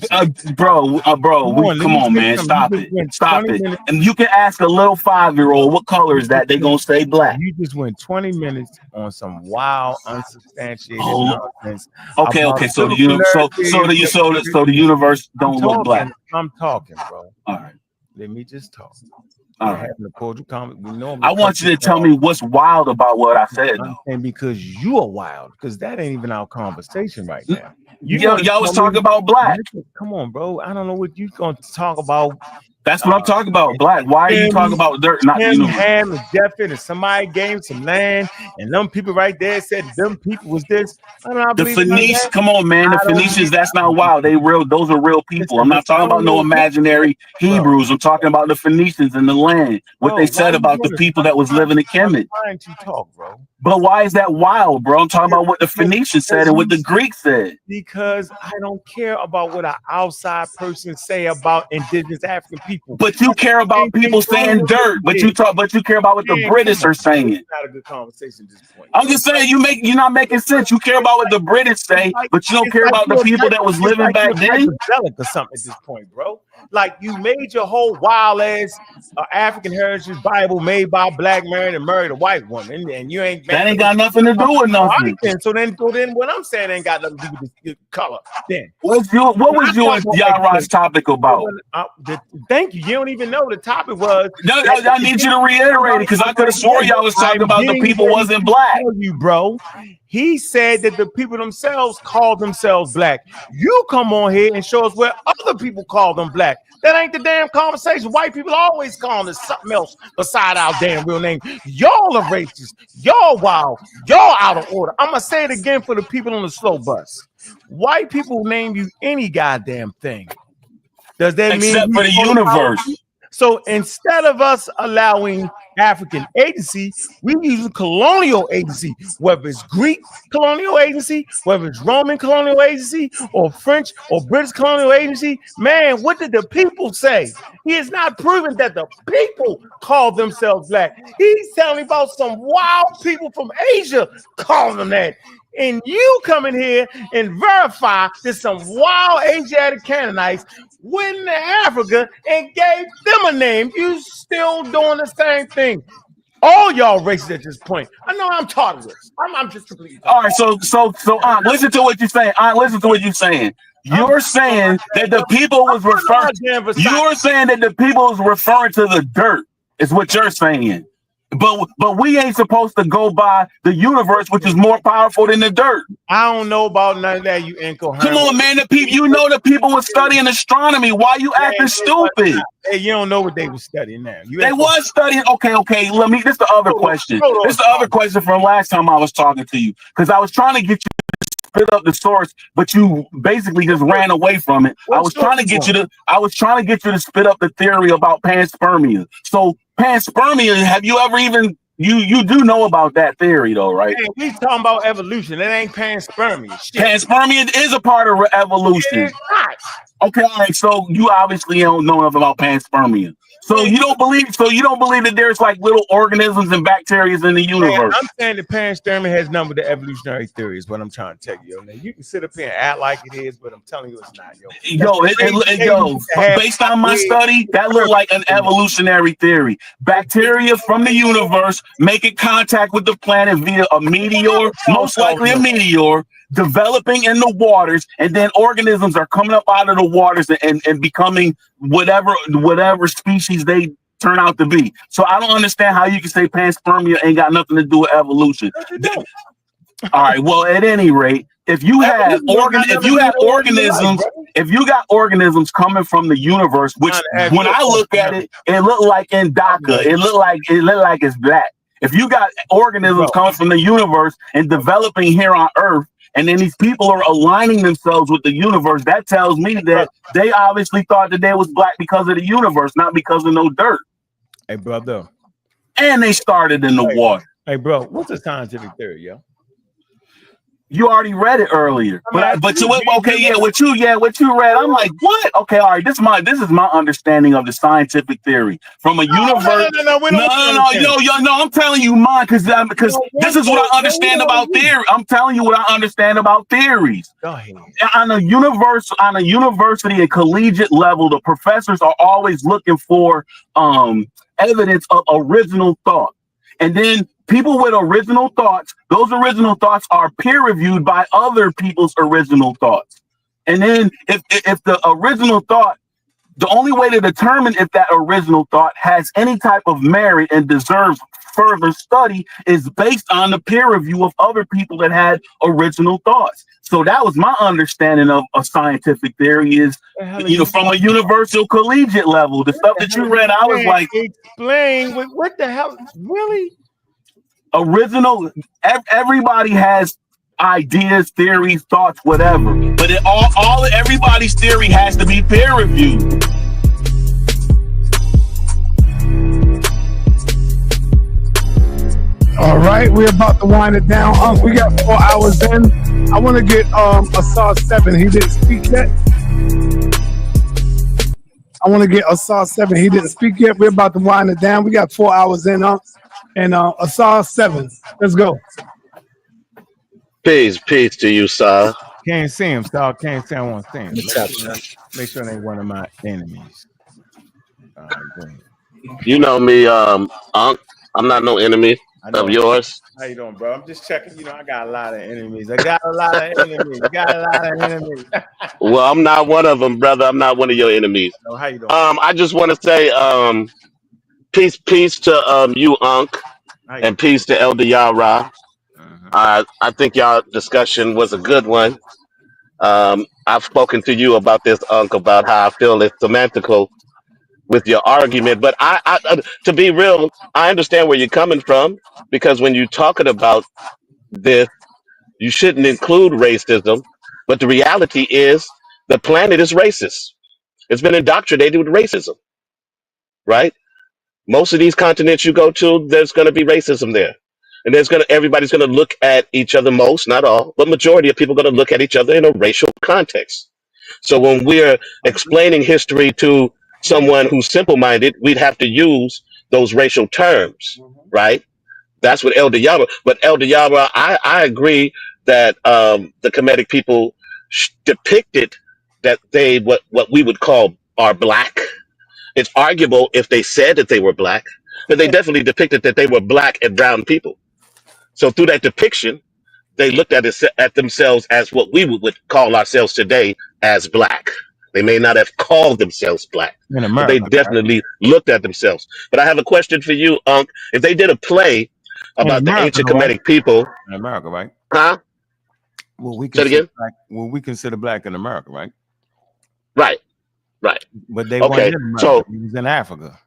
bro, come on, man. Stop it. And you can ask a little 5-year-old what color is that, they gonna say black. You just went 20 minutes on some wild, unsubstantiated nonsense. Okay. So the universe don't look black. I'm talking, bro. All right. Let me just talk. All right. Having a cordial comment. I want you to tell me what's wild about what I said. And because you are wild, because that ain't even our conversation right now. Y'all was talking about black. Come on, bro. I don't know what you gonna talk about. That's what I'm talking about, black. Why are you talking about dirt, not the universe? Ham and Jeffin, and somebody gave some land, and them people right there said them people was this. The Phoenicians, come on, man. The Phoenicians, that's not wild. They real. Those are real people. I'm not talking about no imaginary Hebrews. I'm talking about the Phoenicians in the land. What they said about the people that was living in Kemet. Trying to talk, bro. But why is that wild, bro? I'm talking about what the Phoenicians said and what the Greeks said. Because I don't care about what an outside person say about indigenous African people. But you care about people saying dirt. But you care about what the British are saying. It's not a good conversation at this point. I'm just saying you're not making sense. You care about what the British say, but you don't care about the people that was living back then. Or something at this point, bro. Like you made your whole wild ass African heritage Bible made by a black man and married a white woman, and you ain't that ain't got nothing to do with nothing. So then what I'm saying ain't got nothing to do with the color. Then what was you and Yarah's topic about? Thank you. You don't even know the topic was. No, I need you to reiterate it because I could have swore y'all was talking about the people wasn't black. You bro. He said that the people themselves call themselves black. You come on here and show us where other people call them black. That ain't the damn conversation. White people always calling us something else beside our damn real name. Y'all are racist. Y'all wild. Y'all out of order. I'm going to say it again for the people on the slow bus. White people name you any goddamn thing. Does that mean except for the universe? So instead of us allowing African agency, we use colonial agency, whether it's Greek colonial agency, whether it's Roman colonial agency, or French or British colonial agency. Man, what did the people say? He is not proving that the people call themselves black. He's telling me about some wild people from Asia calling them that. And you come in here and verify that some wild Asiatic Canaanites went into Africa and gave them a name. You still doing the same thing. All y'all racist at this point. I know I'm taught of this. I'm just completely. All right, so listen to what you're saying. Listen to what you're saying. You're saying that the people was referring. You're saying that the people was referring to the dirt. Is what you're saying. But we ain't supposed to go by the universe, which is more powerful than the dirt. I don't know about none of that, you incoherent. Come on, man. The people, you know, the people were studying astronomy. Why you acting stupid? Hey, you don't know what they were studying now. They was studying. Okay. Let me. This is the other question. This is the other question from last time I was talking to you because I was trying to get you to spit up the source, but you basically just ran away from it. I was trying to get you to spit up the theory about panspermia. So panspermia, have you ever even you do know about that theory though, right? Hey, we talking about evolution. It ain't panspermia. Shit. Panspermia is a part of evolution. It's not. Okay, all right. So you obviously don't know enough about panspermia. So you don't believe that there's like little organisms and bacteria in the universe. I'm saying that panspermia has none with the evolutionary theory is what I'm trying to tell you. Now, you can sit up here and act like it is, but I'm telling you it's not. Based on my study, that looked like an evolutionary theory. Bacteria from the universe making contact with the planet via a meteor, most likely a meteor, developing in the waters, and then organisms are coming up out of the waters and becoming whatever species they turn out to be. So I don't understand how you can say panspermia ain't got nothing to do with evolution. All right, well, at any rate, if you got organisms coming from the universe, which when I look at it, it looked like in DACA, it looked like it's black. If you got organisms coming from the universe and developing here on Earth, and then these people are aligning themselves with the universe, that tells me that they obviously thought that they was black because of the universe, not because of no dirt. Hey, brother. And they started in the water. Hey, bro, what's the scientific theory, yo? You already read it earlier, what you read, I'm like, what? Okay, all right, this is my understanding of the scientific theory from a universe. No, I'm telling you mine because this is what I understand about theory. I'm telling you what I understand about theories. Go ahead. On a university and collegiate level, the professors are always looking for evidence of original thought, and then people with original thoughts, those original thoughts are peer reviewed by other people's original thoughts. And then if the original thought, the only way to determine if that original thought has any type of merit and deserves further study is based on the peer review of other people that had original thoughts. So that was my understanding of a scientific theory is, from a universal collegiate level, the stuff that you read, I was like, explain what the hell, really? Original, everybody has ideas, theories, thoughts, whatever, but everybody's theory has to be peer reviewed. All right, we're about to wind it down. We got 4 hours in. I want to get Asar 7. He didn't speak yet. Asar 7. He didn't speak yet. We're about to wind it down. We got 4 hours in. And Asar 7. Let's go. Peace to you, sir. Can't see him, Star. Can't say I want to see him. Let me tap you. Make sure they ain't one of my enemies. All right, go ahead. You know me, Ankh. I'm not no enemy I know. of yours. How you doing, bro? I'm just checking. You know, I got a lot of enemies. I got a lot of enemies. Well, I'm not one of them, brother. I'm not one of your enemies. No, how you doing? I just want to say, peace to you, Ankh, and peace to Elder Yarah. I think y'all discussion was a good one. I've spoken to you about this, Ankh, about how I feel it's semantical with your argument. But to be real, I understand where you're coming from, because when you're talking about this, you shouldn't include racism. But the reality is the planet is racist. It's been indoctrinated with racism, right? Most of these continents you go to, there's going to be racism there. And everybody's going to look at each other, most, not all, but majority of people are going to look at each other in a racial context. So when we're explaining history to someone who's simple-minded, we'd have to use those racial terms, right? That's what Elder Yarah. But Elder Yarah, I agree that the Kemetic people depicted that they what we would call are black. It's arguable if they said that they were black, but they definitely depicted that they were black and brown people. So through that depiction, they looked at themselves as what we would call ourselves today as black. They may not have called themselves black, but they definitely looked at themselves. But I have a question for you, Ankh. If they did a play about the ancient Kemetic people in America, right? Huh? Well, we Say it again? consider black in America, right? Right. But they Okay, weren't in America. so He was in Africa.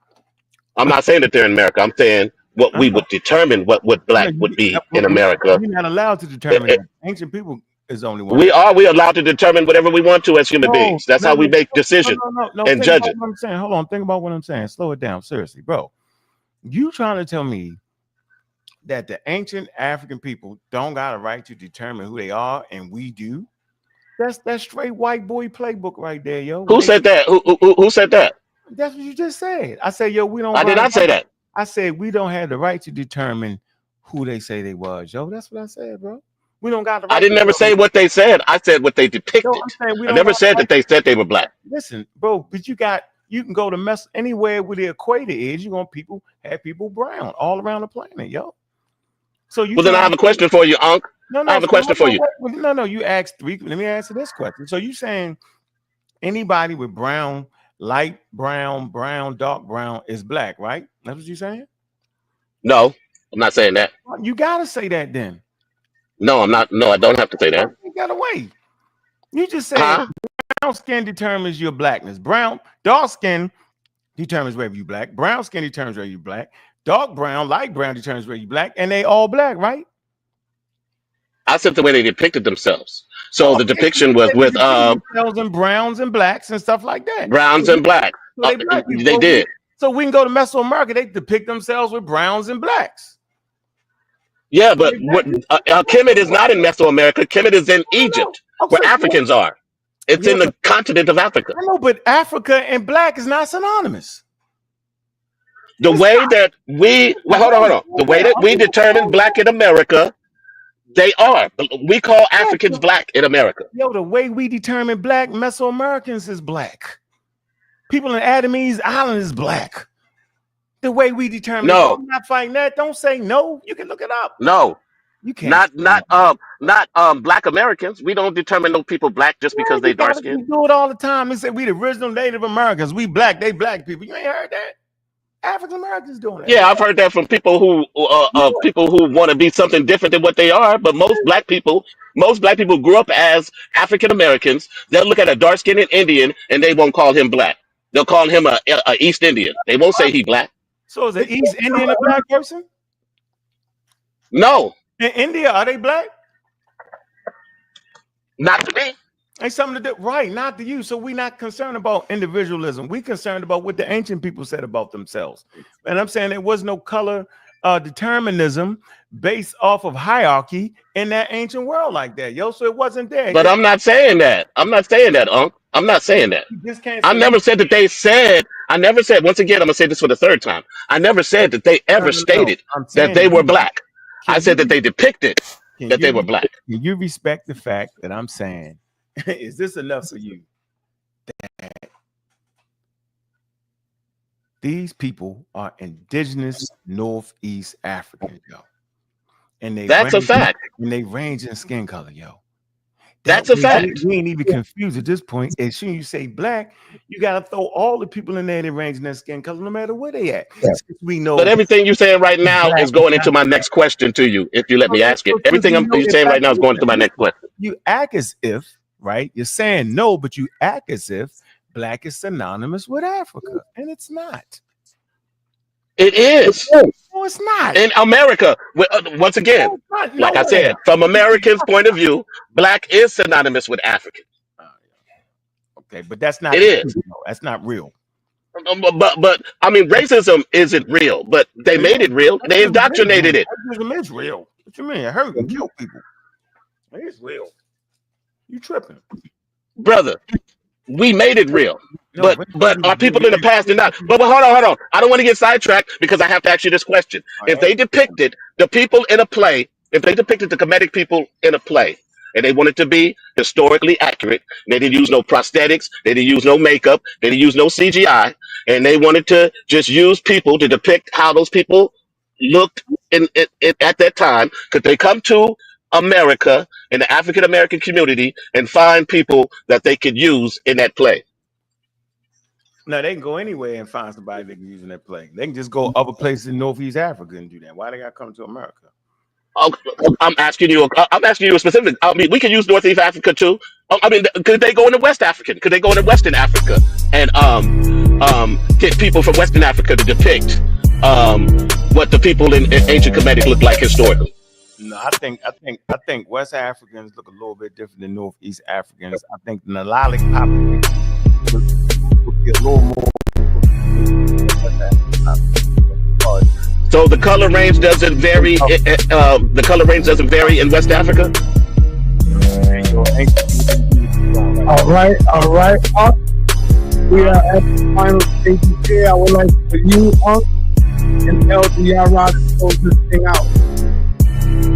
I'm not saying that they're in America. I'm saying what we would determine what black would be in America. You're not allowed to determine that. Ancient people is the only one. We allowed to determine whatever we want to as human beings. That's how we make decisions No, and think judge about it. what I'm saying. Hold on, think about what I'm saying. Slow it down, seriously, bro. You trying to tell me that the ancient African people don't got a right to determine who they are, and we do? That's straight white boy playbook right there, yo. Who said that? Who said that? That's what you just said. I said, yo, we don't. I did not say that. I said we don't have the right to determine who they say they was, yo. That's what I said, bro. We don't got the right. I didn't never say what they said. I said what they depicted. No, I'm saying we I don't never got said the that they said they were black. Listen, bro, but you can go to anywhere where the equator is. You're gonna have people brown all around the planet, yo. So you. Well, then I have a question for you, Ankh. I have a question for you. No, you asked three. Let me answer this question. So you saying anybody with brown, light brown, dark brown is black, right? That's what you're saying? No, I'm not saying that. You gotta say that then. No, I'm not. No, I don't have to say that. You got away. You just said brown skin determines your blackness. Dark skin determines whether you black. Brown skin determines whether you black. Dark brown, light brown determines whether you black, and they all black, right? I said the way they depicted themselves. So the depiction was with themselves and browns and blacks and stuff like that. Browns and blacks. So they did. So we can go to Mesoamerica. They depict themselves with browns and blacks. Yeah, but Kemet is not in Mesoamerica. Kemet is in Egypt, where Africans are. It's in the continent of Africa. I know, but Africa and black is not synonymous. The way that we hold on. The way that we determine black in America, they are. We call Africans black in America. Yo, the way we determine black, Mesoamericans is black. People in Adamese Island is black. The way we determine. No, I'm not fighting that. Don't say no. You can look it up. No, you can't. Not black Americans. We don't determine those people black just because they dark skinned. We do it all the time. They say we the original Native Americans. We black. They black people. You ain't heard that? African Americans doing that. Yeah, I've heard that from people who want to be something different than what they are. But most black people grew up as African Americans. They'll look at a dark skinned Indian and they won't call him black. They'll call him a East Indian. They won't say he black. So is an East Indian a black person? No. In India, are they black? Not to me. Ain't something to do, right? Not to you. So we're not concerned about individualism. We're concerned about what the ancient people said about themselves. And I'm saying there was no color determinism based off of hierarchy in that ancient world like that, yo. So it wasn't there. But I'm not saying that. I'm not saying that, Unc. I'm not saying that. I never said that they said. I never said. Once again, I'm gonna say this for the third time. I never said that they ever stated that they were black. I said that they depicted that they were black. Can you respect the fact that I'm saying, is this enough for you? That these people are indigenous Northeast Africans, yo. And That's a fact. And they range in skin color, yo. That's a fact. We ain't even confused at this point. As soon as you say black, you gotta throw all the people in there that range in their skin color, no matter where they at. Yeah. Since we know. But everything you're saying right now is going into my next question to you, if you let me ask it. Everything you're saying right now is going into my next question. You act as if, right? You're saying no, but you act as if black is synonymous with Africa, and it's not. It is. No, it's not. In America, once again, like I said, from Americans' point of view, black is synonymous with African. Okay, but that's not. It is. That's not real. But I mean, racism isn't real, but they made it real. They indoctrinated it. Racism is real. What you mean? It hurt and kill people. It is real. You tripping, brother? We made it real. But our people in the past did not. But hold on. I don't want to get sidetracked because I have to ask you this question. If they depicted the people in a play, if they depicted the Kemetic people in a play, and they wanted to be historically accurate, they didn't use no prosthetics, they didn't use no makeup, they didn't use no CGI, and they wanted to just use people to depict how those people looked at that time, could they come to America in the African American community and find people that they could use in that play? No, they can go anywhere and find somebody they can use in that play. They can just go other places in Northeast Africa and do that. Why they got to come to America? I'm asking you a specific. I mean, we can use Northeast Africa too. I mean, could they go into West African? Could they go into Western Africa and get people from Western Africa to depict what the people in ancient Kemetic looked like historically? No, I think West Africans look a little bit different than Northeast Africans. I think the Nilalic population would be a little more. So the color range doesn't vary. The color range doesn't vary in West Africa. All right. We are at the final stage here. I would like for you, Ankh, and Elder Yarah to close this thing out.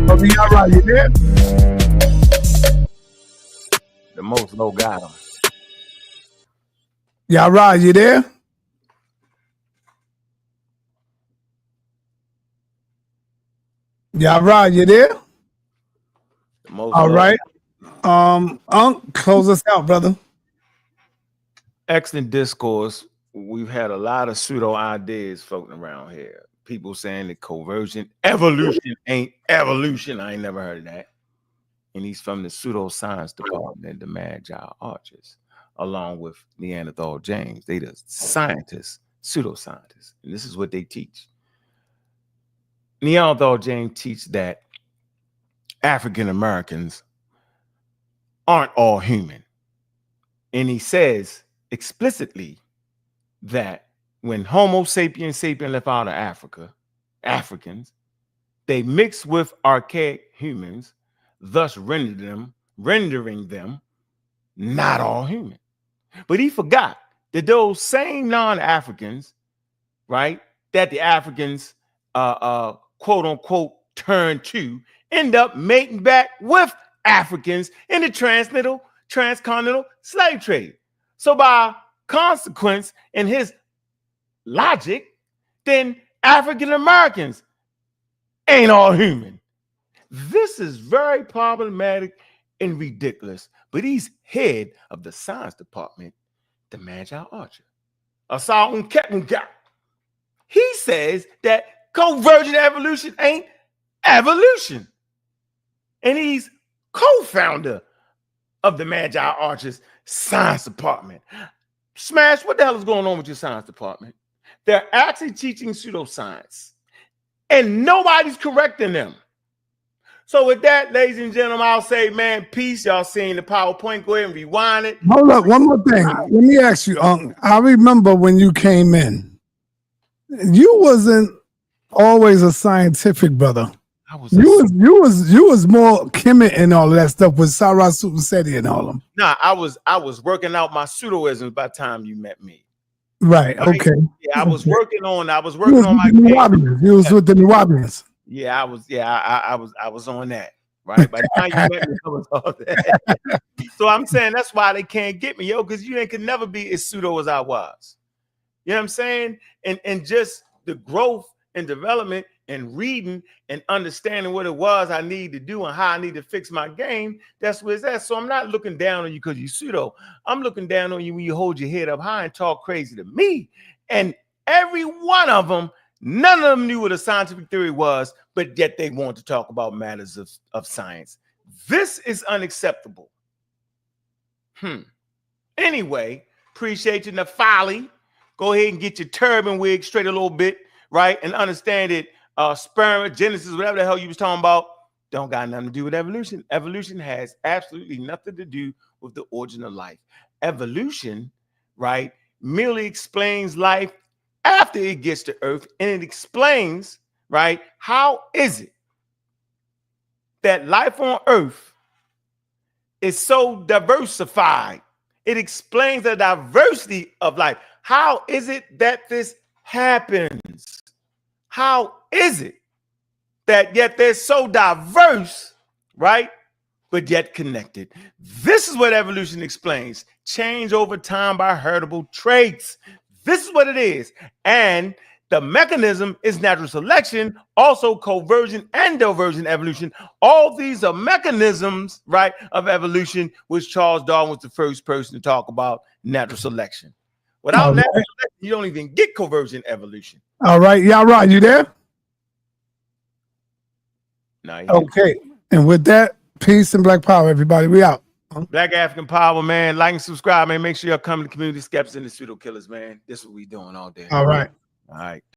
Elder Yarah, you there? The most low got him. Yarah, you there? Yarah, you there? All right. Ankh, close us out, brother. Excellent discourse. We've had a lot of pseudo ideas floating around here. People saying that convergent evolution ain't evolution. I ain't never heard of that. And he's from the pseudoscience department, the Magi Archers, along with Neanderthal James. They the scientists, pseudoscientists. And this is what they teach. Neanderthal James teach that African Americans aren't all human. And he says explicitly that when Homo sapiens left out of Africa, Africans, they mixed with archaic humans, thus rendering them not all human. But he forgot that those same non-Africans, right, that the Africans quote unquote turn to, end up mating back with Africans in the transcontinental slave trade. So by consequence, in his logic, then African Americans ain't all human. This is very problematic and ridiculous. But he's head of the science department, the Magi Archer. He says that convergent evolution ain't evolution. And he's co-founder of the Magi Archers science department. Smash, what the hell is going on with your science department? They're actually teaching pseudoscience, and nobody's correcting them. So with that, ladies and gentlemen, I'll say, man, peace. Y'all seen the PowerPoint. Go ahead and rewind it. Hold up, one more thing. Let me ask you, I remember when you came in, you wasn't always a scientific brother. You was more Kemet and all of that stuff with Sarah Seti and all of them. Nah, I was working out my pseudoisms by the time you met me. Right. Okay. Yeah, I was working on my You was with the Nubians. Yeah, I was on that. right? By the time you met me, I was all that. So I'm saying that's why they can't get me, yo, because you ain't could never be as pseudo as I was. You know what I'm saying? And just the growth and development and reading and understanding what it was I need to do and how I need to fix my game, that's where it's at. So I'm not looking down on you because you pseudo. I'm looking down on you when you hold your head up high and talk crazy to me. And every one of them, none of them knew what a scientific theory was, but yet they want to talk about matters of science. This is unacceptable. Anyway, appreciate you, Nafali. Go ahead and get your turban wig straight a little bit, right? And understand it. Sperm, Genesis, whatever the hell you was talking about, don't got nothing to do with evolution. Evolution has absolutely nothing to do with the origin of life. Evolution, right, merely explains life after it gets to Earth, and it explains, right, how is it that life on Earth is so diversified? It explains the diversity of life. How is it that this happens? How is it that yet they're so diverse, right, but yet connected? This is what evolution explains. Change over time by heritable traits. This is what it is. And the mechanism is natural selection, also convergent and divergent evolution. All these are mechanisms, right, of evolution, which Charles Darwin was the first person to talk about natural selection. Without natural selection, you don't even get convergent evolution. All right, Yarah, you there? No, okay. And with that, peace and black power, everybody. We out. Black African power, man. Like and subscribe, man. Make sure y'all come to the community skeptics and the pseudo killers, man. This is what we doing all day. All right. All right.